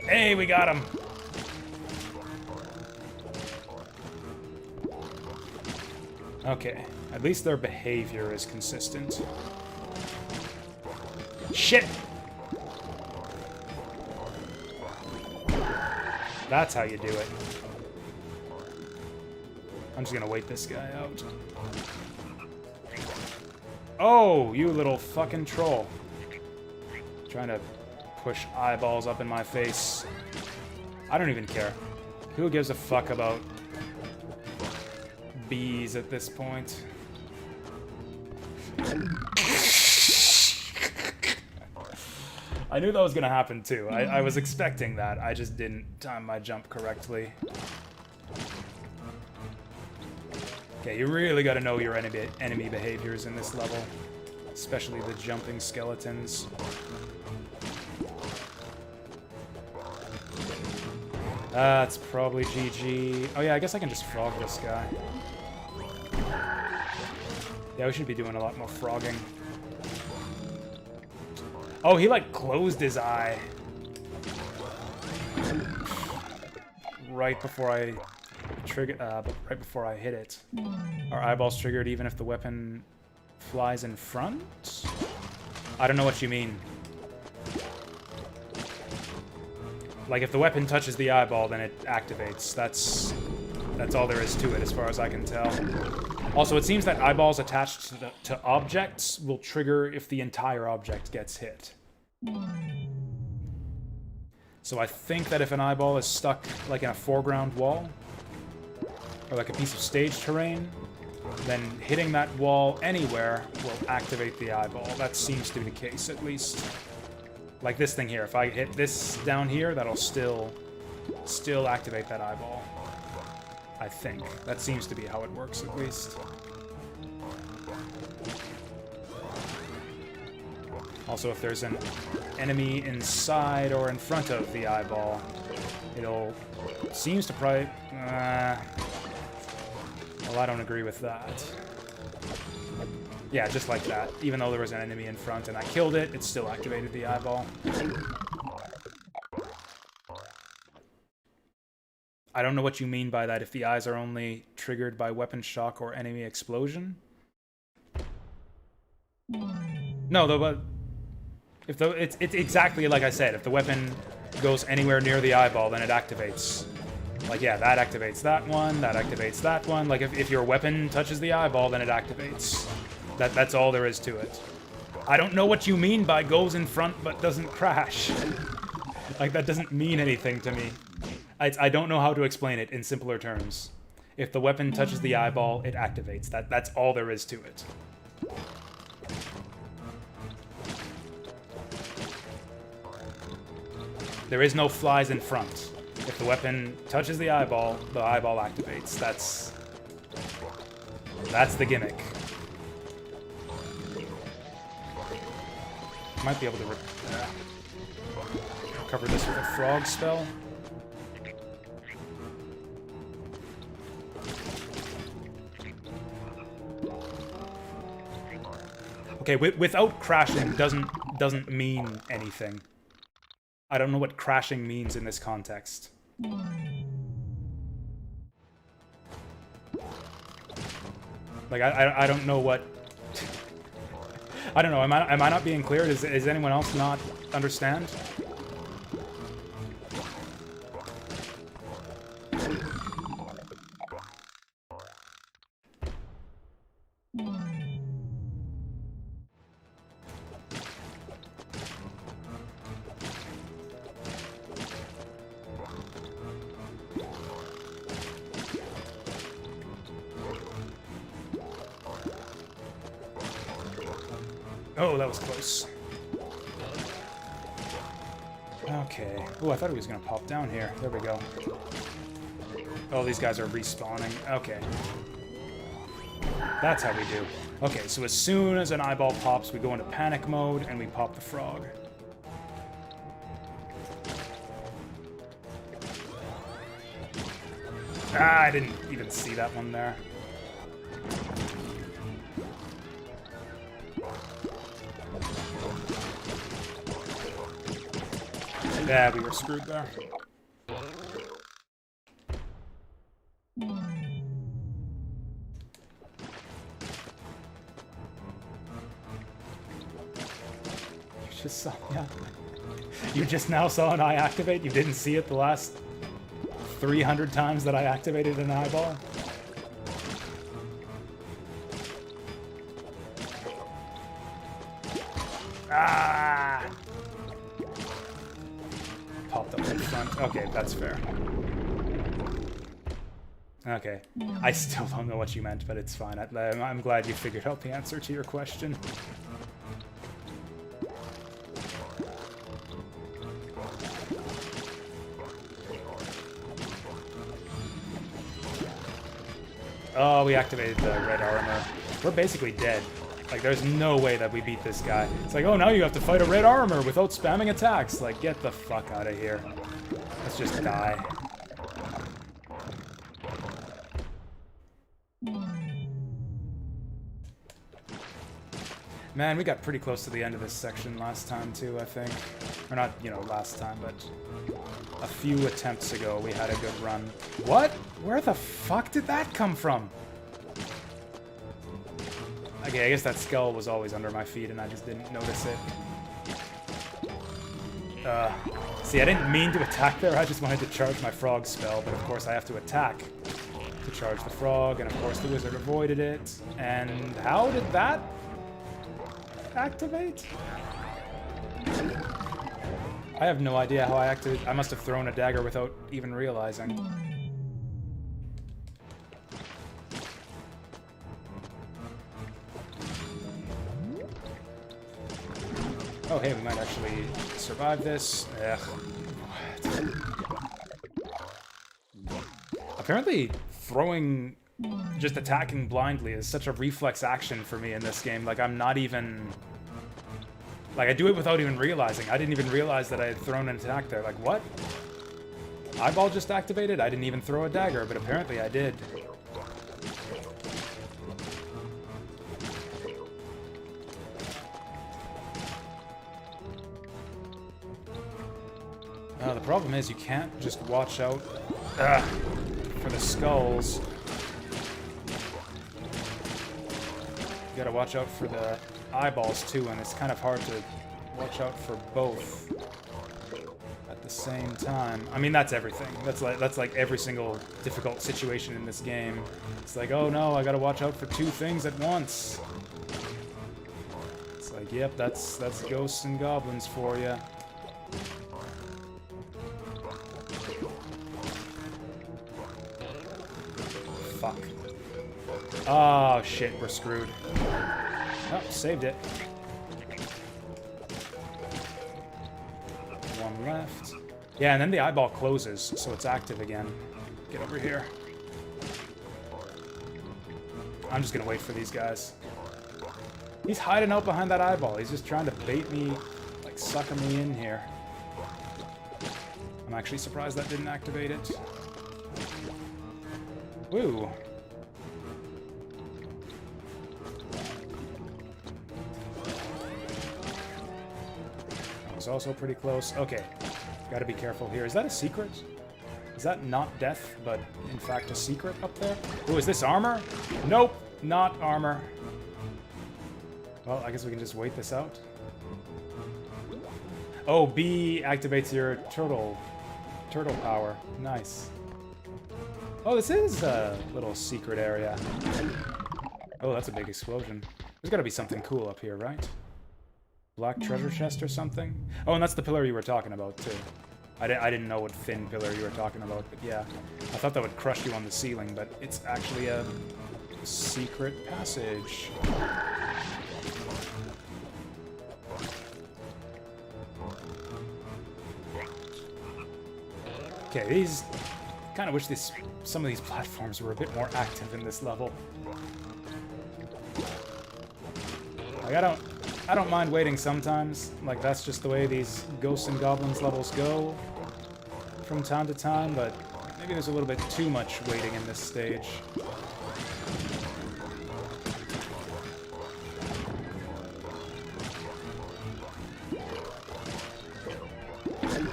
Hey, we got him! Okay, at least their behavior is consistent. Shit! That's how you do it. I'm just gonna wait this guy out. Oh, you little fucking troll. Trying to push eyeballs up in my face. I don't even care. Who gives a fuck about bees at this point? I knew that was gonna happen too. I was expecting that. I just didn't time my jump correctly. Okay, you really gotta know your enemy behaviors in this level. Especially the jumping skeletons. It's probably GG. Oh yeah, I guess I can just frog this guy. Yeah, we should be doing a lot more frogging. Oh, he like closed his eye. Right before I right before I hit it. Are eyeballs triggered even if the weapon flies in front? I don't know what you mean. Like if the weapon touches the eyeball, then it activates. That's all there is to it as far as I can tell. Also, it seems that eyeballs attached to objects will trigger if the entire object gets hit. So I think that if an eyeball is stuck like in a foreground wall, or like a piece of stage terrain, then hitting that wall anywhere will activate the eyeball. That seems to be the case, at least. Like this thing here, if I hit this down here, that'll still activate that eyeball. I think. That seems to be how it works, at least. Also, if there's an enemy inside or in front of the eyeball, seems to probably... well, I don't agree with that. Yeah, just like that. Even though there was an enemy in front and I killed it, it still activated the eyeball. I don't know what you mean by that. If the eyes are only triggered by weapon shock or enemy explosion? No, though, but if it's exactly like I said. If the weapon goes anywhere near the eyeball, then it activates. Like, yeah, that activates that one, that activates that one. Like, if your weapon touches the eyeball, then it activates. That's all there is to it. I don't know what you mean by goes in front but doesn't crash. Like, that doesn't mean anything to me. I don't know how to explain it in simpler terms. If the weapon touches the eyeball, it activates. That's all there is to it. There is no flies in front. If the weapon touches the eyeball activates. That's the gimmick. Might be able to recover this with a frog spell. Okay, without crashing doesn't mean anything. I don't know what crashing means in this context. Like, I don't know what... I don't know, am I not being clear? Does anyone else not understand? Oh, that was close. Okay. Oh, I thought he was going to pop down here. There we go. Oh, these guys are respawning. Okay. That's how we do. Okay, so as soon as an eyeball pops, we go into panic mode, and we pop the frog. Ah, I didn't even see that one there. Yeah, we were screwed there. You just saw, yeah. You just now saw an eye activate? You didn't see it the last 300 times that I activated an eyeball? Ah! Popped up in front. Okay, that's fair. Okay. I still don't know what you meant, but it's fine. I'm glad you figured out the answer to your question. Oh, we activated the red armor. We're basically dead. Like, there's no way that we beat this guy. It's like, oh, now you have to fight a red armor without spamming attacks. Like, get the fuck out of here. Let's just die. Man, we got pretty close to the end of this section last time, too, I think. Or not, you know, last time, but a few attempts ago we had a good run. What? Where the fuck did that come from? Okay, I guess that skull was always under my feet and I just didn't notice it. See, I didn't mean to attack there, I just wanted to charge my frog spell, but of course I have to attack to charge the frog, and of course the wizard avoided it. And how did that activate? I have no idea how I activated. I must have thrown a dagger without even realizing. Oh, hey, we might actually survive this. Ugh. Apparently, just attacking blindly is such a reflex action for me in this game. Like, I'm not even... Like, I do it without even realizing. I didn't even realize that I had thrown an attack there. Like, what? Eyeball just activated? I didn't even throw a dagger, but apparently I did. The problem is you can't just watch out For the skulls. You gotta watch out for the eyeballs too, and it's kind of hard to watch out for both at the same time. I mean, that's everything. That's like every single difficult situation in this game. It's like, oh no, I gotta watch out for two things at once. It's like, yep, that's ghosts and goblins for you. Fuck. Oh shit, we're screwed. Oh, saved it. One left. Yeah, and then the eyeball closes, so it's active again. Get over here. I'm just gonna wait for these guys. He's hiding out behind that eyeball. He's just trying to bait me, like sucking me in here. I'm actually surprised that didn't activate it. Woo. That was also pretty close. Okay. Gotta be careful here. Is that a secret? Is that not death, but in fact a secret up there? Ooh, is this armor? Nope, not armor. Well, I guess we can just wait this out. Oh, B activates your turtle power. Nice. Oh, this is a little secret area. Oh, that's a big explosion. There's gotta be something cool up here, right? Black treasure chest or something? Oh, and that's the pillar you were talking about, too. I didn't know what thin pillar you were talking about, but yeah. I thought that would crush you on the ceiling, but it's actually a secret passage. Okay, these... kind of wish some of these platforms were a bit more active in this level. Like, I don't mind waiting sometimes. Like, that's just the way these Ghosts and Goblins levels go from time to time, but maybe there's a little bit too much waiting in this stage.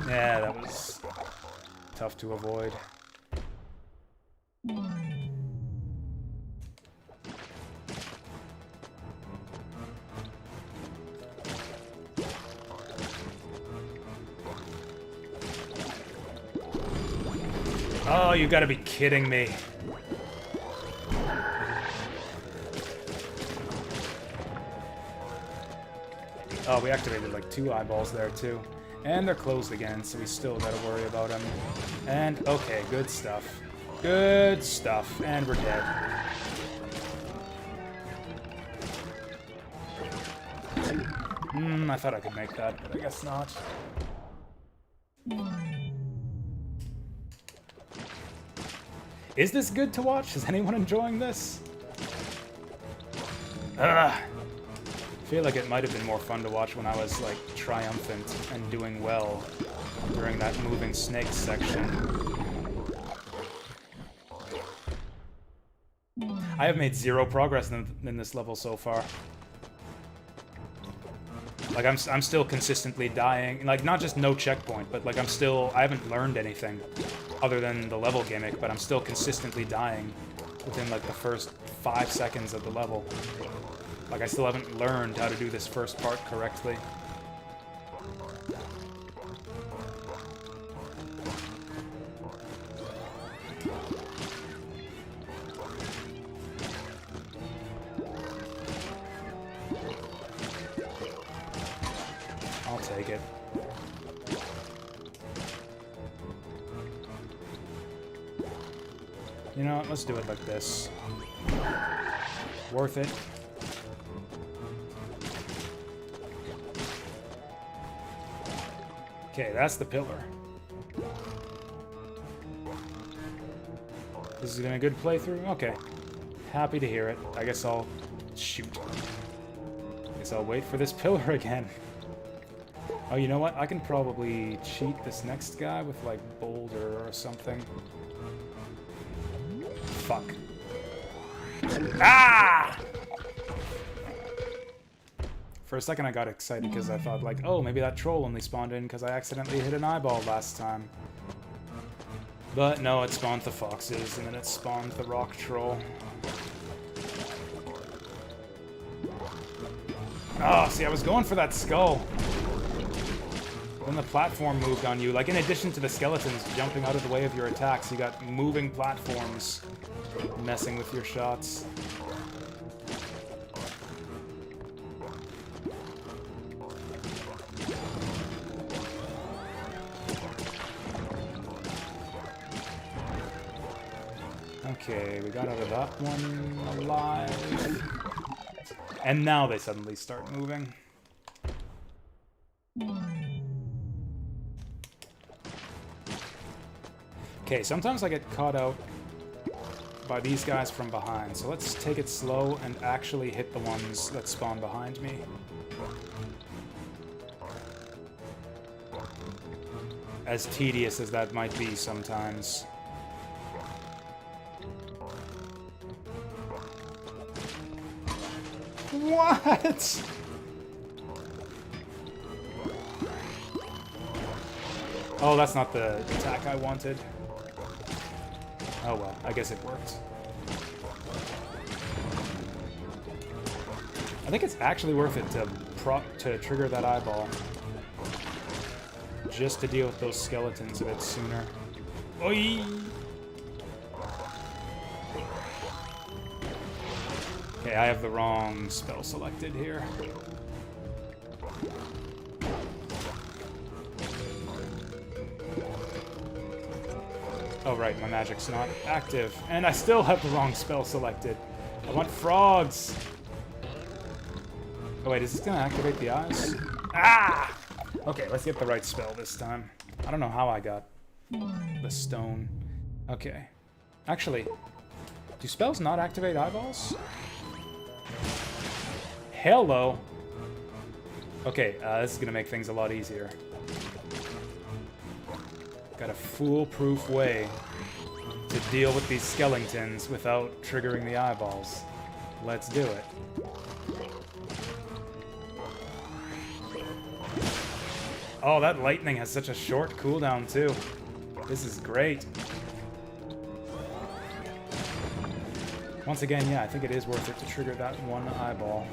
Yeah, that was tough to avoid. Oh, you gotta be kidding me. Oh, we activated like 2 eyeballs there too. And they're closed again, so we still gotta worry about them. And, okay, good stuff. Good stuff. And we're dead. I thought I could make that, but I guess not. Is this good to watch? Is anyone enjoying this? I feel like it might have been more fun to watch when I was, like, triumphant and doing well during that moving snakes section. I have made 0 progress in this level so far. Like, I'm still consistently dying. Like, not just no checkpoint, but, like, I haven't learned anything other than the level gimmick, but I'm still consistently dying within, like, the first 5 seconds of the level. Like, I still haven't learned how to do this first part correctly. I'll take it. You know what? Let's do it like this. Worth it. Okay, that's the pillar. This has been a good playthrough? Okay. Happy to hear it. I guess I'll... shoot. I guess I'll wait for this pillar again. Oh, you know what? I can probably cheat this next guy with, like, boulder or something. Fuck. Ah! For a second I got excited because I thought, like, oh, maybe that troll only spawned in because I accidentally hit an eyeball last time. But no, it spawned the foxes, and then it spawned the rock troll. Oh, see, I was going for that skull. Then the platform moved on you. Like, in addition to the skeletons jumping out of the way of your attacks, you got moving platforms messing with your shots. Okay, we got out of that one alive. And now they suddenly start moving. Okay, sometimes I get caught out by these guys from behind, so let's take it slow and actually hit the ones that spawn behind me. As tedious as that might be sometimes. What? Oh, that's not the attack I wanted. Oh well, I guess it worked. I think it's actually worth it to trigger that eyeball. Just to deal with those skeletons a bit sooner. Oi! Okay, I have the wrong spell selected here. Oh right, my magic's not active. And I still have the wrong spell selected. I want frogs! Oh wait, is this gonna activate the eyes? Ah! Okay, let's get the right spell this time. I don't know how I got the stone. Okay. Actually, do spells not activate eyeballs? Hello! Okay, this is gonna make things a lot easier. Got a foolproof way to deal with these skeletons without triggering the eyeballs. Let's do it. Oh, that lightning has such a short cooldown, too. This is great. Once again, yeah, I think it is worth it to trigger that one eyeball.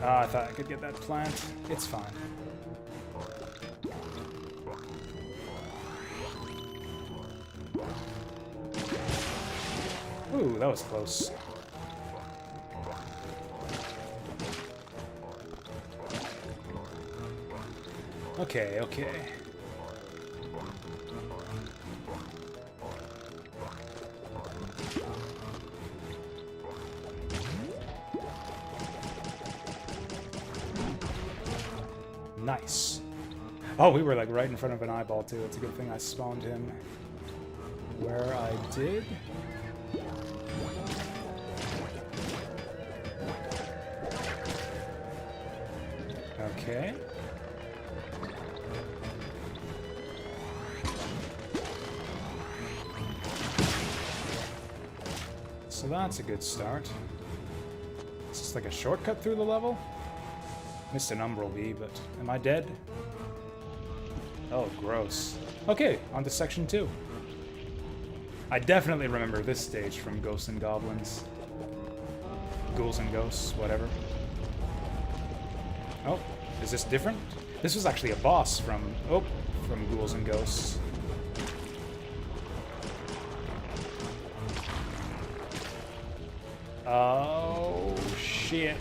Ah, I thought I could get that plant. It's fine. Ooh, that was close. Okay, okay. Nice. Oh, we were like right in front of an eyeball too. It's a good thing I spawned him where I did. Okay. So that's a good start. Is this like a shortcut through the level? Missed an umbral bee, but am I dead? Oh, gross. Okay, on to section 2. I definitely remember this stage from Ghosts and Goblins. Ghouls and Ghosts, whatever. Oh, is this different? This was actually a boss from Ghouls and Ghosts. Oh, shit.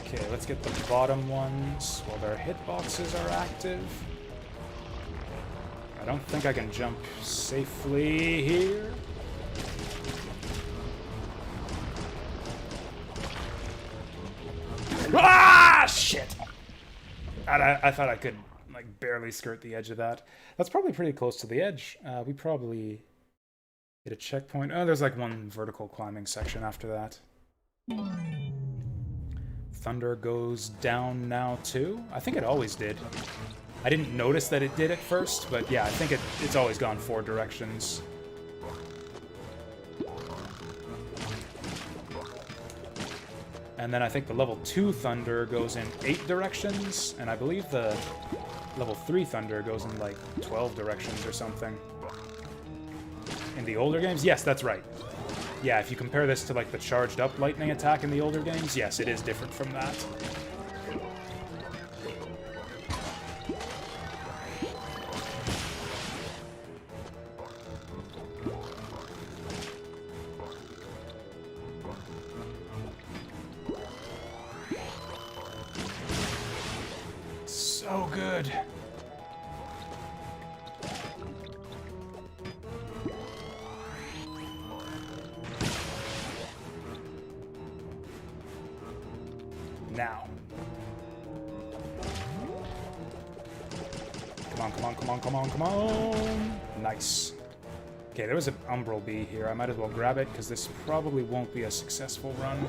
Okay, let's get the bottom ones while their hitboxes are active. I don't think I can jump safely here. Ah, shit! I thought I could, like barely skirt the edge of that. That's probably pretty close to the edge. We probably hit a checkpoint. Oh, there's like one vertical climbing section after that. Thunder goes down now too. I think it always did. I didn't notice that it did at first, but yeah, I think it's always gone 4 directions. And then I think the level 2 Thunder goes in 8 directions, and I believe the level 3 Thunder goes in like 12 directions or something. In the older games? Yes, that's right. Yeah, if you compare this to like the charged up lightning attack in the older games, yes, it is different from that. So good. Now. Come on, come on, come on, come on, come on. Nice. Okay, there was an Umbral Bee here. I might as well grab it, because this probably won't be a successful run.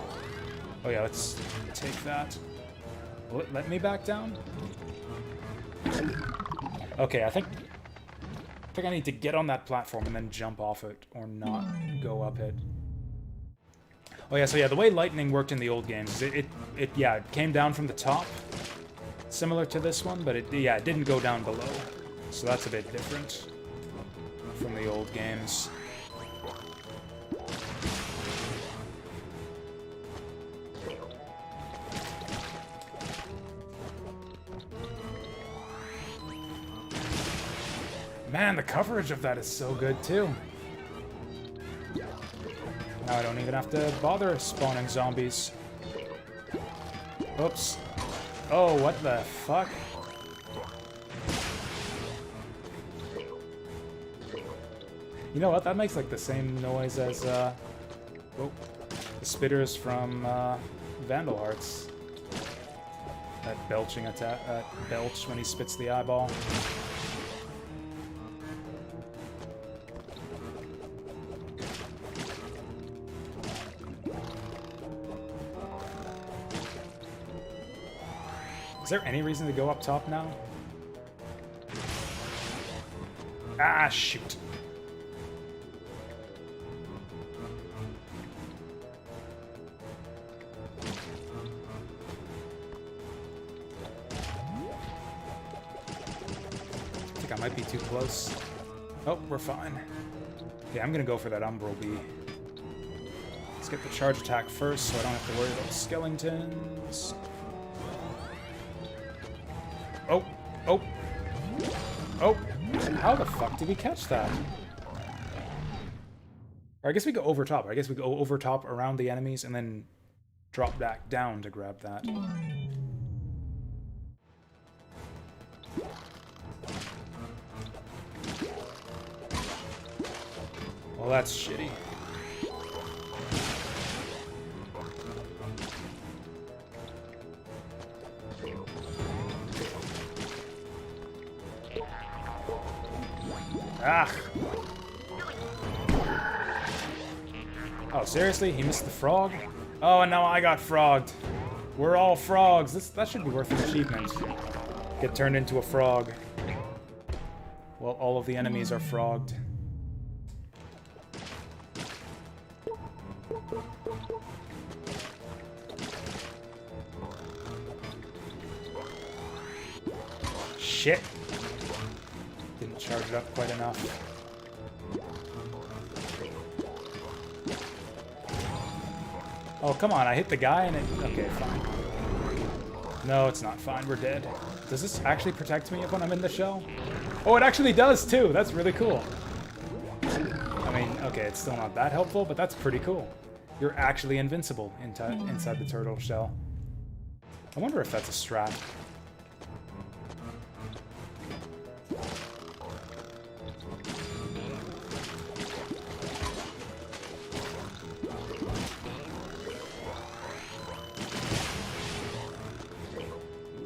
Oh yeah, let's take that. Will it let me back down? Okay, I think I need to get on that platform and then jump off it, or not go up it. Oh yeah, so yeah, the way lightning worked in the old games, it came down from the top, similar to this one, but it didn't go down below. So that's a bit different from the old games. Man, the coverage of that is so good too. Now I don't even have to bother spawning zombies. Oops. Oh, what the fuck? You know what? That makes like the same noise as the spitters from Vandal Hearts. That belching attack, that belch when he spits the eyeball. Is there any reason to go up top now? Ah, shoot. I think I might be too close. Oh, we're fine. Okay, I'm gonna go for that Umbral Bee. Let's get the charge attack first so I don't have to worry about skeletons. Oh, oh, oh, how the fuck did we catch that? Or I guess we go over top. I guess we go over top around the enemies and then drop back down to grab that. Well, that's shitty. Ah! Oh, seriously? He missed the frog? Oh, and now I got frogged. We're all frogs. That should be worth an achievement. Get turned into a frog. Well, all of the enemies are frogged. Shit. Didn't charge it up quite enough. Oh, come on, I hit the guy and it... Okay, fine. No, it's not fine, we're dead. Does this actually protect me when I'm in the shell? Oh, it actually does, too! That's really cool. I mean, okay, it's still not that helpful, but that's pretty cool. You're actually invincible inside the turtle shell. I wonder if that's a strat.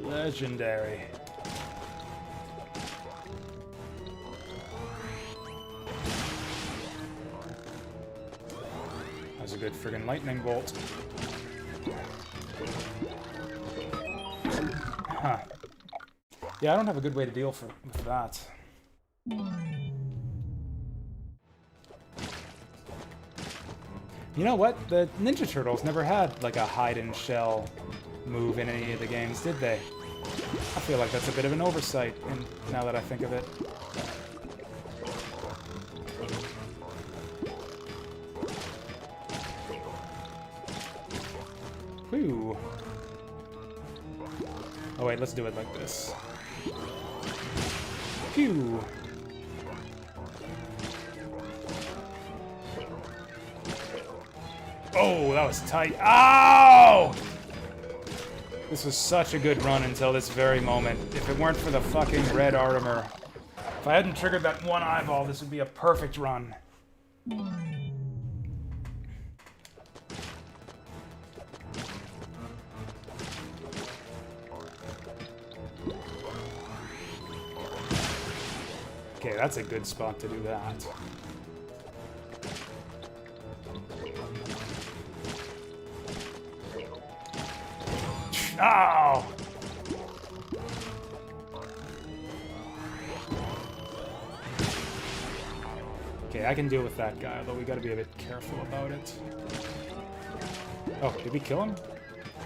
Legendary. good friggin' lightning bolt. Huh. Yeah, I don't have a good way to deal with that. You know what? The Ninja Turtles never had, like, a hide-and-shell move in any of the games, did they? I feel like that's a bit of an oversight, now that I think of it. Whew. Oh wait, let's do it like this. Phew. Oh, that was tight. Ow! This was such a good run until this very moment. If it weren't for the fucking red armor, if I hadn't triggered that one eyeball, this would be a perfect run. Okay, that's a good spot to do that. Ow! Okay, I can deal with that guy, although we gotta be a bit careful about it. Oh, did we kill him?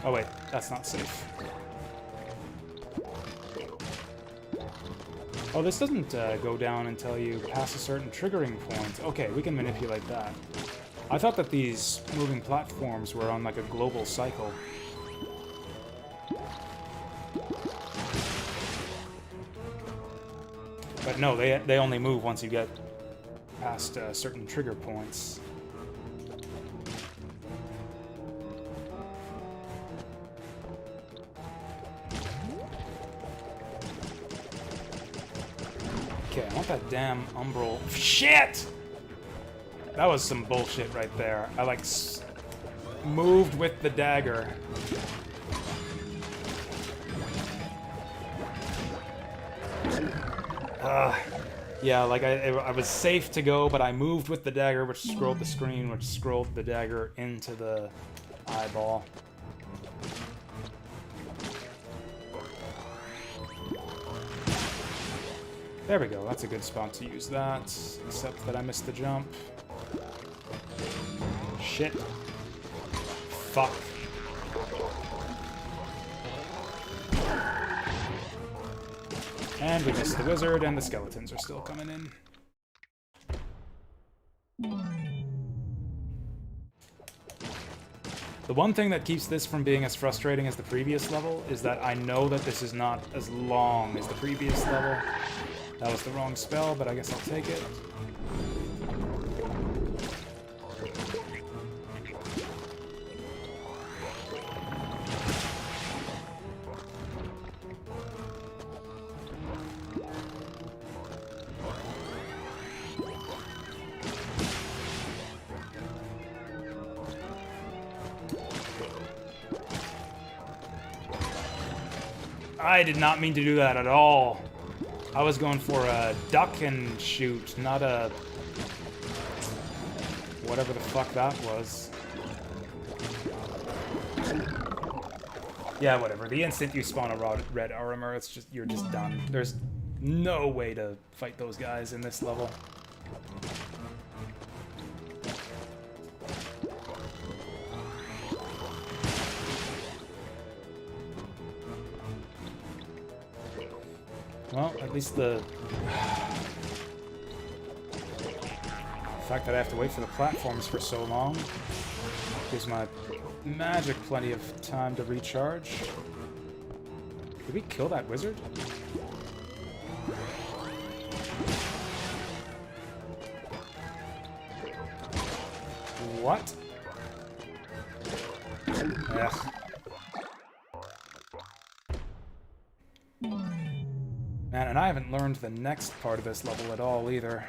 Oh wait, that's not safe. Oh, this doesn't go down until you pass a certain triggering point. Okay, we can manipulate that. I thought that these moving platforms were on like a global cycle. But no, they only move once you get past certain trigger points. Okay, I want that damn umbral. Shit! That was some bullshit right there. I like moved with the dagger. Yeah, like I was safe to go, but I moved with the dagger, which scrolled the screen, which scrolled the dagger into the eyeball. There we go, that's a good spot to use that, except that I missed the jump. Shit. Fuck. And we missed the wizard, and the skeletons are still coming in. The one thing that keeps this from being as frustrating as the previous level is that I know that this is not as long as the previous level. That was the wrong spell, but I guess I'll take it. I did not mean to do that at all. I was going for a duck and shoot, not a... whatever the fuck that was. Yeah, whatever. The instant you spawn a red armor, it's just, you're just done. There's no way to fight those guys in this level. Well, at least the fact that I have to wait for the platforms for so long gives my magic plenty of time to recharge. Did we kill that wizard? What? Ugh. Man, and I haven't learned the next part of this level at all, either.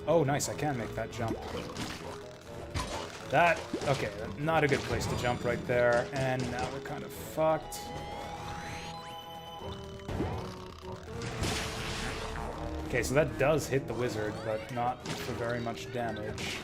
Oh, nice, I can make that jump. That... okay, not a good place to jump right there, and now we're kind of fucked. Okay, so that does hit the wizard, but not for very much damage.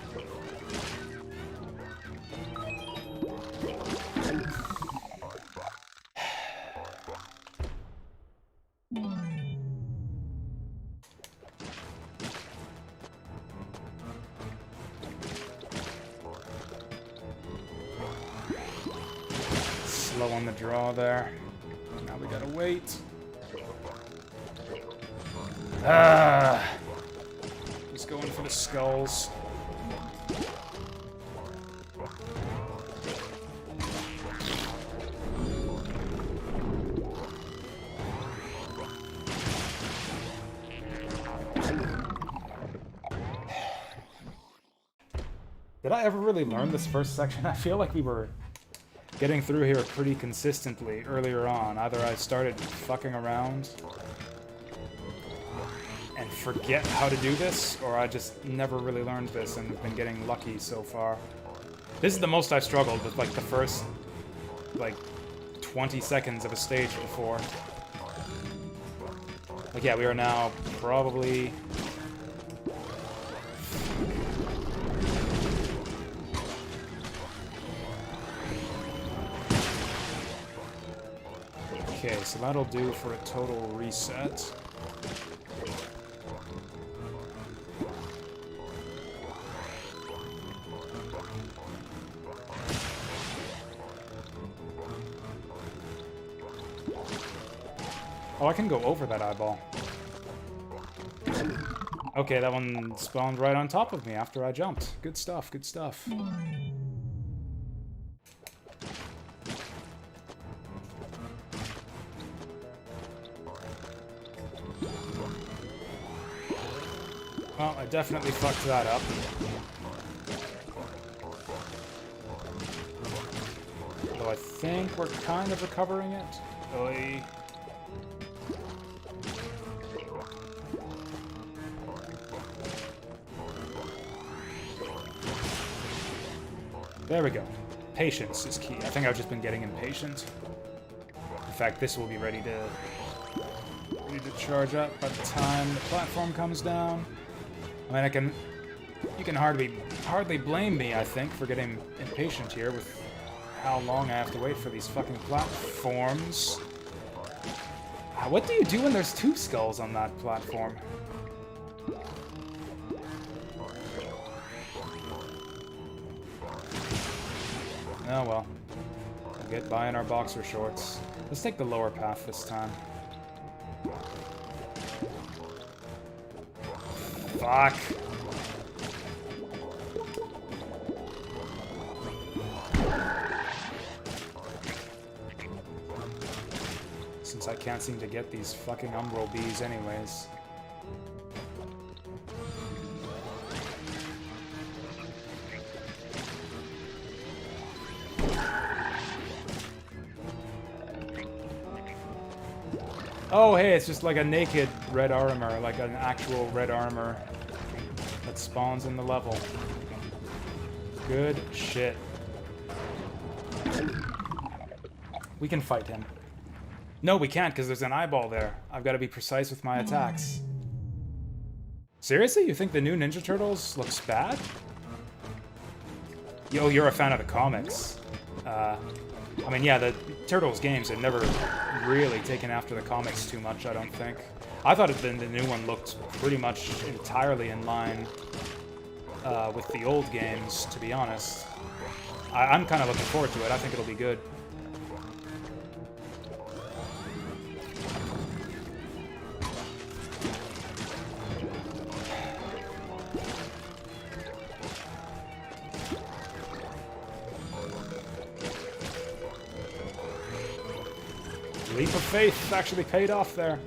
Slow on the draw there. Now we gotta wait. Just going for the skulls. Did I ever really learn this first section? I feel like we were getting through here pretty consistently earlier on. Either I started fucking around and forget how to do this, or I just never really learned this and have been getting lucky so far. This is the most I've struggled with, like, the first, like, 20 seconds of a stage before. Like, yeah, we are now probably... Okay, so that'll do for a total reset. Oh, I can go over that eyeball. Okay, that one spawned right on top of me after I jumped. Good stuff, good stuff. Well, I definitely fucked that up. Though I think we're kind of recovering it. Oy. There we go. Patience is key. I think I've just been getting impatient. In fact, this will be ready to charge up by the time the platform comes down. I mean, you can hardly blame me, I think, for getting impatient here with how long I have to wait for these fucking platforms. What do you do when there's two skulls on that platform? Oh well. We'll get by in our boxer shorts. Let's take the lower path this time. Fuck. Since I can't seem to get these fucking umbral bees anyways. Oh, hey, it's just like a naked red armor, like an actual red armor that spawns in the level. Good shit. We can fight him. No, we can't, because there's an eyeball there. I've got to be precise with my attacks. Seriously? You think the new Ninja Turtles looks bad? Yo, you're a fan of the comics. I mean, yeah, the Turtles games have never really taken after the comics too much, I don't think. I thought the new one looked pretty much entirely in line with the old games, to be honest. I'm kind of looking forward to it. I think it'll be good. Leap of faith actually paid off there.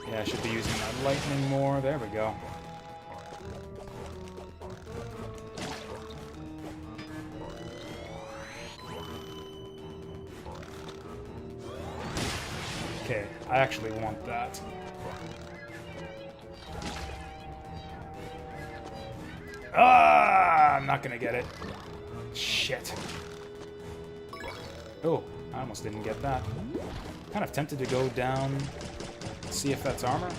Yeah, I should be using that lightning more. There we go. Okay, I actually want that. Ah, I'm not gonna get it. Shit. Oh, I almost didn't get that. Kind of tempted to go down, see if that's armor.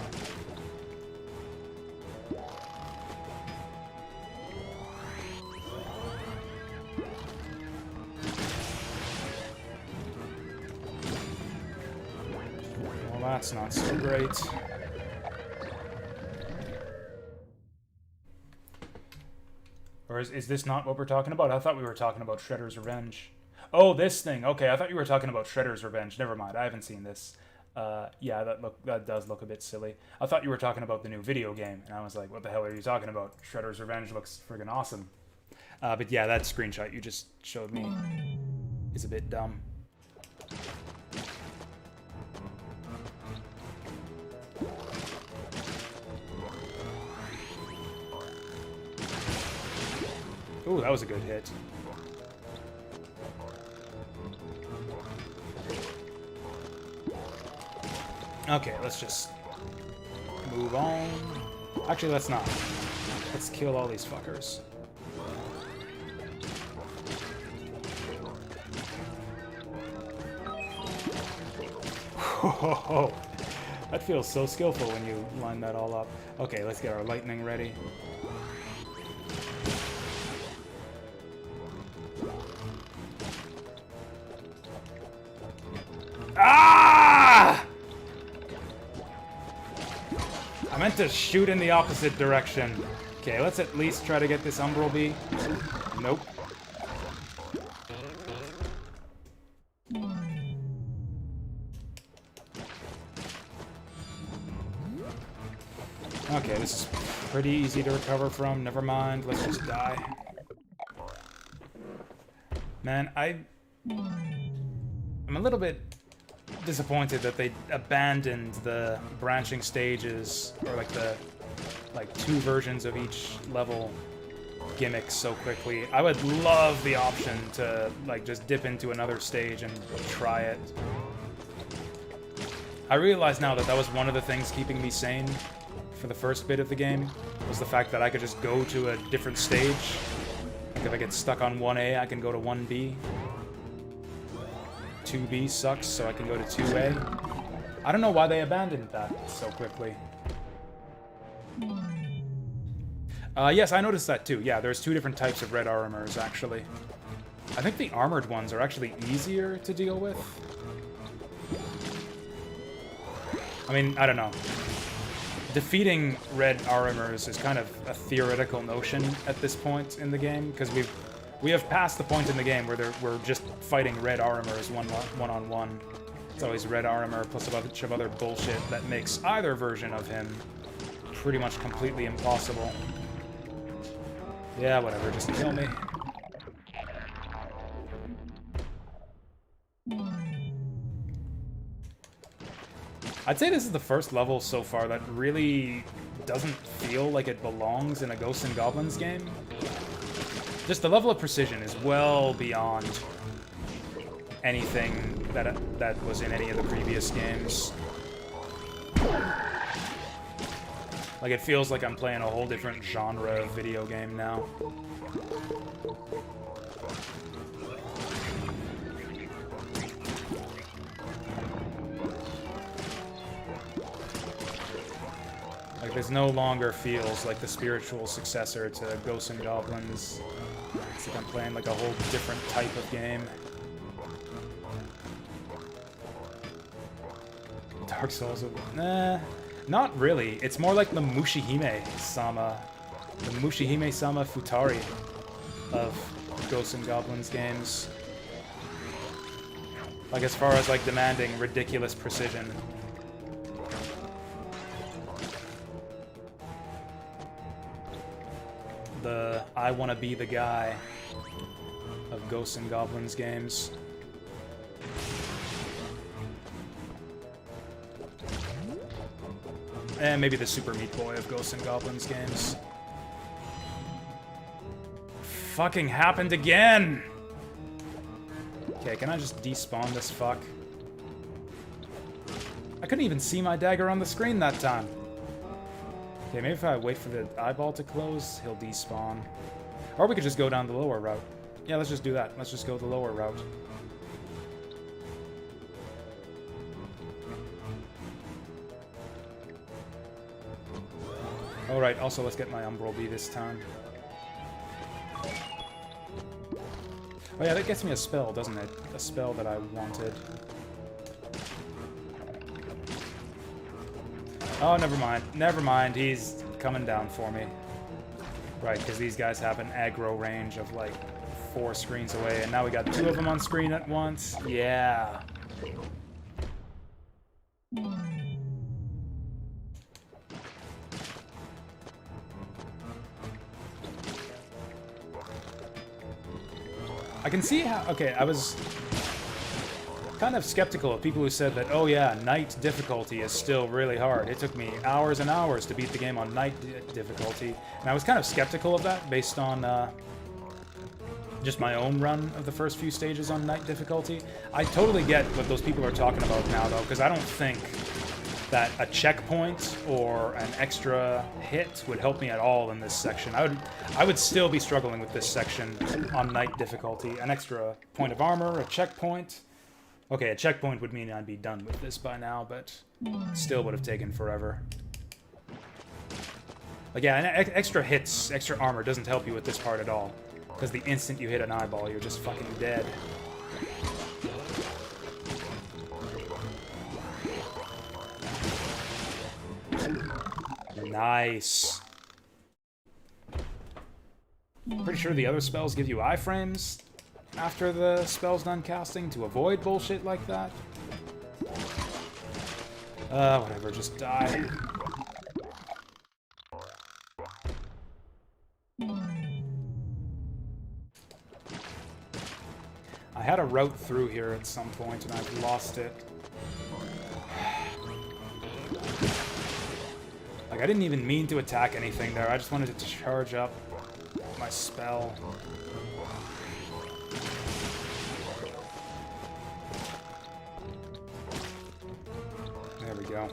Well, that's not so great. Or is this not what we're talking about? I thought we were talking about Shredder's Revenge. Oh, this thing. Okay, I thought you were talking about Shredder's Revenge. Never mind, I haven't seen this. Yeah, that does look a bit silly. I thought you were talking about the new video game, and I was like, what the hell are you talking about? Shredder's Revenge looks friggin' awesome. But yeah, that screenshot you just showed me is a bit dumb. Ooh, that was a good hit. Okay, let's just move on. Actually, let's not. Let's kill all these fuckers. Whoa, that feels so skillful when you line that all up. Okay, let's get our lightning ready. Ah! I meant to shoot in the opposite direction. Okay, let's at least try to get this Umbral Bee. Nope. Okay, this is pretty easy to recover from. Never mind, let's just die. Man, I'm a little bit disappointed that they abandoned the branching stages, or like two versions of each level gimmicks so quickly. I would love the option to like just dip into another stage and try it. I realize now that that was one of the things keeping me sane for the first bit of the game, was the fact that I could just go to a different stage. Like if I get stuck on 1A, I can go to 1B. 2B sucks, so I can go to 2A. I don't know why they abandoned that so quickly. Yes, I noticed that too. Yeah, there's two different types of red armors, actually. I think the armored ones are actually easier to deal with. I mean, I don't know. Defeating red armors is kind of a theoretical notion at this point in the game, because we have passed the point in the game where we're just fighting red armors one-on-one. It's always red armor plus a bunch of other bullshit that makes either version of him pretty much completely impossible. Yeah, whatever, just kill me. I'd say this is the first level so far that really doesn't feel like it belongs in a Ghosts and Goblins game. Just the level of precision is well beyond anything that was in any of the previous games. Like, it feels like I'm playing a whole different genre of video game now. Like, this no longer feels like the spiritual successor to Ghosts and Goblins. It's like I'm playing like a whole different type of game. Dark Souls, nah, not really. It's more like the Mushihime-sama. The Mushihime-sama Futari of Ghosts and Goblins games. Like, as far as like demanding ridiculous precision. The I wanna be the guy of Ghosts and Goblins games. And maybe the Super Meat Boy of Ghosts and Goblins games. Fucking happened again! Okay, can I just despawn this fuck? I couldn't even see my dagger on the screen that time. Okay, maybe if I wait for the eyeball to close, he'll despawn. Or we could just go down the lower route. Yeah, let's just do that. Let's just go the lower route. Alright, also let's get my Umbral Bee this time. Oh yeah, that gets me a spell, doesn't it? A spell that I wanted. Oh, never mind. Never mind, he's coming down for me. Right, because these guys have an aggro range of like 4 screens away, and now we got 2 of them on screen at once. Yeah. I can see how... Okay, I was kind of skeptical of people who said that, oh yeah, night difficulty is still really hard. It took me hours and hours to beat the game on night difficulty. And I was kind of skeptical of that based on just my own run of the first few stages on night difficulty. I totally get what those people are talking about now, though, because I don't think that a checkpoint or an extra hit would help me at all in this section. I would still be struggling with this section on night difficulty. An extra point of armor, a checkpoint. Okay, a checkpoint would mean I'd be done with this by now, but still would have taken forever. Like, yeah, extra hits, extra armor doesn't help you with this part at all. Because the instant you hit an eyeball, you're just fucking dead. Nice. Pretty sure the other spells give you iframes after the spell's done casting to avoid bullshit like that. Whatever, just die. I had a route through here at some point and I've lost it. Like, I didn't even mean to attack anything there. I just wanted to charge up my spell. There we go.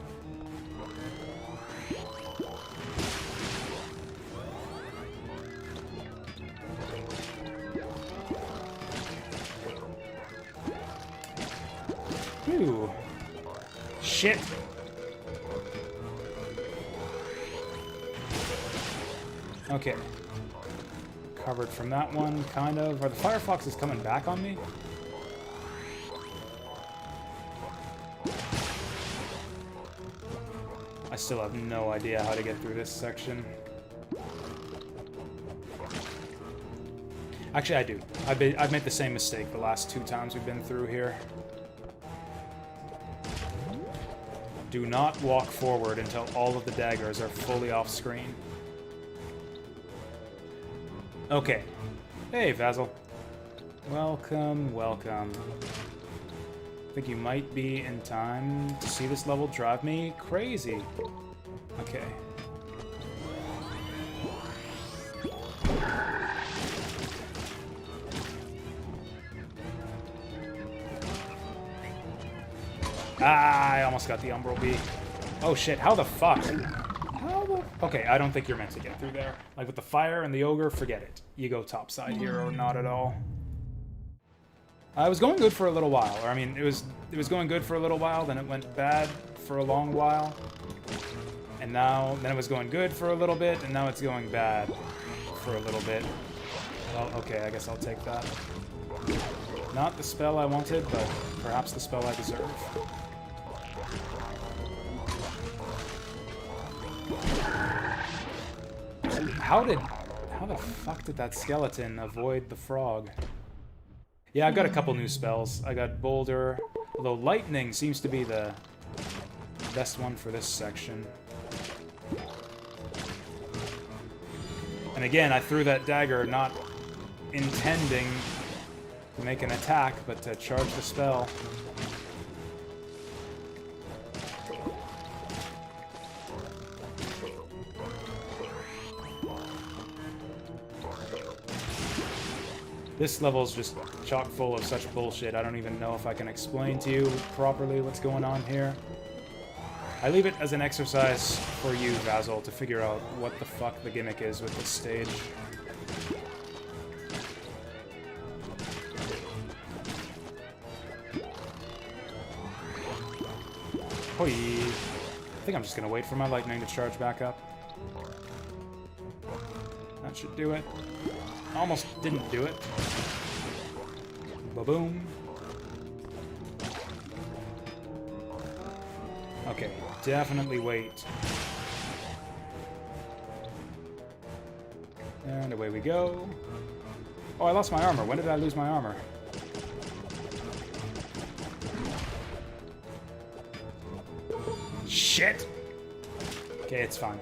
Ooh. Shit. Okay. Covered from that one, kind of. Are the Firefoxes coming back on me? I still have no idea how to get through this section. Actually, I do. I've made the same mistake the last 2 times we've been through here. Do not walk forward until all of the daggers are fully off screen. Okay. Hey, Vasil. Welcome, welcome. I think you might be in time to see this level drive me crazy. Okay. Ah, I almost got the Umbral Bee. Oh shit, how the fuck? How the... Okay, I don't think you're meant to get through there. Like with the fire and the ogre, forget it. You go topside here or not at all. I was going good for a little while. Or I mean, it was going good for a little while, then it went bad for a long while. And now, then it was going good for a little bit, and now it's going bad for a little bit. Well, okay, I guess I'll take that. Not the spell I wanted, but perhaps the spell I deserve. How the fuck did that skeleton avoid the frog? Yeah, I've got a couple new spells. I got Boulder, although Lightning seems to be the best one for this section. And again, I threw that dagger not intending to make an attack, but to charge the spell. This level's just chock full of such bullshit, I don't even know if I can explain to you properly what's going on here. I leave it as an exercise for you, Vasil, to figure out what the fuck the gimmick is with this stage. Hoi. I think I'm just gonna wait for my lightning to charge back up. That should do it. Almost didn't do it. Ba-boom. Okay, definitely wait. And away we go. Oh, I lost my armor. When did I lose my armor? Shit! Okay, it's fine.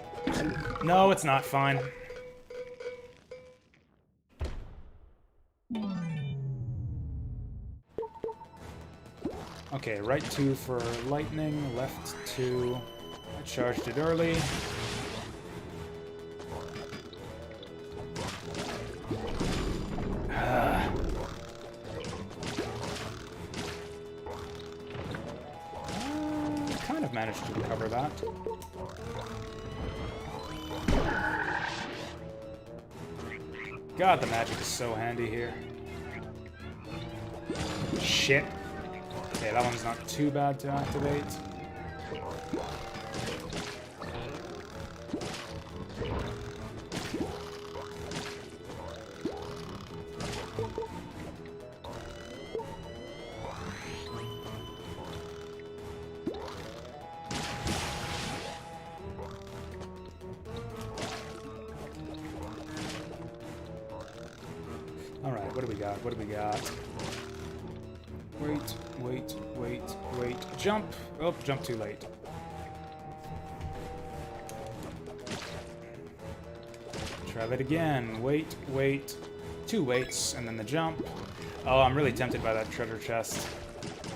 No, it's not fine. Okay, right 2 for lightning, left 2. I charged it early. Kind of managed to recover that. God, the magic is so handy here. Shit. Okay, that one's not too bad to activate. Alright, what do we got? What do we got? Wait, wait, wait, wait. Jump! Oh, jump too late. Try that again. Wait, wait. 2 waits, and then the jump. Oh, I'm really tempted by that treasure chest.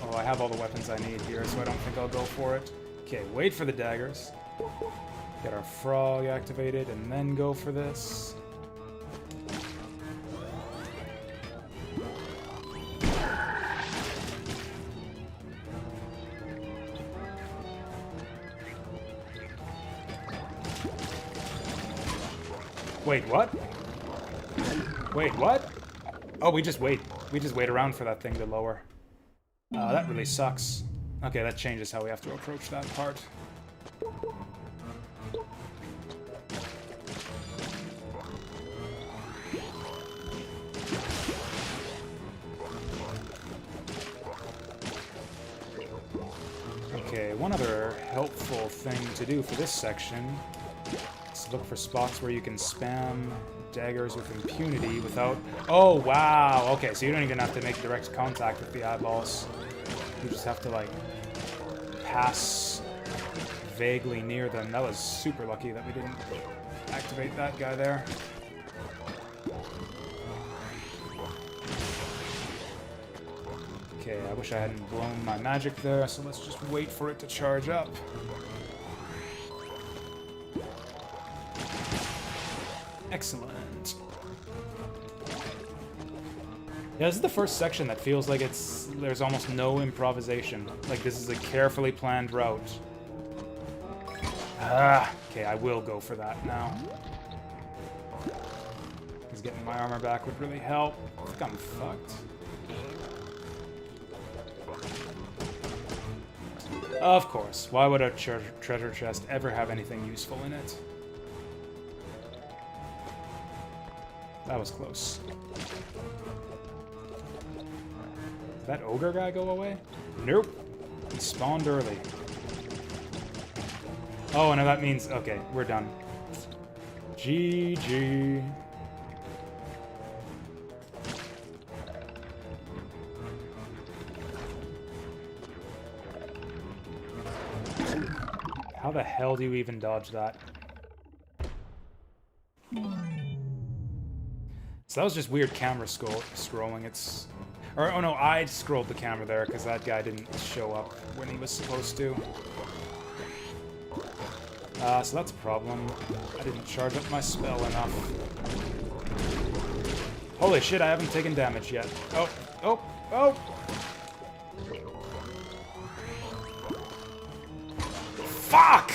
Oh, I have all the weapons I need here, so I don't think I'll go for it. Okay, wait for the daggers. Get our frog activated, and then go for this. Wait, what? Wait, what? Oh, we just wait. We just wait around for that thing to lower. That really sucks. Okay, that changes how we have to approach that part. Okay, one other helpful thing to do for this section is look for spots where you can spam daggers with impunity without... Oh, wow! Okay, so you don't even have to make direct contact with the eyeballs. You just have to, like, pass vaguely near them. That was super lucky that we didn't activate that guy there. Okay, I wish I hadn't blown my magic there, so let's just wait for it to charge up. Excellent. Yeah, this is the first section that feels like there's almost no improvisation. Like, this is a carefully planned route. Okay, I will go for that now. Because getting my armor back would really help. I think I'm fucked. Of course. Why would a treasure chest ever have anything useful in it? That was close. Did that ogre guy go away? Nope. He spawned early. Oh, no, that means... Okay, we're done. GG. How the hell do you even dodge that? So that was just weird camera scrolling. It's... Or, oh no, I scrolled the camera there because that guy didn't show up when he was supposed to. So that's a problem. I didn't charge up my spell enough. Holy shit, I haven't taken damage yet. Oh, oh, oh! Fuck!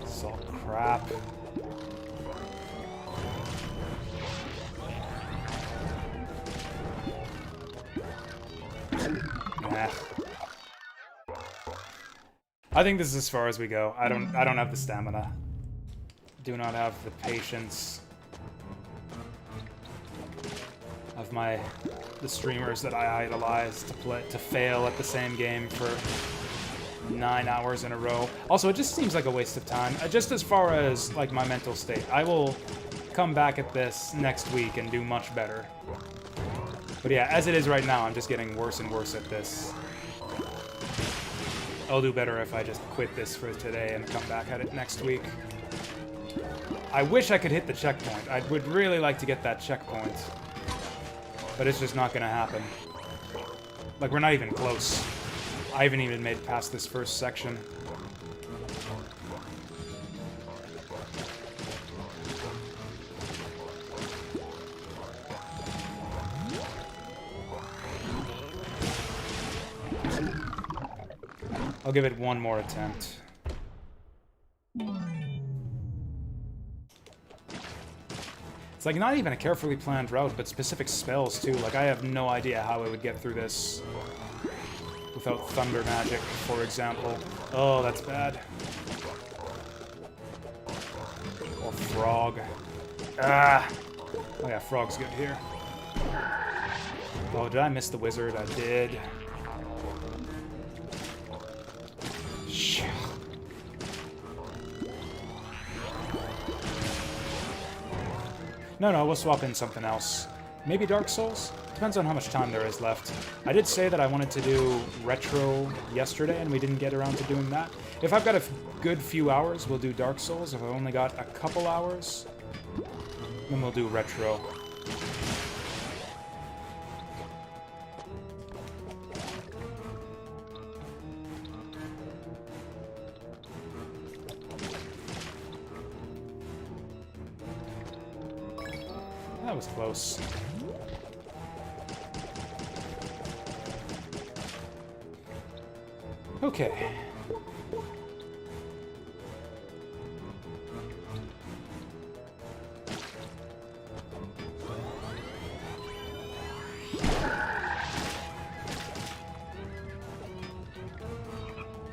It's all crap. I think this is as far as we go. I don't have the stamina. Do not have the patience of the streamers that I idolize to fail at the same game for 9 hours in a row. Also, it just seems like a waste of time. Just as far as like my mental state, I will come back at this next week and do much better. But yeah, as it is right now, I'm just getting worse and worse at this. I'll do better if I just quit this for today and come back at it next week. I wish I could hit the checkpoint. I would really like to get that checkpoint. But it's just not gonna happen. Like, we're not even close. I haven't even made it past this first section. I'll give it one more attempt. It's like not even a carefully planned route, but specific spells too. Like I have no idea how I would get through this without thunder magic, for example. Oh, that's bad. Or frog. Ah! Oh yeah, frog's good here. Oh, did I miss the wizard? I did. Shit. No, we'll swap in something else. Maybe Dark Souls? Depends on how much time there is left. I did say that I wanted to do retro yesterday, and we didn't get around to doing that. If I've got a good few hours, we'll do Dark Souls. If I've only got a couple hours, then we'll do retro. That was close. Okay.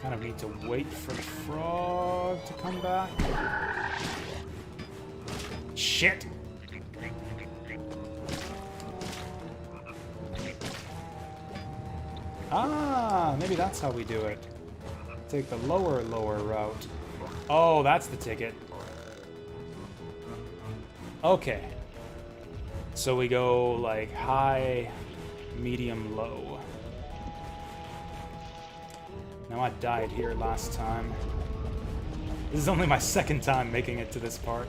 Kind of need to wait for the frog to come back. Shit! Ah, maybe that's how we do it. Take the lower route. Oh, that's the ticket. Okay. So we go, like, high, medium, low. Now I died here last time. This is only my second time making it to this part.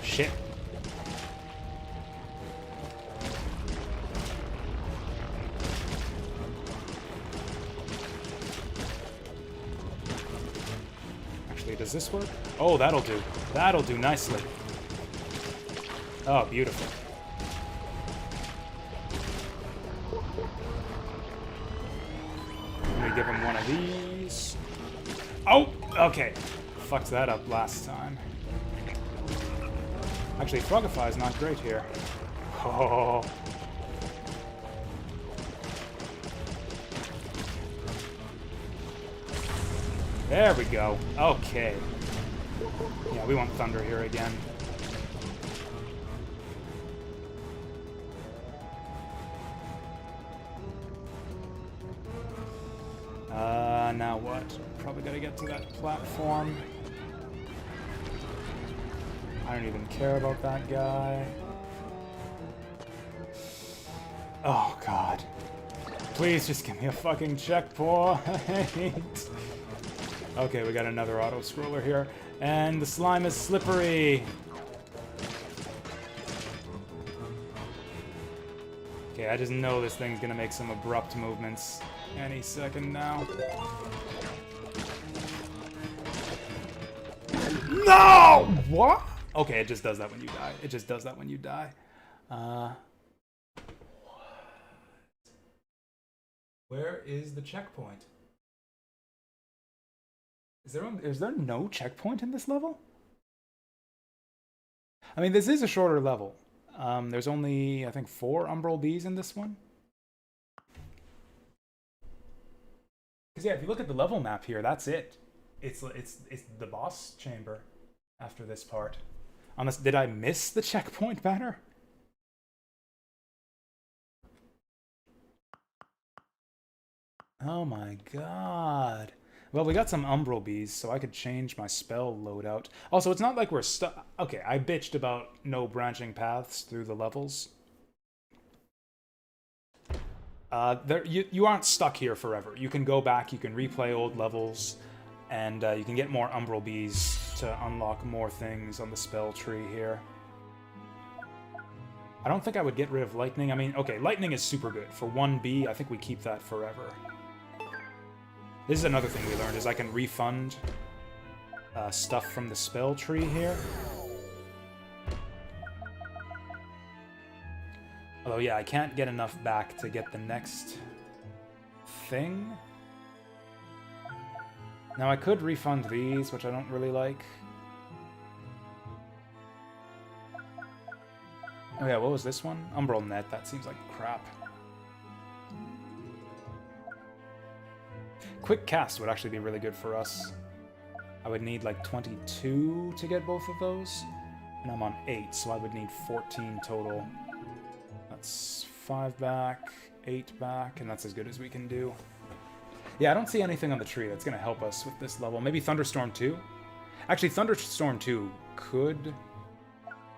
Shit. Does this work? Oh, that'll do. That'll do nicely. Oh, beautiful. Let me give him one of these. Oh, okay. Fucked that up last time. Actually, Frogify is not great here. Oh. There we go. Okay. Yeah, we want thunder here again. Now what? Probably gotta get to that platform. I don't even care about that guy. Oh, God. Please just give me a fucking checkpoint. Okay, we got another auto-scroller here. And the slime is slippery. Okay, I just know this thing's gonna make some abrupt movements any second now. No! What? Okay, it just does that when you die. It just does that when you die. Where is the checkpoint? Is there no checkpoint in this level? I mean, this is a shorter level. There's only, I think, 4 Umbral Bees in this one. Because yeah, if you look at the level map here, that's it. It's the boss chamber after this part. Unless, did I miss the checkpoint banner? Oh my god. Well, we got some Umbral Bees, so I could change my spell loadout. Also, it's not like we're stuck. Okay, I bitched about no branching paths through the levels. You aren't stuck here forever. You can go back, you can replay old levels, and you can get more Umbral Bees to unlock more things on the spell tree here. I don't think I would get rid of Lightning. I mean, okay, Lightning is super good. For 1 bee, I think we keep that forever. This is another thing we learned, is I can refund stuff from the spell tree here. Although, yeah, I can't get enough back to get the next thing. Now, I could refund these, which I don't really like. Oh yeah, what was this one? Umbral Net, that seems like crap. Quick Cast would actually be really good for us. I would need like 22 to get both of those. And I'm on 8, so I would need 14 total. That's 5 back, 8 back, and that's as good as we can do. Yeah, I don't see anything on the tree that's going to help us with this level. Maybe Thunderstorm 2? Actually, Thunderstorm 2 could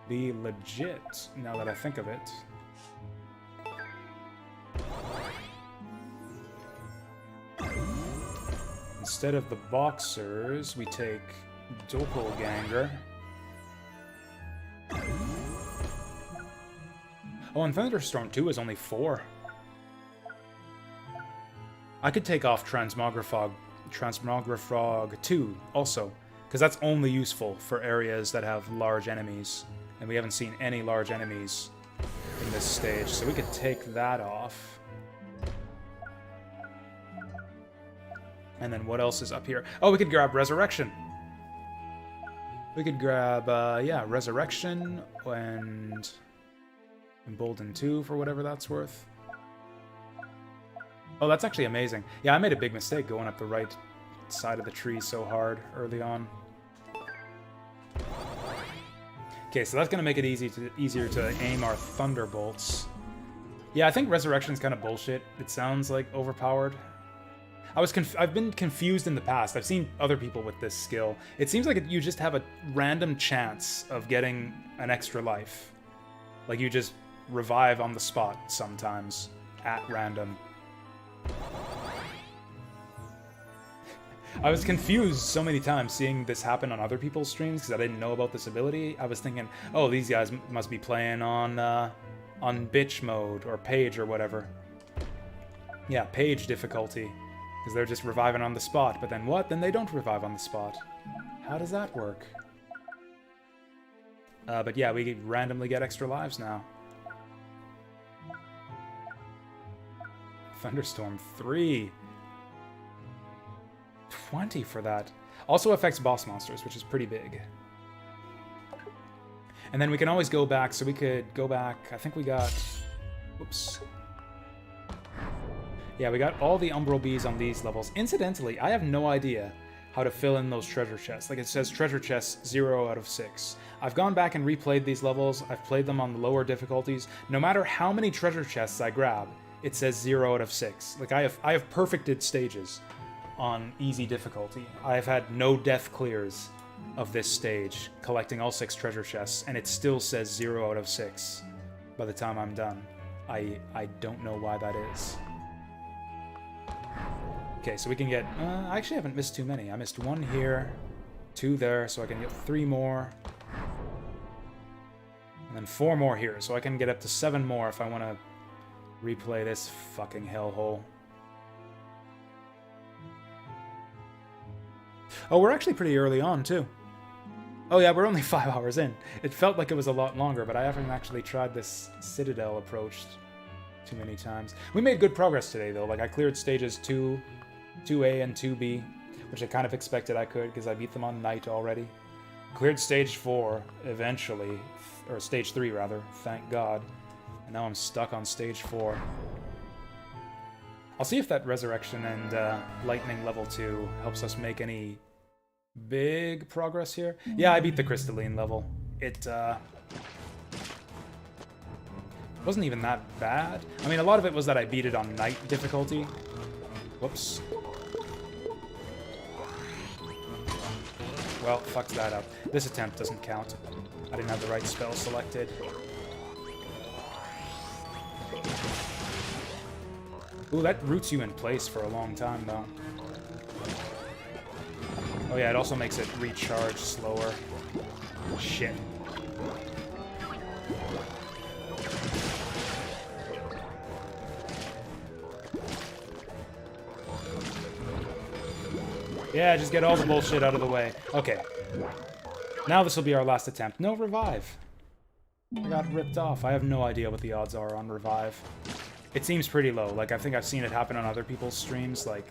be legit, now that I think of it. Instead of the Boxers, we take Doppelganger. Oh, and Thunderstorm 2 is only 4. I could take off Transmogrifog 2 also, because that's only useful for areas that have large enemies, and we haven't seen any large enemies in this stage, so we could take that off. And then what else is up here? Oh, we could grab Resurrection. We could grab, yeah, Resurrection and Embolden 2 for whatever that's worth. Oh, that's actually amazing. Yeah, I made a big mistake going up the right side of the tree so hard early on. Okay, so that's going to make it easier to aim our Thunderbolts. Yeah, I think Resurrection's kind of bullshit. It sounds like overpowered. I've been confused in the past. I've seen other people with this skill. It seems like you just have a random chance of getting an extra life. Like you just revive on the spot sometimes, at random. I was confused so many times seeing this happen on other people's streams because I didn't know about this ability. I was thinking, oh, these guys must be playing on bitch mode or page or whatever. Yeah, page difficulty. Because they're just reviving on the spot, but then what? Then they don't revive on the spot. How does that work? But yeah, we randomly get extra lives now. Thunderstorm 3. 20 for that. Also affects boss monsters, which is pretty big. And then we can always go back, so we could go back, I think we got... Whoops. Yeah, we got all the Umbral Bees on these levels. Incidentally, I have no idea how to fill in those treasure chests. Like, it says treasure chests 0 out of 6. I've gone back and replayed these levels. I've played them on the lower difficulties. No matter how many treasure chests I grab, it says 0 out of 6. Like, I have perfected stages on easy difficulty. I have had no death clears of this stage, collecting all 6 treasure chests, and it still says 0 out of 6 by the time I'm done. I don't know why that is. Okay, so we can get... I actually haven't missed too many. I missed 1 here, 2 there, so I can get 3 more. And then 4 more here, so I can get up to 7 more if I want to replay this fucking hellhole. Oh, we're actually pretty early on, too. Oh yeah, we're only 5 hours in. It felt like it was a lot longer, but I haven't actually tried this Citadel approach too many times. We made good progress today, though. Like, I cleared stages 2A and 2B, which I kind of expected I could, because I beat them on Night already. Cleared stage 4 eventually, or stage 3 rather, thank God. And now I'm stuck on stage 4. I'll see if that Resurrection and Lightning level 2 helps us make any big progress here. Yeah, I beat the Crystalline level. It wasn't even that bad. I mean, a lot of it was that I beat it on Night difficulty. Whoops. Well, fucked that up. This attempt doesn't count. I didn't have the right spell selected. Ooh, that roots you in place for a long time, though. Oh yeah, it also makes it recharge slower. Shit. Yeah, just get all the bullshit out of the way. Okay. Now this will be our last attempt. No revive. I got ripped off. I have no idea what the odds are on revive. It seems pretty low. Like, I think I've seen it happen on other people's streams, like,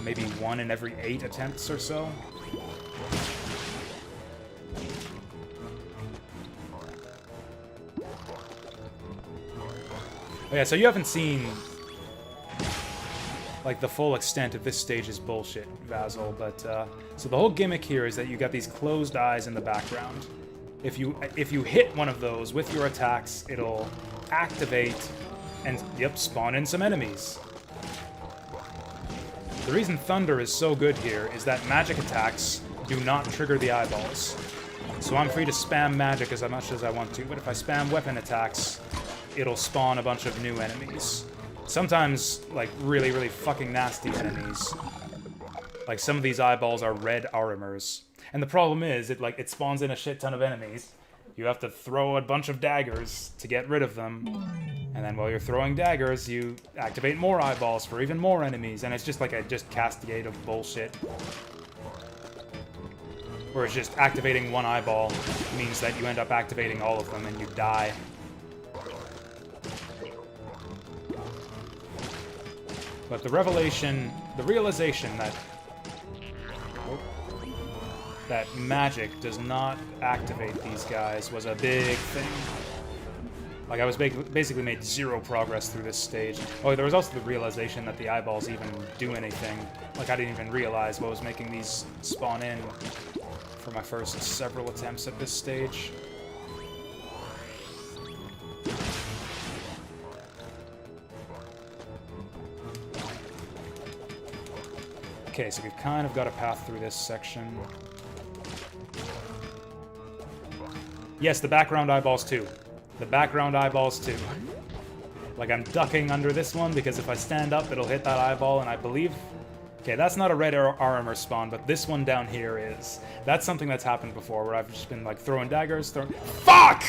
maybe 1 in every 8 attempts or so. Oh yeah, so you haven't seen, like, the full extent of this stage's bullshit, Vassal, but, so the whole gimmick here is that you got these closed eyes in the background. If you hit one of those with your attacks, it'll activate and, yep, spawn in some enemies. The reason Thunder is so good here is that magic attacks do not trigger the eyeballs. So I'm free to spam magic as much as I want to, but if I spam weapon attacks, it'll spawn a bunch of new enemies. Sometimes, like, really, really fucking nasty enemies. Like, some of these eyeballs are red Arimers. And the problem is, it spawns in a shit ton of enemies. You have to throw a bunch of daggers to get rid of them. And then while you're throwing daggers, you activate more eyeballs for even more enemies. And it's just like a cascade of bullshit. Whereas just activating one eyeball means that you end up activating all of them and you die. But the realization that magic does not activate these guys was a big thing. Like, I was basically made 0 progress through this stage. Oh, there was also the realization that the eyeballs even do anything. Like, I didn't even realize what was making these spawn in for my first several attempts at this stage. Okay, so we've kind of got a path through this section. Yes, the background eyeballs too. The background eyeballs too. Like, I'm ducking under this one because if I stand up, it'll hit that eyeball, and I believe... Okay, that's not a red armor spawn, but this one down here is. That's something that's happened before, where I've just been, like, throwing daggers, Fuck!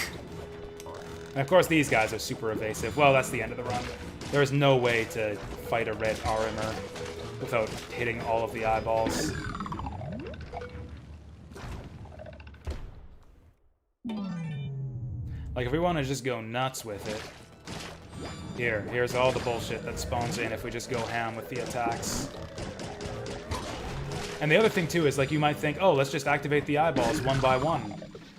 And of course, these guys are super evasive. Well, that's the end of the run. There is no way to fight a red armor without hitting all of the eyeballs. Like, if we want to just go nuts with it... Here's all the bullshit that spawns in if we just go ham with the attacks. And the other thing, too, is, like, you might think, oh, let's just activate the eyeballs one by one.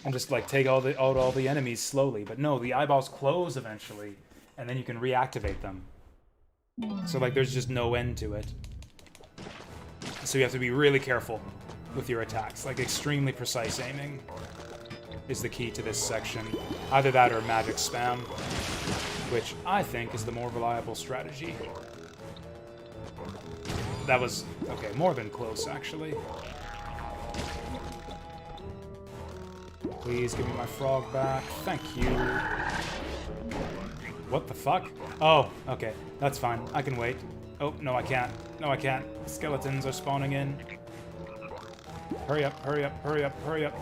And just, like, take out all the enemies slowly. But no, the eyeballs close eventually. And then you can reactivate them. So, like, there's just no end to it. So you have to be really careful with your attacks. Like, extremely precise aiming is the key to this section. Either that or magic spam, which I think is the more reliable strategy. That was, okay, more than close, actually. Please give me my frog back. Thank you. What the fuck? Oh, okay, that's fine. I can wait. Oh, no, I can't. No, I can't. Skeletons are spawning in. Hurry up, hurry up, hurry up, hurry up.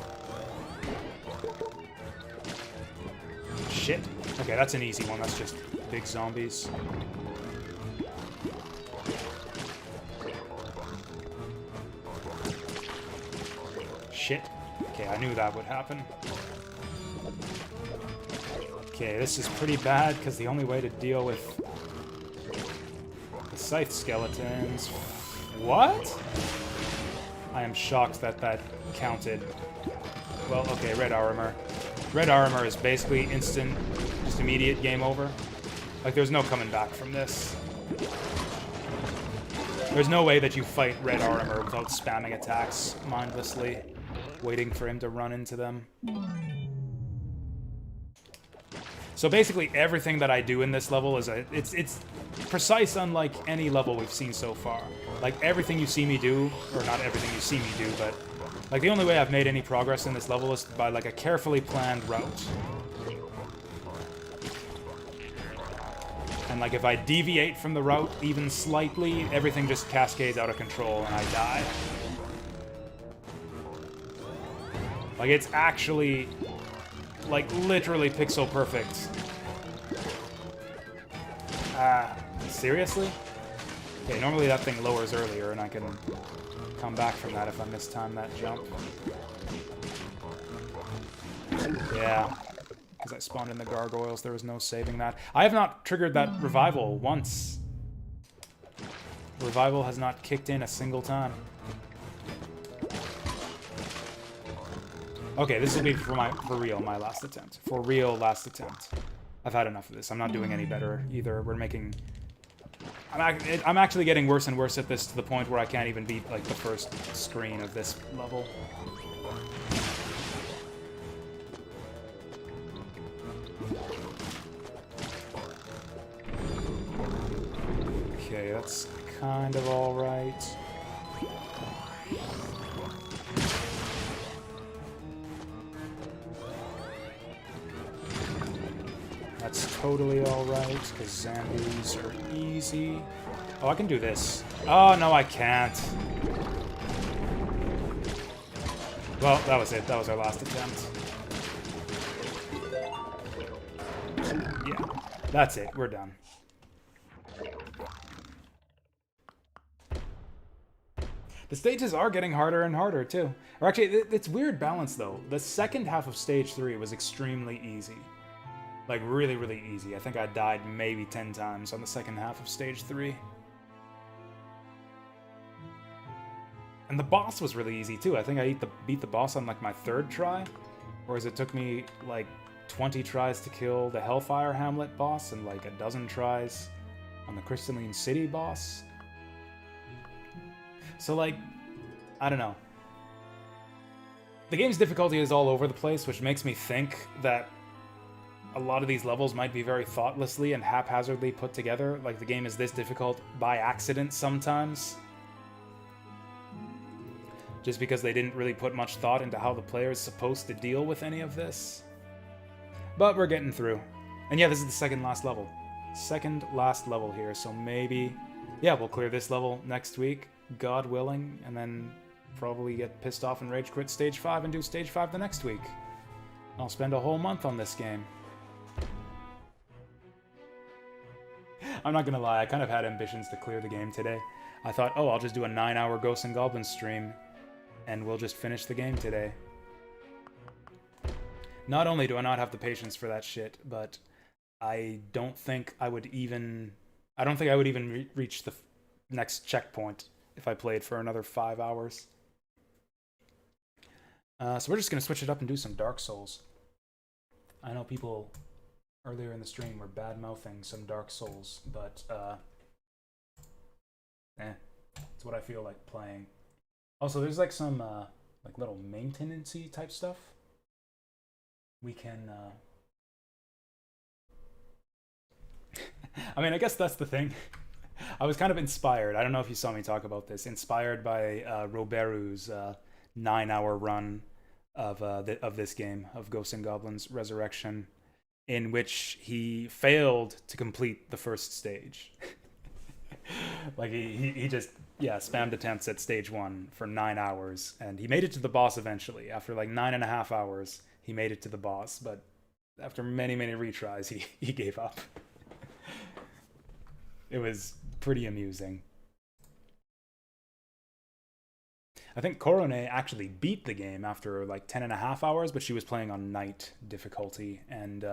Shit. Okay, that's an easy one. That's just big zombies. Shit. Okay, I knew that would happen. Okay, this is pretty bad, because the only way to deal with the scythe skeletons... What? I am shocked that that counted. Well, okay, red armor. Red armor is basically instant, just immediate game over. Like, there's no coming back from this. There's no way that you fight red armor without spamming attacks mindlessly, waiting for him to run into them. So basically everything that I do in this level is it's precise, unlike any level we've seen so far. Like, everything you see me do, or not everything you see me do, but like the only way I've made any progress in this level is by like a carefully planned route. And like if I deviate from the route even slightly, everything just cascades out of control and I die. Like, it's actually like literally pixel perfect. Seriously? Okay, normally that thing lowers earlier and I can come back from that if I mistime that jump. Yeah. Because I spawned in the gargoyles, there was no saving that. I have not triggered that revival once. Revival has not kicked in a single time. Okay, this will be for real, my last attempt. For real, last attempt. I've had enough of this. I'm not doing any better either. We're making... I'm actually getting worse and worse at this to the point where I can't even beat, like, the first screen of this level. Okay, that's kind of alright. That's totally alright, because zombies are easy. Oh, I can do this. Oh, no, I can't. Well, that was it. That was our last attempt. Yeah, that's it. We're done. The stages are getting harder and harder, too. Or actually, it's weird balance, though. The second half of Stage 3 was extremely easy. Like, really, really easy. I think I died maybe 10 times on the second half of Stage 3. And the boss was really easy, too. I think I beat the boss on, like, my third try. Whereas it took me, like, 20 tries to kill the Hellfire Hamlet boss and, like, a dozen tries on the Crystalline City boss. So, like, I don't know. The game's difficulty is all over the place, which makes me think that a lot of these levels might be very thoughtlessly and haphazardly put together. Like, the game is this difficult by accident sometimes. Just because they didn't really put much thought into how the player is supposed to deal with any of this. But we're getting through. And yeah, this is the second last level. Second last level here, so maybe... yeah, we'll clear this level next week, God willing, and then probably get pissed off and rage quit Stage 5 and do Stage 5 the next week. I'll spend a whole month on this game. I'm not gonna lie, I kind of had ambitions to clear the game today. I thought, oh, I'll just do a 9-hour Ghosts and Goblins stream, and we'll just finish the game today. Not only do I not have the patience for that shit, but I don't think I would even... reach the next checkpoint if I played for another 5 hours. So we're just gonna switch it up and do some Dark Souls. I know people earlier in the stream were bad-mouthing some Dark Souls, but it's what I feel like playing. Also, there's like some like little maintenance-y type stuff. We can I mean, I guess that's the thing. I was kind of inspired. I don't know if you saw me talk about this. Inspired by Roberu's 9-hour run of this game, of Ghosts and Goblins Resurrection, in which he failed to complete the first stage. Like, he just, yeah, spammed attempts at Stage 1 for 9 hours, and he made it to the boss eventually. After like 9.5 hours, he made it to the boss, but after many, many retries, he gave up. It was pretty amusing. I think Korone actually beat the game after like 10.5 hours, but she was playing on Night difficulty and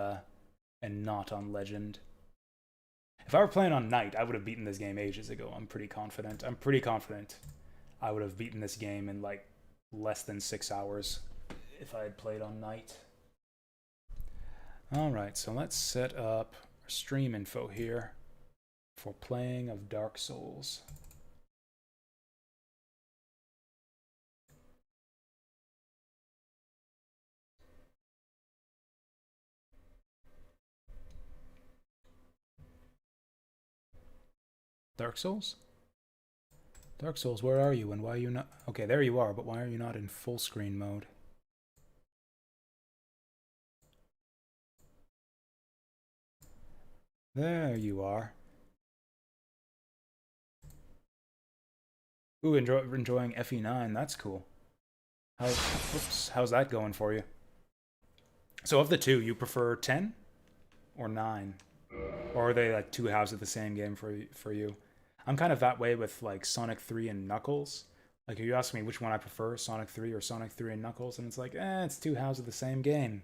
not on Legend. If I were playing on Night, I would have beaten this game ages ago. I'm pretty confident. I would have beaten this game in like less than 6 hours if I had played on night. Alright, so let's set up our stream info here for playing of Dark Souls. Dark Souls? Dark Souls, where are you and why are you not... Okay, there you are, but why are you not in full screen mode? There you are. Ooh, enjoying FE9, that's cool. How's that going for you? So of the two, you prefer 10 or 9? Or are they like two halves of the same game for you? I'm kind of that way with like Sonic 3 and Knuckles. Like if you ask me which one I prefer, Sonic 3 or Sonic 3 and Knuckles, and it's like, it's two halves of the same game.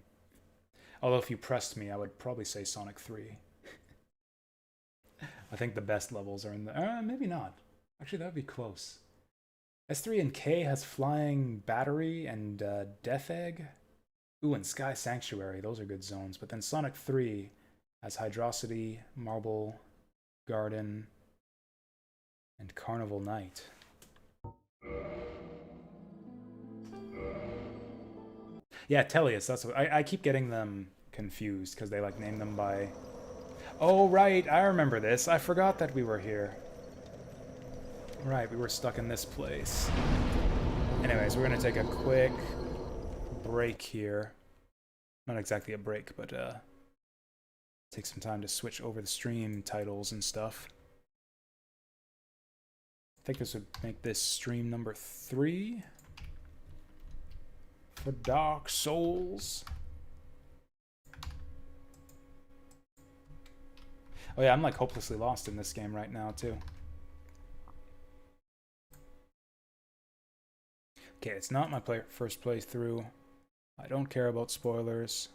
Although if you pressed me, I would probably say Sonic 3. I think the best levels are in the... maybe not. Actually, that would be close. S3 and K has Flying Battery and Death Egg. Ooh, and Sky Sanctuary. Those are good zones. But then Sonic 3 has Hydrocity, Marble Garden, and Carnival Night. Yeah, Tellius. That's what I keep getting them confused because they like name them by... Oh, right. I remember this. I forgot that we were here. Right, we were stuck in this place. Anyways, we're going to take a quick break here. Not exactly a break, but take some time to switch over the stream titles and stuff. I think this would make this stream number 3 for Dark Souls. Oh yeah, I'm like hopelessly lost in this game right now too. Okay, it's not my first playthrough. I don't care about spoilers.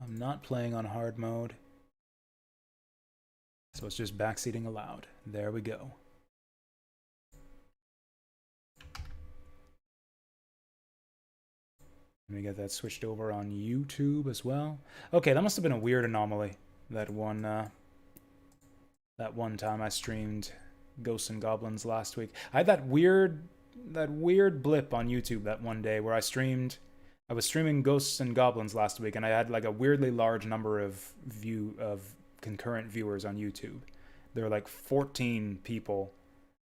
I'm not playing on hard mode. So it's just backseating allowed. There we go. Let me get that switched over on YouTube as well. Okay, that must have been a weird anomaly. That one time I streamed Ghosts and Goblins last week. I had that weird blip on YouTube that one day where I was streaming Ghosts and Goblins last week, and I had like a weirdly large number of concurrent viewers on YouTube. There were like 14 people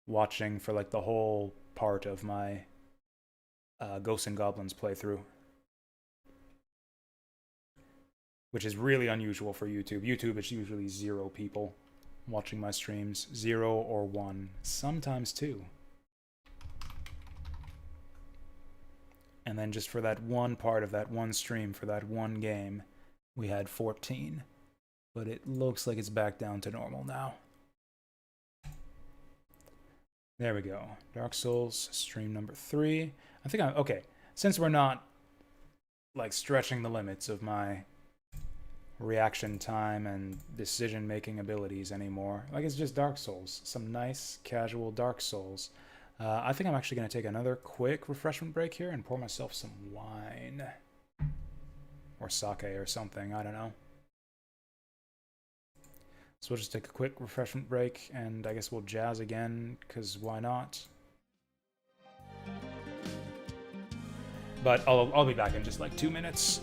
watching for like the whole part of my Ghosts and Goblins playthrough, which is really unusual for YouTube. YouTube, it's usually 0 people watching my streams. 0 or 1, sometimes 2. And then just for that one part of that one stream, for that one game, we had 14. But it looks like it's back down to normal now. There we go. Dark Souls, stream number 3. I think okay. Since we're not like stretching the limits of my reaction time and decision-making abilities anymore, like it's just Dark Souls. Some nice, casual Dark Souls. I think I'm actually going to take another quick refreshment break here and pour myself some wine. Or sake or something, I don't know. So we'll just take a quick refreshment break, and I guess we'll jazz again, because why not? But I'll be back in just like 2 minutes.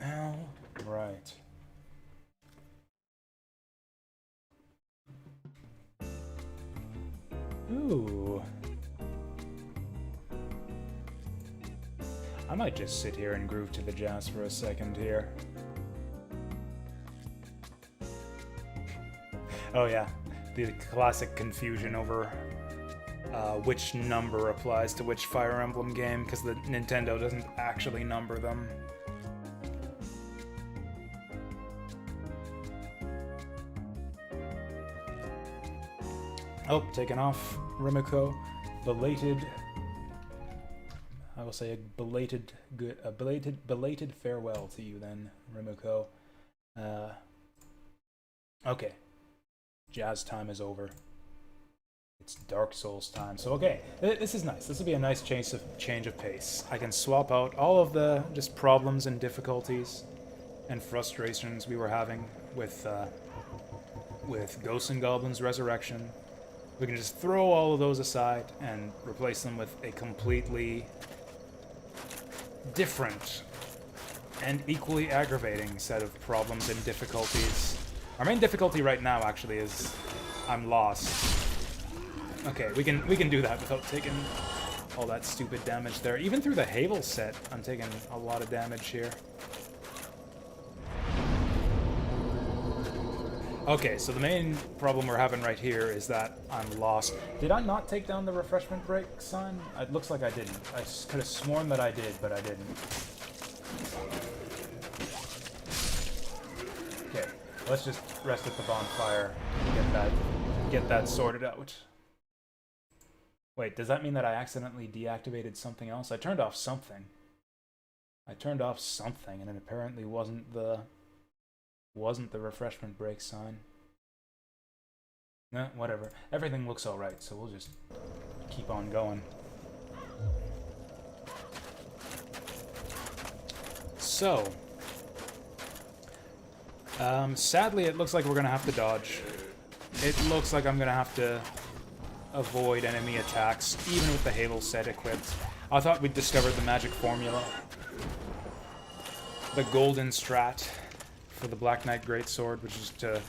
All right. Ooh. I might just sit here and groove to the jazz for a second here. Oh yeah, the classic confusion over which number applies to which Fire Emblem game, because the Nintendo doesn't actually number them. Oh, taken off, Rimiko. Belated. I will say a belated farewell to you then, Rimiko. Okay. Jazz time is over. It's Dark Souls time. So okay, this is nice. This will be a nice change of pace. I can swap out all of the just problems and difficulties and frustrations we were having with Ghosts and Goblins Resurrection. We can just throw all of those aside and replace them with a completely different and equally aggravating set of problems and difficulties. Our main difficulty right now actually is I'm lost. Okay, we can do that without taking all that stupid damage there. Even through the Havel set, I'm taking a lot of damage here. Okay, so the main problem we're having right here is that I'm lost. Did I not take down the refreshment break sign? It looks like I didn't. I could have sworn that I did, but I didn't. Okay, let's just rest at the bonfire and get that sorted out. Wait, does that mean that I accidentally deactivated something else? I turned off something. And it apparently wasn't the refreshment break sign. Nah, whatever. Everything looks alright, so we'll just keep on going. So, sadly it looks like we're gonna have to dodge. It looks like I'm gonna have to avoid enemy attacks, even with the Havel set equipped. I thought we'd discovered the magic formula. The golden strat for the Black Knight Greatsword, which is to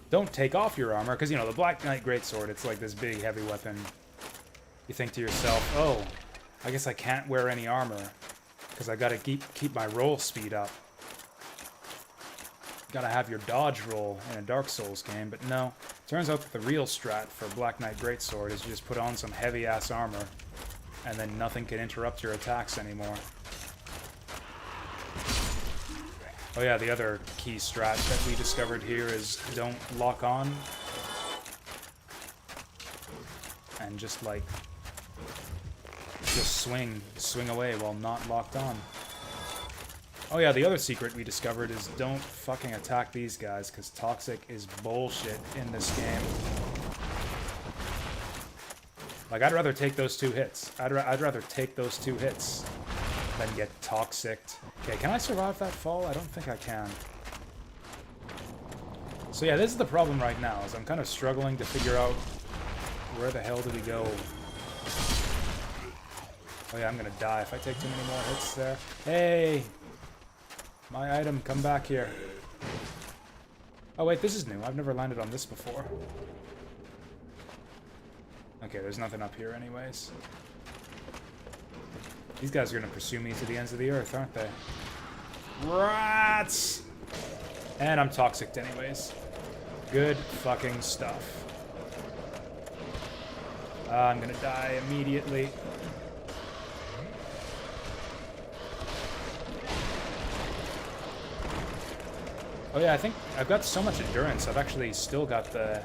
don't take off your armor, because, you know, the Black Knight Greatsword, it's like this big, heavy weapon. You think to yourself, oh, I guess I can't wear any armor, because I gotta keep my roll speed up. Gotta have your dodge roll in a Dark Souls game, but no. Turns out that the real strat for Black Knight Greatsword is you just put on some heavy-ass armor, and then nothing can interrupt your attacks anymore. Oh yeah, the other key strat that we discovered here is don't lock on. And just like, just swing away while not locked on. Oh yeah, the other secret we discovered is don't fucking attack these guys, because toxic is bullshit in this game. Like, I'd rather take those two hits. I'd rather take those two hits than get toxicked. Okay, can I survive that fall? I don't think I can. So yeah, this is the problem right now, is I'm kind of struggling to figure out where the hell do we go. Oh yeah, I'm gonna die if I take too many more hits there. Hey! My item, come back here. Oh wait, this is new. I've never landed on this before. Okay, there's nothing up here anyways. These guys are gonna pursue me to the ends of the earth, aren't they? Rats! And I'm toxic anyways. Good fucking stuff. I'm gonna die immediately. Oh yeah, I think I've got so much endurance, I've actually still got the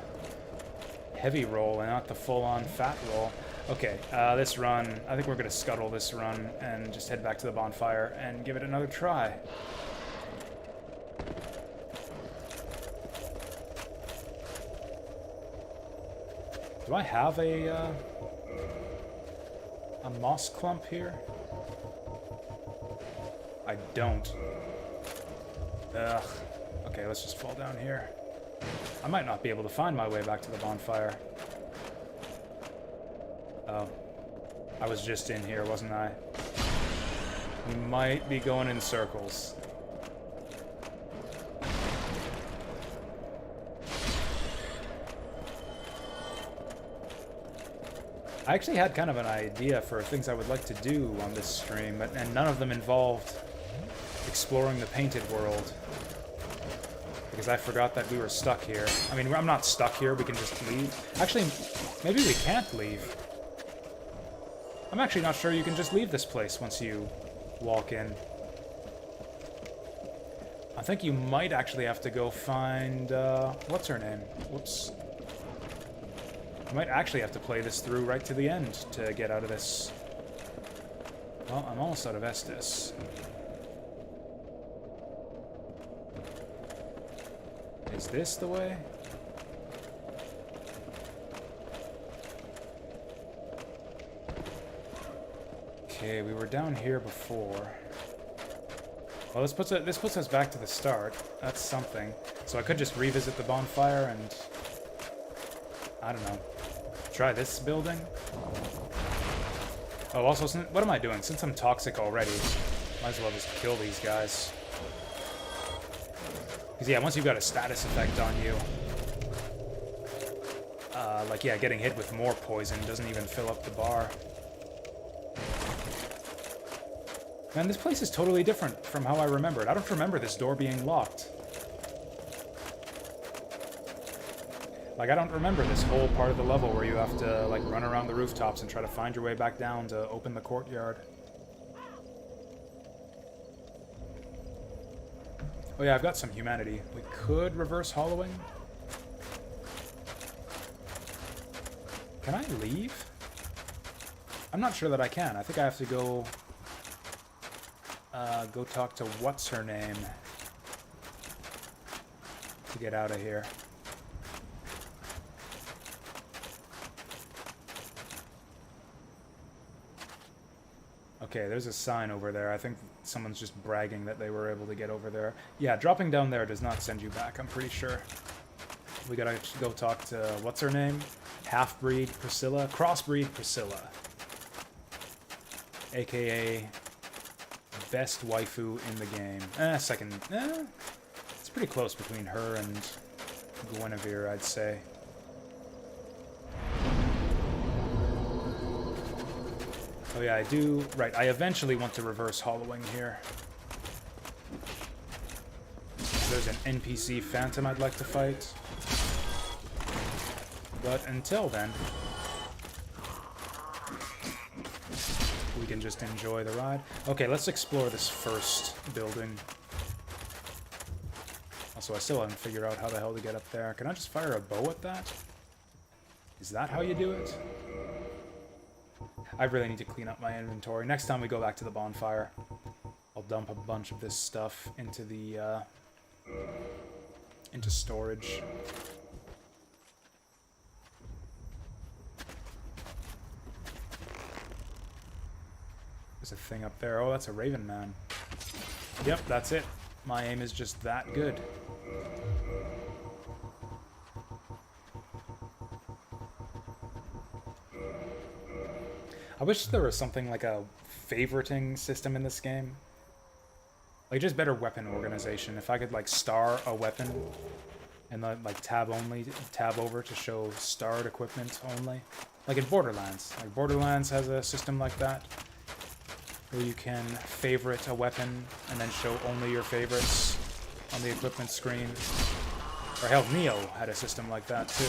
heavy roll and not the full-on fat roll. Okay, this run, I think we're gonna scuttle this run and just head back to the bonfire and give it another try. Do I have a moss clump here? I don't. Ugh. Okay, let's just fall down here. I might not be able to find my way back to the bonfire. Oh. I was just in here, wasn't I? We might be going in circles. I actually had kind of an idea for things I would like to do on this stream, and none of them involved exploring the painted world. Because I forgot that we were stuck here. I mean, I'm not stuck here, we can just leave. Actually, maybe we can't leave. I'm actually not sure you can just leave this place once you walk in. I think you might actually have to go find, what's her name? Whoops. I might actually have to play this through right to the end to get out of this. Well, I'm almost out of Estus. Is this the way? Okay, we were down here before. Well, this puts us back to the start. That's something. So I could just revisit the bonfire and... I don't know. Try this building? Oh, also, what am I doing? Since I'm toxic already, might as well just kill these guys. Because, yeah, once you've got a status effect on you... like, yeah, getting hit with more poison doesn't even fill up the bar. Man, this place is totally different from how I remember it. I don't remember this door being locked. Like, I don't remember this whole part of the level where you have to, like, run around the rooftops and try to find your way back down to open the courtyard. Oh yeah, I've got some humanity. We could reverse hollowing. Can I leave? I'm not sure that I can. I think I have to go... go talk to what's-her-name to get out of here. Okay, there's a sign over there. I think someone's just bragging that they were able to get over there. Yeah, dropping down there does not send you back, I'm pretty sure. We gotta go talk to, what's her name? Half-breed Priscilla? Crossbreed Priscilla. AKA best waifu in the game. Second. It's pretty close between her and Guinevere, I'd say. Oh yeah, I do... Right, I eventually want to reverse hollowing here. There's an NPC phantom I'd like to fight. But until then... we can just enjoy the ride. Okay, let's explore this first building. Also, I still haven't figured out how the hell to get up there. Can I just fire a bow at that? Is that how you do it? I really need to clean up my inventory. Next time we go back to the bonfire, I'll dump a bunch of this stuff into the, into storage. There's a thing up there. Oh, that's a Raven Man. Yep, that's it. My aim is just that good. I wish there was something like a favoriting system in this game. Like, just better weapon organization. If I could, like, star a weapon and then, like, tab over to show starred equipment only. Like in Borderlands. Like, Borderlands has a system like that, where you can favorite a weapon and then show only your favorites on the equipment screen. Or hell, Neo had a system like that, too.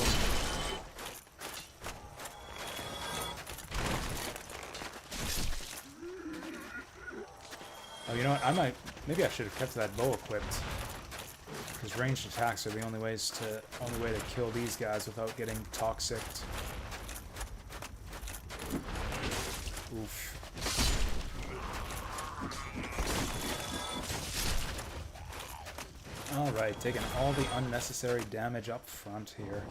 Oh, you know what? I might... Maybe I should have kept that bow equipped. Because ranged attacks are the only way to kill these guys without getting toxic. Oof. Alright, taking all the unnecessary damage up front here.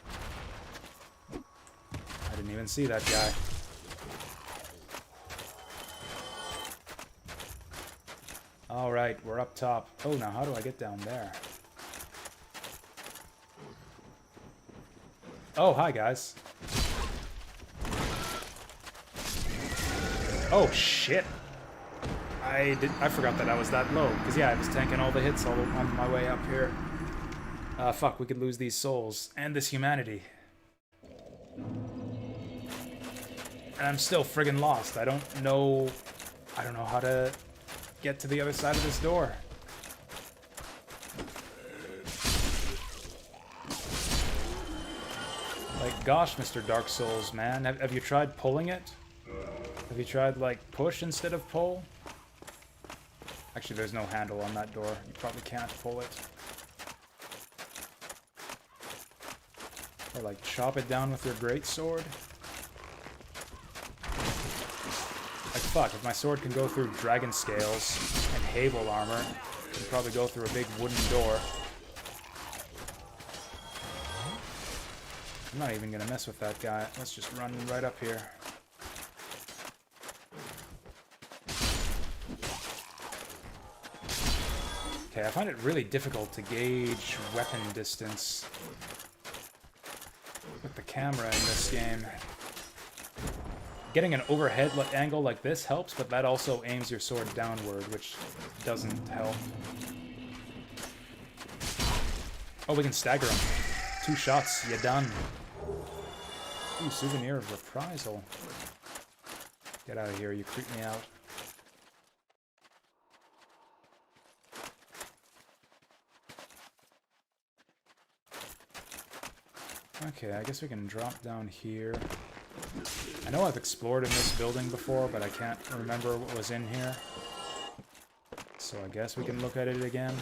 I didn't even see that guy. Alright, we're up top. Oh, now how do I get down there? Oh, hi guys. Oh, shit. I forgot that I was that low. Because, yeah, I was tanking all the hits all on my way up here. Fuck, we could lose these souls. And this humanity. And I'm still friggin' lost. I don't know how to get to the other side of this door. Like, gosh, Mr. Dark Souls, man. Have you tried pulling it? Have you tried, like, push instead of pull? Actually, there's no handle on that door. You probably can't pull it. Or, like, chop it down with your greatsword. Like, fuck, if my sword can go through dragon scales and Havel armor, it can probably go through a big wooden door. I'm not even gonna mess with that guy. Let's just run right up here. Okay, I find it really difficult to gauge weapon distance with the camera in this game. Getting an overhead angle like this helps, but that also aims your sword downward, which doesn't help. Oh, we can stagger him. 2 shots, you're done. Ooh, souvenir of reprisal. Get out of here, you creep me out. Okay, I guess we can drop down here. I know I've explored in this building before, but I can't remember what was in here. So I guess we can look at it again.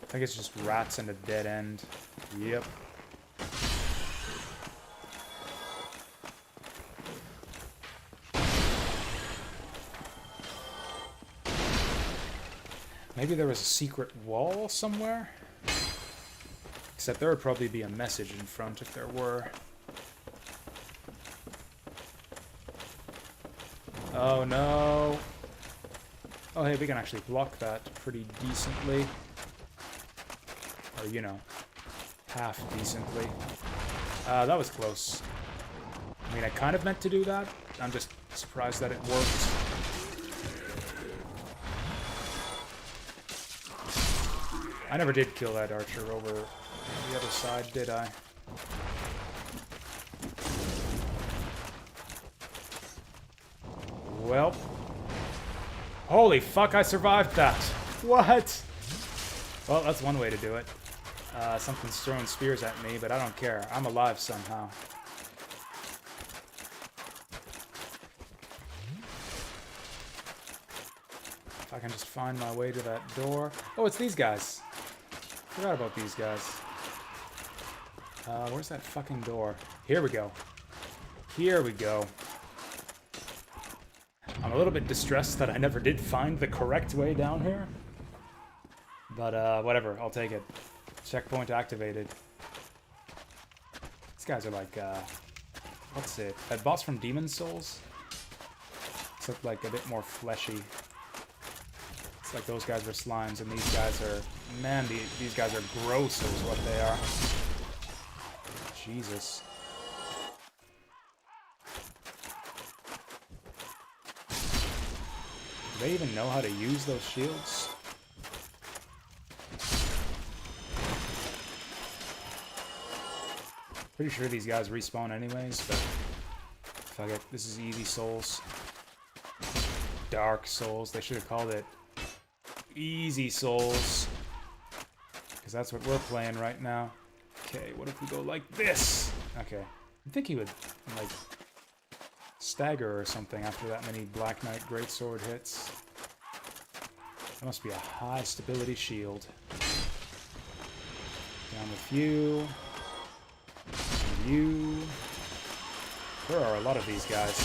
I think it's just rats and a dead end. Yep. Maybe there was a secret wall somewhere? Except there would probably be a message in front if there were. Oh no! Oh hey, we can actually block that pretty decently. Or, you know, half decently. That was close. I mean, I kind of meant to do that. I'm just surprised that it worked. I never did kill that archer over the other side, did I? Well. Holy fuck, I survived that! What? Well, that's one way to do it. Something's throwing spears at me, but I don't care. I'm alive somehow. If I can just find my way to that door. Oh, it's these guys. Forgot about these guys. Where's that fucking door? Here we go. Here we go. I'm a little bit distressed that I never did find the correct way down here. But, whatever. I'll take it. Checkpoint activated. These guys are like, what's it? That boss from Demon Souls? Except, like, a bit more fleshy. It's like those guys were slimes, and these guys are... Man, these guys are gross is what they are. Jesus. Do they even know how to use those shields? Pretty sure these guys respawn anyways, but... Fuck it, this is easy Souls. Dark Souls, they should have called it Easy Souls. Because that's what we're playing right now. Okay, what if we go like this? Okay. I think he would, like, stagger or something after that many Black Knight Greatsword hits. That must be a high stability shield. Down with you. And you. There are a lot of these guys.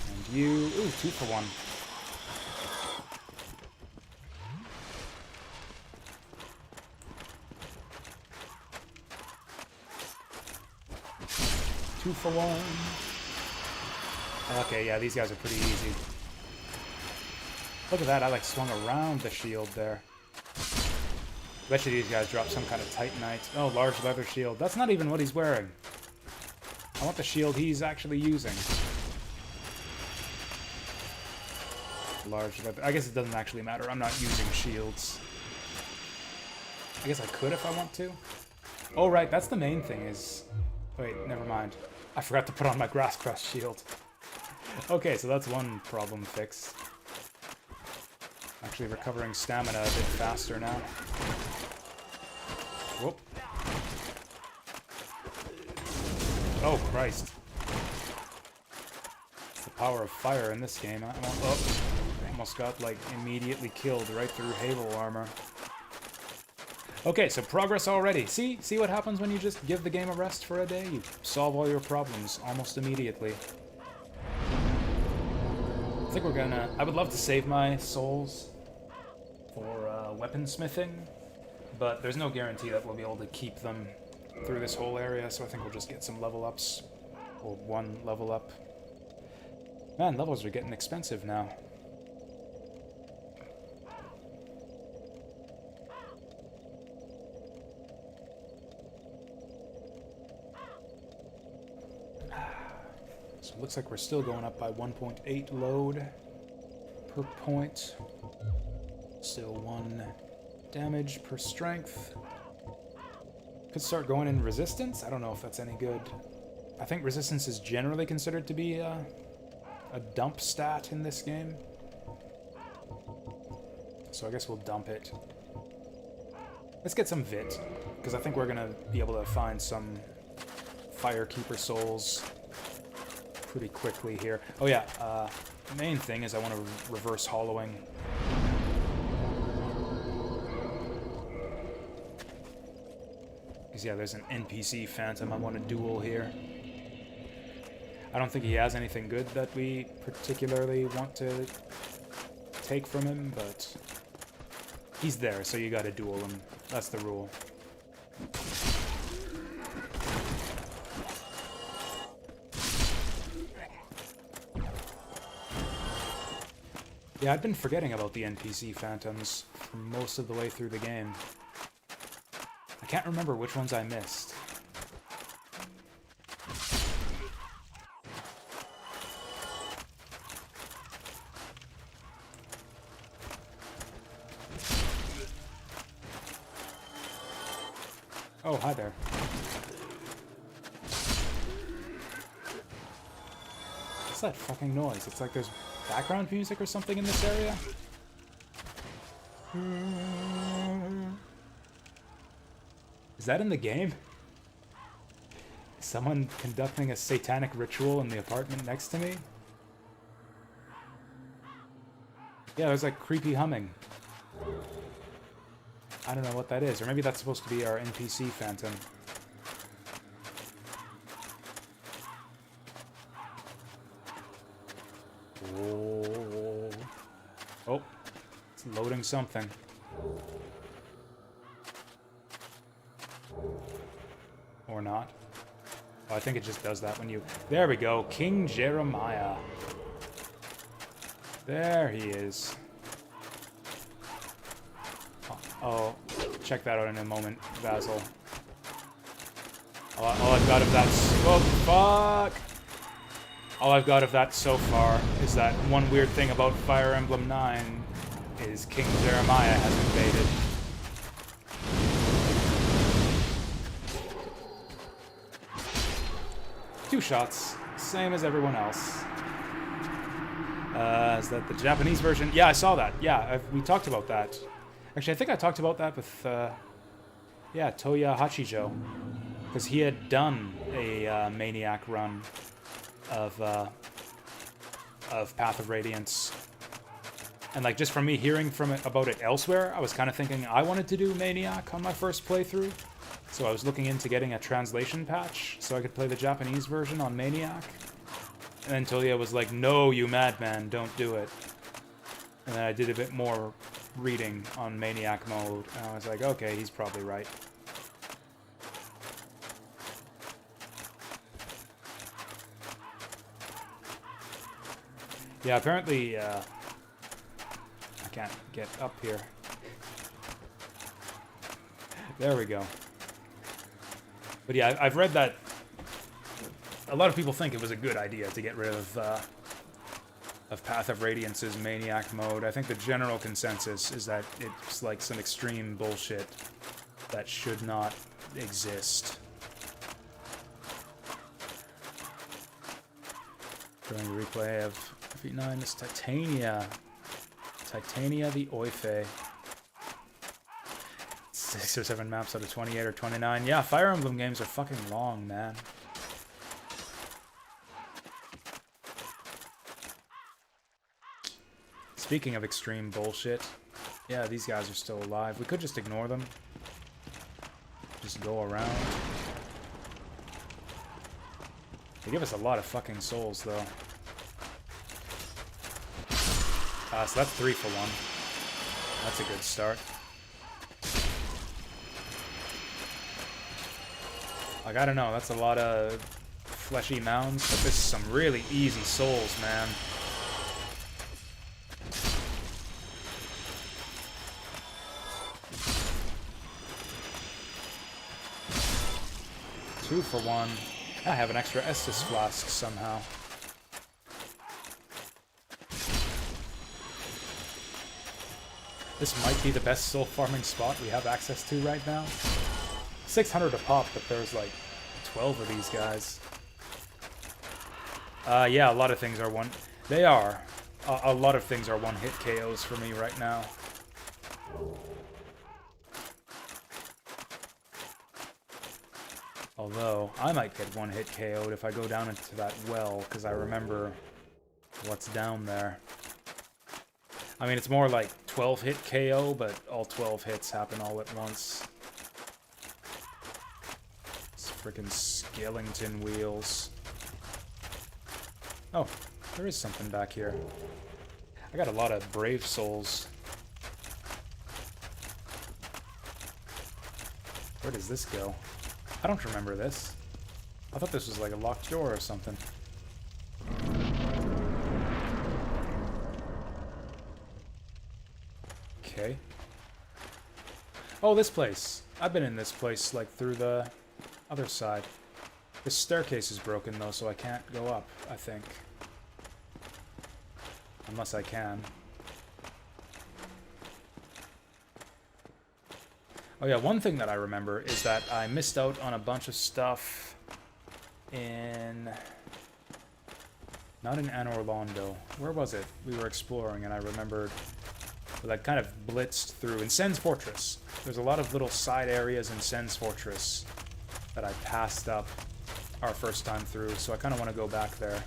And you. Ooh, 2 for 1. For 1. Okay, yeah, these guys are pretty easy. Look at that, I like swung around the shield there. Bet you these guys drop some kind of Titanite. Oh, large leather shield. That's not even what he's wearing. I want the shield he's actually using. Large weapon. I guess it doesn't actually matter. I'm not using shields. I guess I could if I want to. Oh, right. That's the main thing is... Wait, never mind. I forgot to put on my Grass Crest shield. Okay, so that's one problem fixed. Actually recovering stamina a bit faster now. Whoop. Oh, Christ. It's the power of fire in this game. Almost got, like, immediately killed right through Halo armor. Okay, so progress already. See what happens when you just give the game a rest for a day? You solve all your problems almost immediately. I think we're gonna... I would love to save my souls for weaponsmithing, but there's no guarantee that we'll be able to keep them through this whole area, so I think we'll just get some level ups. Or one level up. Man, levels are getting expensive now. So it looks like we're still going up by 1.8 load per point. Still 1 damage per strength. Could start going in resistance. I don't know if that's any good. I think resistance is generally considered to be a dump stat in this game. So I guess we'll dump it. Let's get some Vit, because I think we're going to be able to find some Firekeeper souls pretty quickly here. Oh yeah, the main thing is I want to reverse hollowing. Because yeah, there's an NPC Phantom I want to duel here. I don't think he has anything good that we particularly want to take from him, but he's there, so you gotta duel him. That's the rule. Yeah, I've been forgetting about the NPC Phantoms for most of the way through the game. I can't remember which ones I missed. Oh, hi there. What's that fucking noise? It's like there's background music or something in this area? Is that in the game? Is someone conducting a satanic ritual in the apartment next to me? Yeah, there's like creepy humming. I don't know what that is, or maybe that's supposed to be our NPC Phantom. Oh, it's loading something. Or not. Oh, I think it just does that when you... There we go, King Jeremiah. There he is. Oh, check that out in a moment, Basil. All I've got of that... Oh, fuck! All I've got of that so far is that one weird thing about Fire Emblem 9 is King Jeremiah has invaded. Two shots, same as everyone else. Is that the Japanese version? Yeah, I saw that. Yeah, we talked about that. Actually, I think I talked about that with, yeah, Toya Hachijo. Because he had done a Maniac run of Path of Radiance. And, like, just from me hearing about it elsewhere, I was kind of thinking I wanted to do Maniac on my first playthrough. So I was looking into getting a translation patch so I could play the Japanese version on Maniac. And then Toya was like, no, you madman, don't do it. And then I did a bit more reading on Maniac mode, and I was like, okay, he's probably right. Yeah, apparently, I can't get up here. There we go. But yeah, I've read that A lot of people think it was a good idea to get rid of Path of Radiance's Maniac mode. I think the general consensus is that it's like some extreme bullshit that should not exist. During the replay of FE9 is Titania. Titania the Oife. 6 or 7 maps out of 28 or 29. Yeah, Fire Emblem games are fucking long, man. Speaking of extreme bullshit, yeah, these guys are still alive. We could just ignore them. Just go around. They give us a lot of fucking souls, though. So that's 3 for 1. That's a good start. Like, I don't know, that's a lot of fleshy mounds, but this is some really easy souls, man. Two for 1. I have an extra Estus flask somehow. This might be the best soul farming spot we have access to right now. 600 a pop, but there's like 12 of these guys. Yeah, a lot of things are one... They are. A lot of things are one-hit KOs for me right now. Although, I might get one-hit KO'd if I go down into that well, because I remember what's down there. I mean, it's more like 12-hit KO, but all 12 hits happen all at once. It's frickin' skeleton wheels. Oh, there is something back here. I got a lot of brave souls. Where does this go? I don't remember this. I thought this was like a locked door or something. Okay. Oh, this place. I've been in this place, like, through the other side. This staircase is broken, though, so I can't go up, I think. Unless I can. Oh yeah, one thing that I remember is that I missed out on a bunch of stuff in... Not in Anor Londo. Where was it? We were exploring, and I remembered... But I kind of blitzed through. In Sen's Fortress, there's a lot of little side areas in Sen's Fortress that I passed up our first time through, so I kind of want to go back there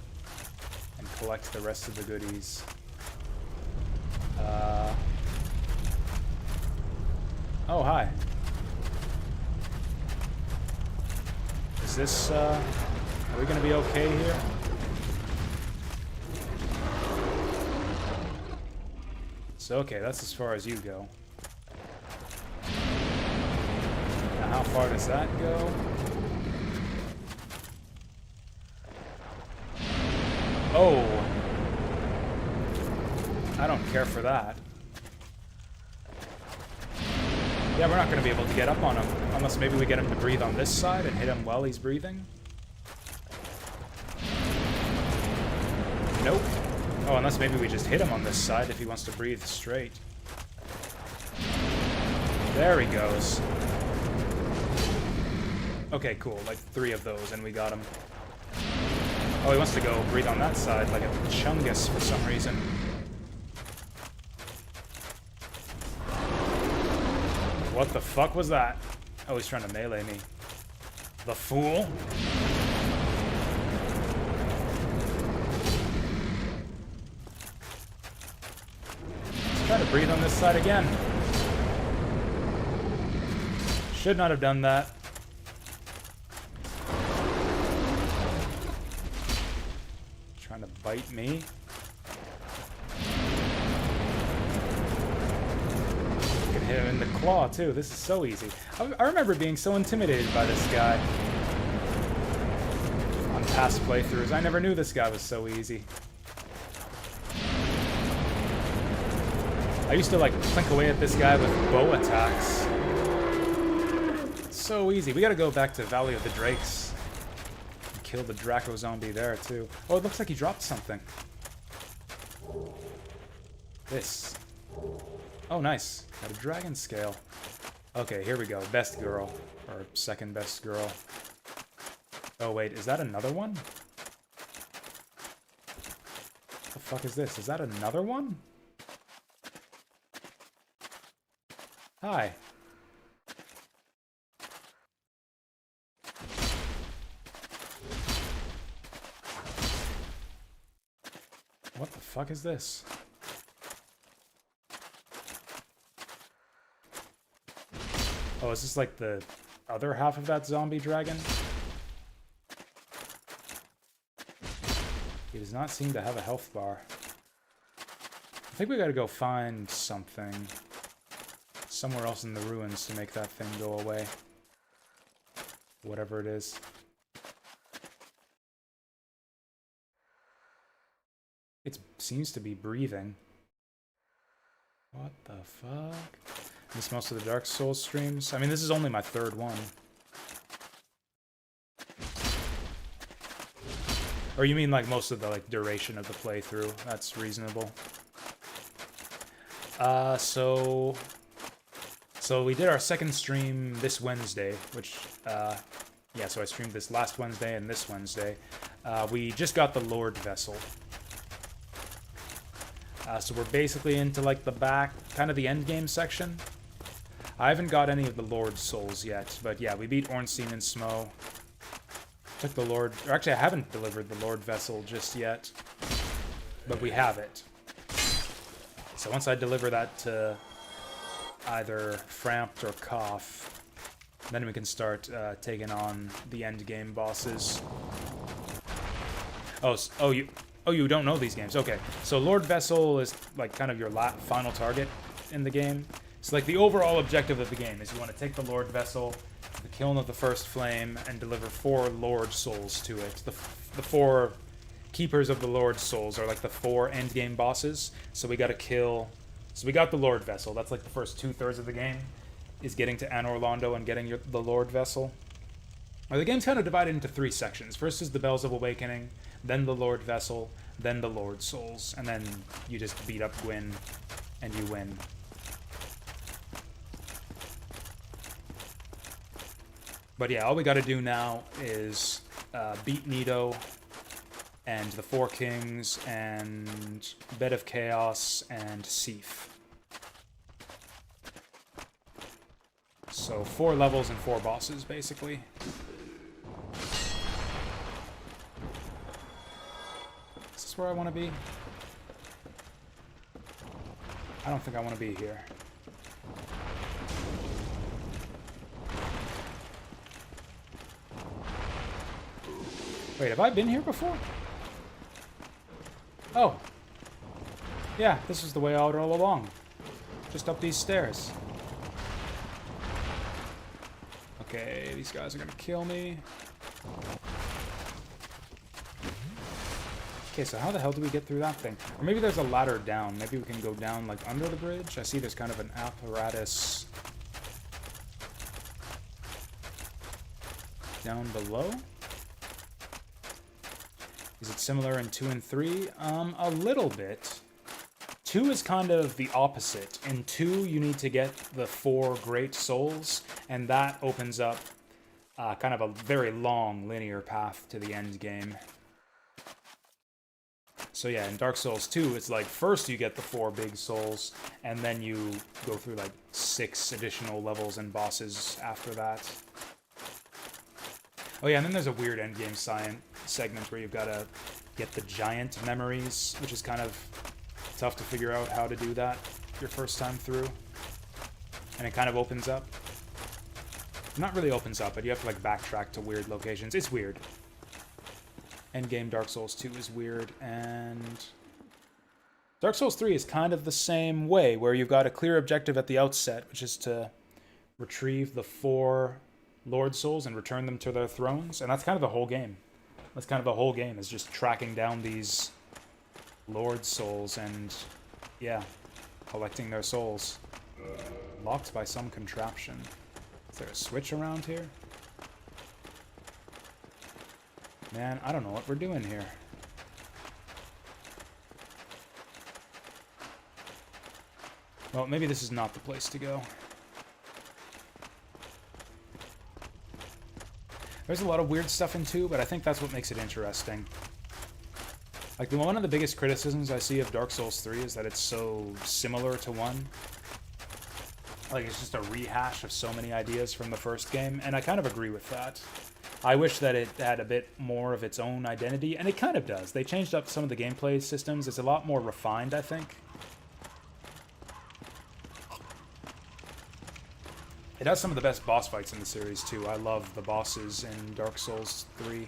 and collect the rest of the goodies. Oh, hi. Is this, are we going to be okay here? So, okay, that's as far as you go. Now, how far does that go? Oh! I don't care for that. Yeah, we're not going to be able to get up on him, unless maybe we get him to breathe on this side and hit him while he's breathing. Nope. Oh, unless maybe we just hit him on this side if he wants to breathe straight. There he goes. Okay, cool. Like 3 of those, and we got him. Oh, he wants to go breathe on that side like a chungus for some reason. What the fuck was that? Oh, he's trying to melee me. The fool. Let's try to breathe on this side again. Should not have done that. Trying to bite me. Hit him in the claw, too. This is so easy. I remember being so intimidated by this guy on past playthroughs. I never knew this guy was so easy. I used to, like, clink away at this guy with bow attacks. It's so easy. We gotta go back to Valley of the Drakes and kill the Draco zombie there, too. Oh, it looks like he dropped something. This. Oh, nice. Got a dragon scale. Okay, here we go. Best girl. Or second best girl. Oh, wait. Is that another one? What the fuck is this? Is that another one? Hi. What the fuck is this? Oh, is this like the other half of that zombie dragon? He does not seem to have a health bar. I think we gotta go find something somewhere else in the ruins to make that thing go away. Whatever it is. It seems to be breathing. What the fuck? Miss most of the Dark Souls streams. I mean, this is only my third one. Or you mean like most of the like duration of the playthrough? That's reasonable. So we did our second stream this Wednesday, which yeah, so I streamed this last Wednesday and this Wednesday. We just got the Lord Vessel. So we're basically into like the back, kind of the end game section. I haven't got any of the Lord Souls yet, but yeah, we beat Ornstein and Smo. Took the Lord, or actually I haven't delivered the Lord Vessel just yet, but we have it. So once I deliver that to either Frampt or Koff, then we can start taking on the end game bosses. Oh, you don't know these games. Okay, so Lord Vessel is like kind of your final target in the game. So like the overall objective of the game is you want to take the Lord Vessel, the Kiln of the First Flame, and deliver 4 Lord Souls to it. The 4 Keepers of the Lord Souls are like the 4 endgame bosses. So we got to kill... So we got the Lord Vessel. That's like the first 2/3 of the game, is getting to Anor Londo and getting the Lord Vessel. Now, the game's kind of divided into 3 sections. First is the Bells of Awakening, then the Lord Vessel, then the Lord Souls, and then you just beat up Gwyn and you win. But yeah, all we gotta do now is beat Nito and the 4 Kings and Bed of Chaos and Seif. So 4 levels and 4 bosses, basically. Is this where I want to be? I don't think I want to be here. Wait, have I been here before? Oh. Yeah, this is the way out all along. Just up these stairs. Okay, these guys are gonna kill me. Okay, so how the hell do we get through that thing? Or maybe there's a ladder down. Maybe we can go down, like, under the bridge? I see there's kind of an apparatus down below. Is it similar in 2 and 3? A little bit. 2 is kind of the opposite. In 2, you need to get the 4 Great Souls, and that opens up kind of a very long linear path to the end game. So yeah, in Dark Souls 2, it's like first you get the 4 big souls, and then you go through like 6 additional levels and bosses after that. Oh yeah, and then there's a weird endgame segment where you've got to get the giant memories, which is kind of tough to figure out how to do that your first time through. And it kind of opens up. Not really opens up, but you have to like backtrack to weird locations. It's weird. Endgame Dark Souls 2 is weird, and Dark Souls 3 is kind of the same way, where you've got a clear objective at the outset, which is to retrieve the 4 Lord Souls and return them to their thrones, and that's kind of the whole game. That's kind of the whole game, is just tracking down these Lord Souls and, yeah, collecting their souls. Locked by some contraption. Is there a switch around here? Man, I don't know what we're doing here. Well, maybe this is not the place to go. There's a lot of weird stuff in 2, but I think that's what makes it interesting. Like, one of the biggest criticisms I see of Dark Souls 3 is that it's so similar to 1. Like, it's just a rehash of so many ideas from the first game, and I kind of agree with that. I wish that it had a bit more of its own identity, and it kind of does. They changed up some of the gameplay systems. It's a lot more refined, I think. It has some of the best boss fights in the series, too. I love the bosses in Dark Souls 3.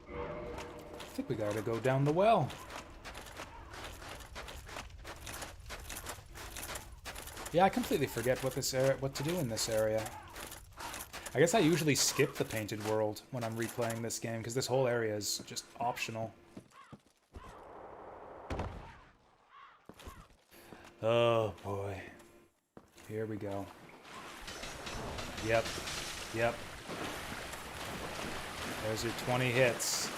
I think we gotta go down the well. Yeah, I completely forget what to do in this area. I guess I usually skip the painted world when I'm replaying this game, because this whole area is just optional. Oh, boy. Here we go. Yep. Yep. There's your 20 hits.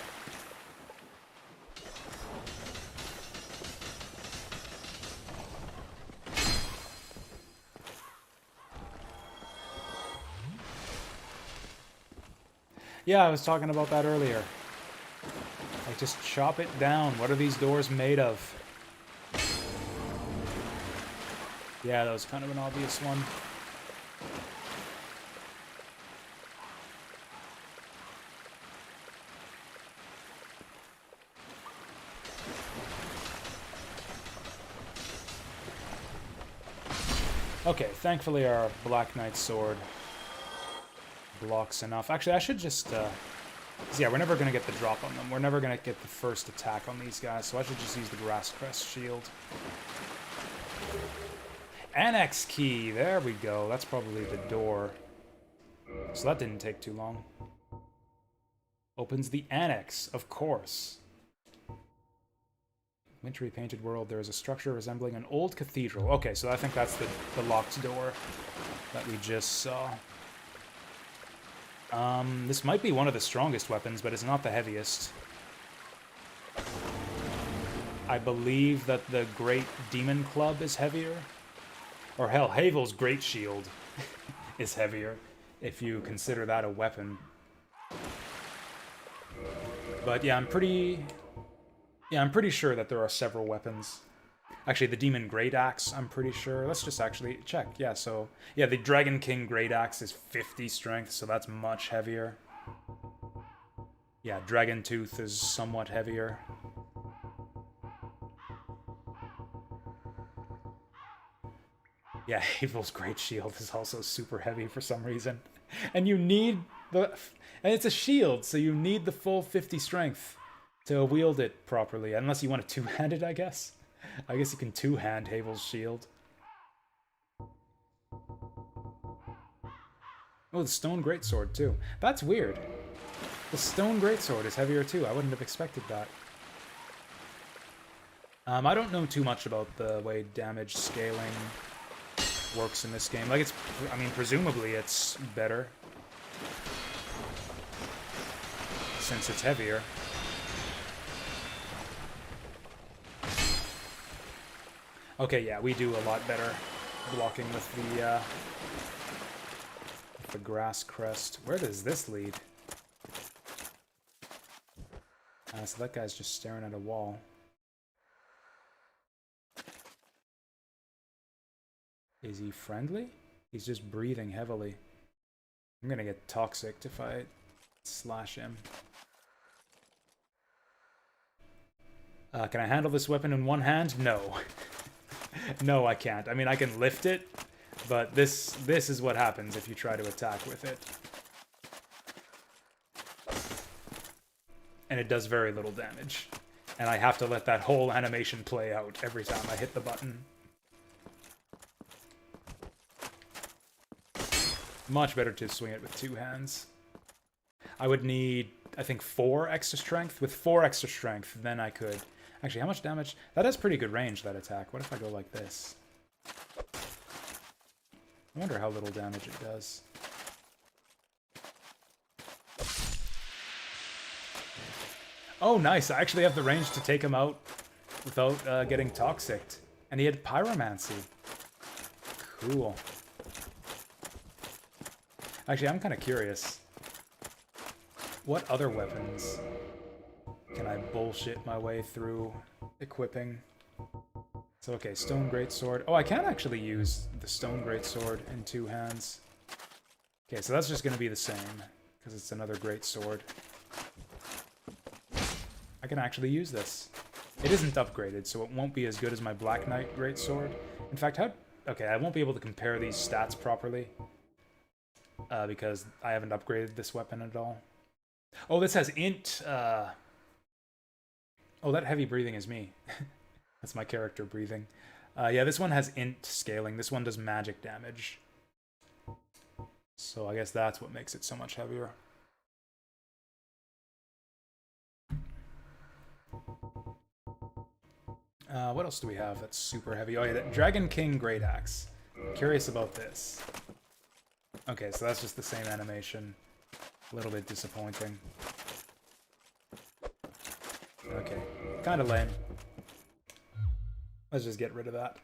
Yeah, I was talking about that earlier. Like, just chop it down. What are these doors made of? Yeah, that was kind of an obvious one. Okay, thankfully our Black Knight sword blocks enough. Actually, I should just... yeah, we're never going to get the drop on them. We're never going to get the first attack on these guys, so I should just use the Grass Crest shield. Annex key! There we go. That's probably the door. So that didn't take too long. Opens the annex, of course. Wintry painted world. There is a structure resembling an old cathedral. Okay, so I think that's the locked door that we just saw. This might be one of the strongest weapons, but it's not the heaviest. I believe that the Great Demon Club is heavier. Or hell, Havel's Great Shield is heavier, if you consider that a weapon. But yeah, I'm pretty sure that there are several weapons. Actually, the Demon Great Axe, I'm pretty sure. Let's just actually check. Yeah, so... yeah, the Dragon King Great Axe is 50 strength, so that's much heavier. Yeah, Dragon Tooth is somewhat heavier. Yeah, Havel's Great Shield is also super heavy for some reason. And you need the... and it's a shield, so you need the full 50 strength to wield it properly. Unless you want it two-handed, I guess. I guess you can two-hand Havel's shield. Oh, the Stone Greatsword, too. That's weird. The Stone Greatsword is heavier, too. I wouldn't have expected that. I don't know too much about the way damage scaling works in this game. Like, it's... I mean, presumably it's better. Since it's heavier. Okay, yeah, we do a lot better blocking with the Grass Crest. Where does this lead? So that guy's just staring at a wall. Is he friendly? He's just breathing heavily. I'm gonna get toxic if I slash him. Can I handle this weapon in one hand? No. No, I can't. I mean, I can lift it, but this is what happens if you try to attack with it. And it does very little damage. And I have to let that whole animation play out every time I hit the button. Much better to swing it with two hands. I would need, I think, 4 extra strength. With 4 extra strength, then I could... Actually, how much damage? That has pretty good range, that attack. What if I go like this? I wonder how little damage it does. Oh, nice. I actually have the range to take him out without getting toxic. And he had pyromancy. Cool. Actually, I'm kind of curious. What other weapons can I bullshit my way through equipping? So, okay, Stone Greatsword. Oh, I can actually use the Stone Greatsword in 2 hands. Okay, so that's just going to be the same, because it's another Greatsword. I can actually use this. It isn't upgraded, so it won't be as good as my Black Knight Greatsword. In fact, okay, I won't be able to compare these stats properly, because I haven't upgraded this weapon at all. Oh, this has int, Oh, that heavy breathing is me. That's my character breathing. Yeah, this one has int scaling. This one does magic damage. So I guess that's what makes it so much heavier. What else do we have that's super heavy? Oh yeah, that Dragon King Great Axe. Curious about this. Okay, so that's just the same animation. A little bit disappointing. Okay, kind of lame. Let's just get rid of that.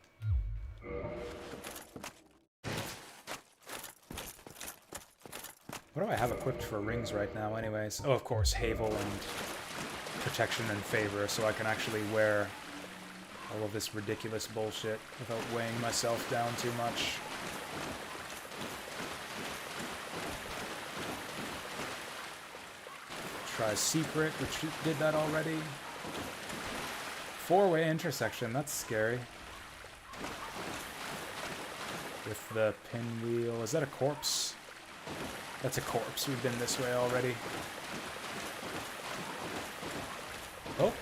What do I have equipped for rings right now anyways? Oh, of course, Havel and Protection and Favor, so I can actually wear all of this ridiculous bullshit without weighing myself down too much. Try Secret, which did that already. 4-way intersection, that's scary. With the pinwheel. Is that a corpse? That's a corpse. We've been this way already. Oh.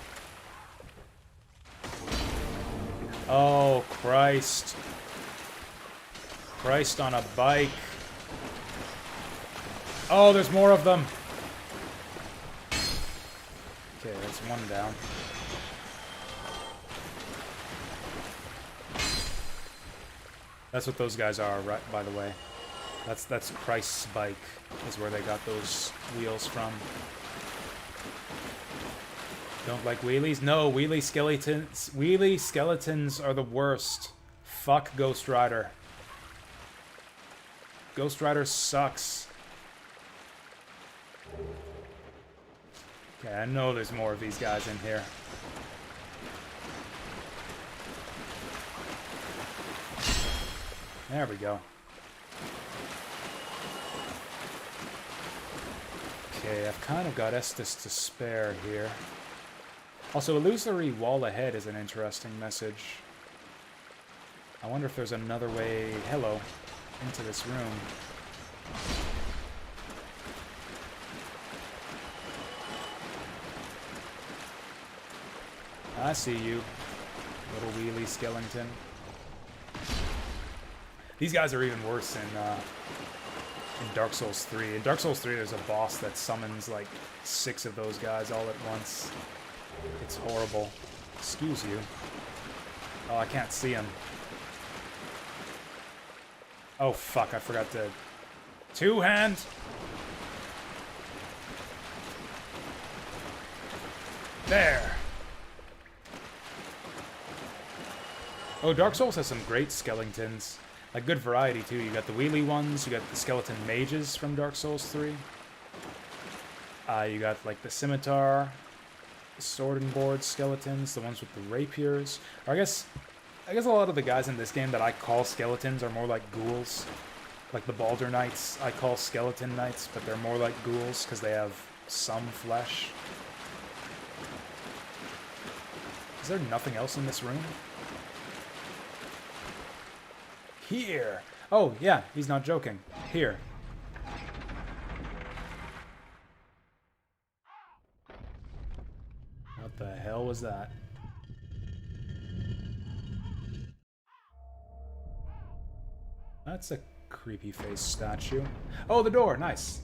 Oh, Christ. Christ on a bike. Oh, there's more of them. Okay, that's one down. That's what those guys are, right, by the way. That's Christ's bike, is where they got those wheels from. Don't like wheelies? No, wheelie skeletons. Wheelie skeletons are the worst. Fuck Ghost Rider. Ghost Rider sucks. Okay, I know there's more of these guys in here. There we go. Okay, I've kind of got Estus to spare here. Also, illusory wall ahead is an interesting message. I wonder if there's another way, hello, into this room. I see you, little wheelie skeleton. These guys are even worse in Dark Souls 3. In Dark Souls 3, there's a boss that summons like 6 of those guys all at once. It's horrible. Excuse you. Oh, I can't see him. Oh, fuck, I forgot to... 2-hand! There! Oh, Dark Souls has some great skeletons. Like, good variety, too. You got the wheelie ones, you got the skeleton mages from Dark Souls 3. You got, like, the scimitar, the sword and board skeletons, the ones with the rapiers. Or I guess a lot of the guys in this game that I call skeletons are more like ghouls. Like the Baldur Knights, I call skeleton knights, but they're more like ghouls because they have some flesh. Is there nothing else in this room? Here! Oh, yeah, he's not joking. Here. What the hell was that? That's a creepy face statue. Oh, the door! Nice!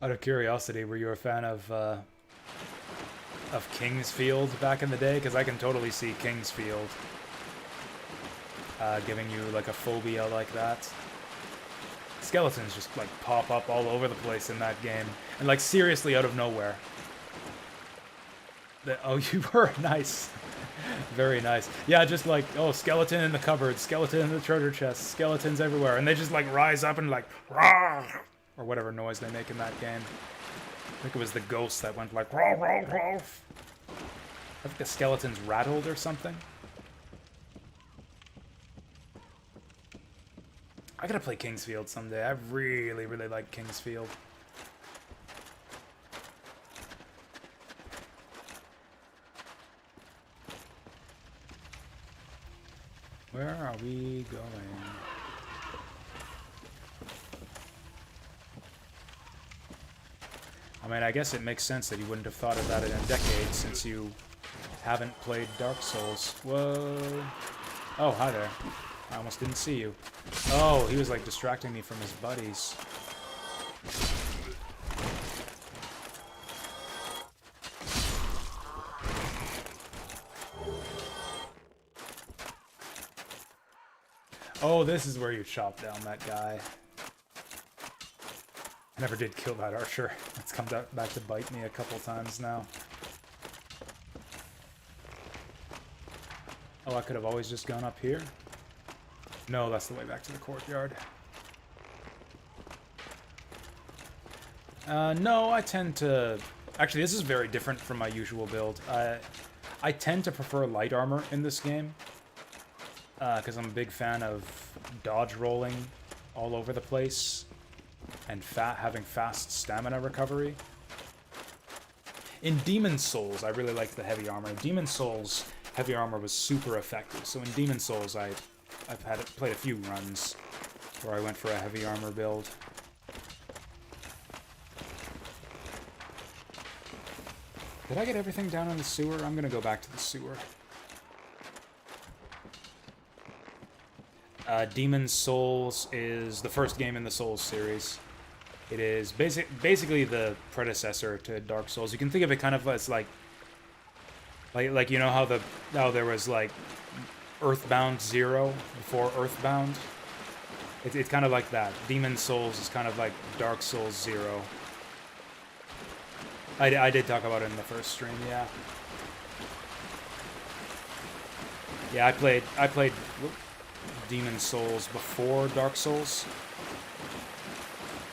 Out of curiosity, were you a fan of Kingsfield back in the day? Because I can totally see Kingsfield giving you like a phobia like that. Skeletons just, like, pop up all over the place in that game. And, like, seriously out of nowhere. Oh, you were nice. Very nice. Yeah, just like, oh, skeleton in the cupboard, skeleton in the treasure chest, skeletons everywhere. And they just, like, rise up and, like, rah! Or whatever noise they make in that game. I think it was the ghost that went, like, rah, rah, rah. I think the skeletons rattled or something. I gotta play Kingsfield someday. I really, really like Kingsfield. Where are we going? I mean, I guess it makes sense that you wouldn't have thought of that in a decade since you haven't played Dark Souls. Whoa. Oh, hi there. I almost didn't see you. Oh, he was like distracting me from his buddies. Oh, this is where you chop down that guy. I never did kill that archer. It's come back to bite me a couple times now. Oh, I could have always just gone up here. No, that's the way back to the courtyard. No, I tend to... Actually, this is very different from my usual build. I tend to prefer light armor in this game. Because I'm a big fan of dodge rolling all over the place. And having fast stamina recovery. In Demon's Souls, I really liked the heavy armor. In Demon's Souls, heavy armor was super effective. So in Demon's Souls, I've played a few runs where I went for a heavy armor build. Did I get everything down in the sewer? I'm gonna go back to the sewer. Demon's Souls is the first game in the Souls series. It is basically the predecessor to Dark Souls. You can think of it kind of as like you know how there was like Earthbound 0 before Earthbound? It's kind of like that. Demon's Souls is kind of like Dark Souls 0. I did talk about it in the first stream, yeah. Yeah, I played Demon's Souls before Dark Souls.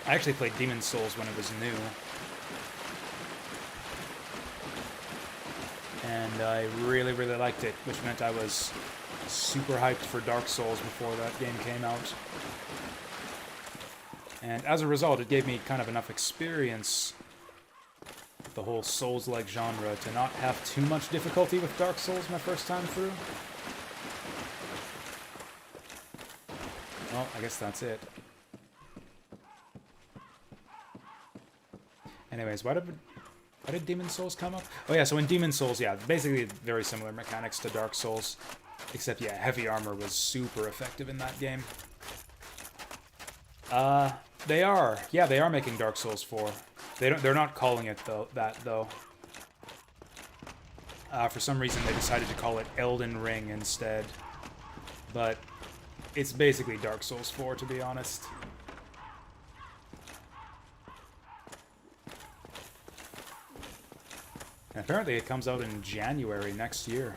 I actually played Demon's Souls when it was new. And I really, really liked it, which meant I was super hyped for Dark Souls before that game came out. And as a result, it gave me kind of enough experience with the whole Souls-like genre to not have too much difficulty with Dark Souls my first time through. Well, I guess that's it. Anyways, why did Demon's Souls come up? Oh yeah, so in Demon's Souls, yeah, basically very similar mechanics to Dark Souls. Except, yeah, heavy armor was super effective in that game. They are making Dark Souls 4. They're not calling it that though. For some reason they decided to call it Elden Ring instead. But it's basically Dark Souls 4, to be honest. And apparently it comes out in January next year.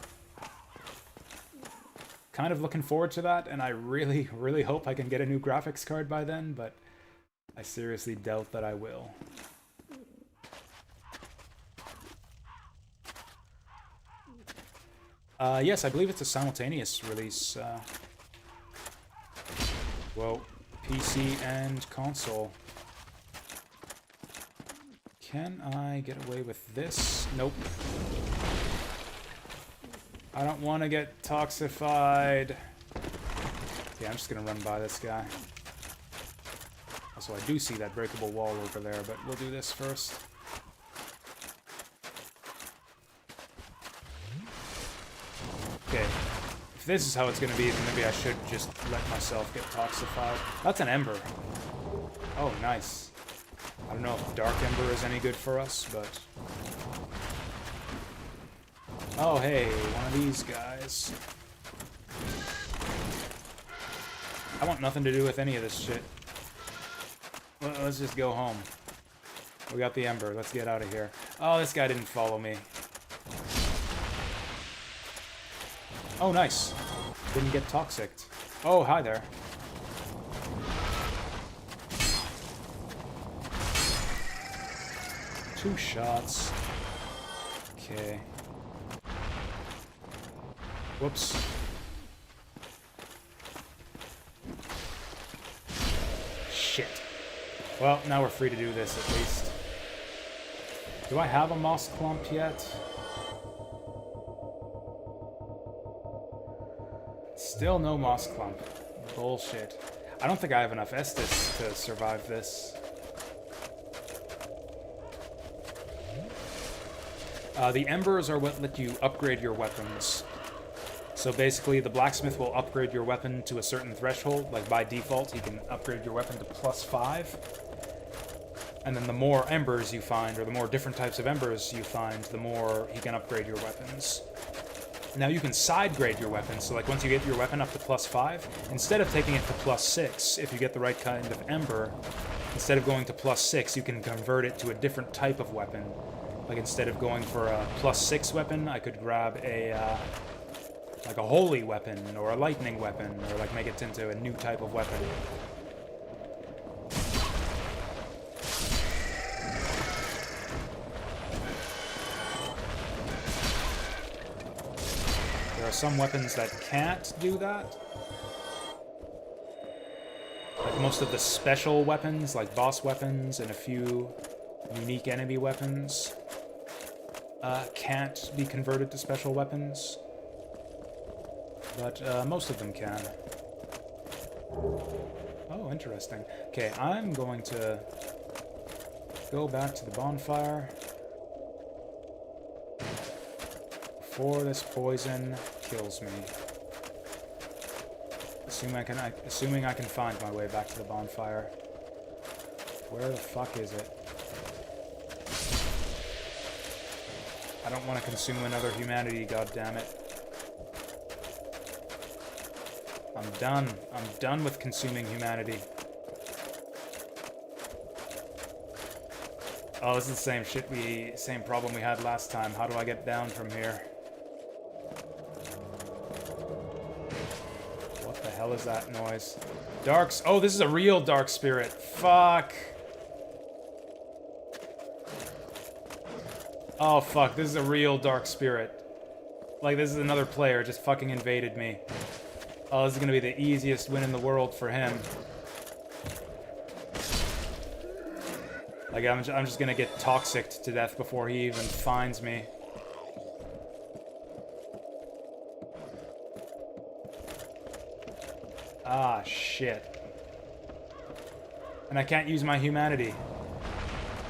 Kind of looking forward to that, and I really, really hope I can get a new graphics card by then, but I seriously doubt that I will. Yes, I believe it's a simultaneous release. Well, PC and console. Can I get away with this? Nope. I don't want to get toxified. Yeah, I'm just gonna run by this guy. Also, I do see that breakable wall over there, but we'll do this first. Okay. If this is how it's gonna be, then maybe I should just let myself get toxified. That's an ember. Oh, nice. I don't know if Dark Ember is any good for us, but... Oh, hey, one of these guys. I want nothing to do with any of this shit. Let's just go home. We got the Ember. Let's get out of here. Oh, this guy didn't follow me. Oh, nice. Didn't get toxic. Oh, hi there. Two shots. Okay. Whoops. Shit. Well, now we're free to do this at least. Do I have a moss clump yet? Still no moss clump. Bullshit. I don't think I have enough Estus to survive this. The embers are what let you upgrade your weapons. So basically, the blacksmith will upgrade your weapon to a certain threshold. Like by default, he can upgrade your weapon to +5. And then the more embers you find, or the more different types of embers you find, the more he can upgrade your weapons. Now you can side grade your weapon, so like once you get your weapon up to +5, instead of taking it to +6, if you get the right kind of ember, instead of going to +6, you can convert it to a different type of weapon. Like instead of going for a +6 weapon, I could grab a like a holy weapon or a lightning weapon, or like make it into a new type of weapon. There are some weapons that can't do that. Like most of the special weapons, like boss weapons and a few unique enemy weapons, can't be converted to special weapons. But most of them can. Oh, interesting. Okay, I'm going to go back to the bonfire before this poison kills me. Assuming I can find my way back to the bonfire. Where the fuck is it? I don't want to consume another humanity, goddammit. I'm done. I'm done with consuming humanity. Oh, this is the same shit same problem we had last time. How do I get down from here? What the hell is that noise? Darks. Oh, this is a real dark spirit. Fuck. Oh, fuck. This is a real dark spirit. Like, this is another player just fucking invaded me. Oh, this is gonna be the easiest win in the world for him. Like, I'm just gonna get toxic to death before he even finds me. Ah, shit. And I can't use my humanity.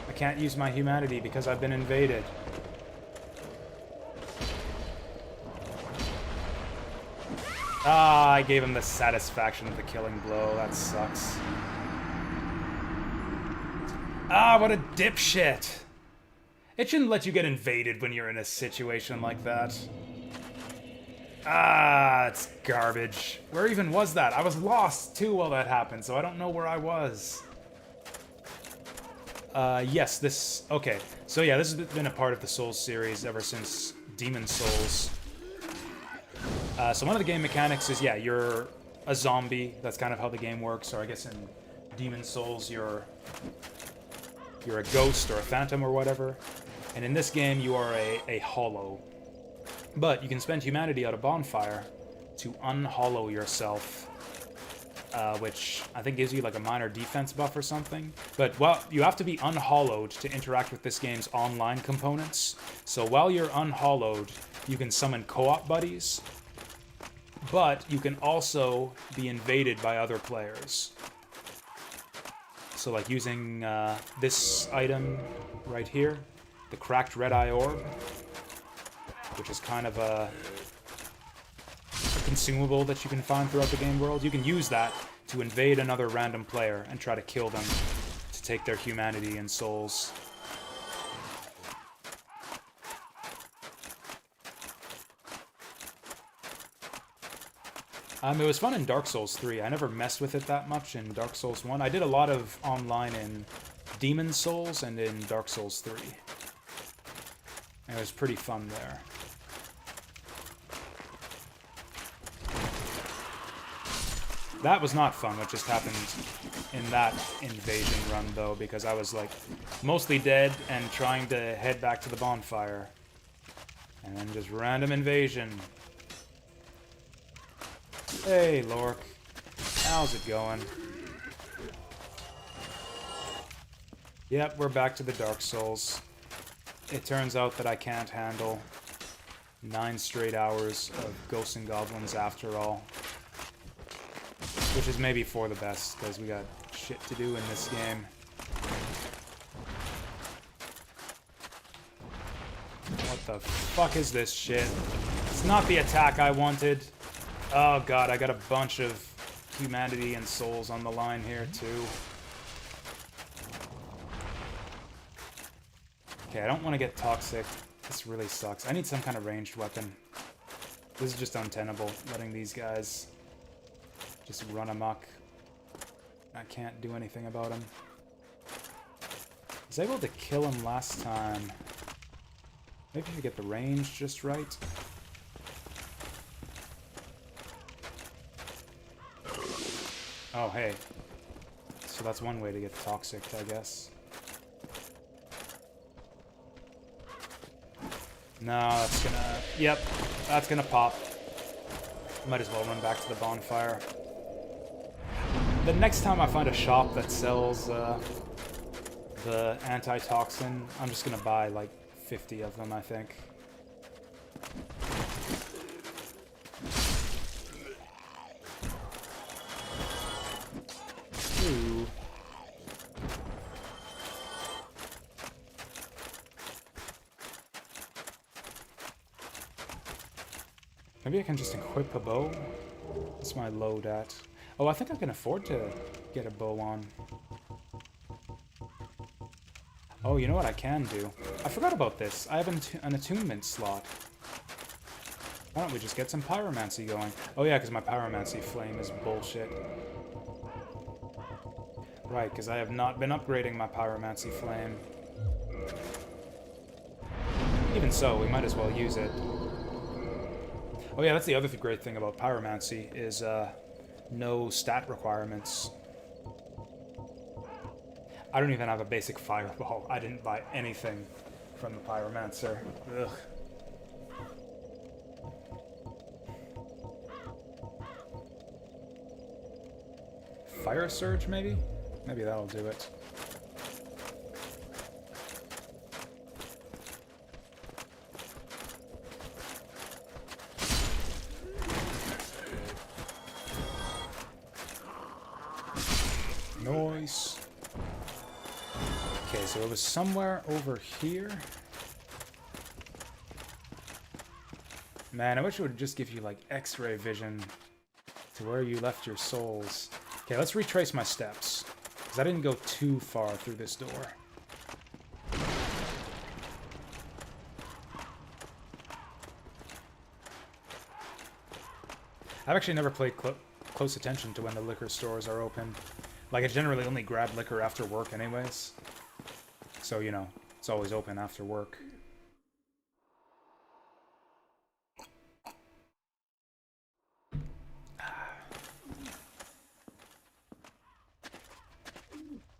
I can't use my humanity because I've been invaded. Ah, I gave him the satisfaction of the killing blow. That sucks. Ah, what a dipshit. It shouldn't let you get invaded when you're in a situation like that. Ah, it's garbage. Where even was that? I was lost, too, while that happened, so I don't know where I was. Yes, this... Okay, so yeah, this has been a part of the Souls series ever since Demon Souls. So one of the game mechanics is, yeah, you're a zombie. That's kind of how the game works. Or I guess in Demon Souls, you're a ghost or a phantom or whatever. And in this game, you are a hollow. But you can spend humanity at a bonfire to unhollow yourself, which I think gives you like a minor defense buff or something. But, well, you have to be unhollowed to interact with this game's online components. So while you're unhollowed, you can summon co-op buddies. But you can also be invaded by other players. So like using this item right here, the cracked red eye orb, which is kind of a consumable that you can find throughout the game world. You can use that to invade another random player and try to kill them to take their humanity and souls. It was fun in Dark Souls 3. I never messed with it that much in Dark Souls 1. I did a lot of online in Demon Souls and in Dark Souls 3. And it was pretty fun there. That was not fun, what just happened in that invasion run, though, because I was, like, mostly dead and trying to head back to the bonfire. And then just random invasion. Hey, Lork. How's it going? Yep, we're back to the Dark Souls. It turns out that I can't handle 9 straight hours of Ghosts and Goblins after all. Which is maybe for the best, because we got shit to do in this game. What the fuck is this shit? It's not the attack I wanted. Oh god, I got a bunch of humanity and souls on the line here, too. Okay, I don't want to get toxic. This really sucks. I need some kind of ranged weapon. This is just untenable, letting these guys just run amok. I can't do anything about him. I was able to kill him last time. Maybe if you get the range just right. Oh, hey. So that's one way to get toxic, I guess. No, that's gonna... Yep, that's gonna pop. Might as well run back to the bonfire. The next time I find a shop that sells the antitoxin, I'm just gonna buy like 50 of them, I think. Ooh. Maybe I can just equip a bow? What's my load at? Oh, I think I can afford to get a bow on. Oh, you know what I can do? I forgot about this. I have an attunement slot. Why don't we just get some pyromancy going? Oh yeah, because my pyromancy flame is bullshit. Right, because I have not been upgrading my pyromancy flame. Even so, we might as well use it. Oh yeah, that's the other great thing about pyromancy, is no stat requirements. I don't even have a basic fireball. I didn't buy anything from the pyromancer. Ugh. Fire surge, maybe? Maybe that'll do it. Nice. Okay, so it was somewhere over here. Man, I wish it would just give you, like, X-ray vision to where you left your souls. Okay, let's retrace my steps, because I didn't go too far through this door. I've actually never paid close attention to when the liquor stores are open. Like, I generally only grab liquor after work anyways. So, you know, it's always open after work.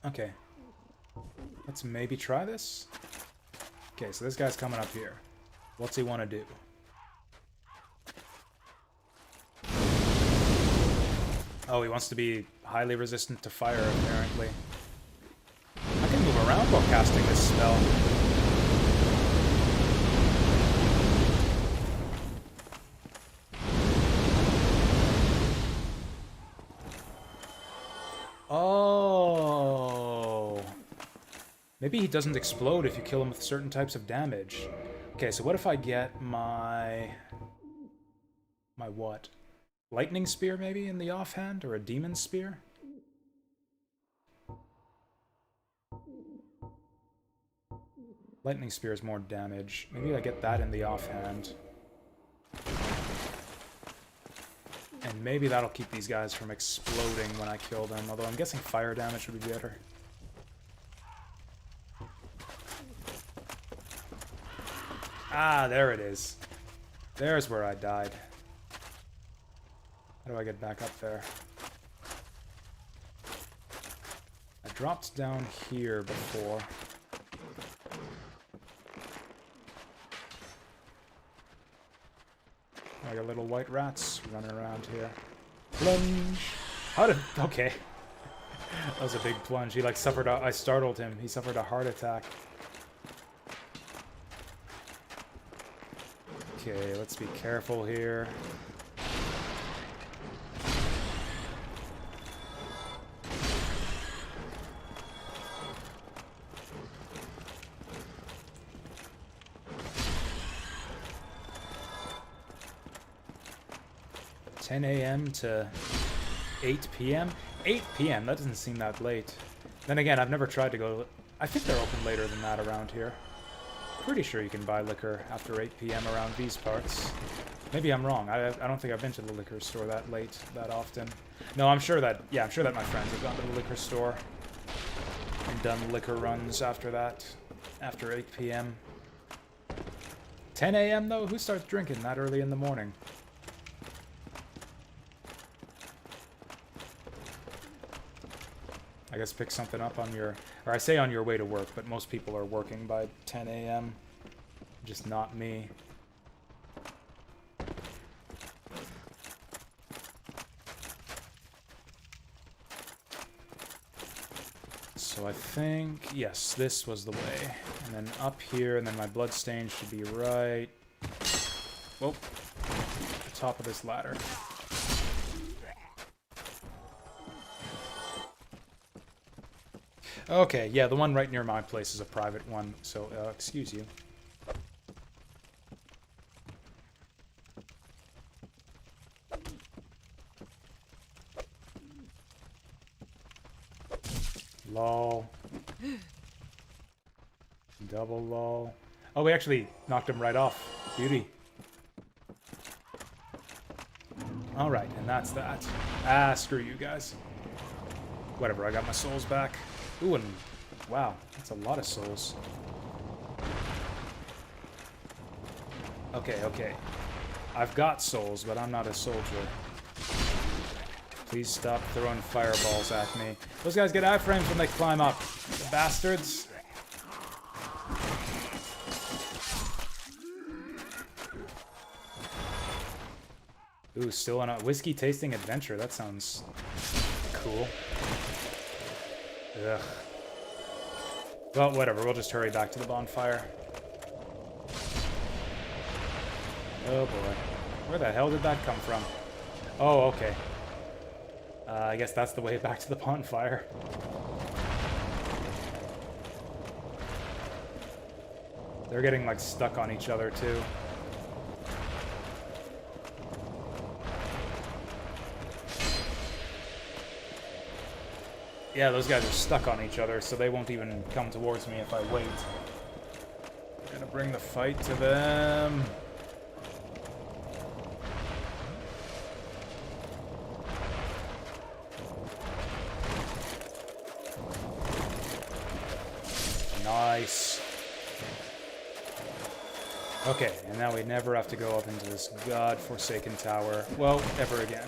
Okay. Let's maybe try this. Okay, so this guy's coming up here. What's he want to do? Oh, he wants to be highly resistant to fire, apparently. I can move around while casting this spell. Oh. Maybe he doesn't explode if you kill him with certain types of damage. Okay, so what if I get my... My what? Lightning spear, maybe, in the offhand? Or a demon spear? Lightning spear is more damage. Maybe I get that in the offhand. And And maybe that'll keep these guys from exploding when I kill them, although I'm guessing fire damage would be better. Ah, there it is. There's where I died. How do I get back up there? I dropped down here before. I got little white rats running around here. Plunge! How did... Okay. That was a big plunge. He, like, suffered a... I startled him. He suffered a heart attack. Okay, let's be careful here. $10 a.m. to 8 p.m.? 8 p.m., that doesn't seem that late. Then again, I've never tried to go... I think they're open later than that around here. Pretty sure you can buy liquor after 8 p.m. around these parts. Maybe I'm wrong. I don't think I've been to the liquor store that late, that often. No, I'm sure that... Yeah, I'm sure that my friends have gone to the liquor store and done liquor runs after that. After 8 p.m. 10 a.m. though? Who starts drinking that early in the morning? I guess pick something up on your... Or I say on your way to work, but most people are working by 10 a.m. Just not me. So I think... Yes, this was the way. And then up here, and then my bloodstain should be right... Whoa. At the top of this ladder. Okay, yeah, the one right near my place is a private one, so, excuse you. Lol. Double lol. Oh, we actually knocked him right off. Beauty. Alright, and that's that. Ah, screw you guys. Whatever, I got my souls back. Ooh, and wow, that's a lot of souls. Okay, okay. I've got souls, but I'm not a soldier. Please stop throwing fireballs at me. Those guys get iframes when they climb up. The bastards. Ooh, still on a whiskey tasting adventure. That sounds cool. Ugh. Well, whatever. We'll just hurry back to the bonfire. Oh boy. Where the hell did that come from? Oh, okay. I guess that's the way back to the bonfire. They're getting, like, stuck on each other, too. Yeah, those guys are stuck on each other, so they won't even come towards me if I wait. Gonna bring the fight to them. Nice. Okay, and now we never have to go up into this god-forsaken tower. Well, ever again.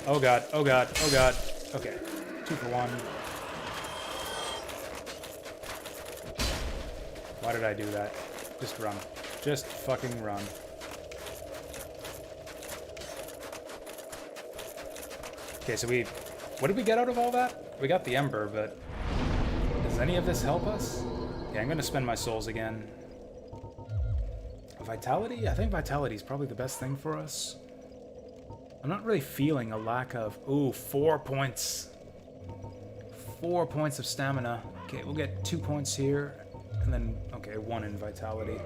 Oh god, oh god, oh god. Okay, 2 for 1. Why did I do that? Just run. Just fucking run. Okay, so what did we get out of all that? We got the Ember, but... Does any of this help us? Okay, I'm gonna spend my souls again. Vitality? I think Vitality is probably the best thing for us. I'm not really feeling a lack of... Ooh, 4 points. 4 points of stamina. Okay, we'll get 2 points here. And then, okay, 1 in Vitality.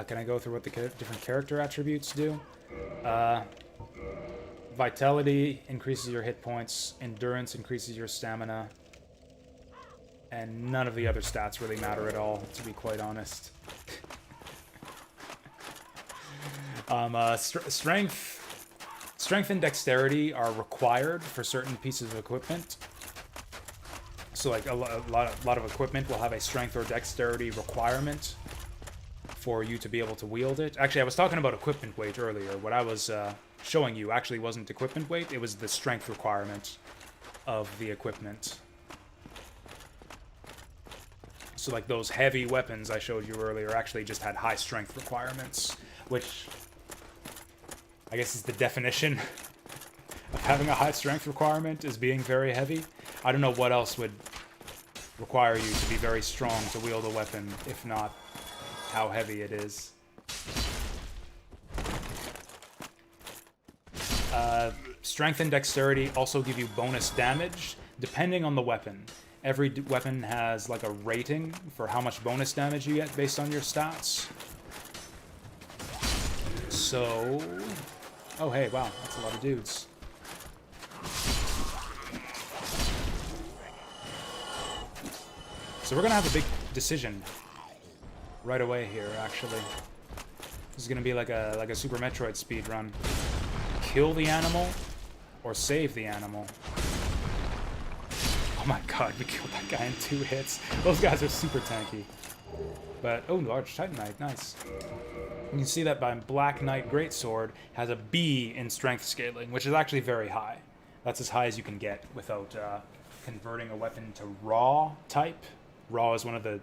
Can I go through what the different character attributes do? Vitality increases your hit points. Endurance increases your stamina. And none of the other stats really matter at all, to be quite honest. Strength and dexterity are required for certain pieces of equipment. So, like, a lot of equipment will have a strength or dexterity requirement for you to be able to wield it. Actually, I was talking about equipment weight earlier. What I was showing you actually wasn't equipment weight, it was the strength requirement of the equipment. So, like, those heavy weapons I showed you earlier actually just had high strength requirements, which I guess is the definition of having a high strength requirement, is being very heavy. I don't know what else would require you to be very strong to wield a weapon, if not how heavy it is. Strength and dexterity also give you bonus damage, depending on the weapon. Every weapon has like a rating for how much bonus damage you get based on your stats. So... Oh, hey, wow, that's a lot of dudes. So we're gonna have a big decision right away here, actually. This is gonna be like a Super Metroid speedrun. Kill the animal or save the animal. Oh my god, we killed that guy in 2 hits. Those guys are super tanky. But, oh, large Titanite, nice. You can see that my Black Knight Greatsword has a B in strength scaling, which is actually very high. That's as high as you can get without converting a weapon to raw type. Raw is one of the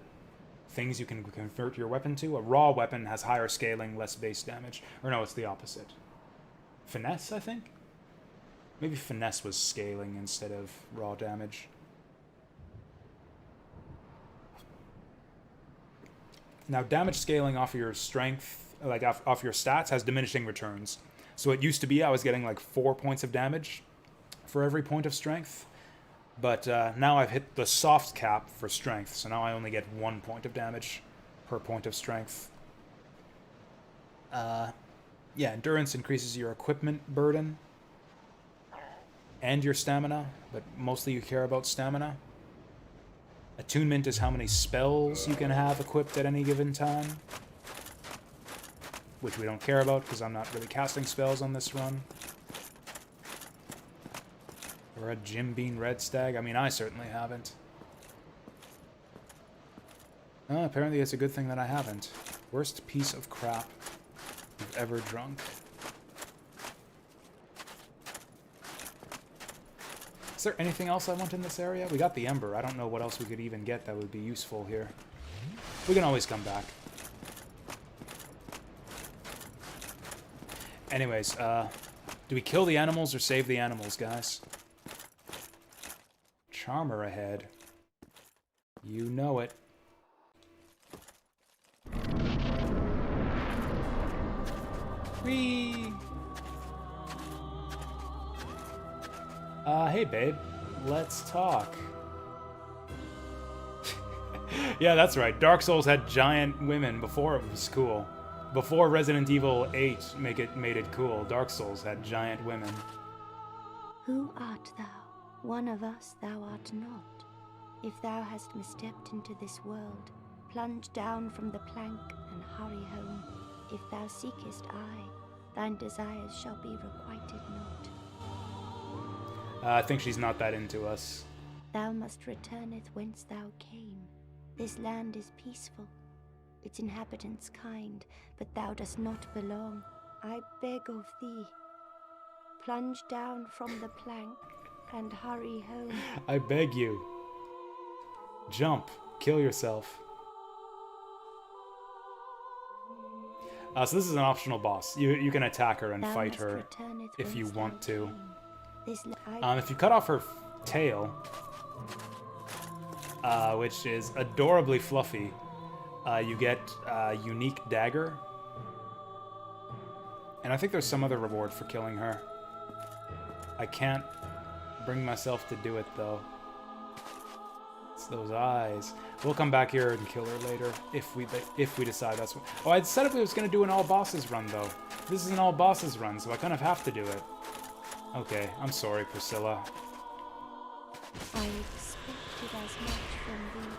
things you can convert your weapon to. A raw weapon has higher scaling, less base damage. Or no, it's the opposite. Finesse, I think? Maybe Finesse was scaling instead of raw damage. Now, damage scaling off of your strength, like off your stats, has diminishing returns. So it used to be I was getting like 4 points of damage for every point of strength. But now I've hit the soft cap for strength, so now I only get 1 point of damage per point of strength. Yeah, endurance increases your equipment burden and your stamina, but mostly you care about stamina. Attunement is how many spells you can have equipped at any given time, which we don't care about because I'm not really casting spells on this run. Or a Jim Bean Red Stag? I mean, I certainly haven't. Oh, apparently it's a good thing that I haven't. Worst piece of crap you've ever drunk. Is there anything else I want in this area? We got the Ember. I don't know what else we could even get that would be useful here. We can always come back. Anyways, do we kill the animals or save the animals, guys? Charmer ahead. You know it. Whee! Hey babe, let's talk. Yeah, that's right. Dark Souls had giant women before it was cool. Before Resident Evil 8 made it cool, Dark Souls had giant women. Who art thou? One of us thou art not. If thou hast misstepped into this world, plunge down from the plank and hurry home. If thou seekest I, thine desires shall be requited not. I think she's not that into us. Thou must returneth whence thou came. This land is peaceful, its inhabitants kind, but thou dost not belong. I beg of thee, plunge down from the plank and hurry home. I beg you. Jump. Kill yourself. So this is an optional boss. You can attack her and Thou fight must her returneth if you whence want thou to. came. If you cut off her tail, which is adorably fluffy, you get a unique dagger. And I think there's some other reward for killing her. I can't bring myself to do it, though. It's those eyes. We'll come back here and kill her later if we decide that's what. Oh, I'd said if we was gonna do an all bosses run though. This is an all bosses run, so I kind of have to do it. Okay, I'm sorry, Priscilla. I expected as much from thee.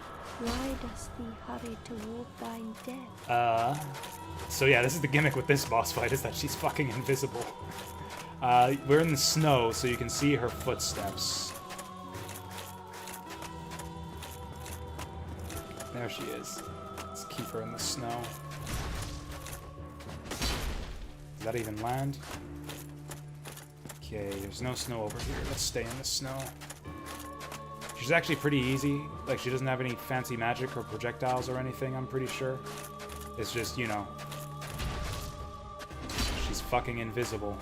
Why dost thee hurry toward thine death? So yeah, this is the gimmick with this boss fight, is that she's fucking invisible. We're in the snow, so you can see her footsteps. There she is. Let's keep her in the snow. Does that even land? Okay, there's no snow over here. Let's stay in the snow. She's actually pretty easy. Like, she doesn't have any fancy magic or projectiles or anything, I'm pretty sure. It's just, you know, she's fucking invisible.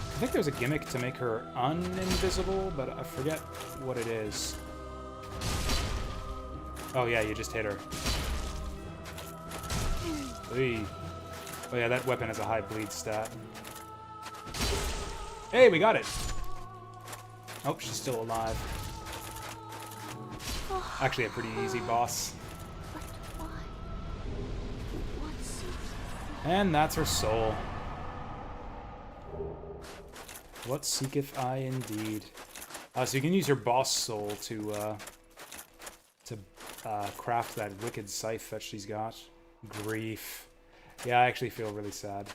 I think there's a gimmick to make her uninvisible, but I forget what it is. Oh yeah, you just hit her. Hey. Oh yeah, that weapon has a high bleed stat. Hey, we got it! Oh, she's still alive. Actually a pretty easy boss. But why? What's And that's her soul. What seeketh I indeed? So you can use your boss soul to craft that wicked scythe that she's got. Grief. Yeah, I actually feel really sad.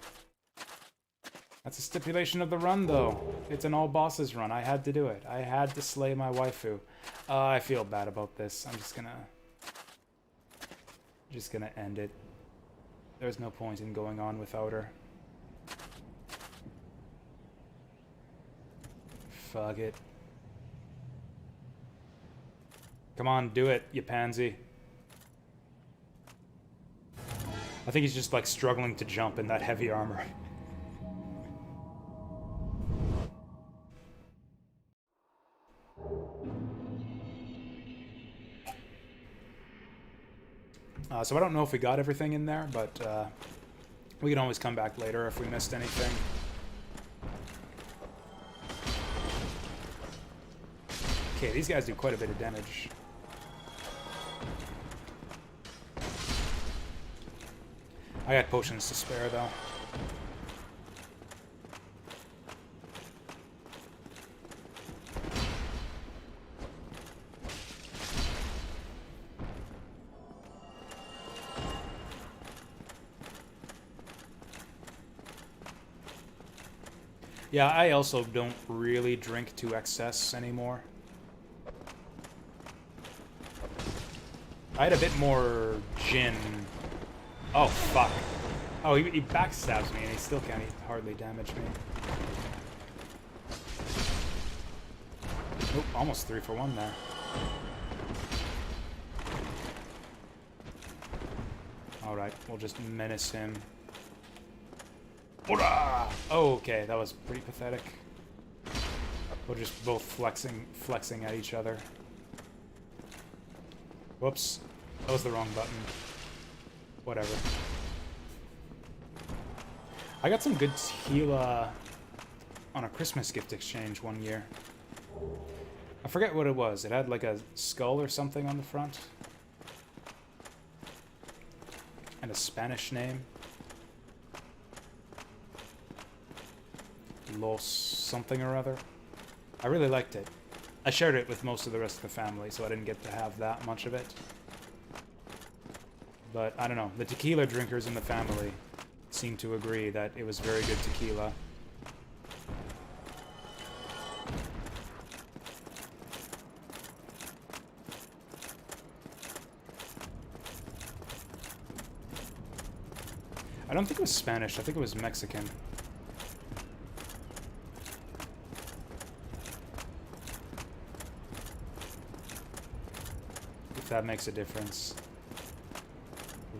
That's a stipulation of the run, though. It's an all bosses run. I had to do it. I had to slay my waifu. I feel bad about this. I'm just gonna end it. There's no point in going on without her. Fuck it. Come on, do it, you pansy. I think he's just like struggling to jump in that heavy armor. So I don't know if we got everything in there, but we can always come back later if we missed anything. Okay, these guys do quite a bit of damage. I got potions to spare, though. Yeah, I also don't really drink to excess anymore. I had a bit more gin. Oh, fuck. Oh, he backstabs me and he still can't hardly damage me. Nope, almost 3 for 1 there. Alright, we'll just menace him. Hoorah! Oh, okay, that was pretty pathetic. We're just both flexing at each other. Whoops. That was the wrong button. Whatever. I got some good tequila on a Christmas gift exchange one year. I forget what it was. It had like a skull or something on the front. And a Spanish name. Los something or other. I really liked it. I shared it with most of the rest of the family, so I didn't get to have that much of it. But, I don't know, the tequila drinkers in the family seem to agree that it was very good tequila. I don't think it was Spanish, I think it was Mexican. If that makes a difference.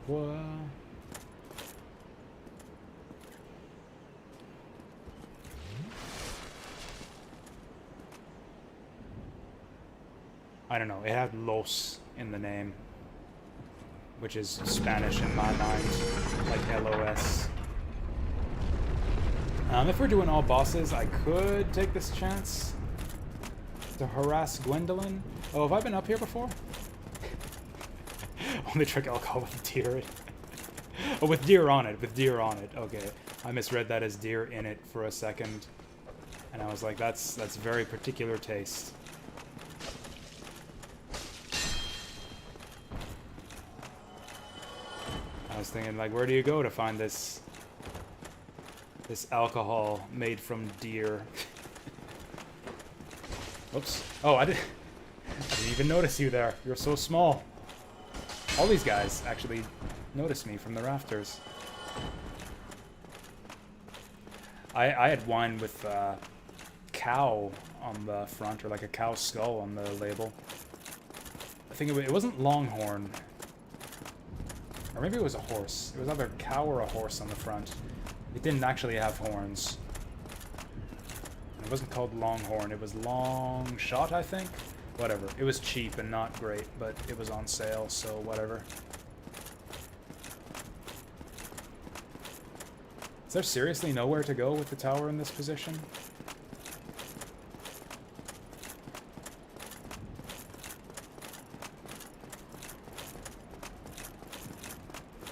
What? I don't know, it had Los in the name, which is Spanish in my mind, like LOS. If we're doing all bosses, I could take this chance to harass Gwendolyn. Oh, have I been up here before? Only drink alcohol with deer in it. Oh, with deer on it. With deer on it. Okay. I misread that as deer in it for a second. And I was like, that's very particular taste. I was thinking, like, where do you go to find this alcohol made from deer? Oops. Oh, I didn't even notice you there. You're so small. All these guys actually noticed me from the rafters. I had wine with cow on the front, or like a cow skull on the label. I think it wasn't Longhorn. Or maybe it was a horse. It was either a cow or a horse on the front. It didn't actually have horns. It wasn't called Longhorn. It was Long Shot, I think. Whatever. It was cheap and not great, but it was on sale, so whatever. Is there seriously nowhere to go with the tower in this position?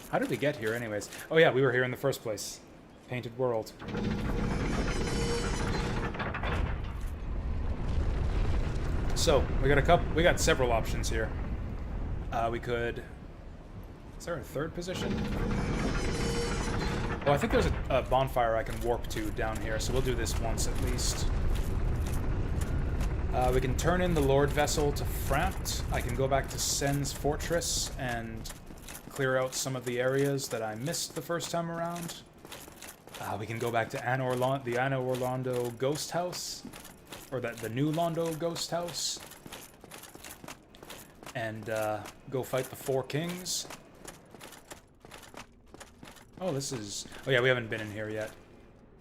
How did we get here anyways? Oh yeah, we were here in the first place. Painted World. So, we got several options here. We could... Is there a third position? Oh, I think there's a bonfire I can warp to down here, so we'll do this once at least. We can turn in the Lord Vessel to Framt. I can go back to Sen's Fortress and clear out some of the areas that I missed the first time around. We can go back to the Anna Orlando Ghost House, or the New Londo Ghost House, and go fight the Four Kings. Oh, this is... Oh yeah, we haven't been in here yet.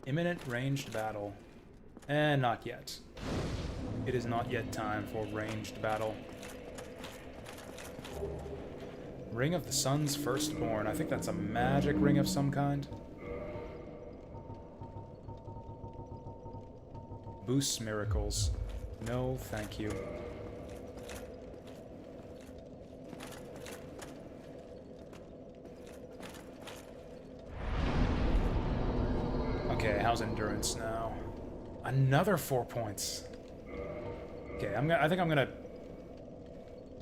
Imminent ranged battle. Not yet. It is not yet time for ranged battle. Ring of the Sun's Firstborn. I think that's a magic ring of some kind. Boosts miracles. No, thank you. Okay, how's endurance now? Another 4 points. Okay, I think I'm gonna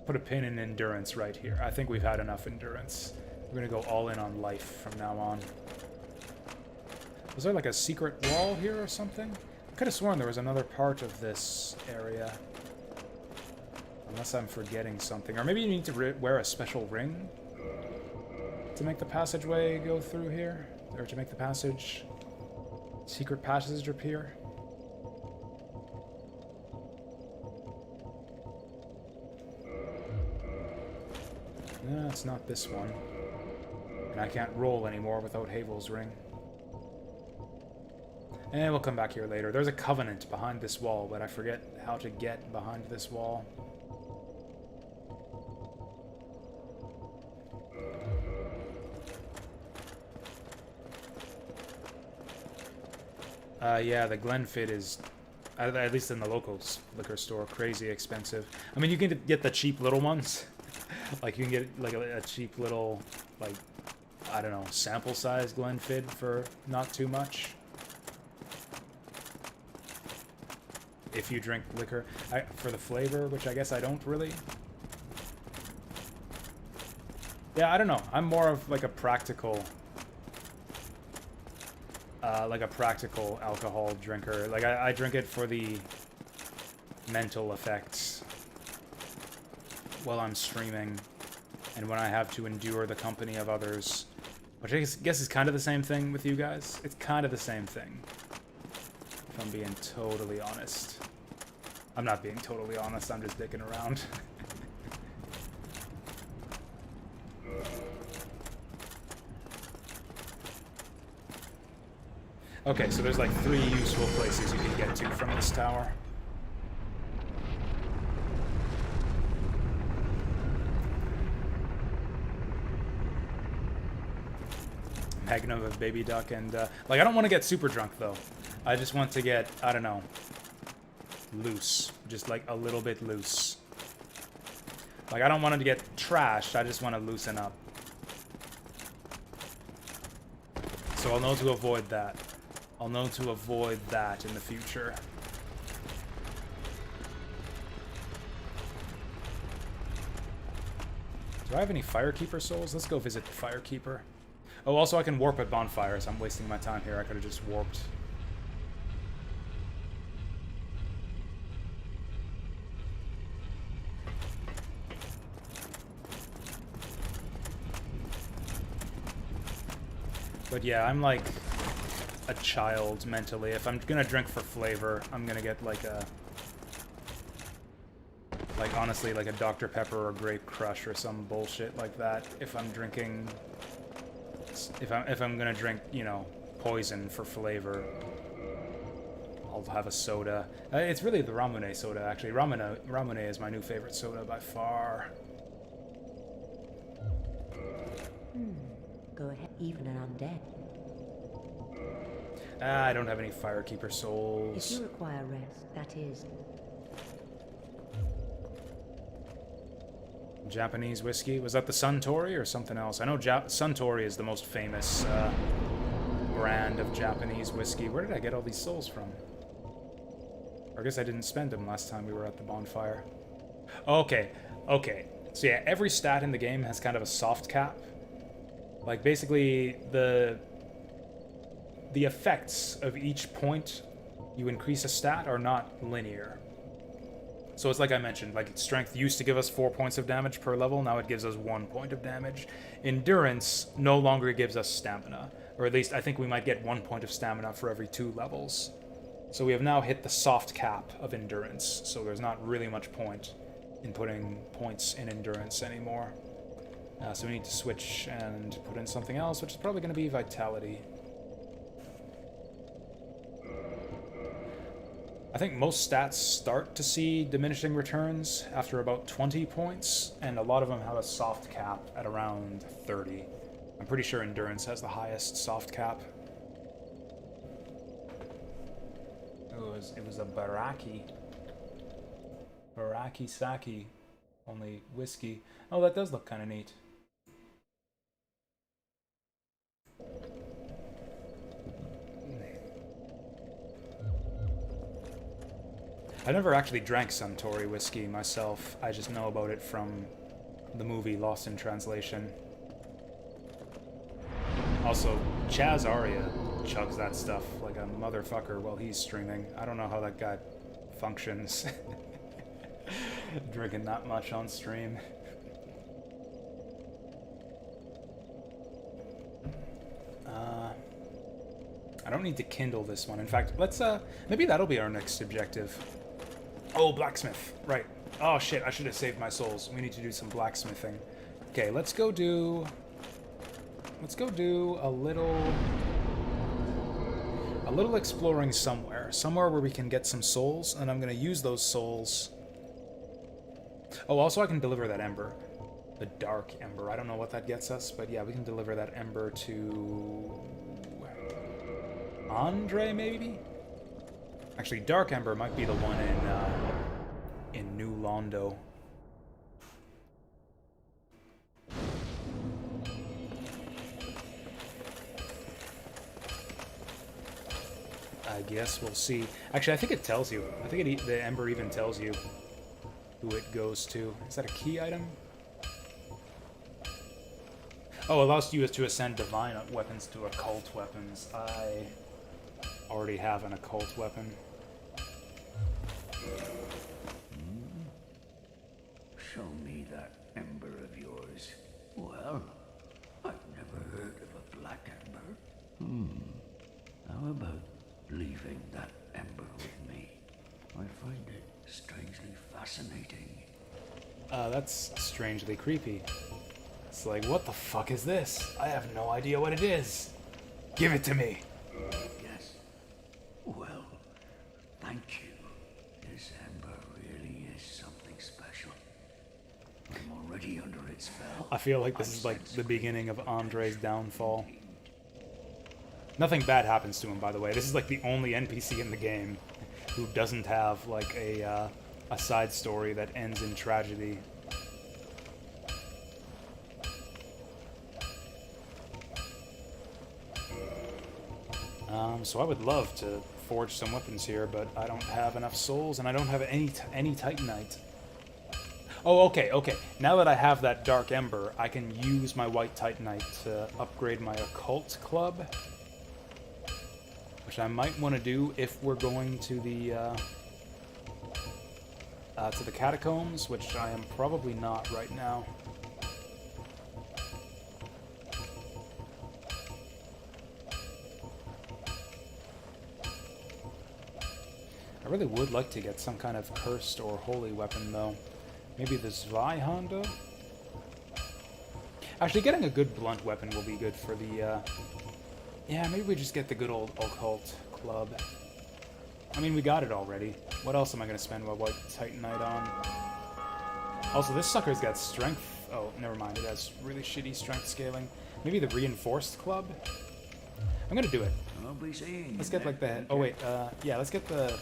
put a pin in endurance right here. I think we've had enough endurance. We're gonna go all in on life from now on. Was there like a secret wall here or something? I could have sworn there was another part of this area. Unless I'm forgetting something. Or maybe you need to wear a special ring to make the passageway go through here. Or to make the secret passage appear. No, it's not this one. And I can't roll anymore without Havel's ring. And we'll come back here later. There's a covenant behind this wall, but I forget how to get behind this wall. Yeah, the Glenfiddich is, at least in the local liquor store, crazy expensive. I mean, you can get the cheap little ones. Like, you can get like a cheap little, like, I don't know, sample-size Glenfiddich for not too much. If you drink liquor. For the flavor, which I guess I don't really. Yeah, I don't know. I'm more of like a practical... alcohol drinker. Like, I drink it for the mental effects while I'm streaming, and when I have to endure the company of others, which I guess is kind of the same thing with you guys. It's kind of the same thing, if I'm being totally honest. I'm not being totally honest, I'm just dicking around. Okay, so there's like 3 useful places you can get to from this tower. Magnum of Baby Duck and, like, I don't want to get super drunk, though. I just want to get, I don't know, loose. Just like a little bit loose. Like, I don't want it to get trashed, I just want to loosen up. So I'll know to avoid that. I'll know to avoid that in the future. Do I have any Firekeeper souls? Let's go visit the Firekeeper. Oh, also I can warp at bonfires. I'm wasting my time here. I could have just warped. But yeah, I'm like a child mentally. If I'm gonna drink for flavor, I'm gonna get like a... Like, honestly, like a Dr. Pepper or Grape Crush or some bullshit like that. If I'm drinking... If I'm gonna drink, you know, poison for flavor, I'll have a soda. It's really the Ramune soda, actually. Ramune is my new favorite soda by far. Go ahead, even an undead. I don't have any Firekeeper souls. If you require rest, that is... Japanese whiskey? Was that the Suntory or something else? I know Suntory is the most famous brand of Japanese whiskey. Where did I get all these souls from? Or I guess I didn't spend them last time we were at the bonfire. Okay, okay. So yeah, every stat in the game has kind of a soft cap. Like, basically, the effects of each point you increase a stat are not linear. So it's like I mentioned, like strength used to give us 4 points of damage per level, now it gives us 1 point of damage. Endurance no longer gives us stamina, or at least I think we might get 1 point of stamina for every 2 levels. So we have now hit the soft cap of endurance, so there's not really much point in putting points in endurance anymore. So we need to switch and put in something else, which is probably going to be vitality. I think most stats start to see diminishing returns after about 20 points, and a lot of them have a soft cap at around 30. I'm pretty sure Endurance has the highest soft cap. Oh, it was a Baraki. Baraki Saki. Only whiskey. Oh, that does look kind of neat. I never actually drank Suntory whiskey myself. I just know about it from the movie Lost in Translation. Also, Chaz Aria chugs that stuff like a motherfucker while he's streaming. I don't know how that guy functions. Drinking that much on stream. I don't need to kindle this one. In fact, let's, maybe that'll be our next objective. Oh, blacksmith. Right. Oh, shit. I should have saved my souls. We need to do some blacksmithing. Okay, let's go do a little exploring somewhere. Somewhere where we can get some souls, and I'm going to use those souls. Oh, also I can deliver that ember. The dark ember. I don't know what that gets us, but yeah, we can deliver that ember to... Andre, maybe? Actually, Dark Ember might be the one in New Londo. I guess we'll see. Actually, I think it tells you. I think the Ember even tells you who it goes to. Is that a key item? Oh, allows you to ascend divine weapons to occult weapons. I already have an occult weapon. Show me that ember of yours. Well, I've never heard of a black ember. How about leaving that ember with me? I find it strangely fascinating. That's strangely creepy. It's like, what the fuck is this? I have no idea what it is. Give it to me. Yes. Well, thank you. This ember really is something special. I'm already under its spell. I feel like this is like the beginning of Andre's downfall. Nothing bad happens to him, by the way. This is like the only NPC in the game who doesn't have like a side story that ends in tragedy. So I would love to forge some weapons here, but I don't have enough souls, and I don't have any Titanite. Oh, okay. Now that I have that Dark Ember, I can use my White Titanite to upgrade my Occult Club, which I might want to do if we're going to the Catacombs, which I am probably not right now. I really would like to get some kind of cursed or holy weapon, though. Maybe the Zwei Honda? Actually, getting a good blunt weapon will be good for the, yeah, maybe we just get the good old Occult Club. I mean, we got it already. What else am I going to spend my White Titanite on? Also, this sucker's got strength. Oh, never mind. It has really shitty strength scaling. Maybe the Reinforced Club? I'm going to do it. I'll be seeing Let's you get, like, then. the... Oh, wait. Yeah, let's get the...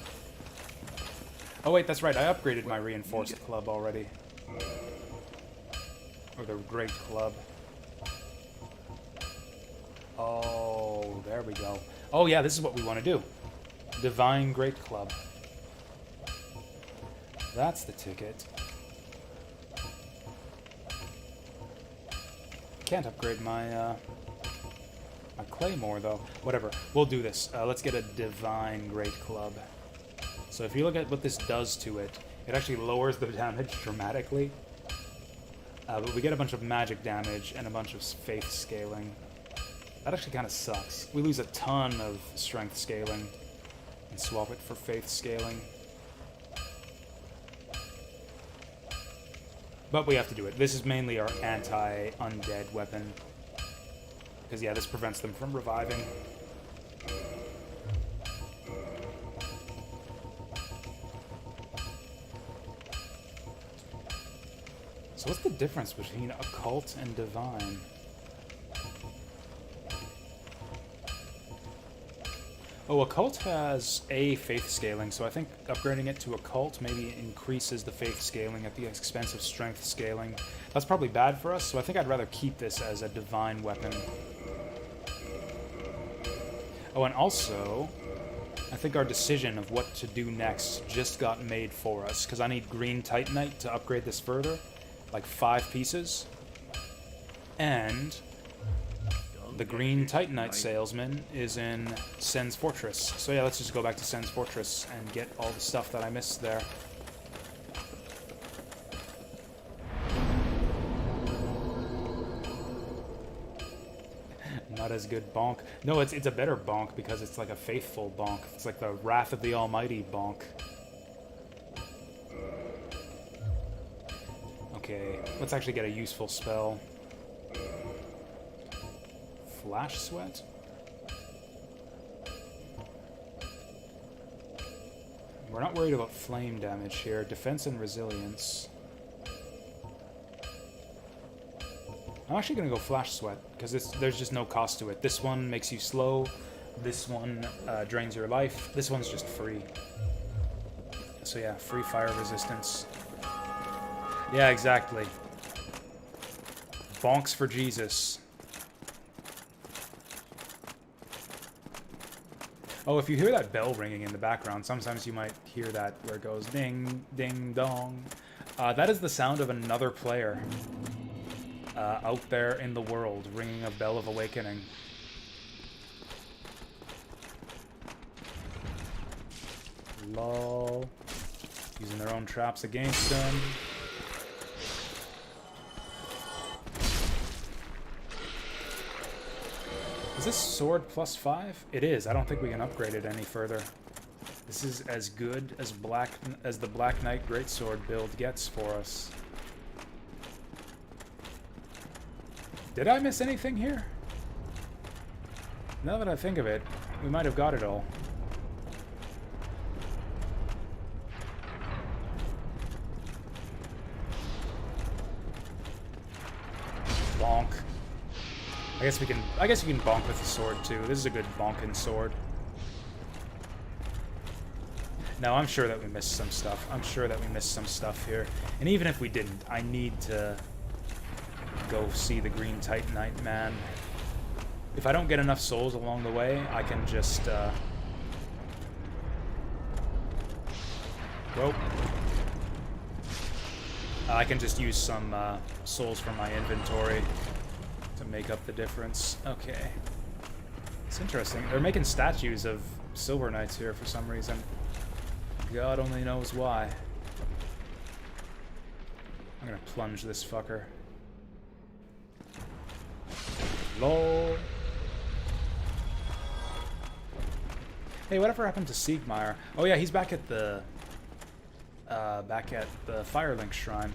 Oh wait, that's right, I upgraded my Reinforced Club already. Or the Great Club. Oh, there we go. Oh yeah, this is what we want to do. Divine Great Club. That's the ticket. Can't upgrade my, my Claymore though. Whatever, we'll do this. Let's get a Divine Great Club. So if you look at what this does to it, it actually lowers the damage dramatically. But we get a bunch of magic damage and a bunch of faith scaling. That actually kind of sucks. We lose a ton of strength scaling and swap it for faith scaling. But we have to do it. This is mainly our anti-undead weapon. Because yeah, this prevents them from reviving. So what's the difference between Occult and Divine? Oh, Occult has a faith scaling, so I think upgrading it to Occult maybe increases the faith scaling at the expense of strength scaling. That's probably bad for us, so I think I'd rather keep this as a Divine weapon. Oh, and also, I think our decision of what to do next just got made for us, because I need green Titanite to upgrade this further. Like 5 pieces, and the green Titanite salesman is in Sen's Fortress. So yeah, let's just go back to Sen's Fortress and get all the stuff that I missed there. Not as good bonk. No, it's a better bonk because it's like a faithful bonk. It's like the Wrath of the Almighty bonk. Okay, let's actually get a useful spell. Flash Sweat? We're not worried about flame damage here. Defense and resilience. I'm actually going to go Flash Sweat, because there's just no cost to it. This one makes you slow. This one drains your life. This one's just free. So yeah, free fire resistance. Yeah, exactly. Bonks for Jesus. Oh, if you hear that bell ringing in the background, sometimes you might hear that where it goes ding, ding, dong. That is the sound of another player out there in the world ringing a bell of awakening. Lol. Using their own traps against them. Is this sword +5? It is. I don't think we can upgrade it any further. This is as good as the Black Knight Greatsword build gets for us. Did I miss anything here? Now that I think of it, we might have got it all. Bonk. I guess you can bonk with the sword too. This is a good bonking sword. No, I'm sure that we missed some stuff. I'm sure that we missed some stuff here. And even if we didn't, I need to go see the Green Titanite man. If I don't get enough souls along the way, I can just, Well, I can just use some souls from my inventory to make up the difference. Okay. It's interesting. They're making statues of Silver Knights here for some reason. God only knows why. I'm gonna plunge this fucker. Lol. Hey, whatever happened to Siegmeyer? Oh yeah, he's back at the Firelink Shrine.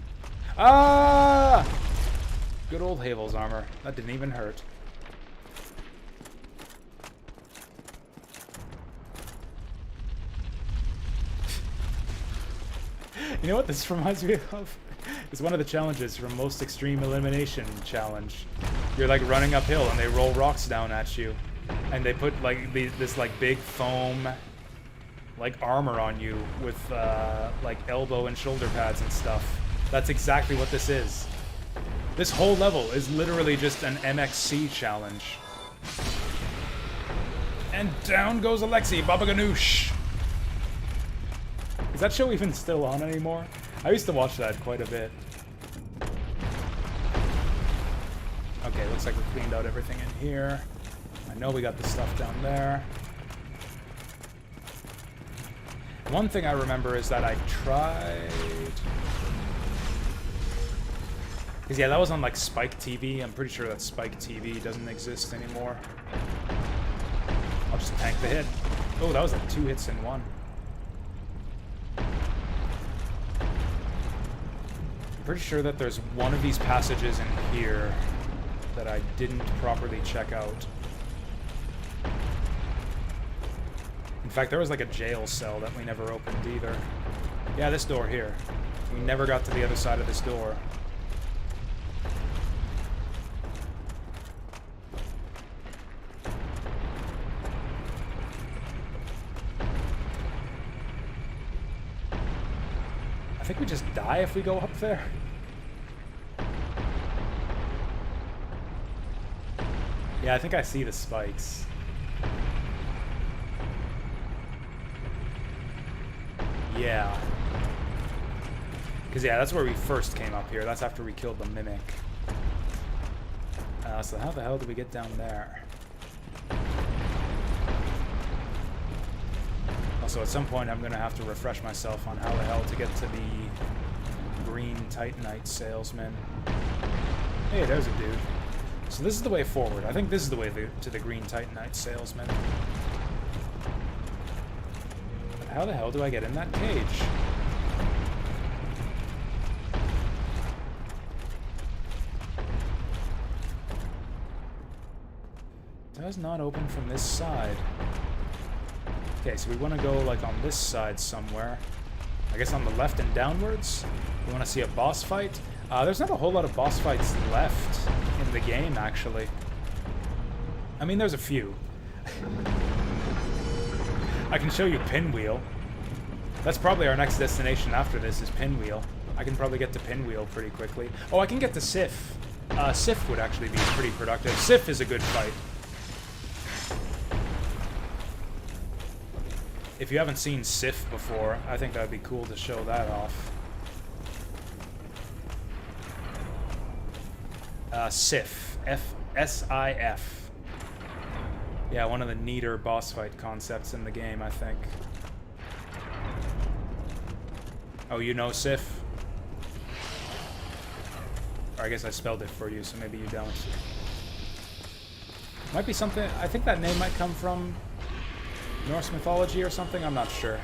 Ah! Good old Havel's armor. That didn't even hurt. You know what this reminds me of? It's one of the challenges from Most Extreme Elimination Challenge. You're like running uphill and they roll rocks down at you. And they put like this like big foam like armor on you with like elbow and shoulder pads and stuff. That's exactly what this is. This whole level is literally just an MXC challenge. And down goes Alexei, Baba Ganoush. Is that show even still on anymore? I used to watch that quite a bit. Okay, looks like we cleaned out everything in here. I know we got the stuff down there. One thing I remember is that I tried... Because yeah, that was on like Spike TV. I'm pretty sure that Spike TV doesn't exist anymore. I'll just tank the hit. Oh, that was like 2 hits in one. I'm pretty sure that there's one of these passages in here that I didn't properly check out. In fact, there was like a jail cell that we never opened either. Yeah, this door here. We never got to the other side of this door. I think we just die if we go up there. Yeah, I think I see the spikes. Yeah. Because, yeah, that's where we first came up here. That's after we killed the Mimic. So how the hell did we get down there? Also, at some point, I'm going to have to refresh myself on how the hell to get to the Green Titanite salesman. Hey, there's a dude. So this is the way forward. I think this is the way to the Green Titanite salesman. But how the hell do I get in that cage? Does not open from this side. Okay, so we want to go like on this side somewhere. I guess on the left and downwards. We want to see a boss fight. There's not a whole lot of boss fights left in the game, actually. I mean, there's a few. I can show you Pinwheel. That's probably our next destination after this is Pinwheel. I can probably get to Pinwheel pretty quickly. Oh, I can get to Sif. Sif would actually be pretty productive. Sif is a good fight. If you haven't seen Sif before, I think that'd be cool to show that off. Sif. S-I-F. Yeah, one of the neater boss fight concepts in the game, I think. Oh, you know Sif? Or I guess I spelled it for you, so maybe you don't. Might be something... I think that name might come from Norse mythology or something? I'm not sure.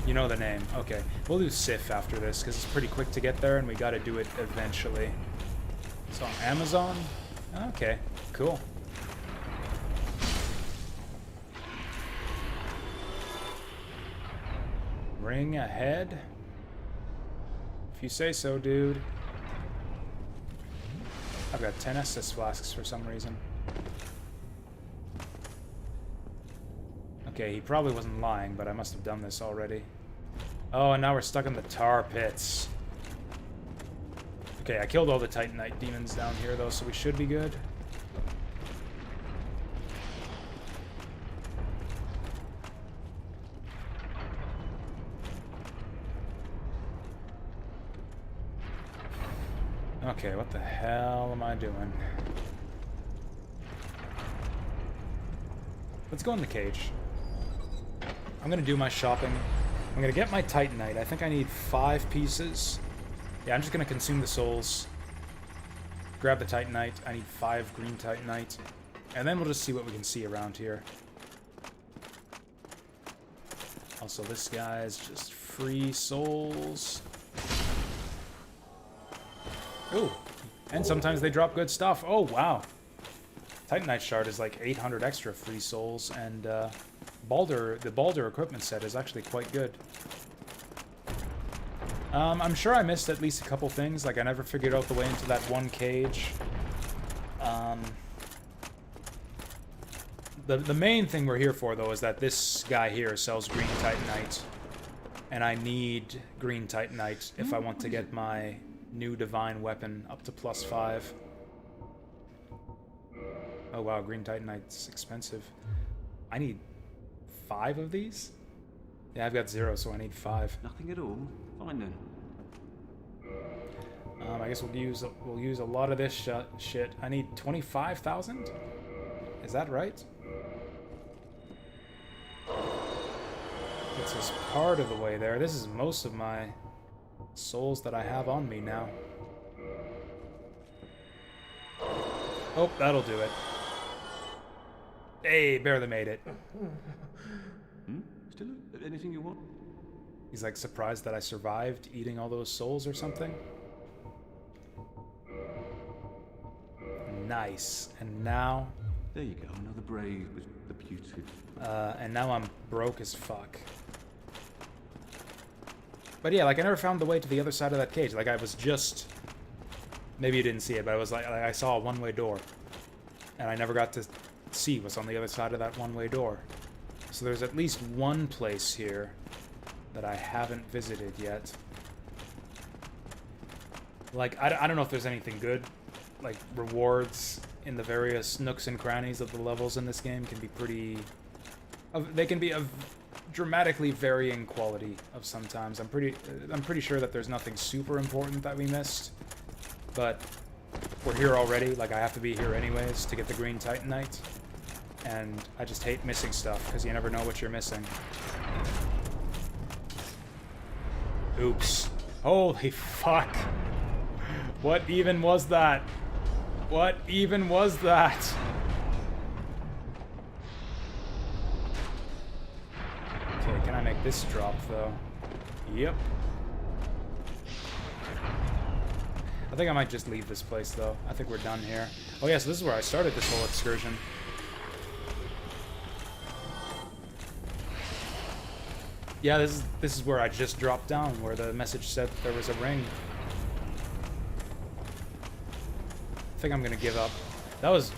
You know the name. Okay. We'll do Sif after this, because it's pretty quick to get there, and we gotta do it eventually. It's on Amazon? Okay. Cool. Ring ahead? If you say so, dude. I've got 10 Estus flasks for some reason. Okay, he probably wasn't lying, but I must have done this already. Oh, and now we're stuck in the tar pits. Okay, I killed all the Titanite demons down here, though, so we should be good. Okay, what the hell am I doing? Let's go in the cage. I'm gonna do my shopping. I'm gonna get my Titanite. I think I need 5 pieces. Yeah, I'm just gonna consume the souls. Grab the Titanite. I need 5 green Titanite. And then we'll just see what we can see around here. Also, this guy's just free souls. Ooh, and sometimes they drop good stuff. Oh, wow. Titanite shard is like 800 extra free souls, and the Baldur equipment set is actually quite good. I'm sure I missed at least a couple things, like I never figured out the way into that one cage. The main thing we're here for, though, is that this guy here sells green Titanite, and I need green Titanite if I want to get my new divine weapon up to +5. Oh wow, green Titanite's expensive. I need 5 of these? Yeah, I've got 0, so I need 5. Nothing at all. Fine then. I guess we'll use a lot of this shit. I need 25,000? Is that right? It's just part of the way there. This is most of my souls that I have on me now. Oh, that'll do it. Hey, barely made it. Still anything you want? He's like surprised that I survived eating all those souls or something. Nice. And now... There you go, another brave with the beauty. And now I'm broke as fuck. But yeah, like I never found the way to the other side of that cage. Like I was just... Maybe you didn't see it, but I was like I saw a one-way door. And I never got to see what's on the other side of that one-way door. So there's at least one place here that I haven't visited yet. Like, I don't know if there's anything good. Like, rewards in the various nooks and crannies of the levels in this game can be pretty... They can be of dramatically varying quality of sometimes. I'm pretty sure that there's nothing super important that we missed. But we're here already. Like, I have to be here anyways to get the green Titanite. And I just hate missing stuff, because you never know what you're missing. Oops. Holy fuck. What even was that? What even was that? Okay, can I make this drop, though? Yep. I think I might just leave this place, though. I think we're done here. Oh, yeah, so this is where I started this whole excursion. Yeah, this is where I just dropped down, where the message said that there was a ring. I think I'm gonna give up. That was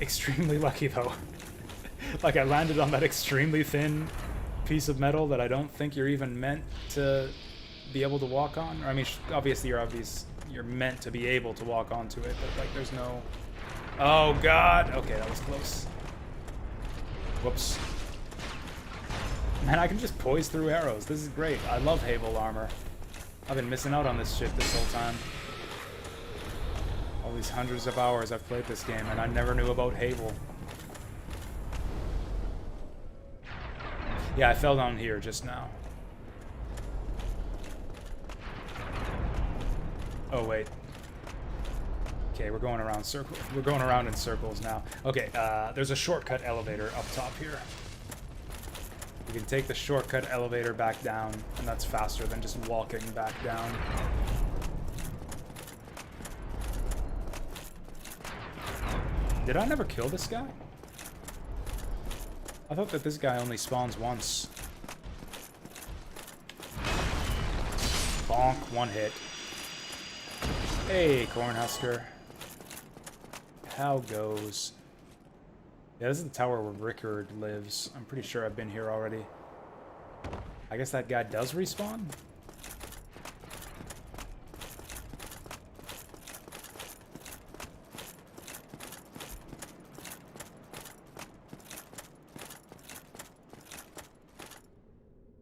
extremely lucky, though. Like, I landed on that extremely thin piece of metal that I don't think you're even meant to be able to walk on. Or, I mean, obviously you're meant to be able to walk onto it, but, like, there's no... Oh, God! Okay, that was close. Whoops. Man, I can just poise through arrows. This is great. I love Havel armor. I've been missing out on this shit this whole time. All these hundreds of hours I've played this game, and I never knew about Havel. Yeah, I fell down here just now. Oh, wait. Okay, we're going around circles. We're going around in circles now. Okay, there's a shortcut elevator up top here. You can take the shortcut elevator back down, and that's faster than just walking back down. Did I never kill this guy? I thought that this guy only spawns once. Bonk, one hit. Hey, Cornhusker. How goes? Yeah, this is the tower where Rickard lives. I'm pretty sure I've been here already. I guess that guy does respawn?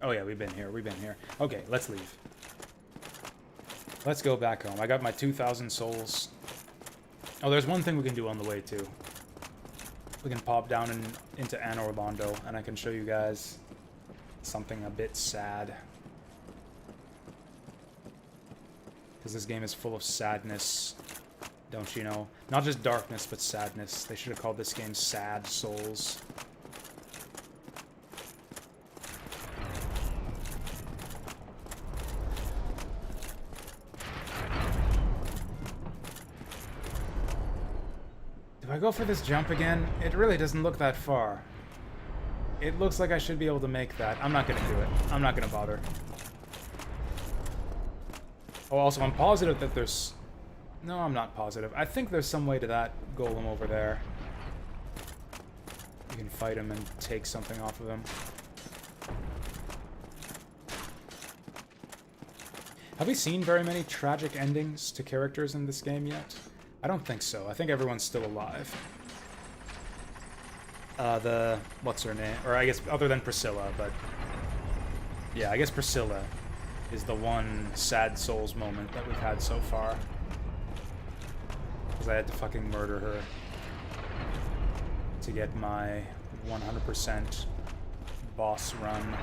Oh yeah, we've been here, we've been here. Okay, let's leave. Let's go back home. I got my 2,000 souls. Oh, there's one thing we can do on the way, too. We can pop down into Anne Orlando, and I can show you guys something a bit sad. Because this game is full of sadness, don't you know? Not just darkness, but sadness. They should have called this game Sad Souls. Do I go for this jump again? It really doesn't look that far. It looks like I should be able to make that. I'm not going to do it. I'm not going to bother. Oh, also, I'm positive that there's... No, I'm not positive. I think there's some way to that golem over there. You can fight him and take something off of him. Have we seen very many tragic endings to characters in this game yet? I don't think so. I think everyone's still alive. What's her name? Or I guess other than Priscilla, but... Yeah, I guess Priscilla is the one sad souls moment that we've had so far. Because I had to fucking murder her to get my 100% boss run.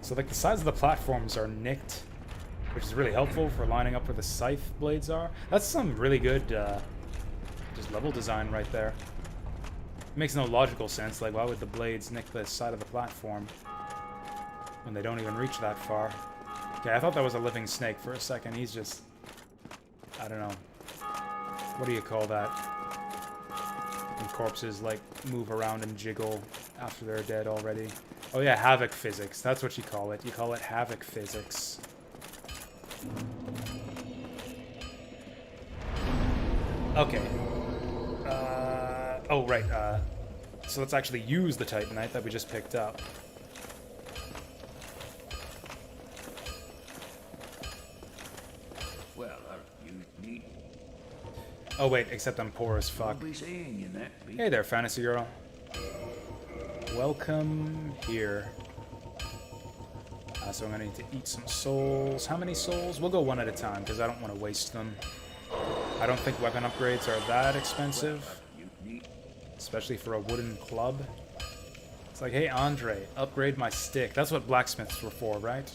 So like the sides of the platforms are nicked, which is really helpful for lining up where the scythe blades are. That's some really good just level design right there. It makes no logical sense, like why would the blades nick the side of the platform when they don't even reach that far? Okay, I thought that was a living snake for a second. He's just... I don't know. What do you call that? When corpses like move around and jiggle after they're dead already. Oh yeah, havoc physics. That's what you call it. You call it havoc physics. Okay. Oh, right. So let's actually use the Titanite that we just picked up. Well, you need... Oh wait, except I'm poor as fuck. I'll be seeing you next week. Hey there, fantasy girl. Welcome here. So I'm gonna need to eat some souls. How many souls? We'll go one at a time because I don't want to waste them. I don't think weapon upgrades are that expensive, especially for a wooden club. It's like, hey Andre, upgrade my stick. That's what blacksmiths were for, right?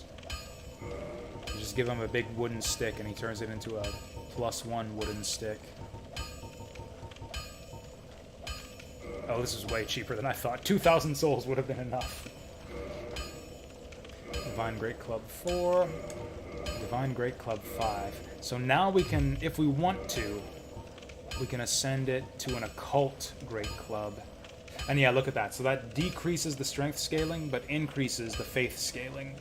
You just give him a big wooden stick and he turns it into a +1 wooden stick. Oh, this is way cheaper than I thought. 2,000 souls would have been enough. Divine Great Club 4. Divine Great Club 5. So now we can, if we want to, we can ascend it to an Occult Great Club. And yeah, look at that. So that decreases the strength scaling, but increases the faith scaling.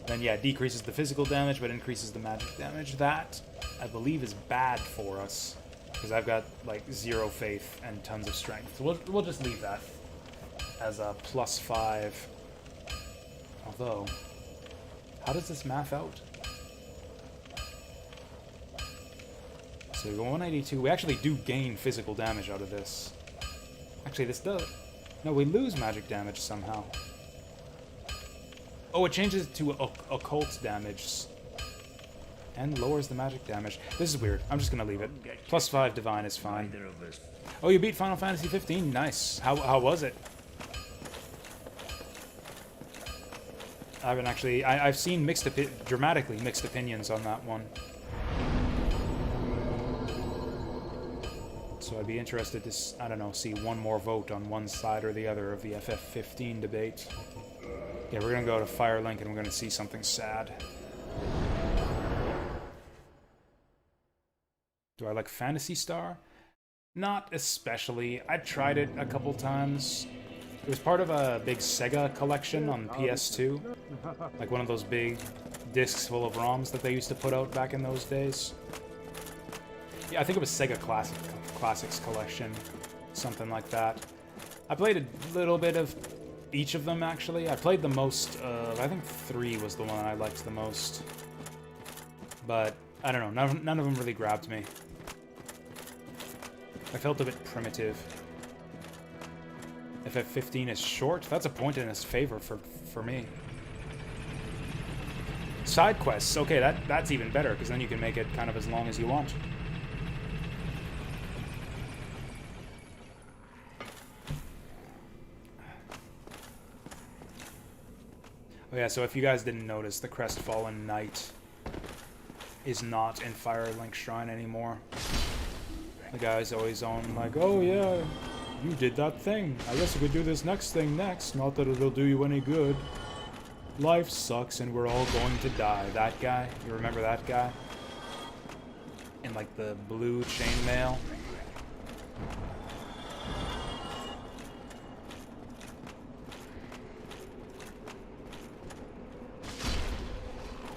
Then yeah, decreases the physical damage, but increases the magic damage. That, I believe, is bad for us. Because I've got, like, 0 faith and tons of strength. So we'll just leave that as a +5. Although, how does this math out? So we go 182. We actually do gain physical damage out of this. Actually, this does... No, we lose magic damage somehow. Oh, it changes to occult damage. And lowers the magic damage. This is weird. I'm just gonna leave it. +5 divine is fine. Oh, you beat Final Fantasy 15? Nice. How was it? I haven't actually... I've seen dramatically mixed opinions on that one. So I'd be interested to, I don't know, see one more vote on one side or the other of the FF15 debate. Yeah, we're gonna go to Firelink and we're gonna see something sad. Do I like Phantasy Star? Not especially. I tried it a couple times. It was part of a big Sega collection on PS2. Like one of those big discs full of ROMs that they used to put out back in those days. Yeah, I think it was Sega Classics Collection, something like that. I played a little bit of each of them, actually. I played the most of, I think 3 was the one I liked the most. But, I don't know, none of them really grabbed me. I felt a bit primitive. If F15 is short, that's a point in his favor for me. Side quests, okay, that's even better, because then you can make it kind of as long as you want. Oh yeah, so if you guys didn't notice, the Crestfallen Knight is not in Firelink Shrine anymore. The guy's always on like, oh yeah, you did that thing. I guess we could do this next thing next. Not that it'll do you any good. Life sucks and we're all going to die. That guy, you remember that guy? In like the blue chainmail.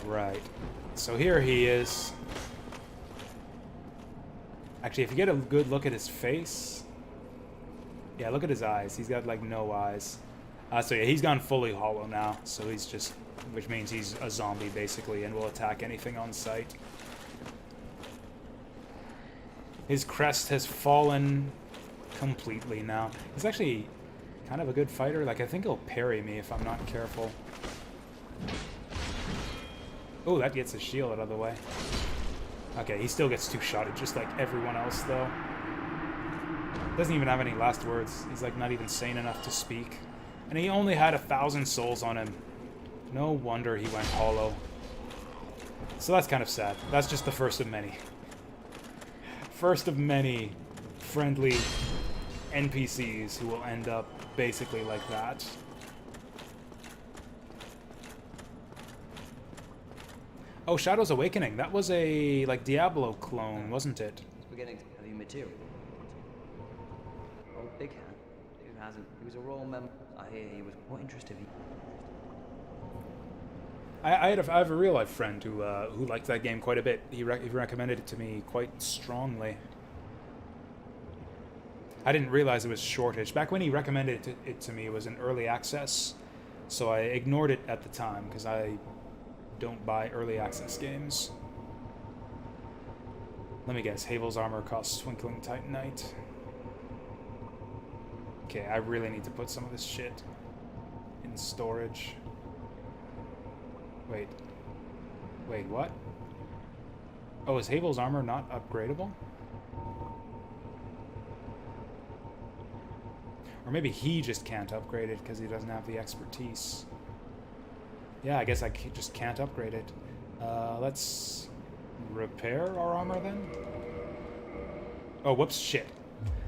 Right. So here he is. Actually, if you get a good look at his face... Yeah, look at his eyes. He's got, like, no eyes. So yeah, he's gone fully hollow now. So he's just... Which means he's a zombie, basically, and will attack anything on sight. His crest has fallen completely now. He's actually kind of a good fighter. Like, I think he'll parry me if I'm not careful. Oh, that gets his shield out of the way. Okay, he still gets two-shotted, just like everyone else, though. Doesn't even have any last words. He's, like, not even sane enough to speak. And he only had 1,000 souls on him. No wonder he went hollow. So that's kind of sad. That's just the first of many. First of many friendly NPCs who will end up basically like that. Oh, Shadow's Awakening. That was a, like, Diablo clone, wasn't it? It's beginning to have you material. Oh, Big Hand. Who hasn't? He was a royal member. I hear he was. What interest have you? I have a real life friend who liked that game quite a bit. He recommended it to me quite strongly. I didn't realize it was shortage. Back when he recommended it to me, it was in early access, so I ignored it at the time because I don't buy early access games. Let me guess, Havel's armor costs Twinkling Titanite. Okay, I really need to put some of this shit in storage. Wait, what? Oh, is Havel's armor not upgradable? Or maybe he just can't upgrade it because he doesn't have the expertise. Yeah, I guess I just can't upgrade it. Let's repair our armor then? Oh, whoops, shit.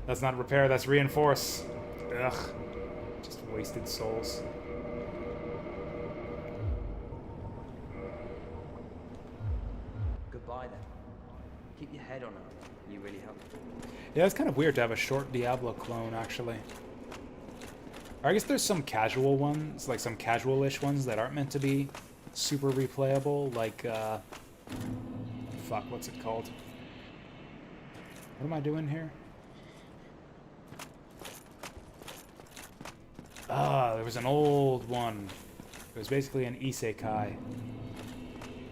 That's not repair, that's reinforce. Ugh. Just wasted souls. Goodbye then. Keep your head on it. You really help. Yeah, it's kind of weird to have a short Diablo clone, actually. Or I guess there's some casual ones, like some casual-ish ones that aren't meant to be super replayable, like, fuck, what's it called? What am I doing here? There was an old one. It was basically an isekai.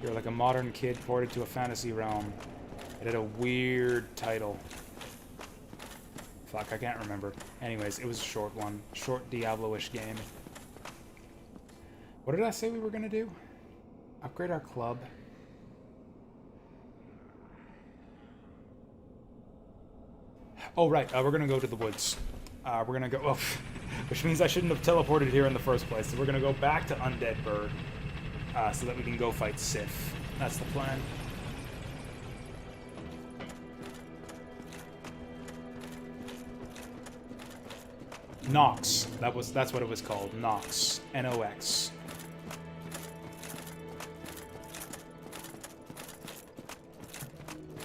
You're like a modern kid ported to a fantasy realm. It had a weird title. Fuck, I can't remember. Anyways, it was a short one. Short Diablo-ish game. What did I say we were gonna do? Upgrade our club. Oh, right. We're gonna go to the woods. We're gonna go... Oh, which means I shouldn't have teleported here in the first place. So we're gonna go back to Undead Bird. So that we can go fight Sif. That's the plan. Nox. That's what it was called. Nox. N-O-X.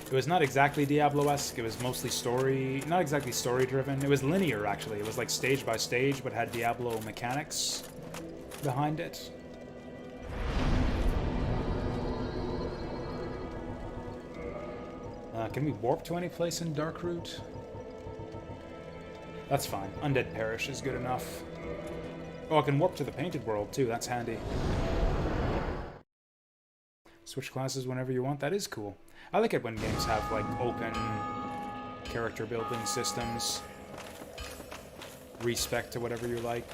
It was not exactly Diablo-esque. It was mostly story... Not exactly story-driven. It was linear, actually. It was like stage by stage, but had Diablo mechanics behind it. Can we warp to any place in Darkroot? That's fine. Undead Parish is good enough. Oh, I can warp to the Painted World, too. That's handy. Switch classes whenever you want. That is cool. I like it when games have, like, open character building systems. Respec to whatever you like.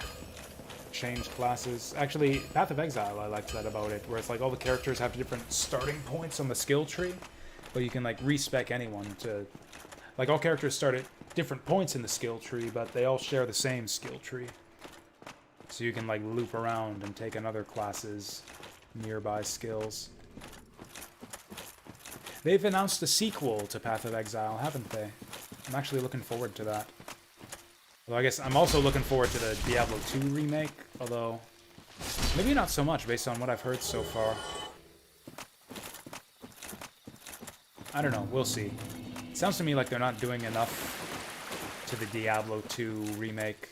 Change classes. Actually, Path of Exile, I liked that about it, where it's like all the characters have different starting points on the skill tree, but you can, like, respec anyone to... Like, all characters start at different points in the skill tree, but they all share the same skill tree. So you can, like, loop around and take another class's nearby skills. They've announced a sequel to Path of Exile, haven't they? I'm actually looking forward to that. Although I guess I'm also looking forward to the Diablo 2 remake, although maybe not so much based on what I've heard so far. I don't know, we'll see. It sounds to me like they're not doing enough to the Diablo 2 remake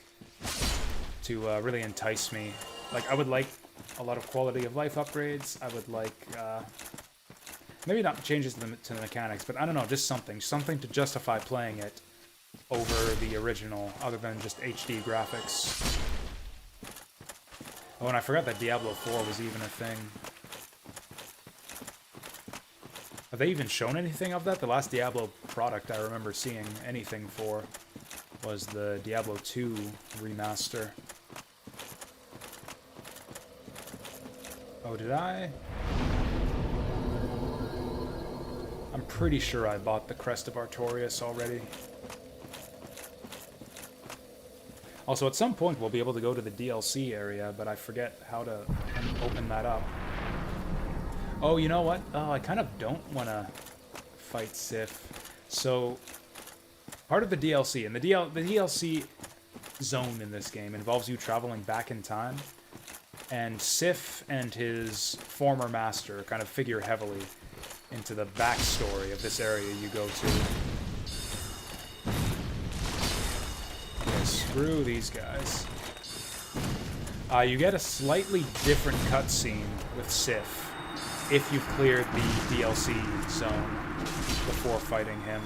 to really entice me. Like, I would like a lot of quality of life upgrades. I would like, maybe not changes to the mechanics, but I don't know, just something to justify playing it over the original, other than just HD graphics. Oh, and I forgot that Diablo 4 was even a thing. Have they even shown anything of that? The last Diablo product I remember seeing anything for was the Diablo 2 remaster. Oh, did I? I'm pretty sure I bought the Crest of Artorias already. Also, at some point we'll be able to go to the DLC area, but I forget how to open that up. Oh, you know what? Oh, I kind of don't want to fight Sif. So, part of the DLC, and the DLC zone in this game involves you traveling back in time, and Sif and his former master kind of figure heavily into the backstory of this area you go to. Okay, screw these guys. You get a slightly different cutscene with Sif if you've cleared the DLC zone before fighting him.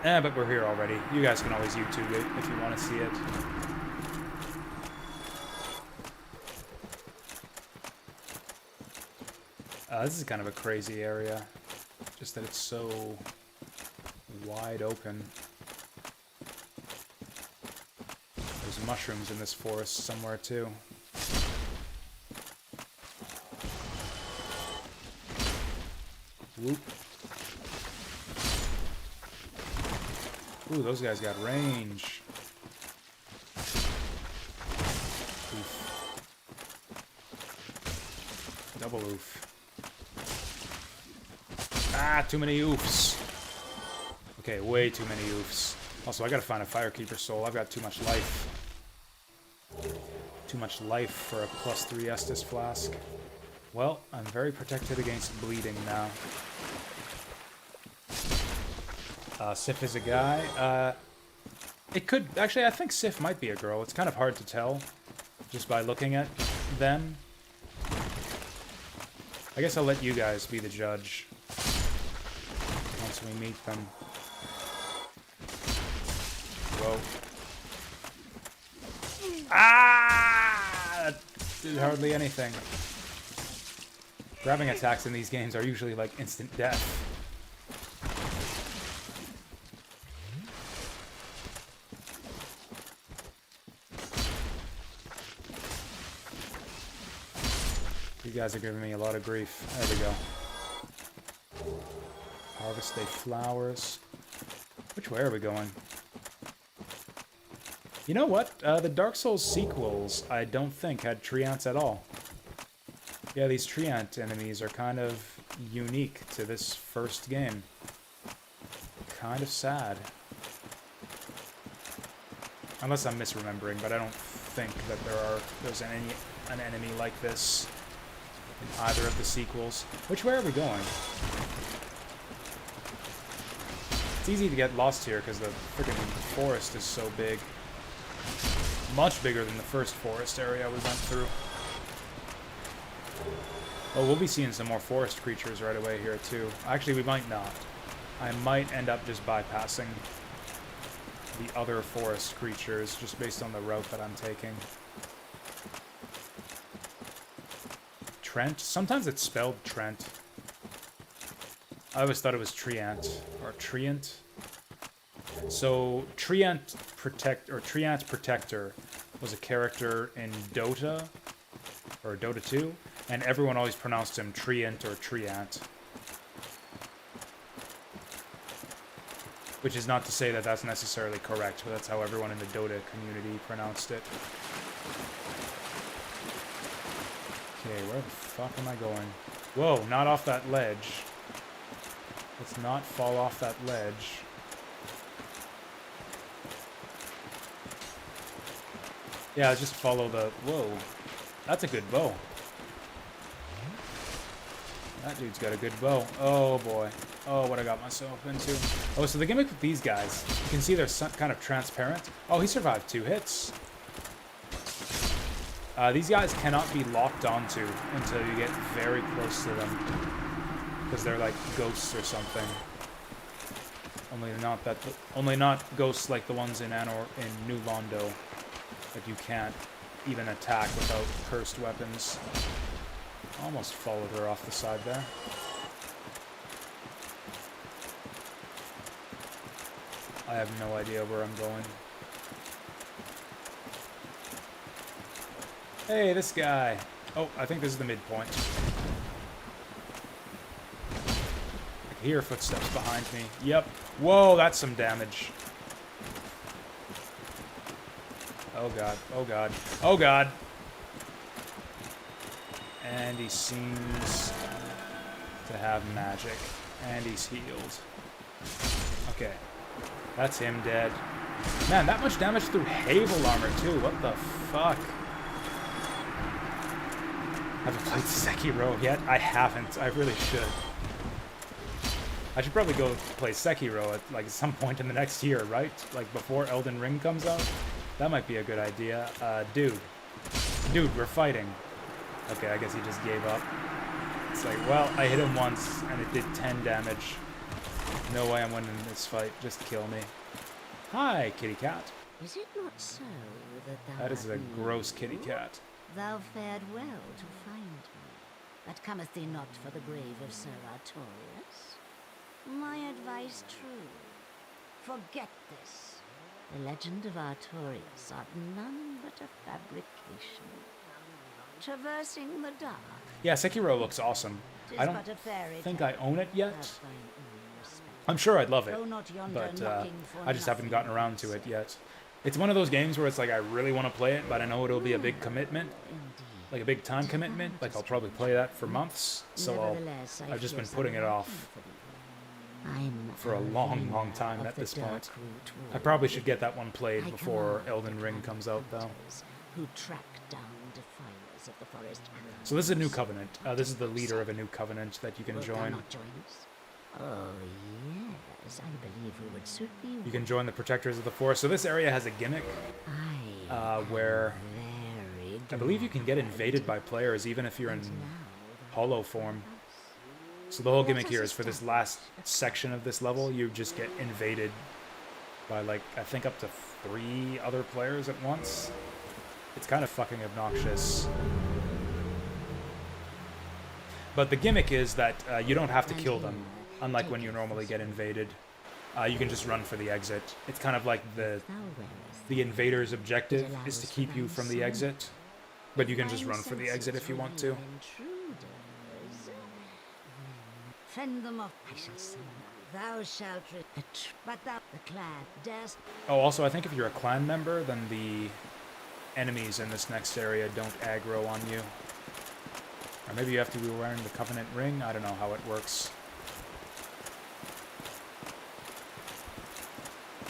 But we're here already. You guys can always YouTube it if you want to see it. This is kind of a crazy area. Just that it's so wide open. There's mushrooms in this forest somewhere too. Whoop. Ooh, those guys got range. Oof. Double oof. Ah, too many oofs. Okay, way too many oofs. Also, I gotta find a Firekeeper soul. I've got too much life. Too much life for a +3 Estus flask. Well, I'm very protected against bleeding now. Sif is a guy. It could... Actually, I think Sif might be a girl. It's kind of hard to tell just by looking at them. I guess I'll let you guys be the judge once we meet them. Whoa. Ah! That did hardly anything. Grabbing attacks in these games are usually like instant death. You guys are giving me a lot of grief. There we go. Harvest Day flowers. Which way are we going? You know what? The Dark Souls sequels, I don't think, had treants at all. Yeah, these treant enemies are kind of unique to this first game. Kind of sad. Unless I'm misremembering, but I don't think that there's an enemy like this in either of the sequels. Which way are we going? It's easy to get lost here because the freaking forest is so big. Much bigger than the first forest area we went through. Oh, we'll be seeing some more forest creatures right away here, too. Actually, we might not. I might end up just bypassing the other forest creatures just based on the route that I'm taking. Trent? Sometimes it's spelled Trent. I always thought it was Treant, or Treant. So, Treant Protector was a character in Dota, or Dota 2, and everyone always pronounced him Treant or Treant. Which is not to say that that's necessarily correct, but that's how everyone in the Dota community pronounced it. Okay, where the fuck am I going? Whoa, not off that ledge. Let's not fall off that ledge. Yeah, just follow the... Whoa. That's a good bow. That dude's got a good bow. Oh, boy. Oh, what I got myself into. Oh, so the gimmick with these guys, you can see they're kind of transparent. Oh, he survived 2 hits. These guys cannot be locked onto until you get very close to them. Because they're like ghosts or something. Only not ghosts like the ones in New Londo that you can't even attack without cursed weapons. Almost followed her off the side there. I have no idea where I'm going. Hey, this guy. Oh, I think this is the midpoint. I can hear footsteps behind me. Yep. Whoa, that's some damage. Oh god, oh god, oh god! And he seems to have magic. And he's healed. Okay. That's him dead. Man, that much damage through Havel armor too. What the fuck? Haven't played Sekiro yet? I haven't. I really should. I should probably go play Sekiro at like some point in the next year, right? Like before Elden Ring comes out? That might be a good idea. Dude, we're fighting. Okay, I guess he just gave up. It's like, well, I hit him once, and it did 10 damage. No way I'm winning this fight. Just kill me. Hi, kitty cat. Is it not so that thou That is a art gross new? kitty cat. Thou fared well to find me. But cometh thee not for the grave of Sir Artorius? My advice true. Forget this. The legend of Artorius art none but a fabrication. Traversing the dark. Yeah, Sekiro looks awesome. I don't but a fairy think tale I own it yet. of thine own respect. I'm sure I'd love it, Go not yonder but knocking for I just haven't nothing, gotten around to it yet. It's one of those games where it's like I really want to play it, but I know it'll be a big commitment, Indeed. like a big time commitment. Like I'll probably play that for months, so Nevertheless, I've just fear been putting it some off for thee. I'm for a long, Alvina long time of at the this point. Dark Root I probably Ward. should get that one played I before command Elden the Ring clan comes out, though. hunters Who track down defilers of the forest. So this is a new covenant. This is the leader of a new covenant that you can Wilt thou join. not join us? Oh yes, I believe we would suit thee. You can join the Protectors of the Forest. So this area has a gimmick where Very I believe you can get invaded by players even if you're in hollow form. So the whole gimmick here is for this last section of this level, you just get invaded by like, I think up to 3 other players at once. It's kind of fucking obnoxious. But the gimmick is that you don't have to kill them, unlike when you normally get invaded. You can just run for the exit. It's kind of like the invader's objective is to keep you from the exit, but you can just run for the exit if you want to. Fend them off. I shall summon. Thou shalt but thou the clan darest. Oh, also, I think if you're a clan member, then the enemies in this next area don't aggro on you. Or maybe you have to be wearing the Covenant ring. I don't know how it works.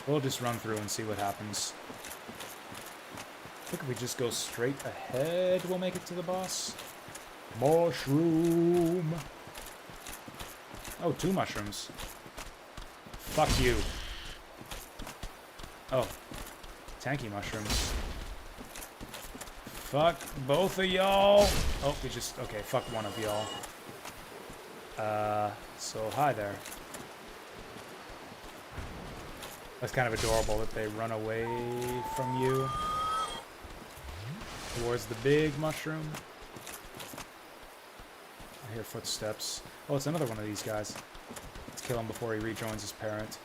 We'll just run through and see what happens. I think if we just go straight ahead, we'll make it to the boss. Mushroom! Oh, 2 mushrooms. Fuck you. Oh. Tanky mushrooms. Fuck both of y'all. Oh, we just... Okay, fuck one of y'all. So hi there. That's kind of adorable that they run away from you towards the big mushroom. I hear footsteps. Oh, it's another one of these guys. Let's kill him before he rejoins his parent.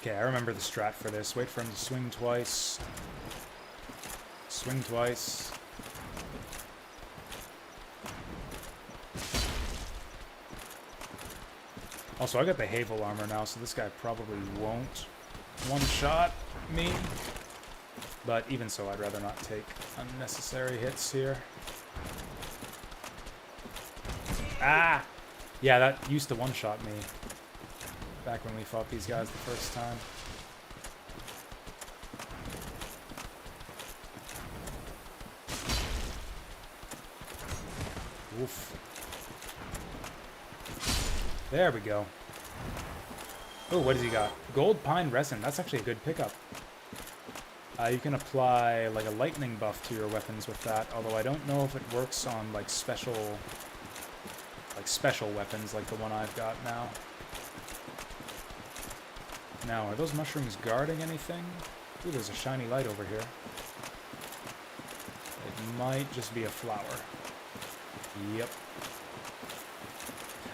Okay, I remember the strat for this. Wait for him to swing twice. Swing twice. Also, I got the Havel armor now, so this guy probably won't one-shot me. But even so, I'd rather not take unnecessary hits here. Ah! Yeah, that used to one-shot me back when we fought these guys the first time. Oof. There we go. Oh, what does he got? Gold pine resin. That's actually a good pickup. You can apply like a lightning buff to your weapons with that, although I don't know if it works on like special weapons like the one I've got now. Now, are those mushrooms guarding anything? Ooh, there's a shiny light over here. It might just be a flower. Yep.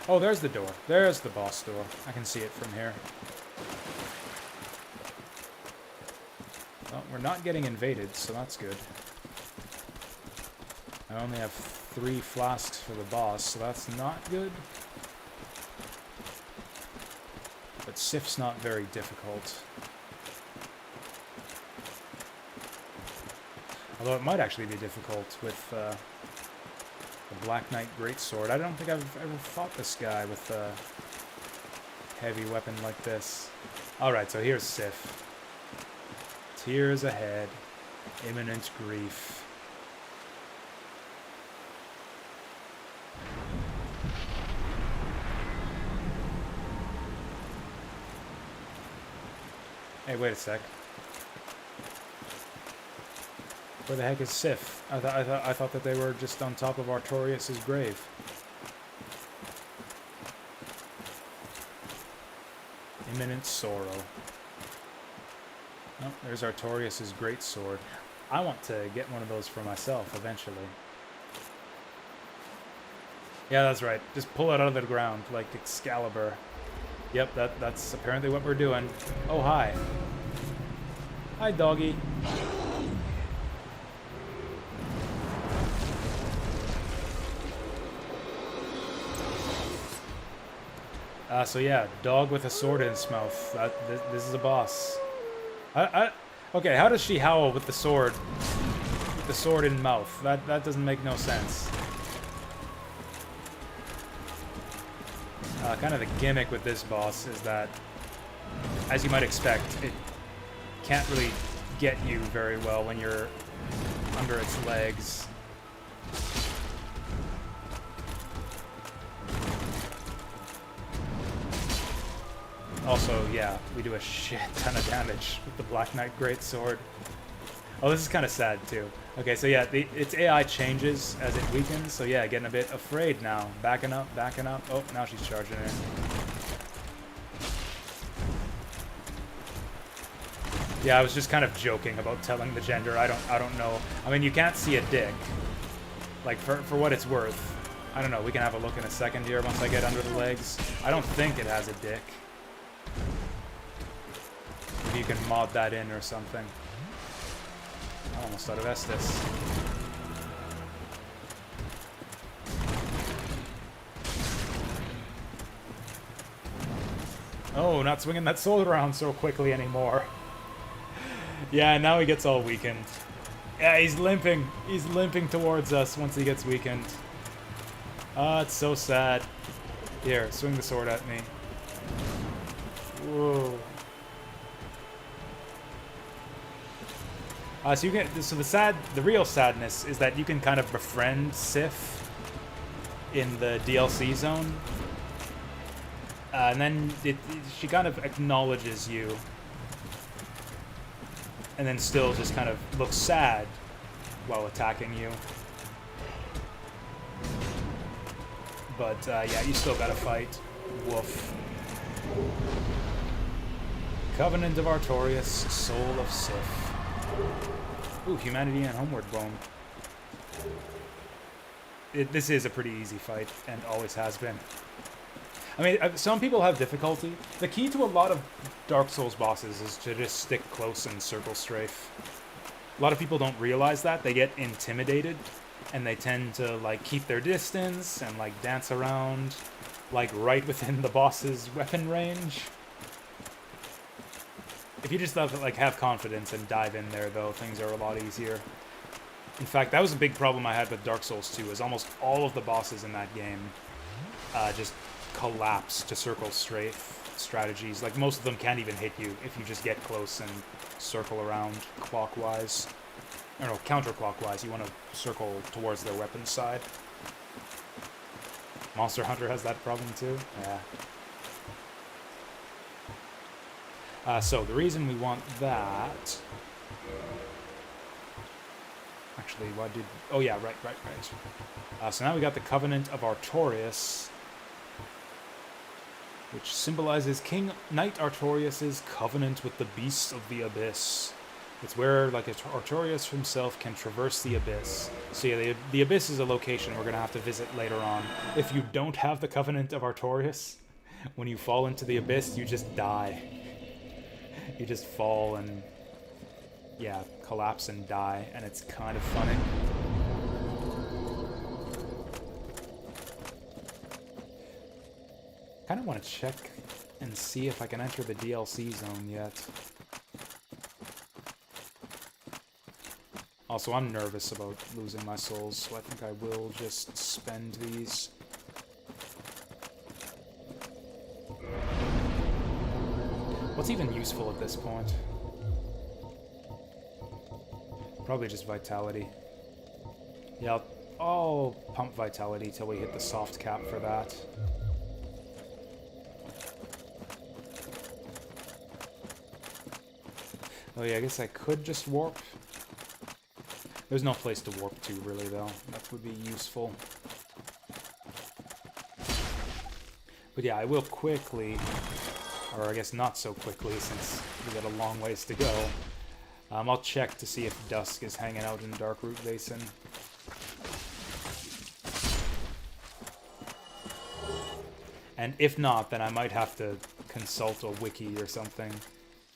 Oh, there's the door. There's the boss door. I can see it from here. Well, we're not getting invaded, so that's good. I only have 3 flasks for the boss, so that's not good. But Sif's not very difficult. Although it might actually be difficult with the Black Knight Greatsword. I don't think I've ever fought this guy with a heavy weapon like this. Alright, so here's Sif. Tears ahead. Imminent grief. Hey, wait a sec. Where the heck is Sif? I thought that they were just on top of Artorias' grave. Imminent sorrow. Oh, there's Artorias' greatsword. I want to get one of those for myself eventually. Yeah, that's right. Just pull it out of the ground like Excalibur. Yep, that's apparently what we're doing. Oh, hi. Hi, doggy. So yeah, dog with a sword in its mouth. This is a boss. Okay, how does she howl with the sword? With the sword in mouth? That doesn't make no sense. Kind of the gimmick with this boss is that, as you might expect, it can't really get you very well when you're under its legs. Also, yeah, we do a shit ton of damage with the Black Knight Greatsword. Oh, this is kind of sad, too. Okay, so yeah, its AI changes as it weakens, so yeah, getting a bit afraid now. Backing up, backing up. Oh, now she's charging in. Yeah, I was just kind of joking about telling the gender. I don't know. I mean, you can't see a dick. Like, for what it's worth. I don't know, we can have a look in a second here once I get under the legs. I don't think it has a dick. Maybe you can mod that in or something. I'm almost out of Estus. Oh, not swinging that sword around so quickly anymore. Yeah, now he gets all weakened. Yeah, he's limping. He's limping towards us once he gets weakened. Ah, it's so sad. Here, swing the sword at me. Whoa. So you get the real sadness is that you can kind of befriend Sif in the DLC zone. And then she kind of acknowledges you. And then still just kind of looks sad while attacking you. But yeah, you still gotta fight. Woof. Covenant of Artorias, Soul of Sith. Ooh, Humanity and Homeward Bone. This is a pretty easy fight, and always has been. I mean, some people have difficulty. The key to a lot of Dark Souls bosses is to just stick close and circle strafe. A lot of people don't realize that. They get intimidated, and they tend to, like, keep their distance and, like, dance around, like, right within the boss's weapon range. If you just have confidence and dive in there, though, things are a lot easier. In fact, that was a big problem I had with Dark Souls 2, is almost all of the bosses in that game just collapse to circle strafe strategies. Like, most of them can't even hit you if you just get close and circle around clockwise. I don't know, counterclockwise. You want to circle towards their weapon side. Monster Hunter has that problem too. Yeah. So the reason we want that... Actually, what did... Oh yeah, right. So now we got the Covenant of Artorias, which symbolizes King Knight Artorias' covenant with the beasts of the abyss. It's where, like, Artorias himself can traverse the abyss. So yeah, the abyss is a location we're going to have to visit later on. If you don't have the Covenant of Artorias, when you fall into the abyss, you just die. You just fall and, yeah, collapse and die, and it's kind of funny. Kind of want to check and see if I can enter the DLC zone yet. Also, I'm nervous about losing my souls, so I think I will just spend these. What's even useful at this point? Probably just Vitality. Yeah, I'll pump Vitality till we hit the soft cap for that. Oh yeah, I guess I could just warp. There's no place to warp to, really, though. That would be useful. But yeah, I will quickly, or I guess not so quickly, since we got a long ways to go. I'll check to see if Dusk is hanging out in Darkroot Basin. And if not, then I might have to consult a wiki or something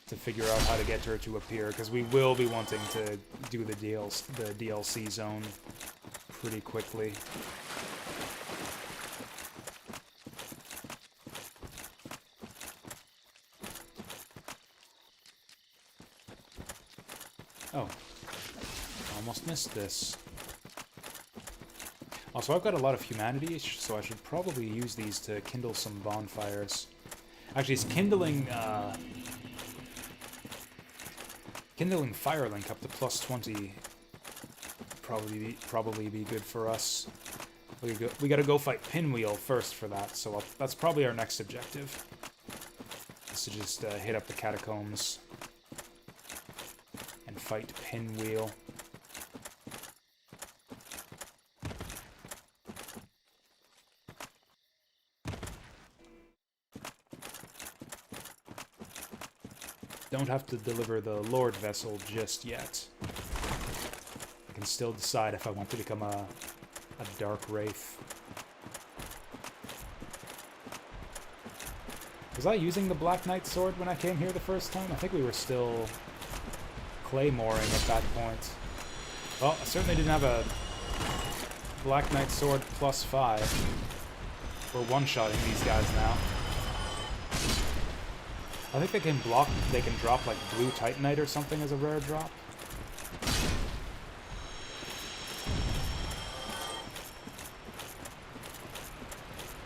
to figure out how to get her to appear, because we will be wanting to do the DLC zone pretty quickly. Oh, almost missed this. Also, I've got a lot of humanity, so I should probably use these to kindle some bonfires. Actually, it's kindling Firelink up to +20 probably be good for us. We gotta go fight Pinwheel first for that, so that's probably our next objective. Is to just hit up the catacombs and fight Pinwheel. Don't have to deliver the Lord Vessel just yet. I can still decide if I want to become a Dark Wraith. Was I using the Black Knight sword when I came here the first time? I think we were still claymoring at that point. Well, I certainly didn't have a Black Knight sword +5. We're one-shotting these guys now. I think they can drop like Blue Titanite or something as a rare drop.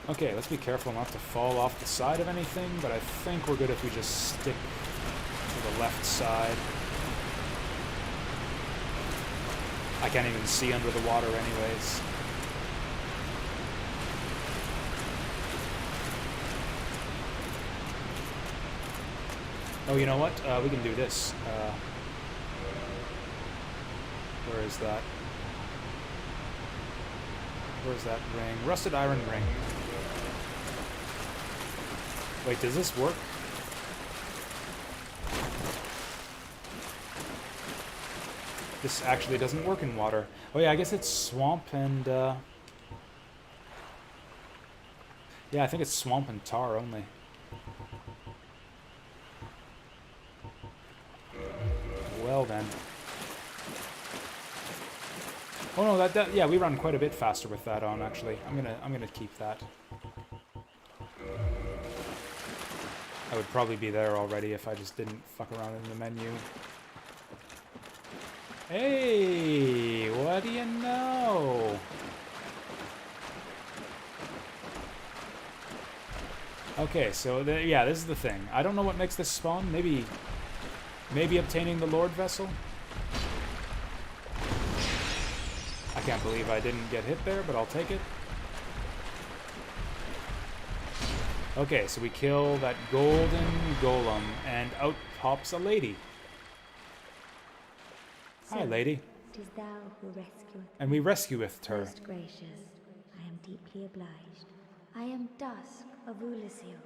Okay, let's be careful not to fall off the side of anything, but I think we're good if we just stick to the left side. I can't even see under the water anyways. Oh, you know what? We can do this. Where is that? Where's that ring? Rusted iron ring. Wait, does this work? This actually doesn't work in water. Oh yeah, I guess it's swamp and, yeah, I think it's swamp and tar only. Well then. Oh no, yeah, we run quite a bit faster with that on, actually. I'm gonna keep that. I would probably be there already if I just didn't fuck around in the menu. Hey, what do you know? Okay, so yeah, this is the thing. I don't know what makes this spawn. Maybe obtaining the Lord Vessel? I can't believe I didn't get hit there, but I'll take it. Okay, so we kill that golden golem, and out pops a lady. Hi, lady. 'Tis thou who rescueth. And we rescueth her. Most gracious, I am deeply obliged. I am Dusk of Ulyssil.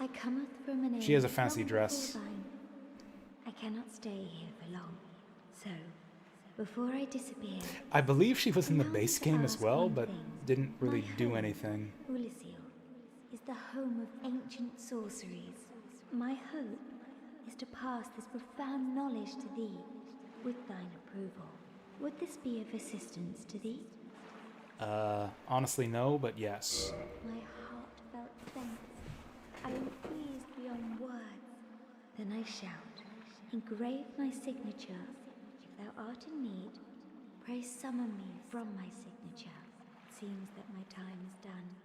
I cometh from an She has a age fancy long dress. before thine. I cannot stay here for long, so before I disappear, I believe she was in the base to game as ask well, one but thing. didn't really My do home, anything. Ulyssil is the home of ancient sorceries. My hope is to pass this profound knowledge to thee with thine approval. Would this be of assistance to thee? Honestly no, but yes. My heartfelt thanks. I am pleased beyond words. Then I shout, engrave my signature. If thou art in need, pray summon me from my signature. It seems that my time is done.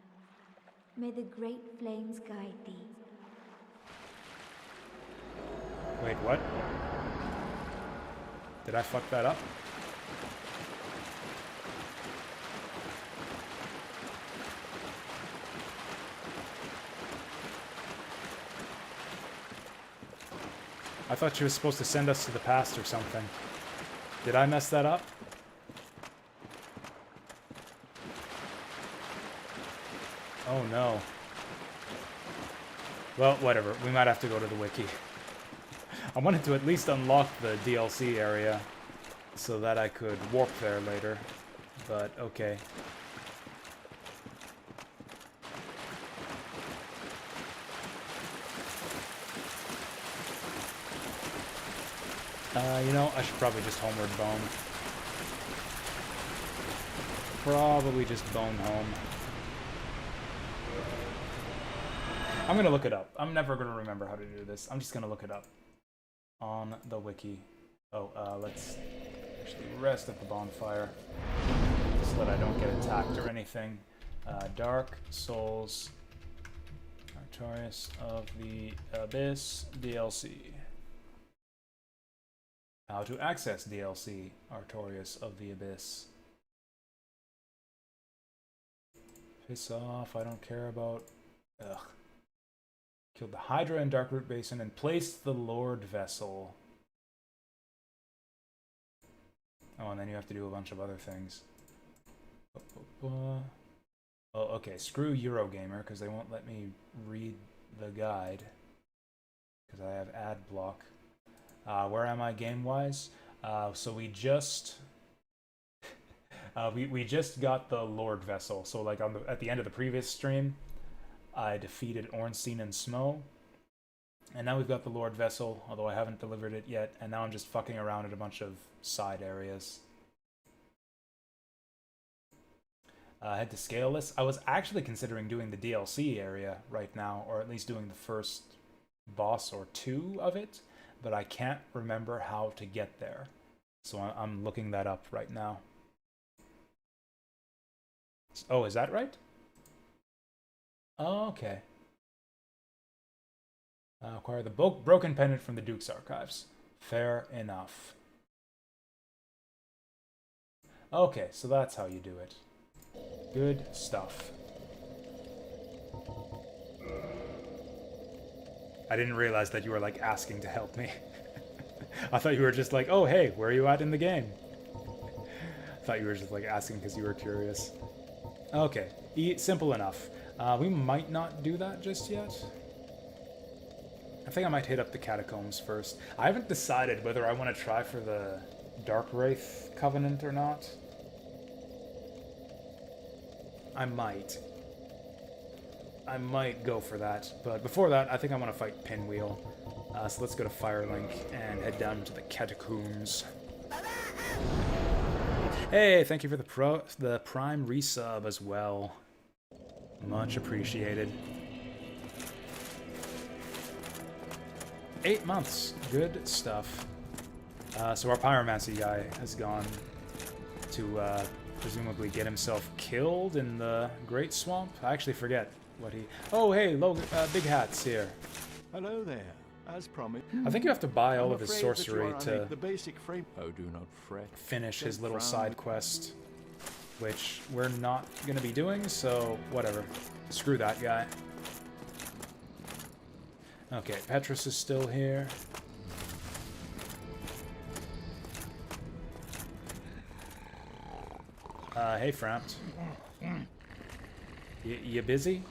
May the great flames guide thee. Wait, what? Did I fuck that up? I thought she was supposed to send us to the past or something. Did I mess that up? Oh no. Well, whatever. We might have to go to the wiki. I wanted to at least unlock the DLC area so that I could warp there later. But okay. You know, I should probably just homeward bone. Probably just bone home. I'm gonna look it up. I'm never gonna remember how to do this. I'm just gonna look it up on the wiki. Oh, let's actually rest at the bonfire so that I don't get attacked or anything. Dark Souls, Artorias of the Abyss DLC. How to access DLC, Artorias of the Abyss. Piss off, I don't care about... Ugh. Killed the Hydra in Darkroot Basin and placed the Lord Vessel. Oh, and then you have to do a bunch of other things. Oh, okay, screw Eurogamer, because they won't let me read the guide. Because I have ad block. Where am I game-wise? So we just... we just got the Lord Vessel. So like at the end of the previous stream, I defeated Ornstein and Smo. And now we've got the Lord Vessel, although I haven't delivered it yet. And now I'm just fucking around at a bunch of side areas. Head to Scaleless. I was actually considering doing the DLC area right now, or at least doing the first boss or two of it. But I can't remember how to get there. So I'm looking that up right now. Oh, is that right? Oh, okay. Acquire the broken pendant from the Duke's archives. Fair enough. Okay, so that's how you do it. Good stuff. I didn't realize that you were, like, asking to help me. I thought you were just like, oh, hey, where are you at in the game? I thought you were just, like, asking because you were curious. Okay, simple enough. We might not do that just yet. I think I might hit up the catacombs first. I haven't decided whether I want to try for the Dark Wraith Covenant or not. I might go for that, but before that, I think I want to fight Pinwheel. So let's go to Firelink and head down to the catacombs. Hey, thank you for the Prime resub as well. Much appreciated. 8 months. Good stuff. So our Pyromancy guy has gone to presumably get himself killed in the Great Swamp. I actually forget what he... Oh, hey, Big Hat's here. Hello there. As promised. I think you have to buy all I'm of his afraid that you sorcery are to unable- the basic frame. Oh, do not fret. finish his Don't little frown. side quest, which we're not going to be doing, so whatever. Screw that guy. Okay, Petrus is still here. Hey, Frampt. You busy?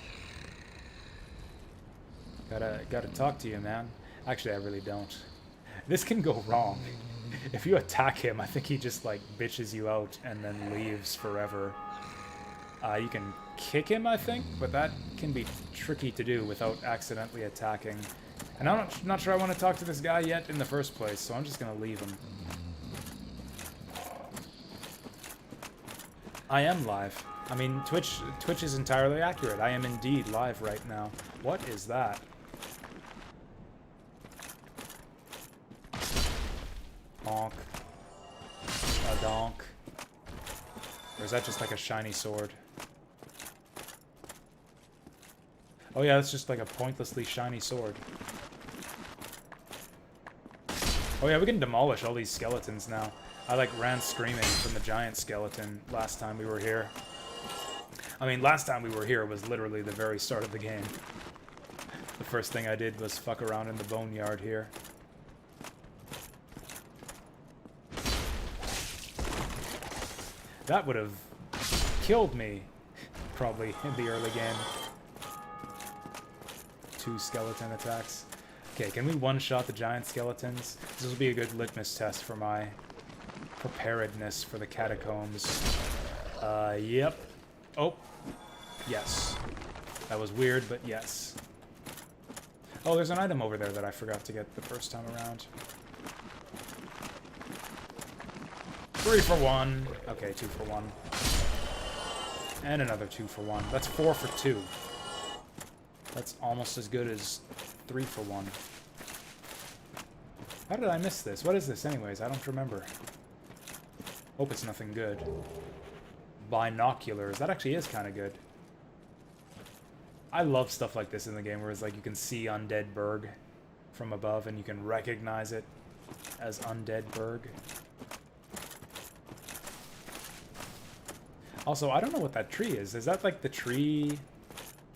Gotta talk to you, man. Actually, I really don't. This can go wrong. If you attack him, I think he just, like, bitches you out and then leaves forever. You can kick him, I think, but that can be tricky to do without accidentally attacking. And I'm not sure I want to talk to this guy yet in the first place, so I'm just gonna leave him. I am live. I mean, Twitch is entirely accurate. I am indeed live right now. What is that? Honk. A donk. Or is that just like a shiny sword? Oh yeah, that's just like a pointlessly shiny sword. Oh yeah, we can demolish all these skeletons now. I like ran screaming from the giant skeleton last time we were here. I mean, last time we were here was literally the very start of the game. The first thing I did was fuck around in the boneyard here. That would have killed me, probably, in the early game. 2 skeleton attacks. Okay, can we one-shot the giant skeletons? This will be a good litmus test for my preparedness for the catacombs. Yep. Oh. Yes. That was weird, but yes. Oh, there's an item over there that I forgot to get the first time around. 3 for 1. Okay, 2 for 1. And another 2 for 1. That's 4 for 2. That's almost as good as 3 for 1. How did I miss this? What is this anyways? I don't remember. Hope it's nothing good. Binoculars. That actually is kind of good. I love stuff like this in the game where it's like you can see Undead Berg from above and you can recognize it as Undead Berg. Also, I don't know what that tree is. Is that like the tree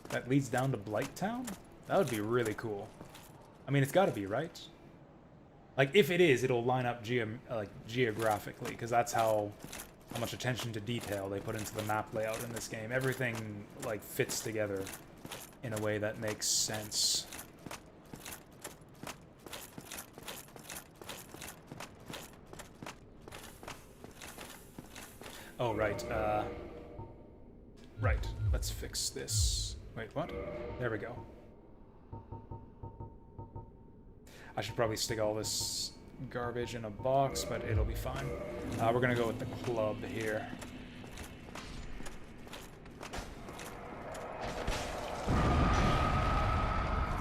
that leads down to Blighttown? That would be really cool. I mean, it's got to be, right? Like, if it is, it'll line up geographically, because that's how much attention to detail they put into the map layout in this game. Everything, like, fits together in a way that makes sense. Oh, right, right, let's fix this. Wait, what? There we go. I should probably stick all this garbage in a box, but it'll be fine. We're gonna go with the club here.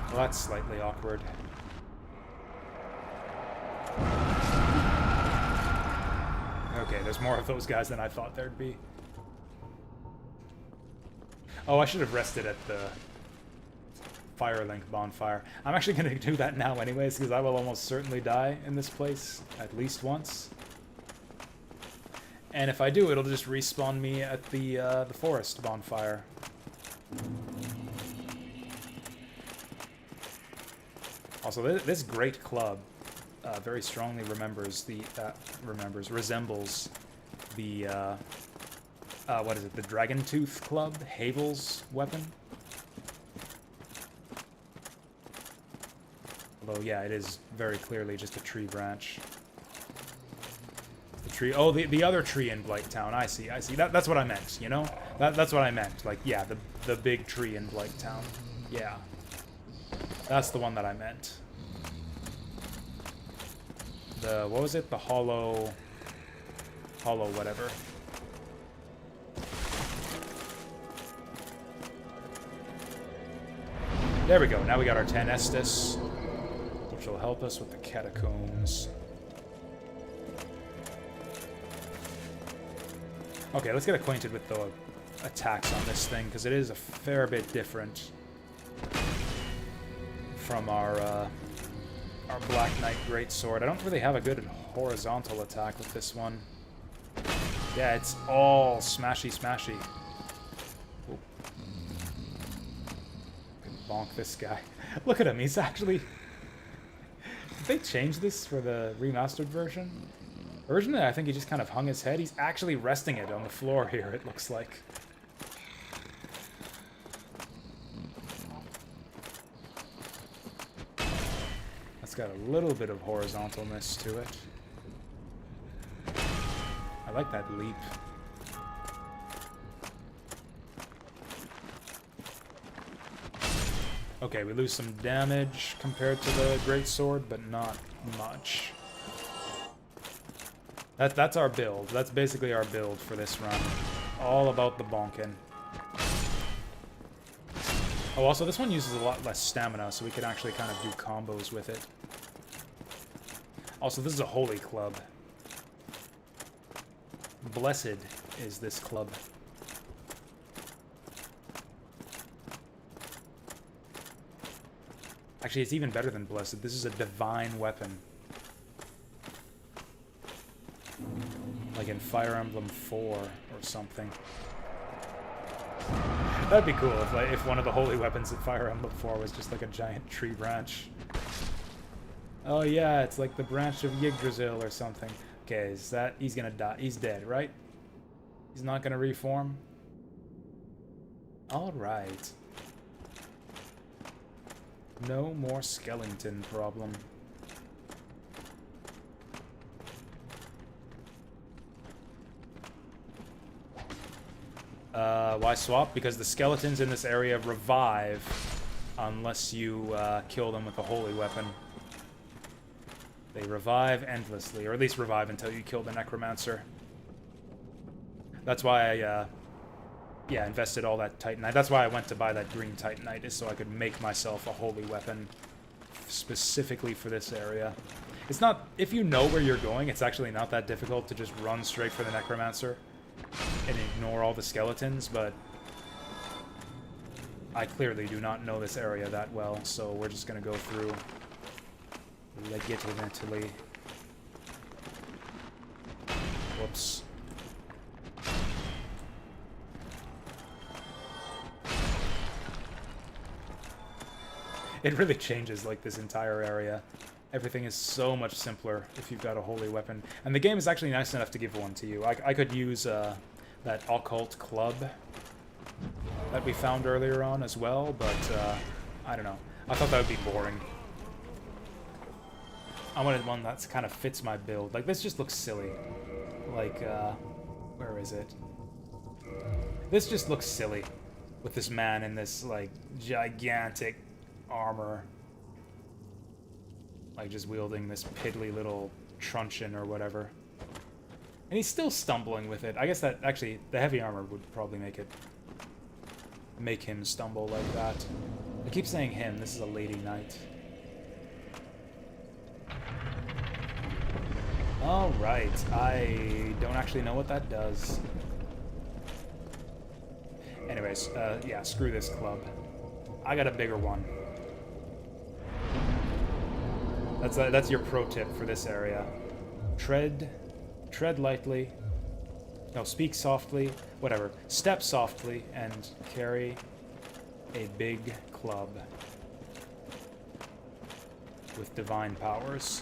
Well, that's slightly awkward. Okay, there's more of those guys than I thought there'd be. Oh, I should have rested at the Firelink bonfire. I'm actually going to do that now anyways, because I will almost certainly die in this place at least once. And if I do, it'll just respawn me at the forest bonfire. Also, this great club very strongly resembles the what is it? The Dragon Tooth Club, Havel's weapon. Although, yeah, it is very clearly just a tree branch. The tree. Oh, the other tree in Blight Town. I see. I see. That's what I meant. You know. That's what I meant. Like, yeah, the big tree in Blight Town. Yeah. That's the one that I meant. The, what was it? The hollow whatever. There we go. Now we got our 10 Estus, which will help us with the catacombs. Okay, let's get acquainted with the attacks on this thing, because it is a fair bit different from our Black Knight Greatsword. I don't really have a good horizontal attack with this one. Yeah, it's all smashy smashy. Ooh. Can bonk this guy. Look at him, he's actually... Did they change this for the remastered version? Originally, I think he just kind of hung his head. He's actually resting it on the floor here, it looks like. That's got a little bit of horizontalness to it. I like that leap. Okay, we lose some damage compared to the Greatsword, but not much. That's our build. That's basically our build for this run. All about the bonkin'. Oh, also, this one uses a lot less stamina, so we can actually kind of do combos with it. Also, this is a holy club. Blessed is this club. Actually, it's even better than blessed. This is a divine weapon. Like in Fire Emblem 4 or something. That'd be cool if one of the holy weapons in Fire Emblem 4 was just like a giant tree branch. Oh yeah, it's like the branch of Yggdrasil or something. Okay, is that... He's gonna die. He's dead, right? He's not gonna reform? Alright. No more skeleton problem. Why swap? Because the skeletons in this area revive unless you kill them with a holy weapon. They revive endlessly, or at least revive until you kill the necromancer. That's why I, yeah, invested all that Titanite. That's why I went to buy that green Titanite, is so I could make myself a holy weapon specifically for this area. It's not, if you know where you're going, it's actually not that difficult to just run straight for the necromancer and ignore all the skeletons, but I clearly do not know this area that well, so we're just gonna go through legitimately. Whoops. It really changes, like, this entire area. Everything is so much simpler if you've got a holy weapon. And the game is actually nice enough to give one to you. I could use that occult club that we found earlier on as well, but I don't know. I thought that would be boring. I wanted one that kind of fits my build. Like, this just looks silly. Like, where is it? This just looks silly with this man in this, like, gigantic armor. Like, just wielding this piddly little truncheon or whatever. And he's still stumbling with it. I guess that, actually, the heavy armor would probably make him stumble like that. I keep saying him, this is a lady knight. Alright, I don't actually know what that does. Anyways, yeah, screw this club. I got a bigger one. That's your pro tip for this area. Tread lightly. No, speak softly. Whatever. Step softly and carry a big club. with divine powers.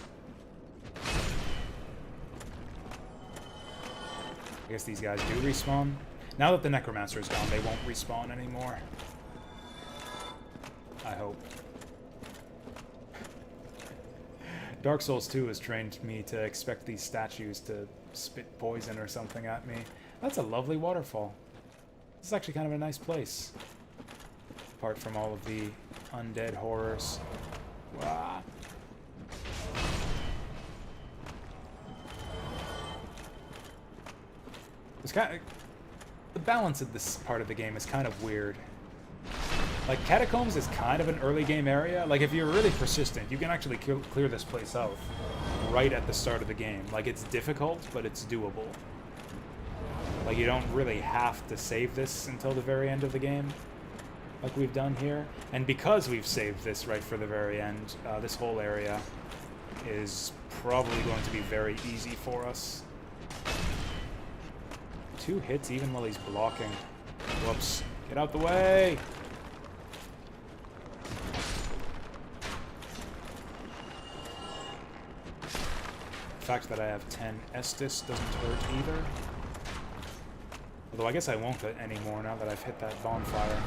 I guess these guys do respawn. Now that the Necromancer is gone, they won't respawn anymore. I hope. Dark Souls 2 has trained me to expect these statues to spit poison or something at me. That's a lovely waterfall. This is actually kind of a nice place. Apart from all of the undead horrors. Wah. It's kind of, the balance of this part of the game is kind of weird. Like, Catacombs is kind of an early game area. Like, if you're really persistent, you can actually clear this place out right at the start of the game. Like, it's difficult, but it's doable. Like, you don't really have to save this until the very end of the game, like we've done here. And because we've saved this right for the very end, this whole area is probably going to be very easy for us. 2 hits even while he's blocking. Whoops. Get out the way! The fact that I have 10 Estus doesn't hurt either. Although I guess I won't anymore now that I've hit that bonfire.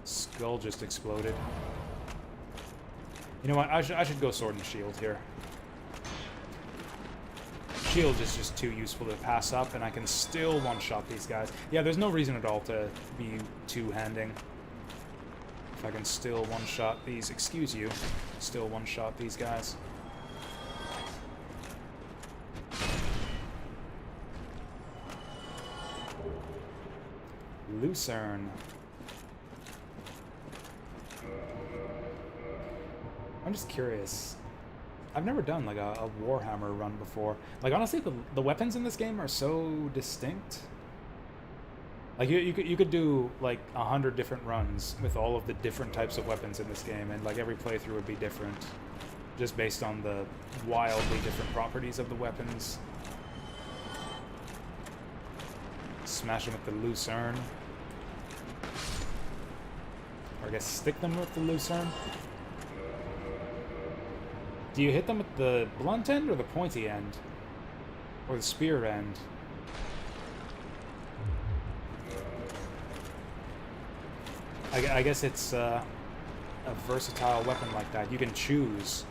Skull just exploded. You know what? I should go Sword and Shield here. Shield is just too useful to pass up, and I can still one-shot these guys. Yeah, there's no reason at all to be two-handing. If I can still one-shot these, excuse you, still one-shot these guys. Lucerne. I'm just curious. I've never done like a Warhammer run before. Like honestly, the weapons in this game are so distinct. Like you could do like 100 different runs with all of the different types of weapons in this game, and like every playthrough would be different, just based on the wildly different properties of the weapons. Smash them with the Lucerne. Or I guess stick them with the Lucerne. Do you hit them with the blunt end or the pointy end? Or the spear end? I guess it's a versatile weapon like that. You can choose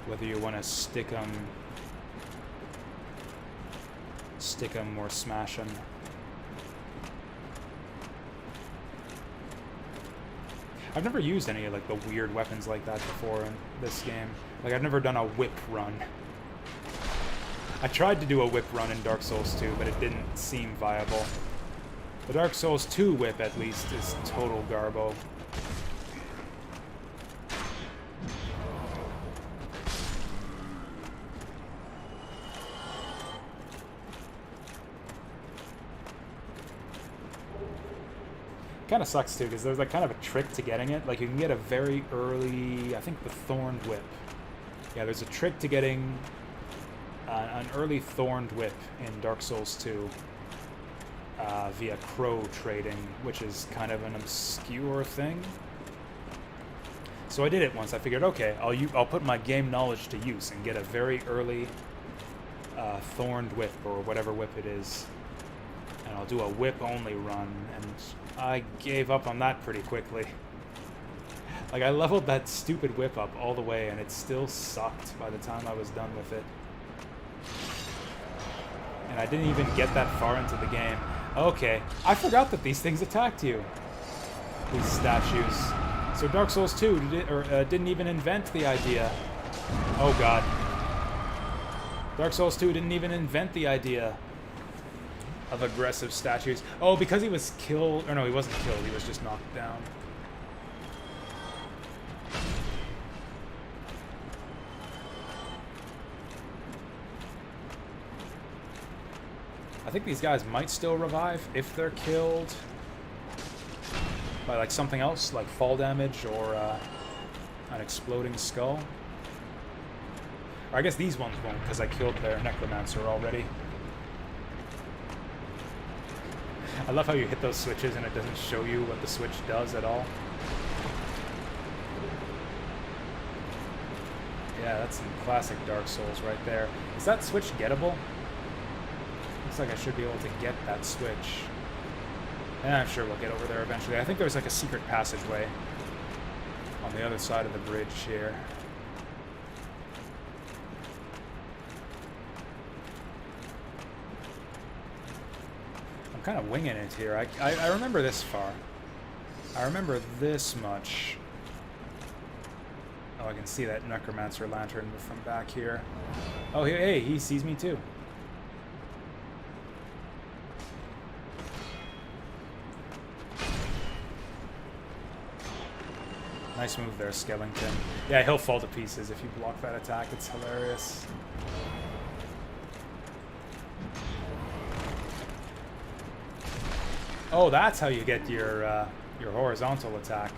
whether you want to stick them or smash them. I've never used any of like the weird weapons like that before in this game. Like I've never done a whip run. I tried to do a whip run in Dark Souls 2, but it didn't seem viable. The Dark Souls 2 whip, at least, is total garbo. Kind of sucks too, because there's like kind of a trick to getting it. Like you can get a very early, I think the Thorned Whip. Yeah, there's a trick to getting an early Thorned Whip in Dark Souls 2 via crow trading, which is kind of an obscure thing. So I did it once. I figured, okay, I'll put my game knowledge to use and get a very early Thorned Whip or whatever whip it is. And I'll do a whip-only run, and I gave up on that pretty quickly. Like, I leveled that stupid whip up all the way, and it still sucked by the time I was done with it. And I didn't even get that far into the game. Okay, I forgot that these things attacked you. These statues. So Dark Souls 2 didn't even invent the idea. Oh god. Dark Souls 2 didn't even invent the idea of aggressive statues. Oh, because he was killed. Or no, he wasn't killed. He was just knocked down. I think these guys might still revive if they're killed by like something else, like fall damage or an exploding skull. Or I guess these ones won't, because I killed their Necromancer already. I love how you hit those switches and it doesn't show you what the switch does at all. Yeah, that's some classic Dark Souls right there. Is that switch gettable? Looks like I should be able to get that switch. And I'm sure we'll get over there eventually. I think there's like a secret passageway on the other side of the bridge here. I'm kind of winging it here. I remember this far. I remember this much. Oh, I can see that Necromancer lantern from back here. Oh, hey, he sees me too. Nice move there, Skellington. Yeah, he'll fall to pieces if you block that attack. It's hilarious. Oh, that's how you get your horizontal attack.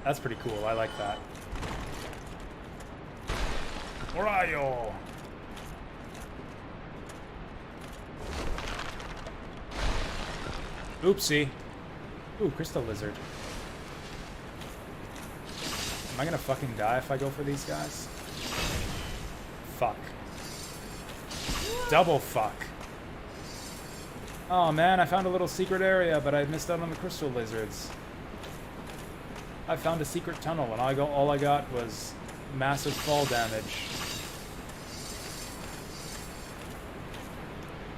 That's pretty cool. I like that. Rayo! Oopsie. Ooh, Crystal Lizard. Am I gonna fucking die if I go for these guys? Fuck. Double fuck. Oh man, I found a little secret area, but I missed out on the Crystal Lizards. I found a secret tunnel, and all I got was massive fall damage.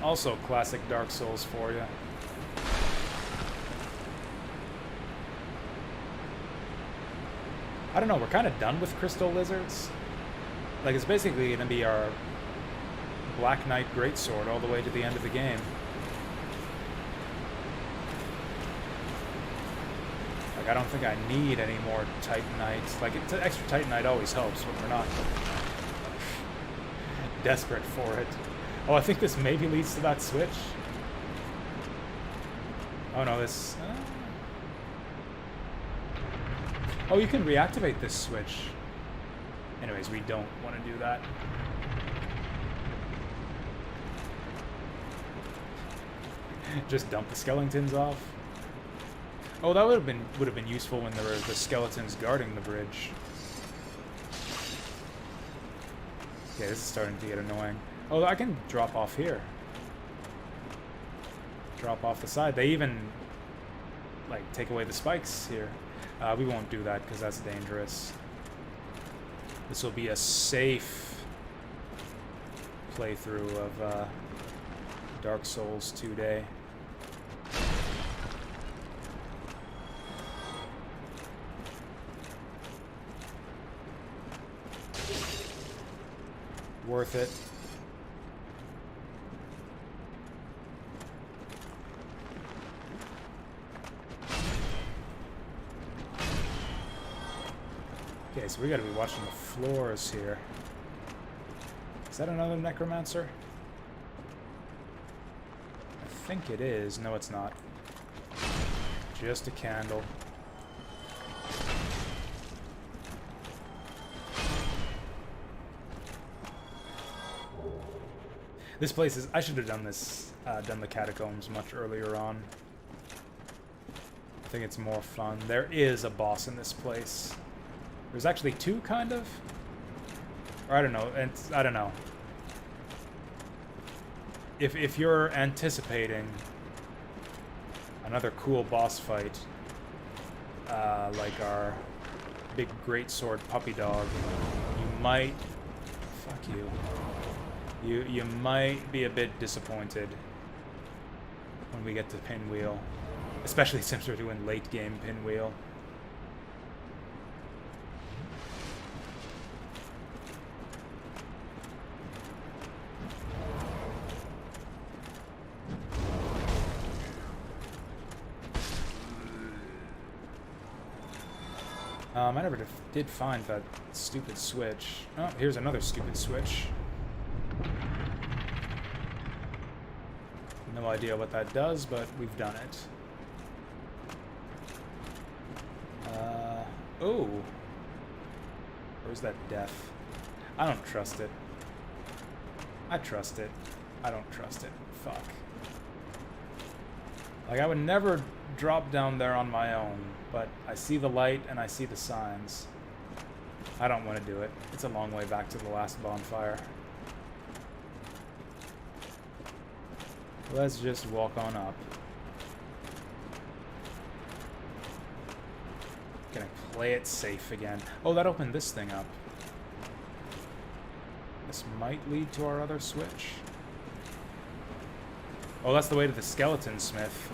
Also, classic Dark Souls for you. I don't know, we're kind of done with Crystal Lizards. Like, it's basically going to be our Black Knight Greatsword all the way to the end of the game. Like, I don't think I need any more Titanites. Like, extra Titanite always helps, but we're not desperate for it. Oh, I think this maybe leads to that switch. Oh no, this... Oh, you can reactivate this switch. Anyways, we don't want to do that. Just dump the skeletons off. Oh, that would have been useful when there were the skeletons guarding the bridge. Okay, this is starting to get annoying. Oh, I can drop off here. Drop off the side. They even like take away the spikes here. We won't do that because that's dangerous. This will be a safe playthrough of Dark Souls 2 Day. Worth it. Okay, so we gotta be watching the floors here. Is that another Necromancer? I think it is. No, it's not. Just a candle. This place is... I should have done this, done the catacombs much earlier on. I think it's more fun. There is a boss in this place. There's actually two, kind of? Or I don't know. I don't know. If you're anticipating another cool boss fight, like our big greatsword puppy dog, you might... Fuck you. You might be a bit disappointed when we get to Pinwheel. Especially since we're doing late game Pinwheel. I never did find that stupid switch. Oh, here's another stupid switch. No idea what that does, but we've done it. Oh. Where's that death? I don't trust it. I trust it. I don't trust it. Fuck. Like, I would never drop down there on my own, but I see the light and I see the signs. I don't want to do it. It's a long way back to the last bonfire. Let's just walk on up. Gonna play it safe again. Oh, that opened this thing up. This might lead to our other switch. Oh, that's the way to the skeleton smith.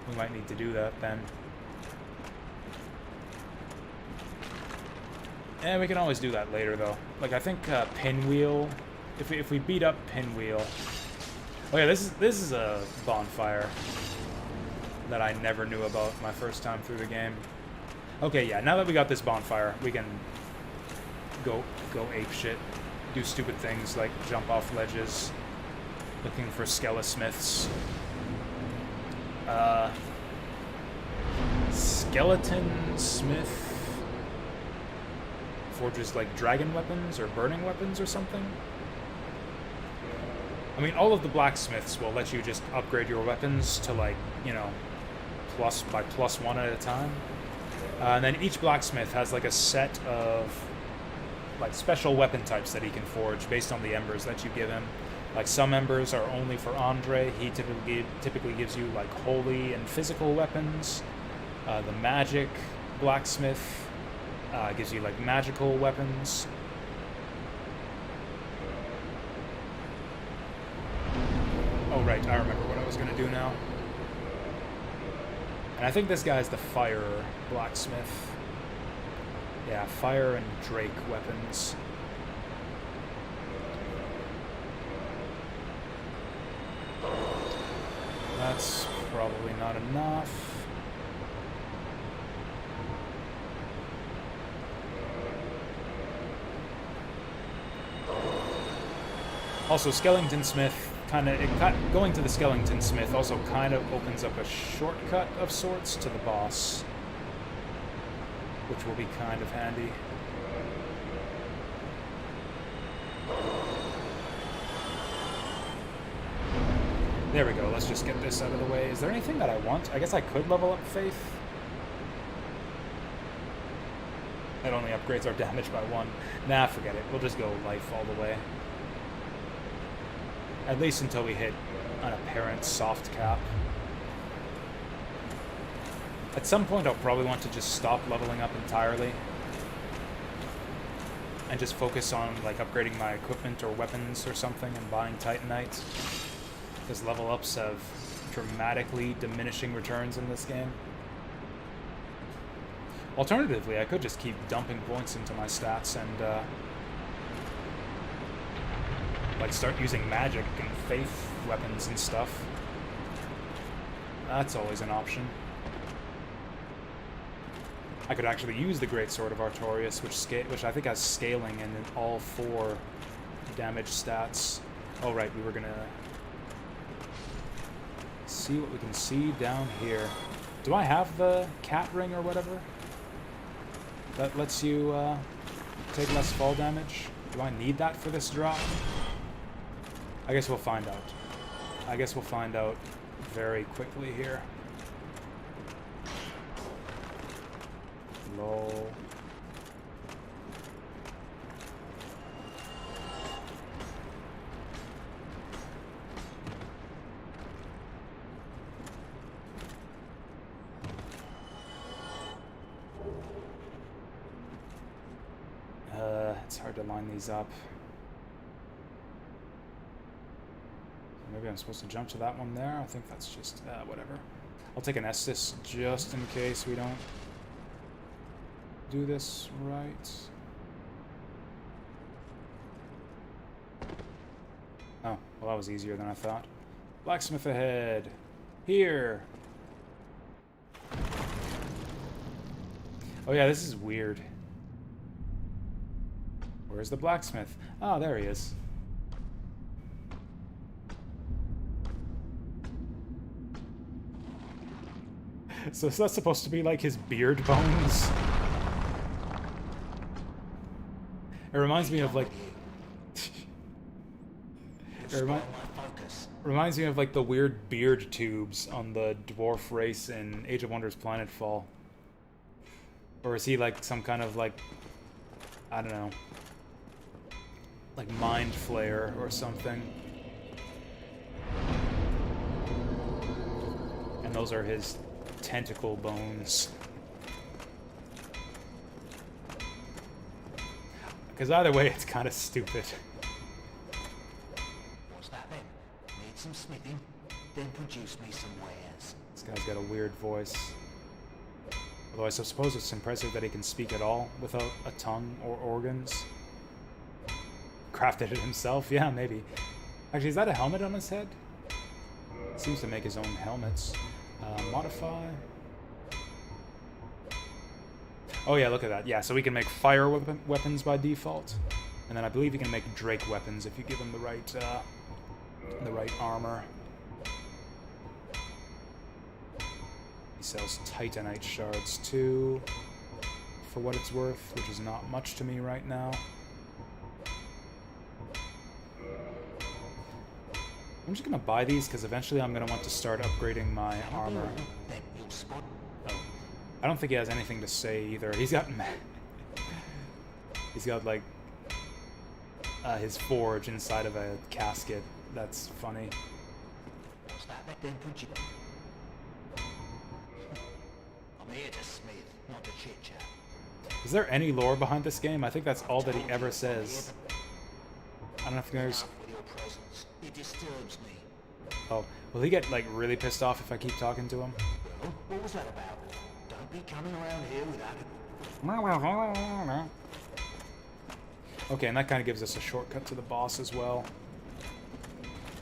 We might need to do that then. And we can always do that later, though. Like, I think Pinwheel... If we beat up Pinwheel... Oh yeah, this is a bonfire that I never knew about my first time through the game. Okay, yeah, now that we got this bonfire, we can go ape shit. Do stupid things like jump off ledges, looking for skeletonsmiths. Skeleton Smith forges like dragon weapons or burning weapons or something. I mean, all of the blacksmiths will let you just upgrade your weapons to, like, you know, +1 at a time. And then each blacksmith has like a set of like special weapon types that he can forge based on the embers that you give him. Like some embers are only for Andre. He typically gives you like holy and physical weapons. The magic blacksmith gives you like magical weapons. Oh right, I remember what I was gonna do now. And I think this guy's the fire blacksmith. Yeah, fire and drake weapons. That's probably not enough. Also, Skeleton Smith going to the Skeleton Smith also kind of opens up a shortcut of sorts to the boss, which will be kind of handy. There we go, let's just get this out of the way. Is there anything that I want? I guess I could level up Faith. That only upgrades our damage by 1. Nah, forget it. We'll just go life all the way. At least until we hit an apparent soft cap. At some point I'll probably want to just stop leveling up entirely. And just focus on like upgrading my equipment or weapons or something and buying Titanite. Because level ups have dramatically diminishing returns in this game. Alternatively, I could just keep dumping points into my stats and like start using magic and faith weapons and stuff. That's always an option. I could actually use the Greatsword of Artorias, which I think has scaling in all 4 damage stats. Oh right, we were gonna see what we can see down here. Do I have the cat ring or whatever? That lets you take less fall damage? Do I need that for this drop? I guess we'll find out. I guess we'll find out very quickly here. Lol. It's hard to line these up. Maybe I'm supposed to jump to that one there. I think that's just, whatever. I'll take an Estus just in case we don't do this right. Oh, well that was easier than I thought. Blacksmith ahead. Here. Oh yeah, this is weird. Where's the blacksmith? Oh, there he is. So is that supposed to be like his beard bones? It reminds me of like... Reminds me of like the weird beard tubes on the dwarf race in Age of Wonders Planetfall. Or is he like some kind of like, I don't know, like mind flayer or something? And those are his tentacle bones. Because either way, it's kind of stupid. What's that then? Need some smithing? Then produce me some wares. This guy's got a weird voice. Although I suppose it's impressive that he can speak at all without a tongue or organs. Crafted it himself? Yeah, maybe. Actually, is that a helmet on his head? Seems to make his own helmets. Modify. Oh yeah, look at that. Yeah, so we can make fire weapons by default. And then I believe you can make Drake weapons if you give him the right armor. He sells Titanite shards too, for what it's worth, which is not much to me right now. I'm just gonna buy these because eventually I'm gonna want to start upgrading my armor. Oh, I don't think he has anything to say either. He's got like his forge inside of a casket. That's funny. I'm here to smith, not to chit-chat. Is there any lore behind this game? I think that's all that he ever says. I don't know if there's... With your presence, it disturbs me. Oh, will he get, like, really pissed off if I keep talking to him? Well, what was that about? Don't be coming around here without it. Okay, and that kind of gives us a shortcut to the boss as well.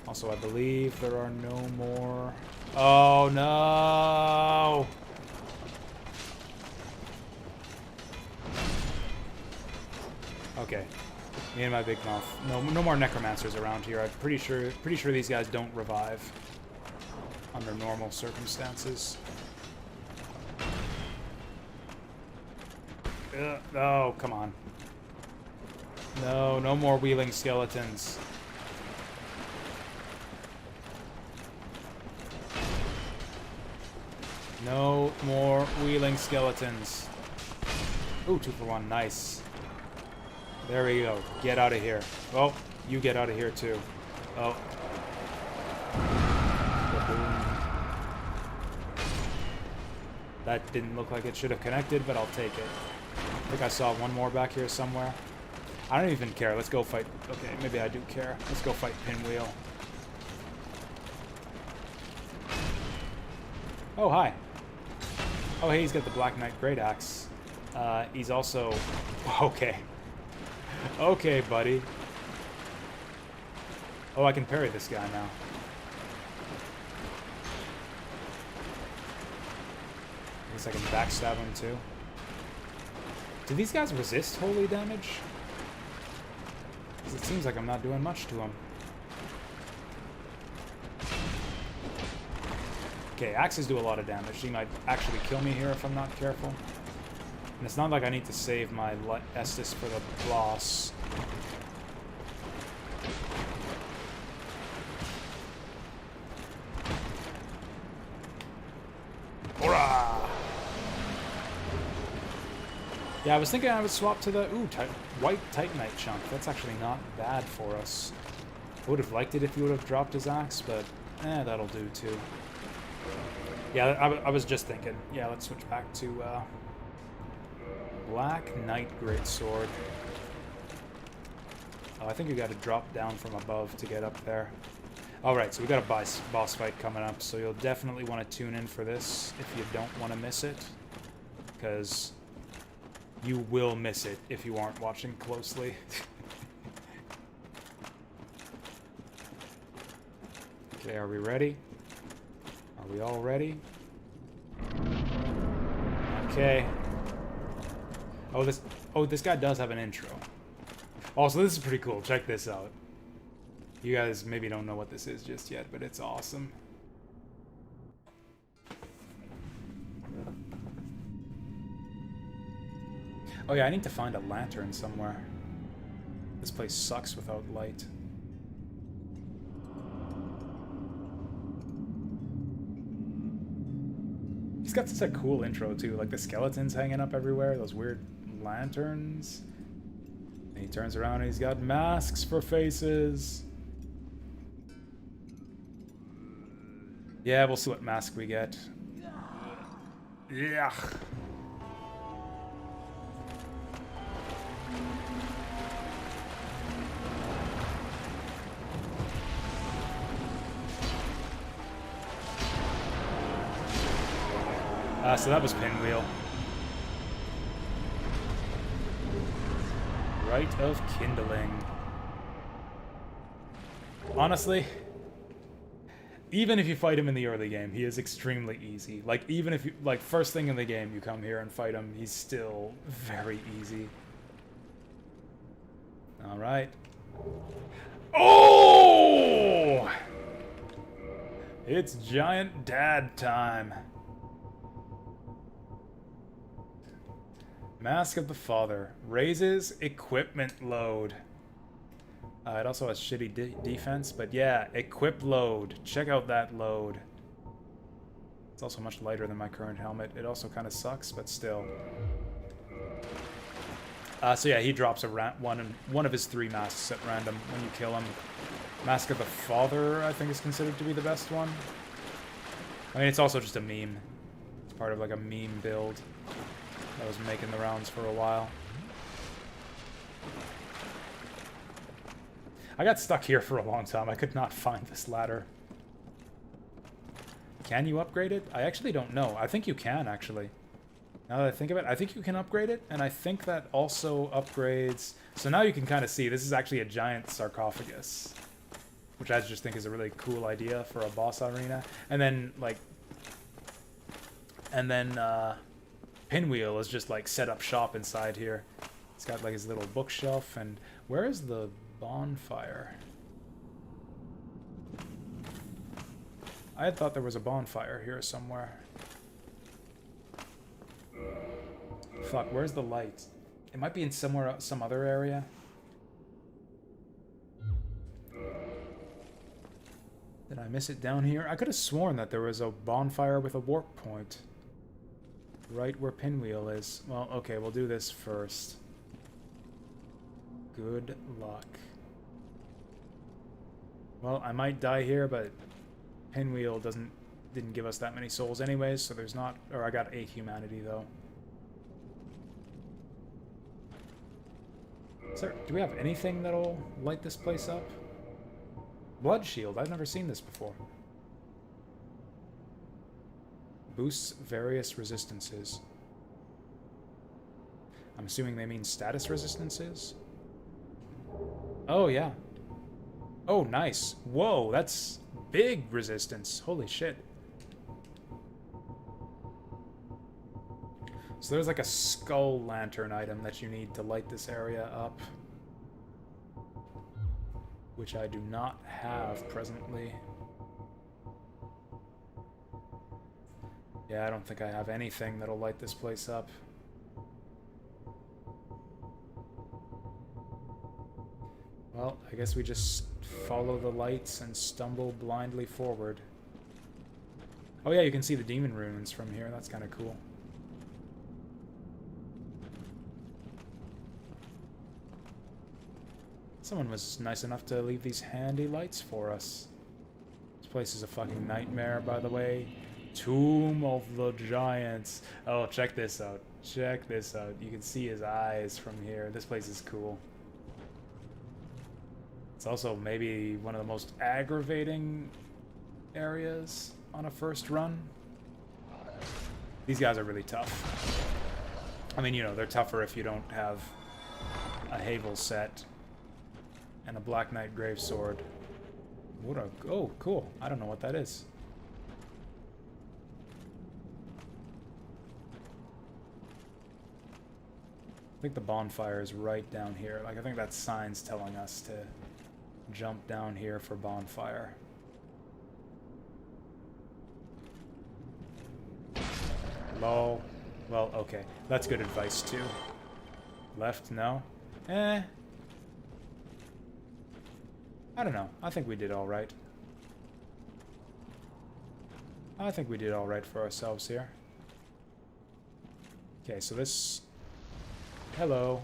Also, I believe there are no more... Oh, no! Okay. Me and my big mouth. No more necromancers around here. I'm pretty sure these guys don't revive under normal circumstances. Oh, come on. No more wheeling skeletons. No more wheeling skeletons. Ooh, 2 for 1. Nice. There we go. Get out of here. Oh, you get out of here too. Oh. That didn't look like it should have connected, but I'll take it. I think I saw one more back here somewhere. I don't even care. Let's go fight. Okay, maybe I do care. Let's go fight Pinwheel. Oh, hi. Oh, hey, he's got the Black Knight Great Axe. He's also... Okay. Okay, buddy. Oh, I can parry this guy now. I guess I can backstab him too. Do these guys resist holy damage? Because it seems like I'm not doing much to them. Okay, axes do a lot of damage. He might actually kill me here if I'm not careful. And it's not like I need to save my Estus for the boss. Hurrah! Yeah, I was thinking I would swap to the white Titanite chunk. That's actually not bad for us. I would have liked it if he would have dropped his axe, but that'll do too. Yeah, I was just thinking. Yeah, let's switch back to Black Knight Greatsword. Oh, I think we got to drop down from above to get up there. Alright, so we got a boss fight coming up, so you'll definitely want to tune in for this if you don't want to miss it. Because you will miss it if you aren't watching closely. Okay, are we ready? Are we all ready? Okay. Oh, this guy does have an intro. Also, this is pretty cool. Check this out. You guys maybe don't know what this is just yet, but it's awesome. Oh yeah, I need to find a lantern somewhere. This place sucks without light. got such a cool intro too, like the skeletons hanging up everywhere, those weird lanterns. And he turns around and he's got masks for faces. Yeah, we'll see what mask we get. Yeah. So that was Pinwheel. Rite of Kindling. Honestly, even if you fight him in the early game, he is extremely easy. Like, even if you, like, first thing in the game you come here and fight him, he's still very easy. Alright. Oh! It's giant dad time. Mask of the Father. Raises equipment load. It also has shitty defense, but yeah, equip load. Check out that load. It's also much lighter than my current helmet. It also kind of sucks, but still. So yeah, he drops a one of his 3 masks at random when you kill him. Mask of the Father, I think, is considered to be the best one. I mean, it's also just a meme. It's part of like a meme build that was making the rounds for a while. I got stuck here for a long time. I could not find this ladder. Can you upgrade it? I actually don't know. I think you can, actually. Now that I think of it, I think you can upgrade it, and I think that also upgrades... So now you can kind of see, this is actually a giant sarcophagus, which I just think is a really cool idea for a boss arena. And then, like... And then, Pinwheel is just, like, set up shop inside here. It's got, like, his little bookshelf, and... Where is the bonfire? I had thought there was a bonfire here somewhere. Fuck, where's the light? It might be in somewhere, some other area. Did I miss it down here? I could have sworn that there was a bonfire with a warp point. Right where Pinwheel is. Well, okay, we'll do this first. Good luck. Well, I might die here, but Pinwheel didn't give us that many souls anyways, so there's not... Or I got 8 humanity, though. Sir, do we have anything that'll light this place up? Blood shield. I've never seen this before. Boosts various resistances. I'm assuming they mean status resistances? Oh, yeah. Oh, nice. Whoa, that's big resistance. Holy shit. So there's like a skull lantern item that you need to light this area up, which I do not have presently. Yeah, I don't think I have anything that'll light this place up. Well, I guess we just follow the lights and stumble blindly forward. Oh yeah, you can see the demon runes from here. That's kind of cool. Someone was nice enough to leave these handy lights for us. This place is a fucking nightmare, by the way. Tomb of the Giants. Oh, check this out. Check this out. You can see his eyes from here. This place is cool. It's also maybe one of the most aggravating areas on a first run. These guys are really tough. I mean, you know, they're tougher if you don't have a Havel set and a Black Knight Gravesword. What a... Oh, cool. I don't know what that is. I think the bonfire is right down here. Like, I think that sign's telling us to jump down here for bonfire. Lol. Well, okay. That's good advice, too. Left? No? Eh. I don't know. I think we did alright. I think we did alright for ourselves here. Okay, so this... Hello.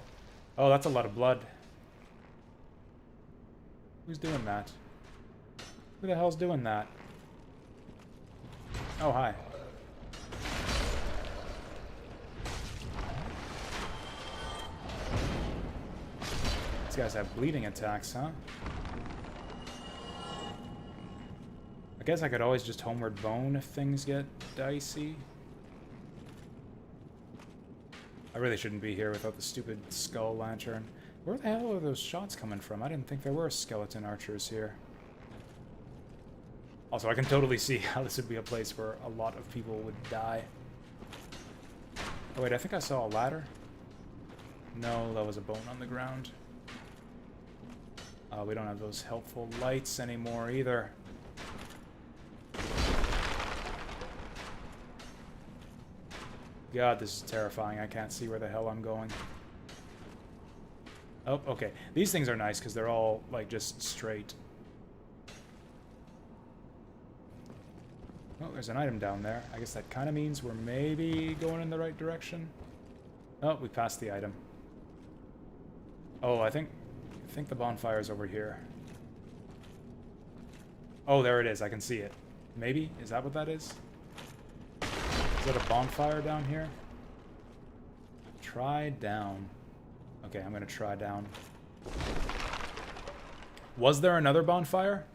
Oh, that's a lot of blood. Who's doing that? Who the hell's doing that? Oh, hi. These guys have bleeding attacks, huh? I guess I could always just homeward bone if things get dicey. I really shouldn't be here without the stupid skull lantern. Where the hell are those shots coming from? I didn't think there were skeleton archers here. Also, I can totally see how this would be a place where a lot of people would die. Oh wait, I think I saw a ladder. No, that was a bone on the ground. We don't have those helpful lights anymore either. God, this is terrifying. I can't see where the hell I'm going. Oh, okay. These things are nice because they're all, like, just straight. Oh, there's an item down there. I guess that kind of means we're maybe going in the right direction. Oh, we passed the item. Oh, I think the bonfire's over here. Oh, there it is. I can see it. Maybe? Is that what that is? Is that a bonfire down here? Try down. Okay, I'm gonna try down. Was there another bonfire?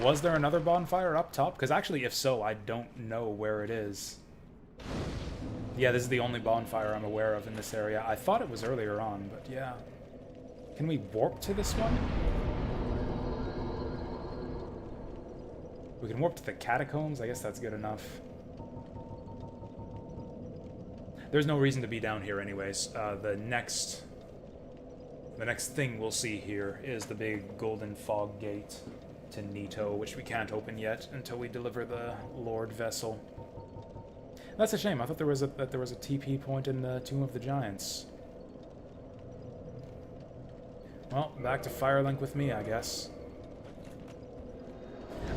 Was there another bonfire up top? Because actually, if so, I don't know where it is. Yeah, this is the only bonfire I'm aware of in this area. I thought it was earlier on, but yeah. Can we warp to this one? We can warp to the catacombs. I guess that's good enough. There's no reason to be down here anyways. The next thing we'll see here is the big golden fog gate to Nito, which we can't open yet until we deliver the Lord Vessel. That's a shame. I thought there was a TP point in the Tomb of the Giants. Well, back to Firelink with me, I guess.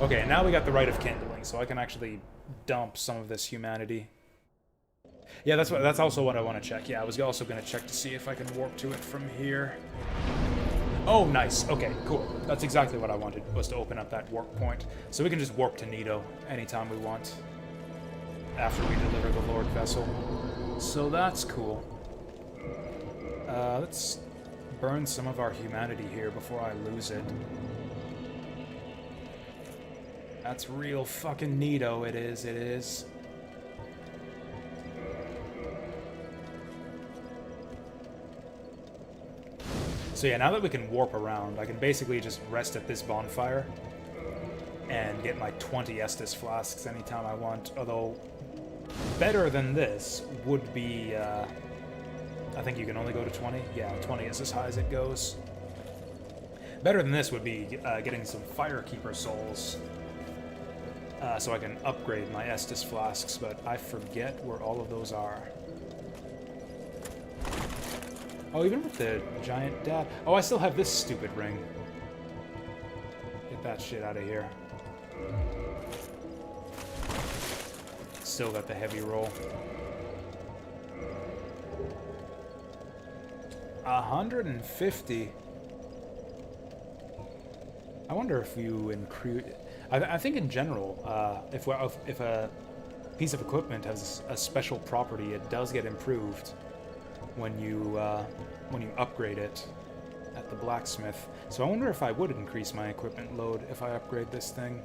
Okay, now we got the Rite of Kindling, so I can actually dump some of this humanity. Yeah, that's also what I want to check. Yeah, I was also going to check to see if I can warp to it from here. Oh, nice. Okay, cool. That's exactly what I wanted, was to open up that warp point. So we can just warp to Nito anytime we want after we deliver the Lord Vessel. So that's cool. Let's burn some of our humanity here before I lose it. That's real fucking neato, it is. So yeah, now that we can warp around, I can basically just rest at this bonfire and get my 20 Estus flasks anytime I want, although better than this would be, I think you can only go to 20? Yeah, 20 is as high as it goes. Better than this would be getting some Firekeeper souls, so I can upgrade my Estus flasks, but I forget where all of those are. Oh, even with the giant dab. Oh, I still have this stupid ring. Get that shit out of here. Still got the heavy roll. 150. I wonder if you include... I think in general, if a piece of equipment has a special property, it does get improved when you upgrade it at the blacksmith. So I wonder if I would increase my equipment load if I upgrade this thing.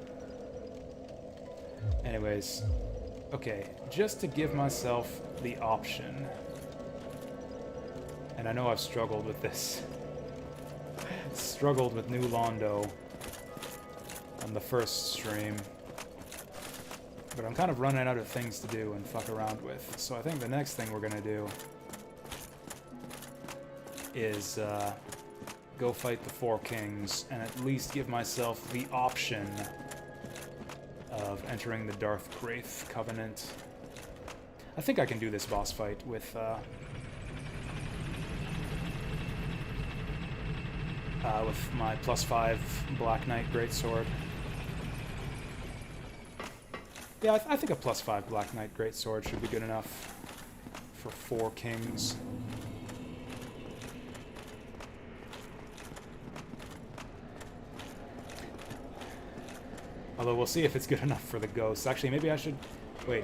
Anyways, okay, just to give myself the option, and I know I've struggled with this, struggled with New Londo on the first stream, but I'm kind of running out of things to do and fuck around with, so I think the next thing we're gonna do is go fight the Four Kings and at least give myself the option of entering the Darth Wraith Covenant. I think I can do this boss fight with my +5 Black Knight Greatsword. Yeah, I think a +5 Black Knight Greatsword should be good enough for 4 kings. Although we'll see if it's good enough for the ghosts. Actually, maybe I should... Wait.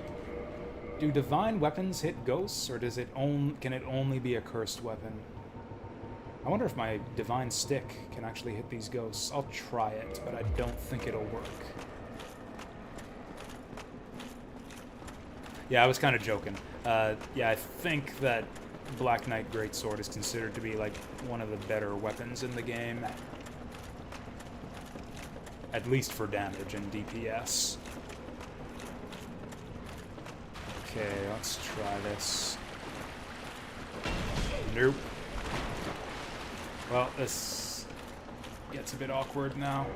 Do divine weapons hit ghosts, or does it can it only be a cursed weapon? I wonder if my divine stick can actually hit these ghosts. I'll try it, but I don't think it'll work. Yeah, I was kind of joking. Yeah, I think that Black Knight Greatsword is considered to be, like, one of the better weapons in the game. At least for damage and DPS. Okay, let's try this. Nope. Well, this gets a bit awkward now.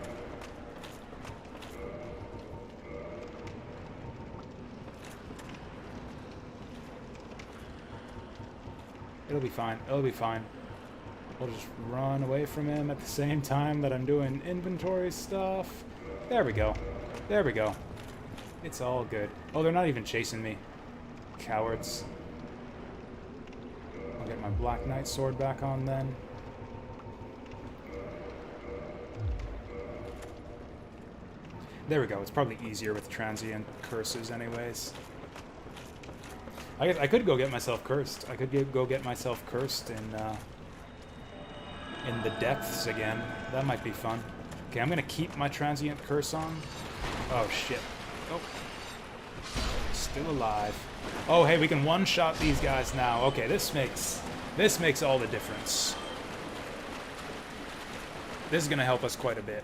It'll be fine. It'll be fine. I'll just run away from him at the same time that I'm doing inventory stuff. There we go. There we go. It's all good. Oh, they're not even chasing me. Cowards. I'll get my Black Knight sword back on then. There we go. It's probably easier with transient curses anyways. I could go get myself cursed. I could go get myself cursed in the depths again. That might be fun. Okay, I'm gonna keep my transient curse on. Oh shit. Oh. Still alive. Oh hey, we can one-shot these guys now. Okay, this makes all the difference. This is gonna help us quite a bit.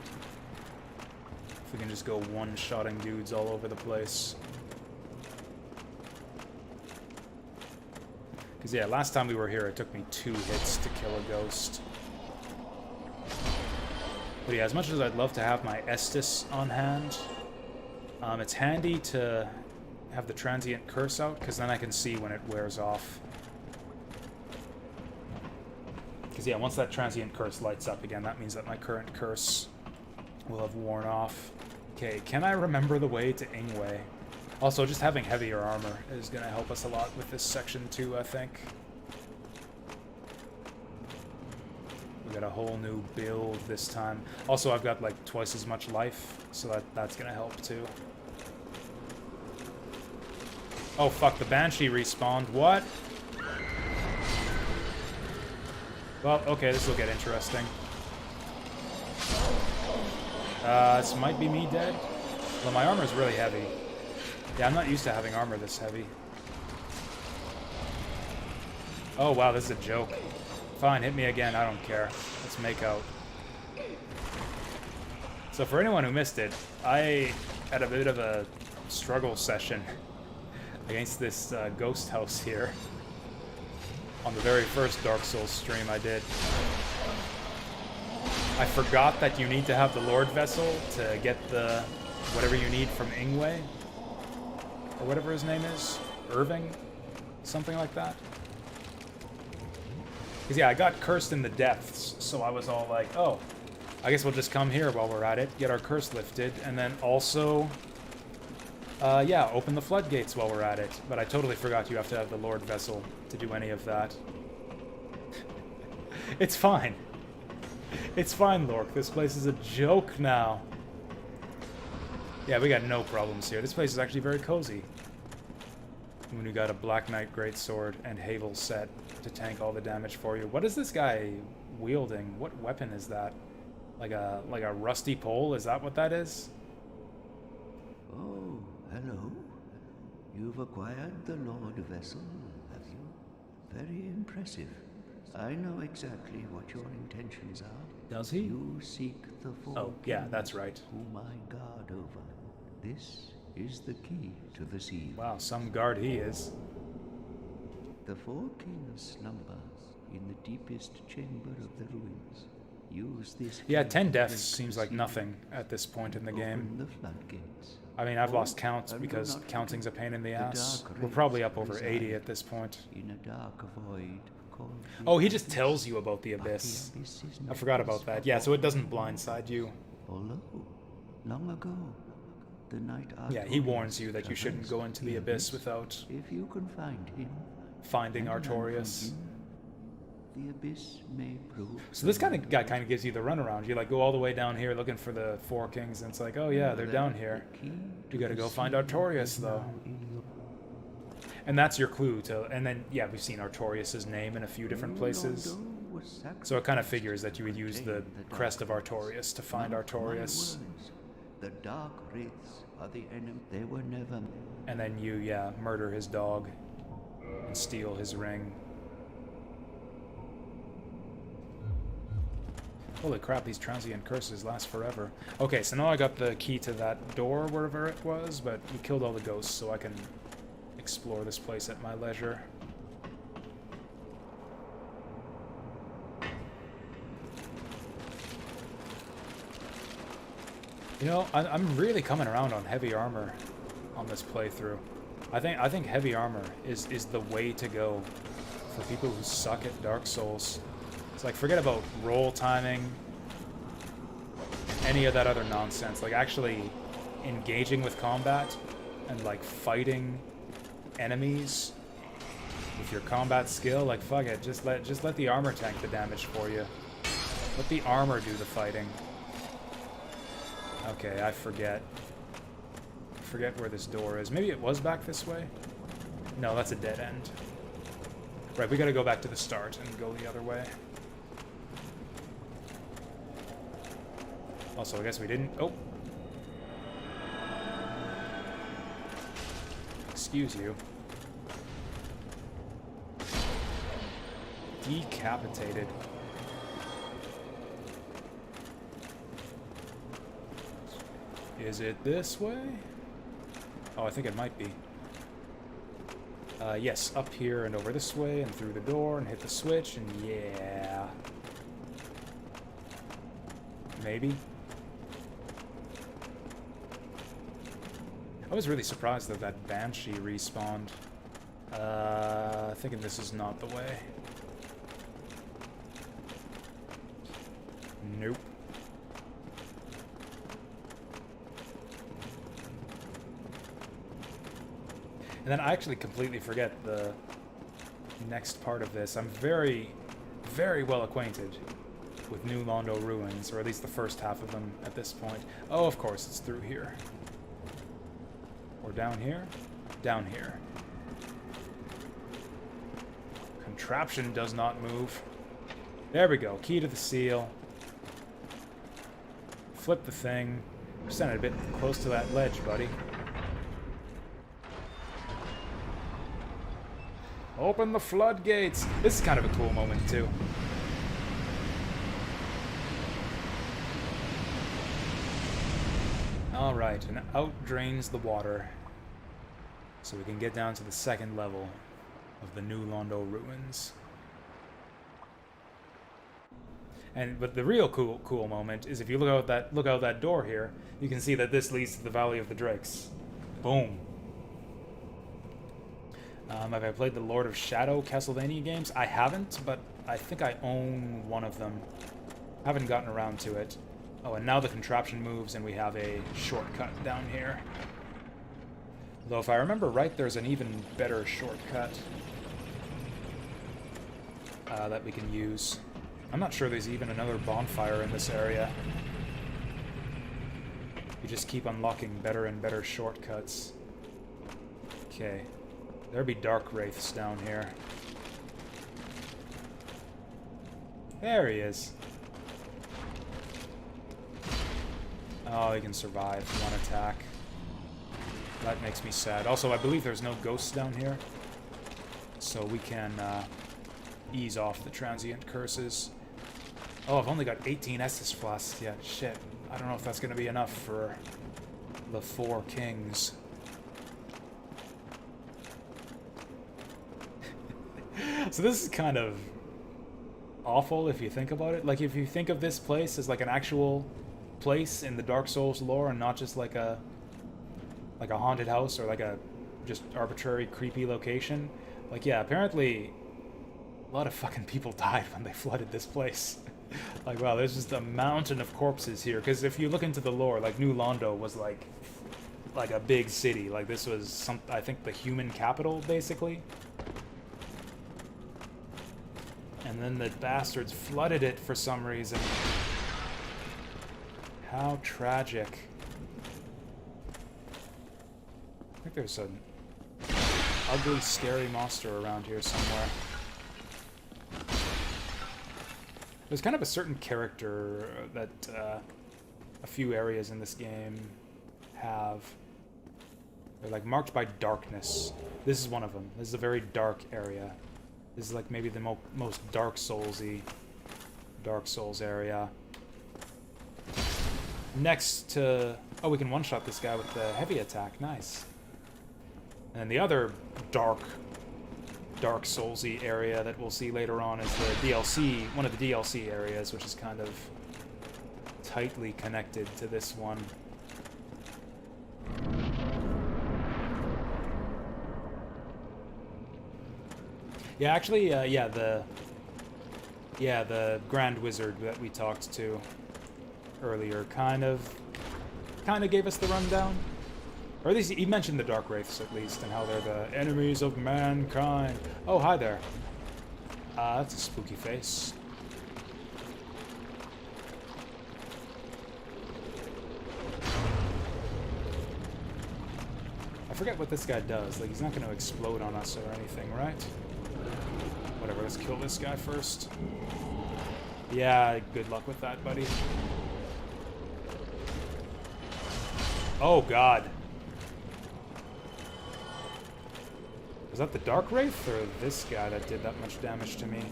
If we can just go one-shotting dudes all over the place. Because yeah, last time we were here it took me 2 hits to kill a ghost. But yeah, as much as I'd love to have my Estus on hand, it's handy to have the transient curse out, because then I can see when it wears off. Because yeah, once that transient curse lights up again, that means that my current curse will have worn off. Okay, can I remember the way to Ingwe? Also, just having heavier armor is going to help us a lot with this section too, I think. We got a whole new build this time. Also, I've got like twice as much life, so that's going to help too. Oh fuck, the Banshee respawned. What? Well, okay, this will get interesting. This might be me dead. Well, my armor's really heavy. Yeah, I'm not used to having armor this heavy. Oh wow, this is a joke. Fine, hit me again, I don't care. Let's make out. So for anyone who missed it, I had a bit of a struggle session against this ghost house here. On the very first Dark Souls stream I did. I forgot that you need to have the Lord Vessel to get the whatever you need from Ingwe. Or whatever his name is. Irving? Something like that. Because yeah, I got cursed in the depths, so I was all like, oh, I guess we'll just come here while we're at it, get our curse lifted, and then also, yeah, open the floodgates while we're at it. But I totally forgot you have to have the Lord Vessel to do any of that. It's fine. It's fine, Lork. This place is a joke now. Yeah, we got no problems here. This place is actually very cozy. When you got a Black Knight Greatsword and Havel set to tank all the damage for you. What is this guy wielding? What weapon is that? Like a rusty pole? Is that what that is? Oh, hello. You've acquired the Lord Vessel, have you? Very impressive. I know exactly what your intentions are. Does he? You seek the four Oh, yeah, kings that's right. whom I guard over. This is the key to the seal. Wow, some guard he is. The four kings slumber in the deepest chamber of the ruins. Use this key Yeah, 10 to deaths break seems the like seal nothing at this point in the and game. open the floodgates. I mean, I've Oh, lost count and do because not counting's a forget pain in the the ass. dark We're probably race up over reside 80 at this point. In a dark void called the Oh, he just abyss. tells you about the But abyss. abyss is I forgot not about that. Yeah, so it doesn't forgotten. blindside you. Although, long ago, the night Yeah, he warns you that you shouldn't go into the abyss without If you can find him, finding and learn from Artorias. him, the abyss may prove. So this kind of guy kind of gives you the runaround. You like go all the way down here looking for the four kings, and it's like, oh yeah, they're down here. You gotta go find Artorias though. And that's your clue to. And then yeah, we've seen Artorias' name in a few different places. So it kind of figures that you would use the crest of Artorias to find Artorias. The dark wraiths are the enemy. They were never. And then you, yeah, murder his dog and steal his ring. Holy crap, these transient curses last forever. Okay, so now I got the key to that door, wherever it was, but we killed all the ghosts, so I can explore this place at my leisure. You know, I'm really coming around on heavy armor on this playthrough. I think heavy armor is the way to go for people who suck at Dark Souls. It's like, forget about roll timing, any of that other nonsense. Like, actually engaging with combat and, like, fighting enemies with your combat skill. Like, fuck it, just let the armor tank the damage for you. Let the armor do the fighting. Okay, I forget where this door is. Maybe it was back this way? No, that's a dead end. Right, we gotta go back to the start and go the other way. Also, I guess we didn't... Oh! Excuse you. Decapitated. Is it this way? Oh, I think it might be. Yes, up here and over this way and through the door and hit the switch and yeah. Maybe. I was really surprised that that Banshee respawned. Thinking this is not the way. Nope. And then I actually completely forget the next part of this. I'm very, very well acquainted with New Londo ruins, or at least the first half of them at this point. Oh, of course, it's through here. Or down here? Down here. Contraption does not move. There we go. Key to the seal. Flip the thing. Just sounded a bit close to that ledge, buddy. Open the floodgates! This is kind of a cool moment, too. Alright, and out drains the water. So we can get down to the second level of the New Londo ruins. But the real cool moment is if you look out that door here, you can see that this leads to the Valley of the Drakes. Boom. Have I played the Lord of Shadow Castlevania games? I haven't, but I think I own one of them. Haven't gotten around to it. Oh, and now the contraption moves and we have a shortcut down here. Though if I remember right, there's an even better shortcut that we can use. I'm not sure there's even another bonfire in this area. You just keep unlocking better and better shortcuts. Okay. There'd be dark wraiths down here. There he is. Oh, he can survive one attack. That makes me sad. Also, I believe there's no ghosts down here. So we can ease off the transient curses. Oh, I've only got 18 Estus flasks yet. Shit. I don't know if that's going to be enough for the 4 kings. So this is kind of awful if you think about it. Like, if you think of this place as like an actual place in the Dark Souls lore and not just like a haunted house or like a just arbitrary creepy location. Like, yeah, apparently a lot of fucking people died when they flooded this place. Like, wow, there's just a mountain of corpses here. Because if you look into the lore, like, New Londo was like like a big city. Like this was some, I think, the human capital, basically. And then the bastards flooded it for some reason. How tragic. I think there's an ugly, scary monster around here somewhere. There's kind of a certain character that a few areas in this game have. They're like marked by darkness. This is one of them. This is a very dark area. This is like maybe the most Dark Souls-y Dark Souls area. Next to... Oh, we can one-shot this guy with the heavy attack. Nice. And the other Dark Souls-y area that we'll see later on is the DLC, one of the DLC areas, which is kind of tightly connected to this one. Yeah, actually, the Grand Wizard that we talked to earlier kind of gave us the rundown. Or at least he mentioned the Dark Wraiths, at least, and how they're the enemies of mankind. Oh, hi there. That's a spooky face. I forget what this guy does. Like, he's not going to explode on us or anything, right? Whatever, let's kill this guy first. Yeah, good luck with that, buddy. Oh, God. Was that the Dark Wraith, or this guy that did that much damage to me?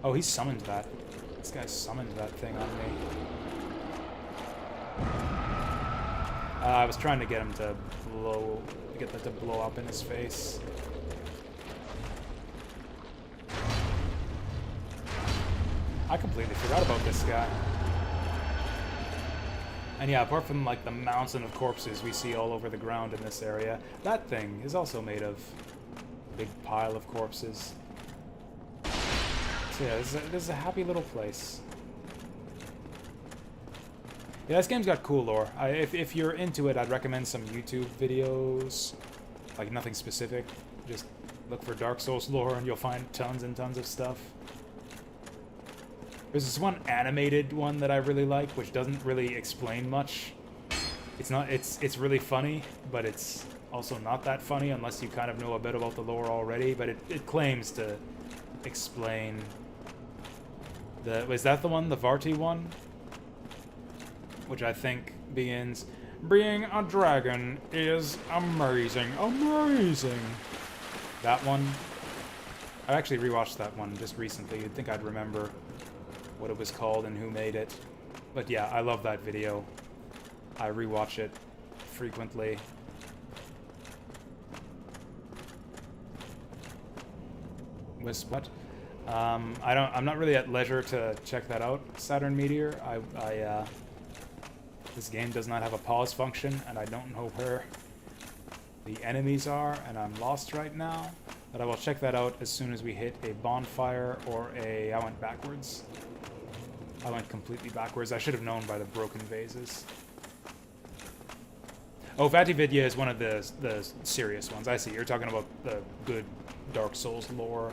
Oh, he summoned that. This guy summoned that thing on me. I was trying to get him to get that to blow up in his face. I completely forgot about this guy. And yeah, apart from like the mountain of corpses we see all over the ground in this area, that thing is also made of a big pile of corpses. So yeah, this is a happy little place. Yeah, this game's got cool lore. If you're into it, I'd recommend some YouTube videos. Like nothing specific. Just look for Dark Souls lore and you'll find tons and tons of stuff. There's this one animated one that I really like, which doesn't really explain much. It's really funny, but it's also not that funny unless you kind of know a bit about the lore already, but it claims to explain is that the one, the Varti one? Which I think begins, being a dragon is amazing, amazing. That one. I actually rewatched that one just recently. You'd think I'd remember what it was called and who made it. But yeah, I love that video. I rewatch it frequently. Wisp, what? I'm not really at leisure to check that out, Saturn Meteor. This game does not have a pause function, and I don't know where the enemies are, and I'm lost right now. But I will check that out as soon as we hit a bonfire or a... I went backwards. I went completely backwards. I should have known by the broken vases. Oh, Vatividya is one of the serious ones. I see. You're talking about the good Dark Souls lore.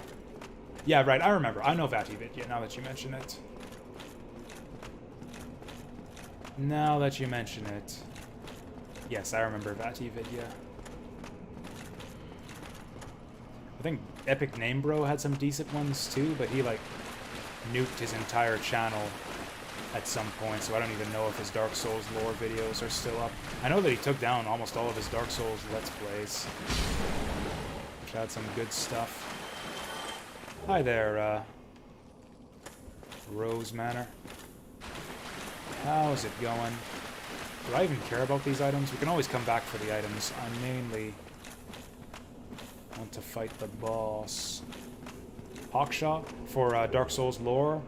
Yeah, right. I remember. I know Vatividya now that you mention it. Now that you mention it. Yes, I remember Vatividya. I think Epic Name Bro had some decent ones too, but he like nuked his entire channel at some point, so I don't even know if his Dark Souls lore videos are still up. I know that he took down almost all of his Dark Souls Let's Plays, which had some good stuff. Hi there, Rose Manor. How's it going? Do I even care about these items? We can always come back for the items. I mainly want to fight the boss. Hawkshaw for Dark Souls lore.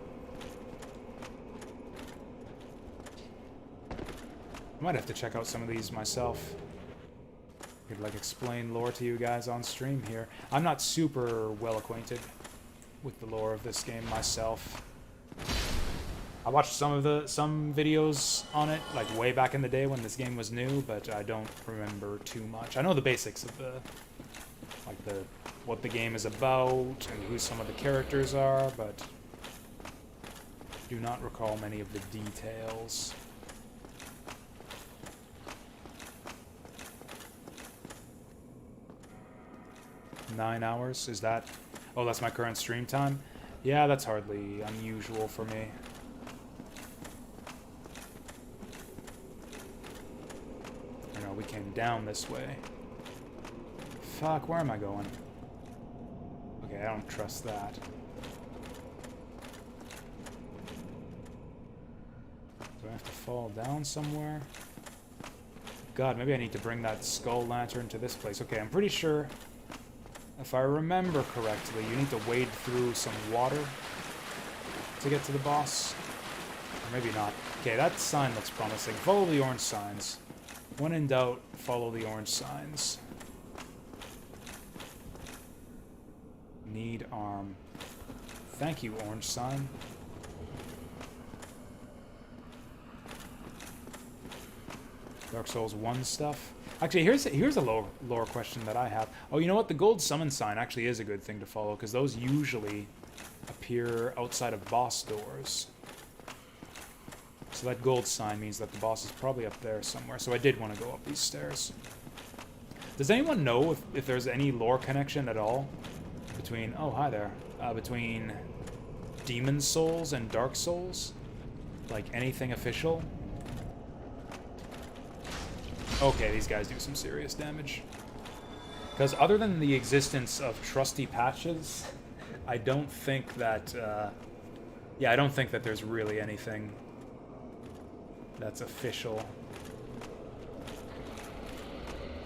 I might have to check out some of these myself. I could like explain lore to you guys on stream here. I'm not super well acquainted with the lore of this game myself. I watched some videos on it, like way back in the day when this game was new, but I don't remember too much. I know the basics of what the game is about and who some of the characters are, but do not recall many of the details. Nine hours? Is that... Oh, that's my current stream time? Yeah, that's hardly unusual for me. I know, we came down this way. Fuck, where am I going? Okay, I don't trust that. Do I have to fall down somewhere? God, maybe I need to bring that skull lantern to this place. Okay, I'm pretty sure, if I remember correctly, you need to wade through some water to get to the boss. Or maybe not. Okay, that sign looks promising. Follow the orange signs. When in doubt, follow the orange signs. Need arm. Thank you, orange sign. Dark Souls 1 stuff. Actually, here's a lore question that I have. Oh, you know what? The gold summon sign actually is a good thing to follow, because those usually appear outside of boss doors. So that gold sign means that the boss is probably up there somewhere. So I did want to go up these stairs. Does anyone know if there's any lore connection at all between... Oh, hi there. Between Demon Souls and Dark Souls? Like, anything official? Okay, these guys do some serious damage. Because other than the existence of trusty patches, I don't think that... yeah, I don't think that there's really anything that's official.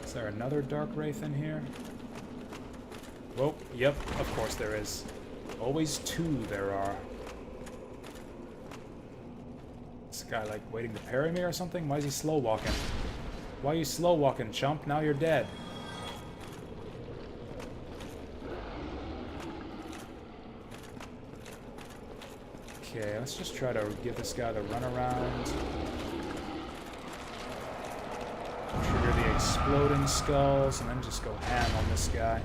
Is there another Dark Wraith in here? Whoa, yep, of course there is. Always two there are. This guy, like, waiting to parry me or something? Why is he slow walking? Why are you slow walking, chump? Now you're dead. Okay, let's just try to give this guy the runaround. Trigger the exploding skulls, and then just go ham on this guy.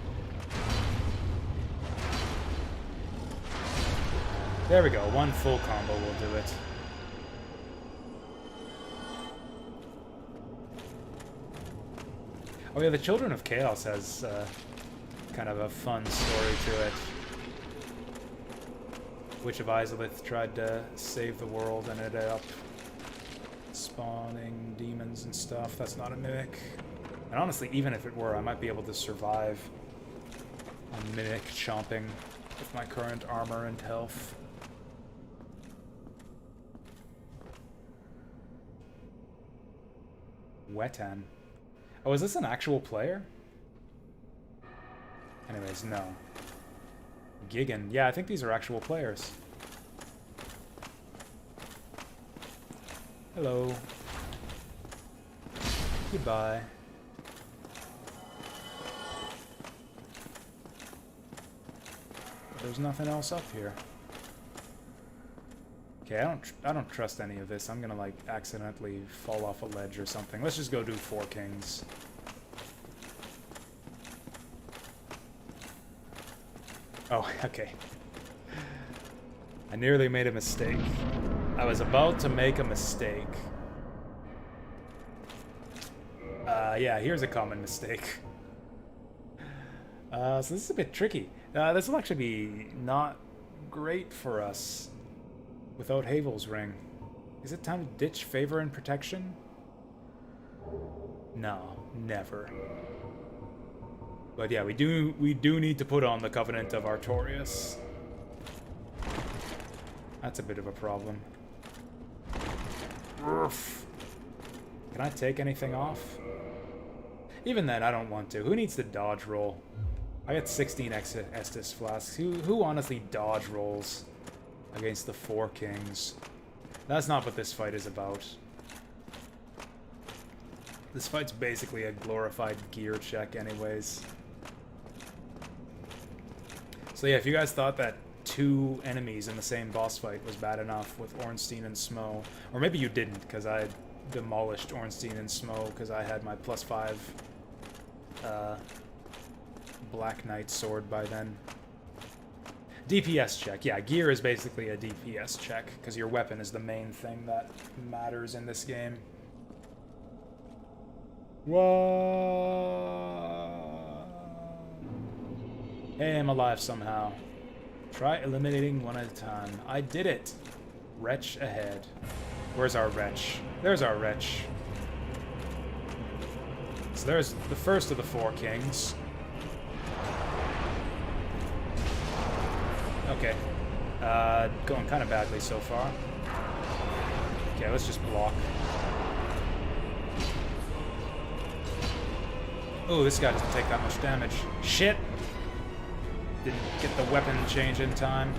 There we go, one full combo will do it. Oh yeah, the Children of Chaos has kind of a fun story to it. Witch of Izalith tried to save the world and ended up spawning demons and stuff. That's not a mimic. And honestly, even if it were, I might be able to survive on mimic chomping with my current armor and health. Wetan. Oh, is this an actual player? Anyways, no. Gigan. Yeah, I think these are actual players. Hello. Goodbye. There's nothing else up here. Okay, I don't trust any of this. I'm gonna, like, accidentally fall off a ledge or something. Let's just go do Four Kings. Oh, okay. I nearly made a mistake. I was about to make a mistake. Yeah, here's a common mistake. So this is a bit tricky. This will actually be not great for us without Havel's Ring. Is it time to ditch favor and protection? No, never. But yeah, we do need to put on the Covenant of Artorias. That's a bit of a problem. Oof. Can I take anything off? Even then, I don't want to. Who needs to dodge roll? I got 16 Estus Flasks. Who honestly dodge rolls against the Four Kings? That's not what this fight is about. This fight's basically a glorified gear check anyways. So yeah, if you guys thought that 2 enemies in the same boss fight was bad enough with Ornstein and Smo. Or maybe you didn't, because I demolished Ornstein and Smo because I had my +5 Black Knight sword by then. DPS check. Yeah, gear is basically a DPS check, because your weapon is the main thing that matters in this game. Whoa! Hey, I'm alive somehow. Try eliminating one at a time. I did it! Wretch ahead. Where's our wretch? There's our wretch. So there's the first of the 4 kings. Okay. Going kind of badly so far. Okay, let's just block. Oh, this guy doesn't take that much damage. Shit! Didn't get the weapon change in time.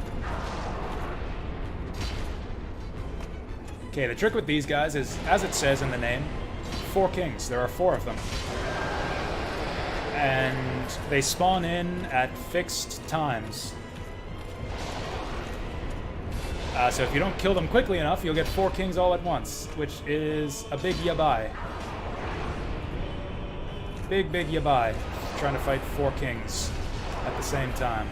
Okay, the trick with these guys is, as it says in the name, 4 kings. There are 4 of them. And they spawn in at fixed times. So if you don't kill them quickly enough, you'll get 4 kings all at once, which is a big yabai. Big yabai. Trying to fight 4 kings at the same time.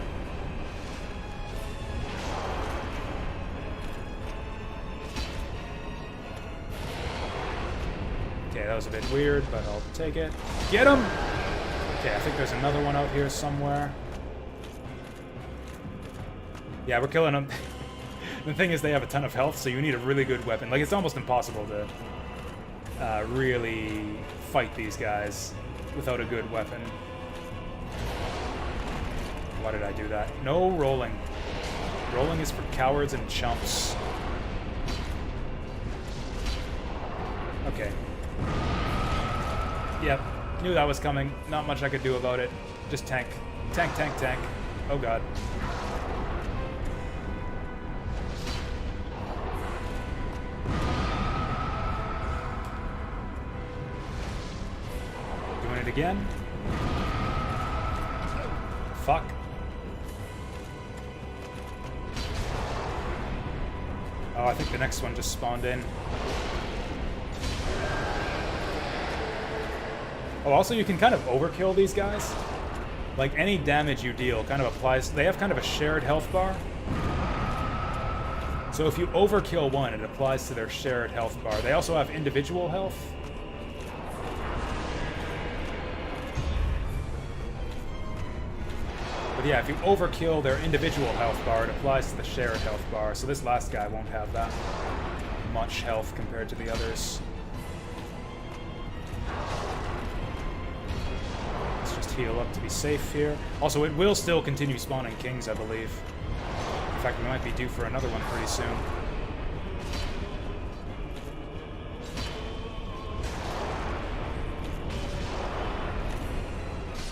Okay, that was a bit weird, but I'll take it. Get him! Okay, I think there's another one out here somewhere. Yeah, we're killing them. The thing is, they have a ton of health, so you need a really good weapon. Like, it's almost impossible to really fight these guys without a good weapon. Why did I do that? No rolling. Rolling is for cowards and chumps. Okay. Yep. Knew that was coming. Not much I could do about it. Just tank. Tank, tank, tank. Oh god. Doing it again. Fuck. Oh, I think the next one just spawned in. Oh, also you can kind of overkill these guys. Like, any damage you deal kind of applies... They have kind of a shared health bar. So if you overkill one, it applies to their shared health bar. They also have individual health. But yeah, if you overkill their individual health bar, it applies to the shared health bar. So this last guy won't have that much health compared to the others. Let's just heal up to be safe here. Also, it will still continue spawning kings, I believe. In fact, we might be due for another one pretty soon.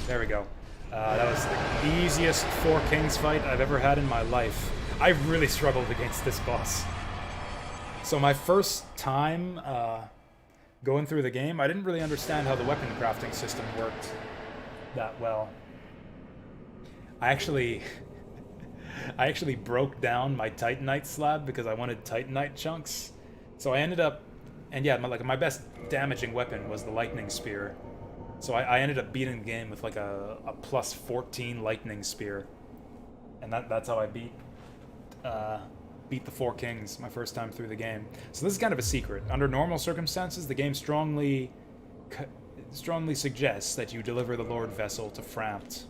There we go. That was the easiest 4 kings fight I've ever had in my life. I really struggled against this boss. So my first time going through the game, I didn't really understand how the weapon crafting system worked that well. I actually broke down my Titanite slab because I wanted Titanite chunks. So I ended up, and yeah, my best damaging weapon was the lightning spear. So I ended up beating the game with like a +14 lightning spear, and that's how I beat the 4 kings my first time through the game. So this is kind of a secret. Under normal circumstances, the game strongly suggests that you deliver the Lord Vessel to Frampt.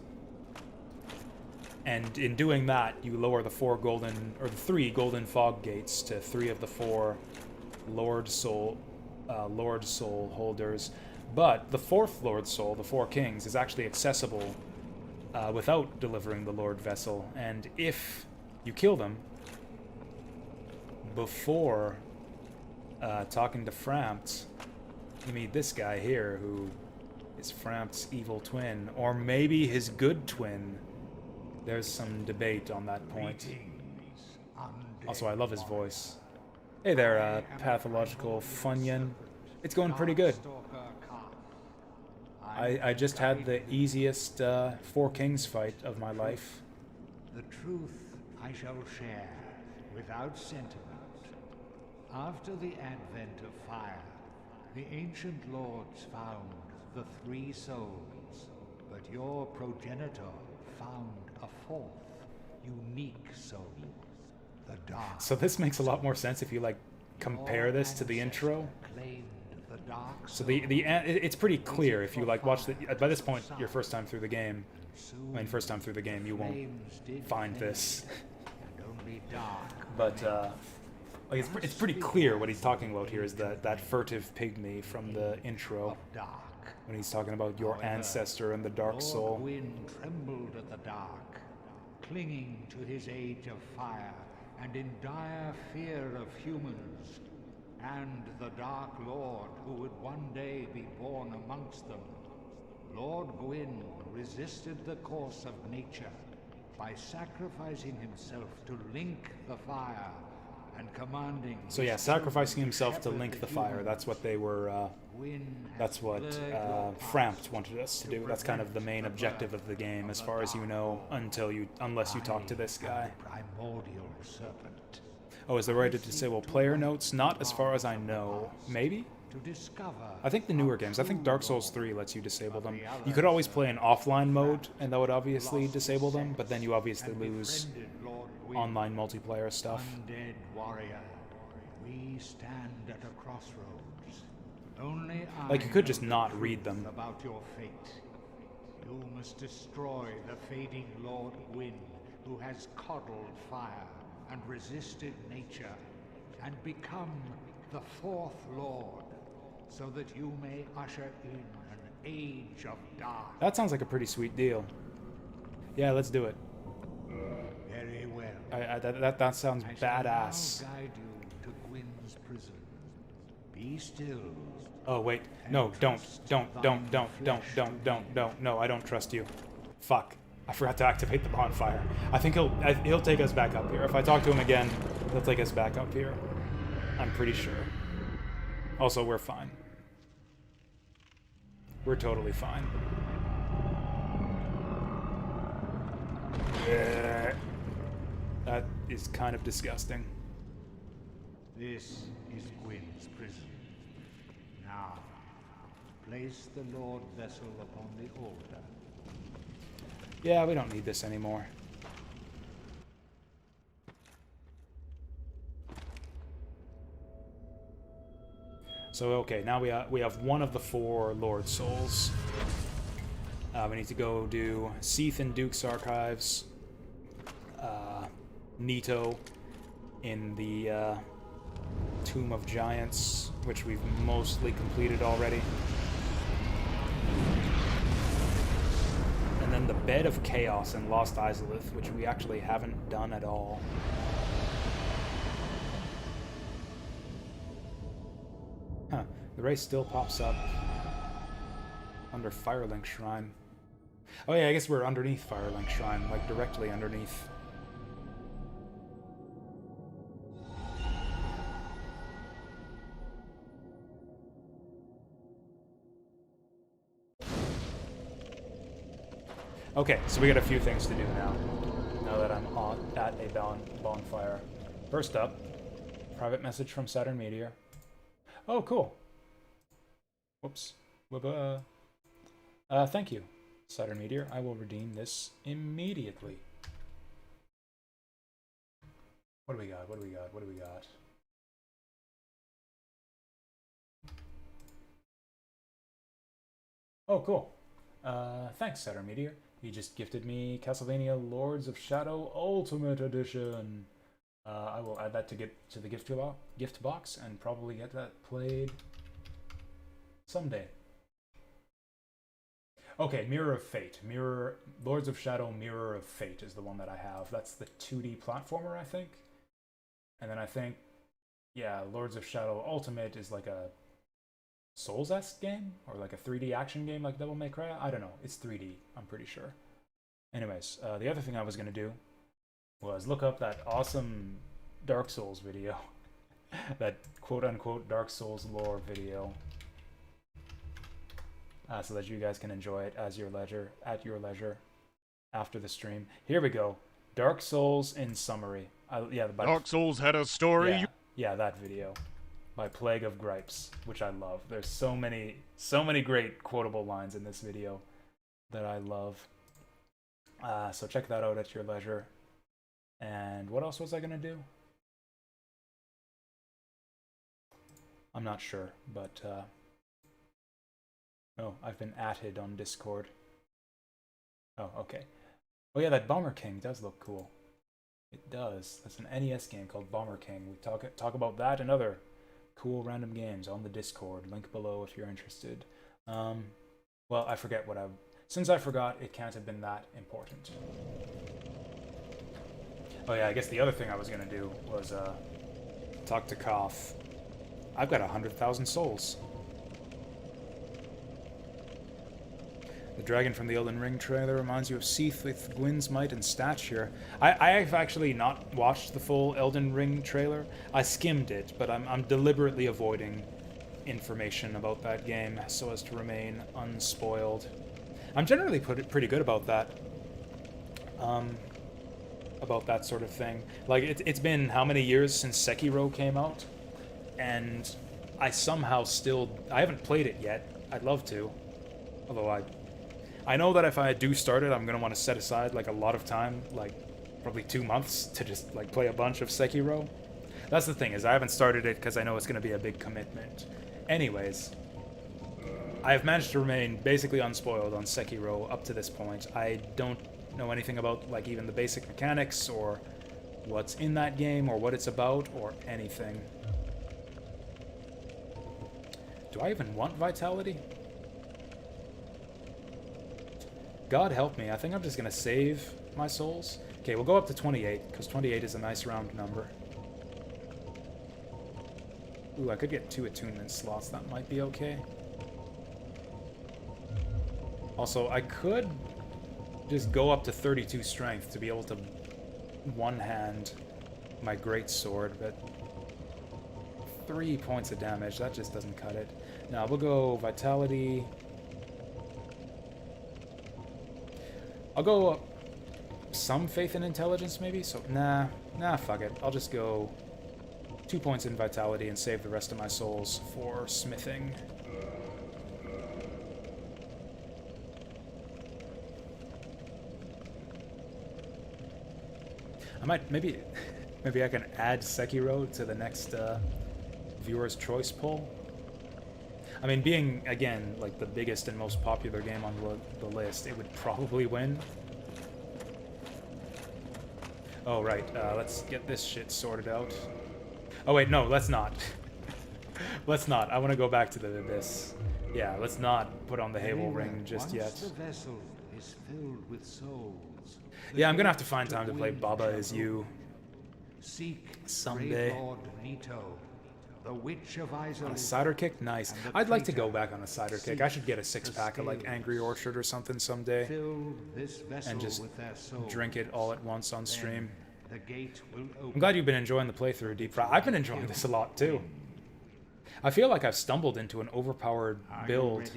And in doing that, you lower the 3 golden fog gates to 3 of the 4 Lord Soul holders. But the 4th Lord Soul, the 4 kings, is actually accessible without delivering the Lord Vessel. And if you kill them before talking to Frampt, you meet this guy here who is Frampt's evil twin, or maybe his good twin. There's some debate on that point. Also, I love his voice. Hey there, Pathological Funyun. It's going pretty good. I just had the easiest 4 kings fight of my life. The truth I shall share without sentiment. After the advent of fire, the ancient lords found the three souls, but your progenitor found a fourth, unique soul, the dark. So this makes a lot more sense if you like compare this to the intro. So it's pretty clear if you like watch the. By this point, your first time through the game, first time through the game, you won't find this. But like it's pretty clear what he's talking about here is that furtive pygmy from the intro when he's talking about your ancestor and the dark soul. Gwyn trembled at the dark, clinging to his age of fire and in dire fear of humans, and the Dark Lord who would one day be born amongst them. Lord Gwyn resisted the course of nature by sacrificing himself to link the fire and commanding. So yeah, sacrificing himself to link the fire. That's what they were. That's what Frampt wanted us to do. That's kind of the main objective of the game, as far as you know, unless you talk to this guy. Primordial serpent. Oh, is there a way to disable player notes? Not as far as I know. Maybe? I think the newer games, I think Dark Souls 3 lets you disable them. You could always play in offline mode, and that would obviously disable them, but then you obviously lose online multiplayer stuff. Undead warrior, we stand at a crossroads. Only Like, you could just not read them. About your fate. You must destroy the fading Lord Gwyn, who has coddled fire and resisted nature, and become the fourth Lord, so that you may usher in an age of dark. That sounds like a pretty sweet deal. Yeah, let's do it. Very well. That sounds badass. I shall now guide you to Gwyn's prison. Be still. Oh wait, no, don't, no, I don't trust you. Fuck, I forgot to activate the bonfire. I think he'll take us back up here. If I talk to him again, he'll take us back up here. I'm pretty sure. Also, we're fine. We're totally fine. That is kind of disgusting. This is Gwyn's prison. Now, place the Lord vessel upon the altar. Yeah, we don't need this anymore. So, okay, now we have one of the 4 Lord Souls. We need to go do Seath in Duke's Archives, Nito in the Tomb of Giants, which we've mostly completed already. And then the Bed of Chaos in Lost Izalith, which we actually haven't done at all. Huh, the race still pops up under Firelink Shrine. Oh yeah, I guess we're underneath Firelink Shrine, like directly underneath. Okay, so we got a few things to do now that I'm at a bonfire. First up, private message from Saturn Meteor. Oh, cool. Whoops. Thank you, Saturn Meteor. I will redeem this immediately. What do we got? What do we got? What do we got? Oh, cool. Thanks, Saturn Meteor. He just gifted me Castlevania Lords of Shadow Ultimate Edition. I will add that to the gift box and probably get that played someday. Okay, Mirror of Fate. Lords of Shadow Mirror of Fate is the one that I have. That's the 2D platformer, I think. And then I think, yeah, Lords of Shadow Ultimate is like a Souls-esque game? Or like a 3D action game like Devil May Cry? I don't know. It's 3D, I'm pretty sure. Anyways, the other thing I was going to do was look up that awesome Dark Souls video. That quote-unquote Dark Souls lore video. So that you guys can enjoy it at your leisure after the stream. Here we go. Dark Souls in summary. Dark Souls had a story. Yeah, that video. By Plague of Gripes, which I love. There's so many great quotable lines in this video that I love. So check that out at your leisure. And what else was I gonna do? I'm not sure, but oh, I've been added on Discord. Oh, okay. Oh yeah, that Bomber King does look cool. It does. That's an NES game called Bomber King. We talk about that and other cool random games on the Discord. Link below if you're interested. Well, I forget what since I forgot, it can't have been that important. Oh yeah, I guess the other thing I was gonna do was talk to Koth. I've got 100,000 souls. The dragon from the Elden Ring trailer reminds you of Seath with Gwyn's might and stature. I've actually not watched the full Elden Ring trailer. I skimmed it, but I'm deliberately avoiding information about that game so as to remain unspoiled. I'm generally pretty good about that. About that sort of thing. Like, it's been how many years since Sekiro came out? And I somehow I haven't played it yet. I'd love to. Although I know that if I do start it, I'm going to want to set aside, like, a lot of time, like, probably 2 months to just, like, play a bunch of Sekiro. That's the thing, is I haven't started it because I know it's going to be a big commitment. Anyways, I have managed to remain basically unspoiled on Sekiro up to this point. I don't know anything about, like, even the basic mechanics, or what's in that game, or what it's about, or anything. Do I even want Vitality? God help me, I think I'm just gonna save my souls. Okay, we'll go up to 28, because 28 is a nice round number. Ooh, I could get 2 attunement slots, that might be okay. Also, I could just go up to 32 strength to be able to one-hand my greatsword, but 3 points of damage, that just doesn't cut it. Now, we'll go Vitality. I'll go up some faith and intelligence, maybe? So, nah, fuck it. I'll just go 2 points in Vitality and save the rest of my souls for smithing. I might, maybe I can add Sekiro to the next viewer's choice poll. I mean, being, again, like the biggest and most popular game on the list, it would probably win. Oh, right, let's get this shit sorted out. Oh, wait, no, let's not. Let's not. I want to go back to the Abyss. Yeah, let's not put on the Havel Ring just yet. The vessel is filled with souls. Yeah, I'm gonna have to find time to play Baba Is You Seek someday. Lord Leto, the Witch of On a cider kick? Nice. I'd like to go back on a cider kick. I should get a 6-pack of, like, Angry Orchard or something someday. And just drink it all at once on stream. I'm glad you've been enjoying the playthrough, Deep Fry. I've been enjoying this a lot, too. I feel like I've stumbled into an overpowered build.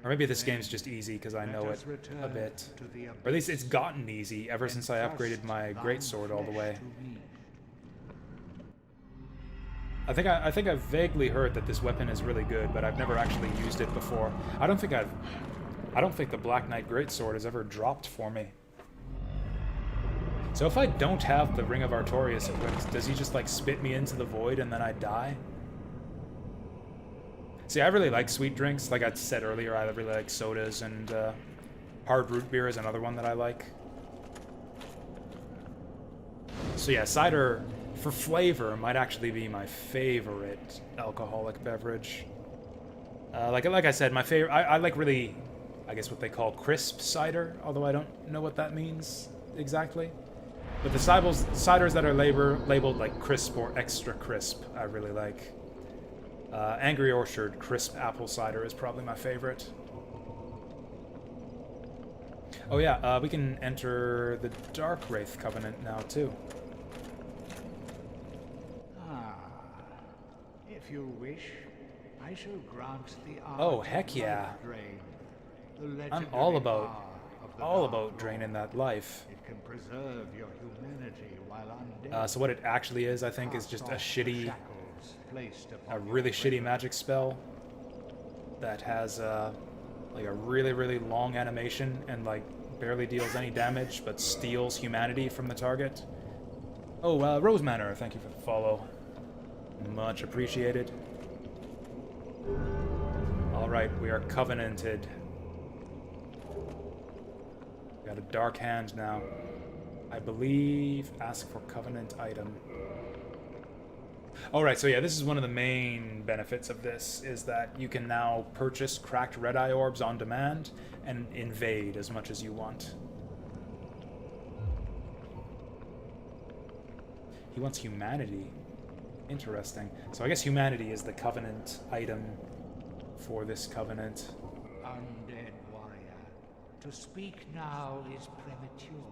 Or maybe this game's just easy because I know it a bit. Or at least it's gotten easy ever since I upgraded my greatsword all the way. I think I've vaguely heard that this weapon is really good, but I've never actually used it before. I don't think the Black Knight greatsword has ever dropped for me. So if I don't have the Ring of Artorias equipped, does he just, like, spit me into the void and then I die? See, I really like sweet drinks. Like I said earlier, I really like sodas, and hard root beer is another one that I like. So yeah, cider, for flavor, might actually be my favorite alcoholic beverage. Like I said, my favorite, I like really, I guess what they call crisp cider, although I don't know what that means exactly. But the ciders that are labeled like crisp or extra crisp, I really like. Angry Orchard crisp apple cider is probably my favorite. Oh yeah, we can enter the Dark Wraith Covenant now too. If you wish, I shall grant the Oh, heck yeah. I'm all about all about draining that life. It can preserve your humanity while undead. So what it actually is, I think, is just a shitty, a really shitty magic spell that has like a really, really long animation and like barely deals any damage, but steals humanity from the target. Oh, Rose Manor, thank you for the follow. Much appreciated. Alright, we are covenanted. Got a dark hand now. I believe ask for covenant item. Alright, so yeah, this is one of the main benefits of this, is that you can now purchase cracked red-eye orbs on demand and invade as much as you want. He wants humanity. Interesting. So I guess humanity is the covenant item for this covenant. Undead warrior, to speak now is premature.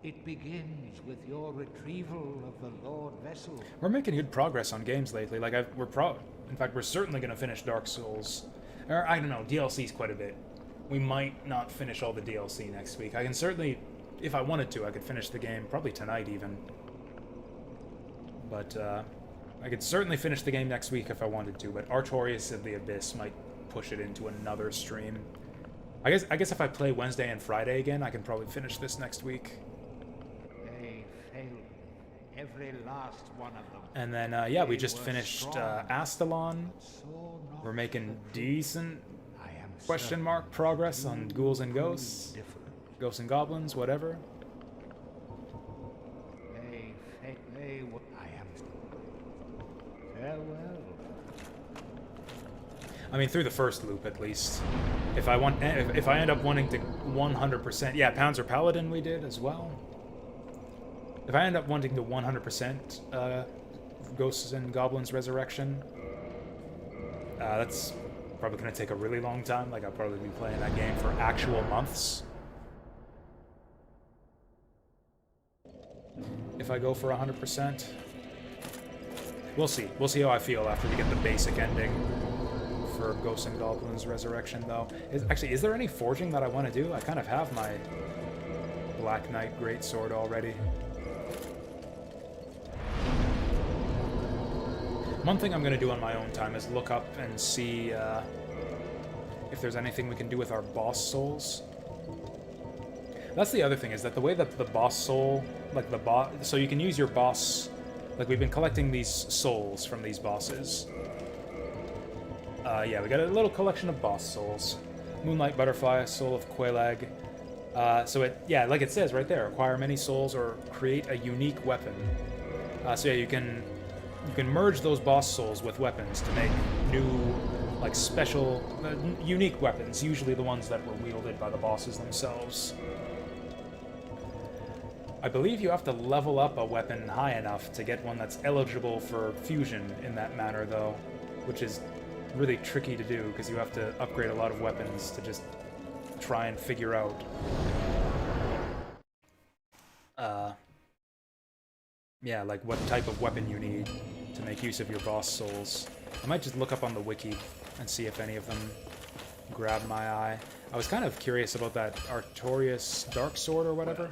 It begins with your retrieval of the Lord Vessel. We're making good progress on games lately. Like, in fact, we're certainly going to finish Dark Souls. Or, I don't know, DLC's quite a bit. We might not finish all the DLC next week. I can certainly, if I wanted to, I could finish the game, probably tonight even. But, I could certainly finish the game next week if I wanted to, but Artorias of the Abyss might push it into another stream. I guess if I play Wednesday and Friday again, I can probably finish this next week. They failed me, every last one of them. And then, yeah, we just finished Astalon. We're making decent question mark progress on Ghouls and Ghosts. Ghosts and Goblins, whatever. Farewell. I mean, through the first loop, at least. If I end up wanting to 100%... Yeah, Panzer Paladin we did as well. If I end up wanting to 100% Ghosts and Goblins Resurrection, that's probably going to take a really long time. Like, I'll probably be playing that game for actual months. If I go for 100%. We'll see. We'll see how I feel after we get the basic ending for Ghosts and Goblins Resurrection, though. Is there any forging that I want to do? I kind of have my Black Knight Greatsword already. One thing I'm going to do on my own time is look up and see if there's anything we can do with our boss souls. That's the other thing, is that the way that the boss soul, like the boss... So you can use your boss... Like, we've been collecting these souls from these bosses. Yeah, we got a little collection of boss souls. Moonlight Butterfly, Soul of Quelaag. So it, yeah, like it says right there, acquire many souls or create a unique weapon. So yeah, you can merge those boss souls with weapons to make new, like, special, unique weapons. Usually the ones that were wielded by the bosses themselves. I believe you have to level up a weapon high enough to get one that's eligible for fusion in that manner, though, which is really tricky to do because you have to upgrade a lot of weapons to just try and figure out yeah, like what type of weapon you need to make use of your boss souls. I might just look up on the wiki and see if any of them grab my eye. I was kind of curious about that Artorias Dark Sword or whatever.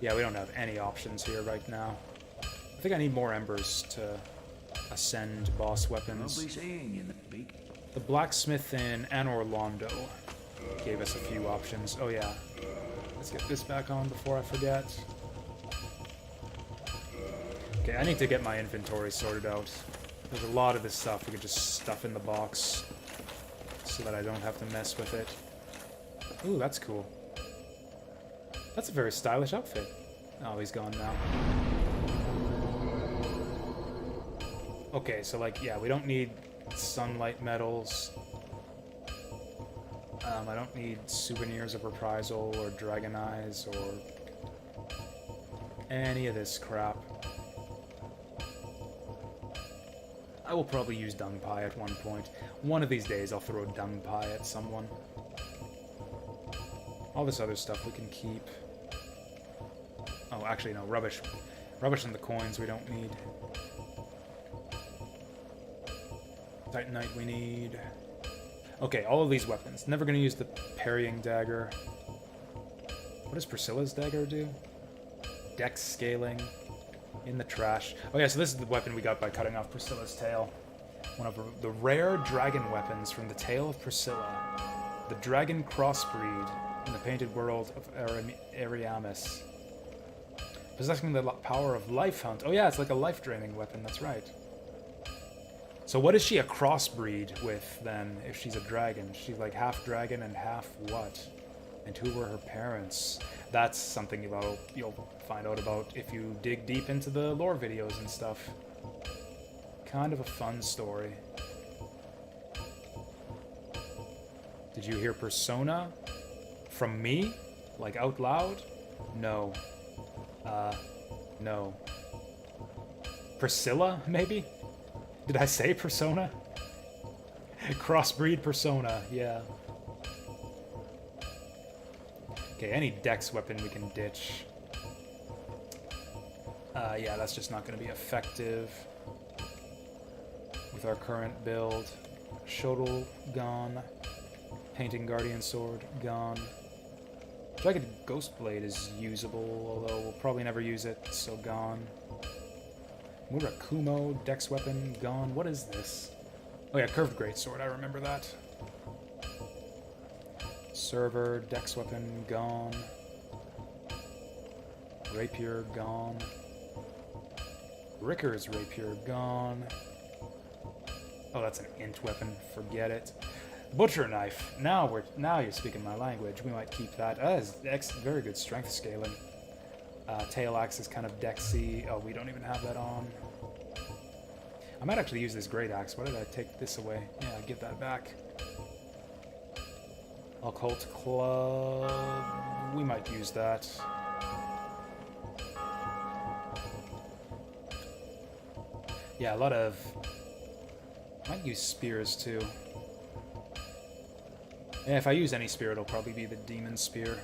Yeah, we don't have any options here right now. I think I need more embers to ascend boss weapons. The blacksmith in Anor Londo gave us a few options. Oh yeah. Let's get this back on before I forget. Okay, I need to get my inventory sorted out. There's a lot of this stuff we could just stuff in the box so that I don't have to mess with it. Ooh, that's cool. That's a very stylish outfit. Oh, he's gone now. Okay, so like, yeah, we don't need sunlight medals. I don't need souvenirs of reprisal or dragon eyes or any of this crap. I will probably use dung pie at one point. One of these days I'll throw dung pie at someone. All this other stuff we can keep. Oh, actually, no, rubbish. Rubbish and the coins we don't need. Titanite we need. Okay, all of these weapons. Never gonna use the parrying dagger. What does Priscilla's dagger do? Dex scaling. In the trash. Oh yeah, so this is the weapon we got by cutting off Priscilla's tail. One of the rare dragon weapons from the Tale of Priscilla. The dragon crossbreed in the painted world of Ariamis. Possessing the power of life hunt. Oh yeah, it's like a life-draining weapon, that's right. So what is she a crossbreed with, then, if she's a dragon? She's like half dragon and half what? And who were her parents? That's something you'll find out about if you dig deep into the lore videos and stuff. Kind of a fun story. Did you hear Persona? From me? Like out loud? No. No. Priscilla, maybe? Did I say Persona? Crossbreed Persona, yeah. Okay, any dex weapon we can ditch. Yeah, that's just not going to be effective with our current build. Shodel, gone. Painting Guardian Sword, gone. Jagged Ghost Blade is usable, although we'll probably never use it, so gone. Murakumo, dex weapon, gone. What is this? Oh yeah, Curved Greatsword, I remember that. Server, dex weapon, gone. Rapier, gone. Ricker's Rapier, gone. Oh, that's an int weapon, forget it. Butcher Knife, now you're speaking my language. We might keep that. That's very good strength scaling. Tail Axe is kind of dexy. Oh, we don't even have that on. I might actually use this Great Axe. Why did I take this away? Yeah, give that back. Occult Club. We might use that. Yeah, a lot of... Might use spears too. Yeah, if I use any spear, it'll probably be the Demon Spear.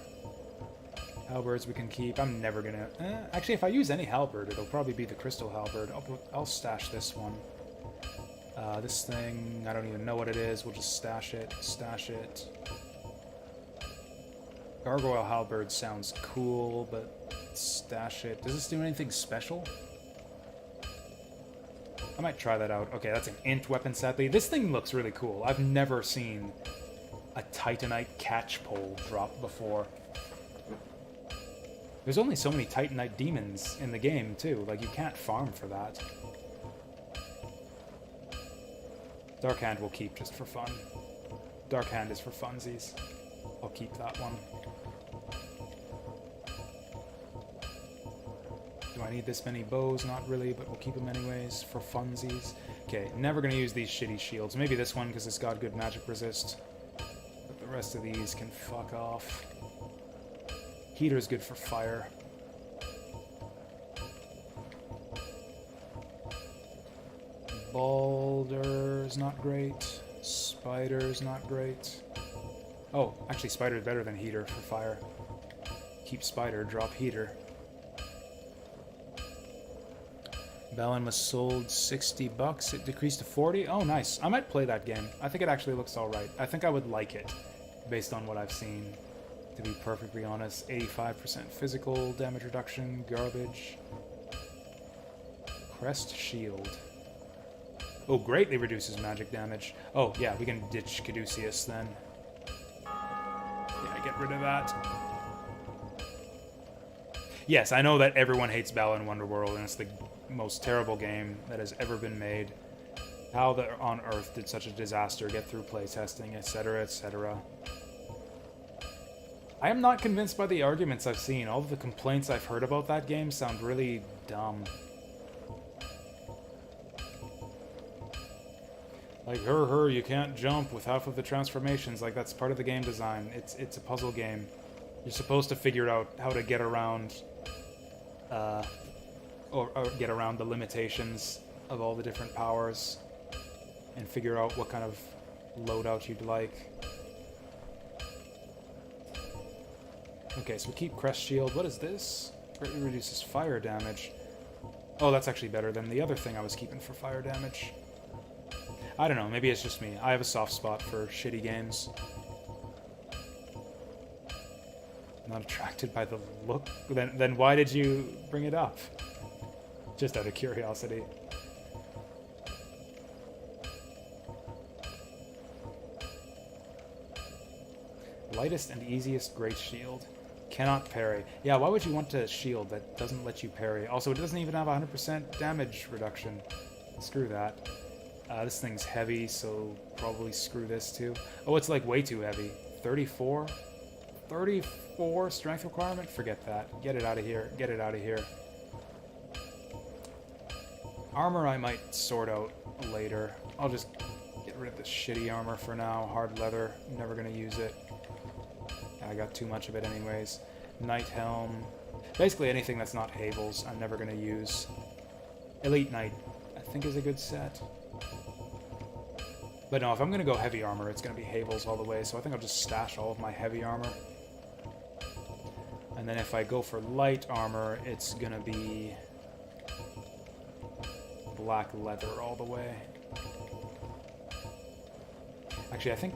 Halberds we can keep. I'm never gonna... actually, if I use any halberd, it'll probably be the Crystal Halberd. I'll stash this one. This thing, I don't even know what it is. We'll just stash it. Stash it. Gargoyle Halberd sounds cool, but stash it. Does this do anything special? I might try that out. Okay, that's an int weapon, sadly. This thing looks really cool. I've never seen a Titanite catch pole drop before. There's only so many Titanite demons in the game, too. Like, you can't farm for that. Dark Hand we'll keep just for fun. Dark Hand is for funsies. I'll keep that one. Do I need this many bows? Not really, but we'll keep them anyways for funsies. Okay, never gonna use these shitty shields. Maybe this one, because it's got good magic resist. But the rest of these can fuck off. Heater's good for fire. Balder's not great. Spider's not great. Oh, actually Spider's better than Heater for fire. Keep Spider, drop Heater. Balin was sold $60. It decreased to 40. Oh, nice. I might play that game. I think it actually looks alright. I think I would like it, based on what I've seen. To be perfectly honest, 85% physical damage reduction, garbage. Crest Shield. Oh, greatly reduces magic damage. Oh, yeah, we can ditch Caduceus then. Yeah, get rid of that. Yes, I know that everyone hates Balan Wonderworld, and it's the most terrible game that has ever been made. How on earth did such a disaster get through playtesting, etc., etc.? I am not convinced by the arguments I've seen. All of the complaints I've heard about that game sound really dumb. Like, you can't jump with half of the transformations. Like, that's part of the game design. It's a puzzle game. You're supposed to figure out how to get around, or get around the limitations of all the different powers, and figure out what kind of loadout you'd like. Okay, so we keep Crest Shield. What is this? Greatly reduces fire damage. Oh, that's actually better than the other thing I was keeping for fire damage. I don't know, maybe it's just me. I have a soft spot for shitty games. Not attracted by the look? Then why did you bring it up? Just out of curiosity. Lightest and easiest great shield. Cannot parry. Yeah, why would you want a shield that doesn't let you parry? Also, it doesn't even have 100% damage reduction. Screw that. This thing's heavy, so probably screw this too. Oh, it's like way too heavy. 34? 34 strength requirement? Forget that. Get it out of here. Get it out of here. Armor I might sort out later. I'll just get rid of the shitty armor for now. Hard leather. Never gonna use it. I got too much of it anyways. Knight helm. Basically anything that's not Havel's, I'm never gonna use. Elite Knight, I think is a good set. But no, if I'm gonna go heavy armor, it's gonna be Havel's all the way, so I think I'll just stash all of my heavy armor. And then if I go for light armor, it's gonna be black leather all the way. Actually, I think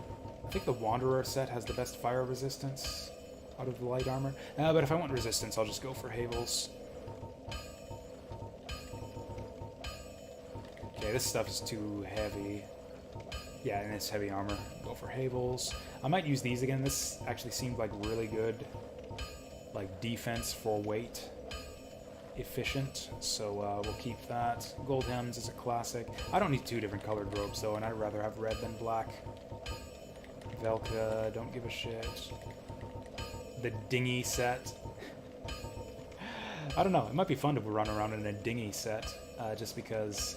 the Wanderer set has the best fire resistance out of the light armor. But if I want resistance, I'll just go for Havel's. Okay, this stuff is too heavy. Yeah, and it's heavy armor. Go for Havel's. I might use these again. This actually seemed like really good, like defense for weight. Efficient, so we'll keep that. Gold Hems is a classic. I don't need two different colored robes though, and I'd rather have red than black. Velka, don't give a shit. The dinghy set. I don't know, it might be fun to run around in a dinghy set, just because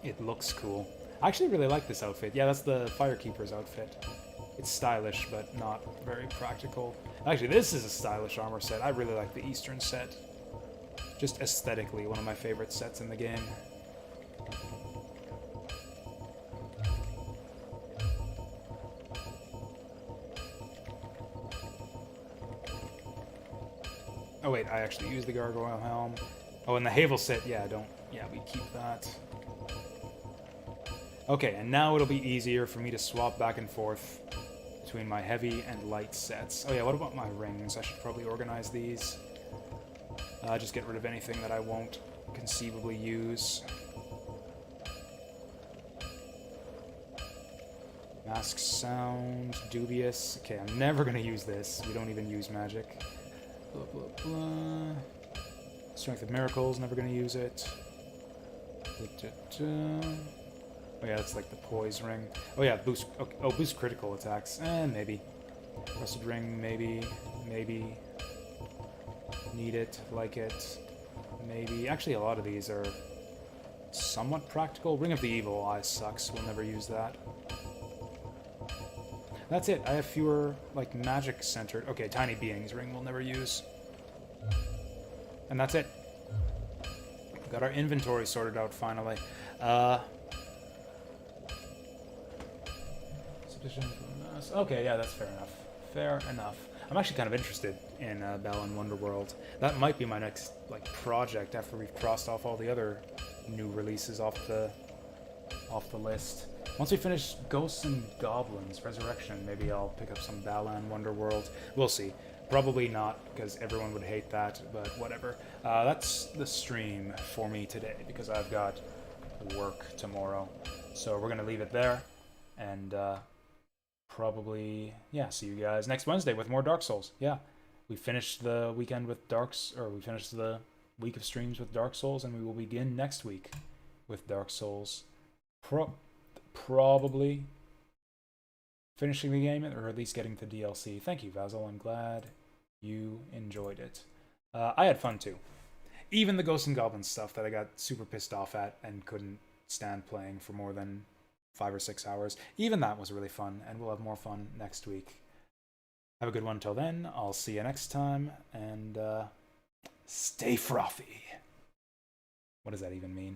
it looks cool. I actually really like this outfit. Yeah, that's the Firekeeper's outfit. It's stylish, but not very practical. Actually, this is a stylish armor set. I really like the Eastern set. Just aesthetically, one of my favorite sets in the game. Oh wait, I actually used the Gargoyle Helm. Oh, and the Havel set, yeah, we keep that. Okay, and now it'll be easier for me to swap back and forth between my heavy and light sets. Oh yeah, what about my rings? I should probably organize these. Just get rid of anything that I won't conceivably use. Mask sound, dubious. Okay, I'm never gonna use this. We don't even use magic. Blah, blah, blah. Strength of Miracles, never gonna use it. Oh yeah, that's like the poise ring. Oh yeah, boost. Okay. Oh, boost critical attacks. Maybe. Rusted ring, maybe. Maybe. Need it, like it. Maybe. Actually, a lot of these are somewhat practical. Ring of the Evil Eye sucks. We'll never use that. That's it. I have fewer, like, magic-centered... Okay, Tiny Beings ring we'll never use. And that's it. Got our inventory sorted out, finally. Okay, yeah, that's fair enough. Fair enough. I'm actually kind of interested in Balan Wonderworld. That might be my next, like, project after we've crossed off all the other new releases off the list. Once we finish Ghosts and Goblins Resurrection, maybe I'll pick up some Balan Wonderworld. We'll see. Probably not, because everyone would hate that, but whatever. That's the stream for me today, because I've got work tomorrow. So we're going to leave it there, and probably, yeah, see you guys next Wednesday with more Dark Souls. Yeah, we finished the weekend with we finished the week of streams with Dark Souls, and we will begin next week with Dark Souls. Probably finishing the game, or at least getting to DLC. Thank you, Vasil. I'm glad you enjoyed it. I had fun too. Even the Ghosts and Goblins stuff that I got super pissed off at and couldn't stand playing for more than 5 or 6 hours. Even that was really fun, and we'll have more fun next week. Have a good one till then. I'll see you next time, and stay frothy. What does that even mean?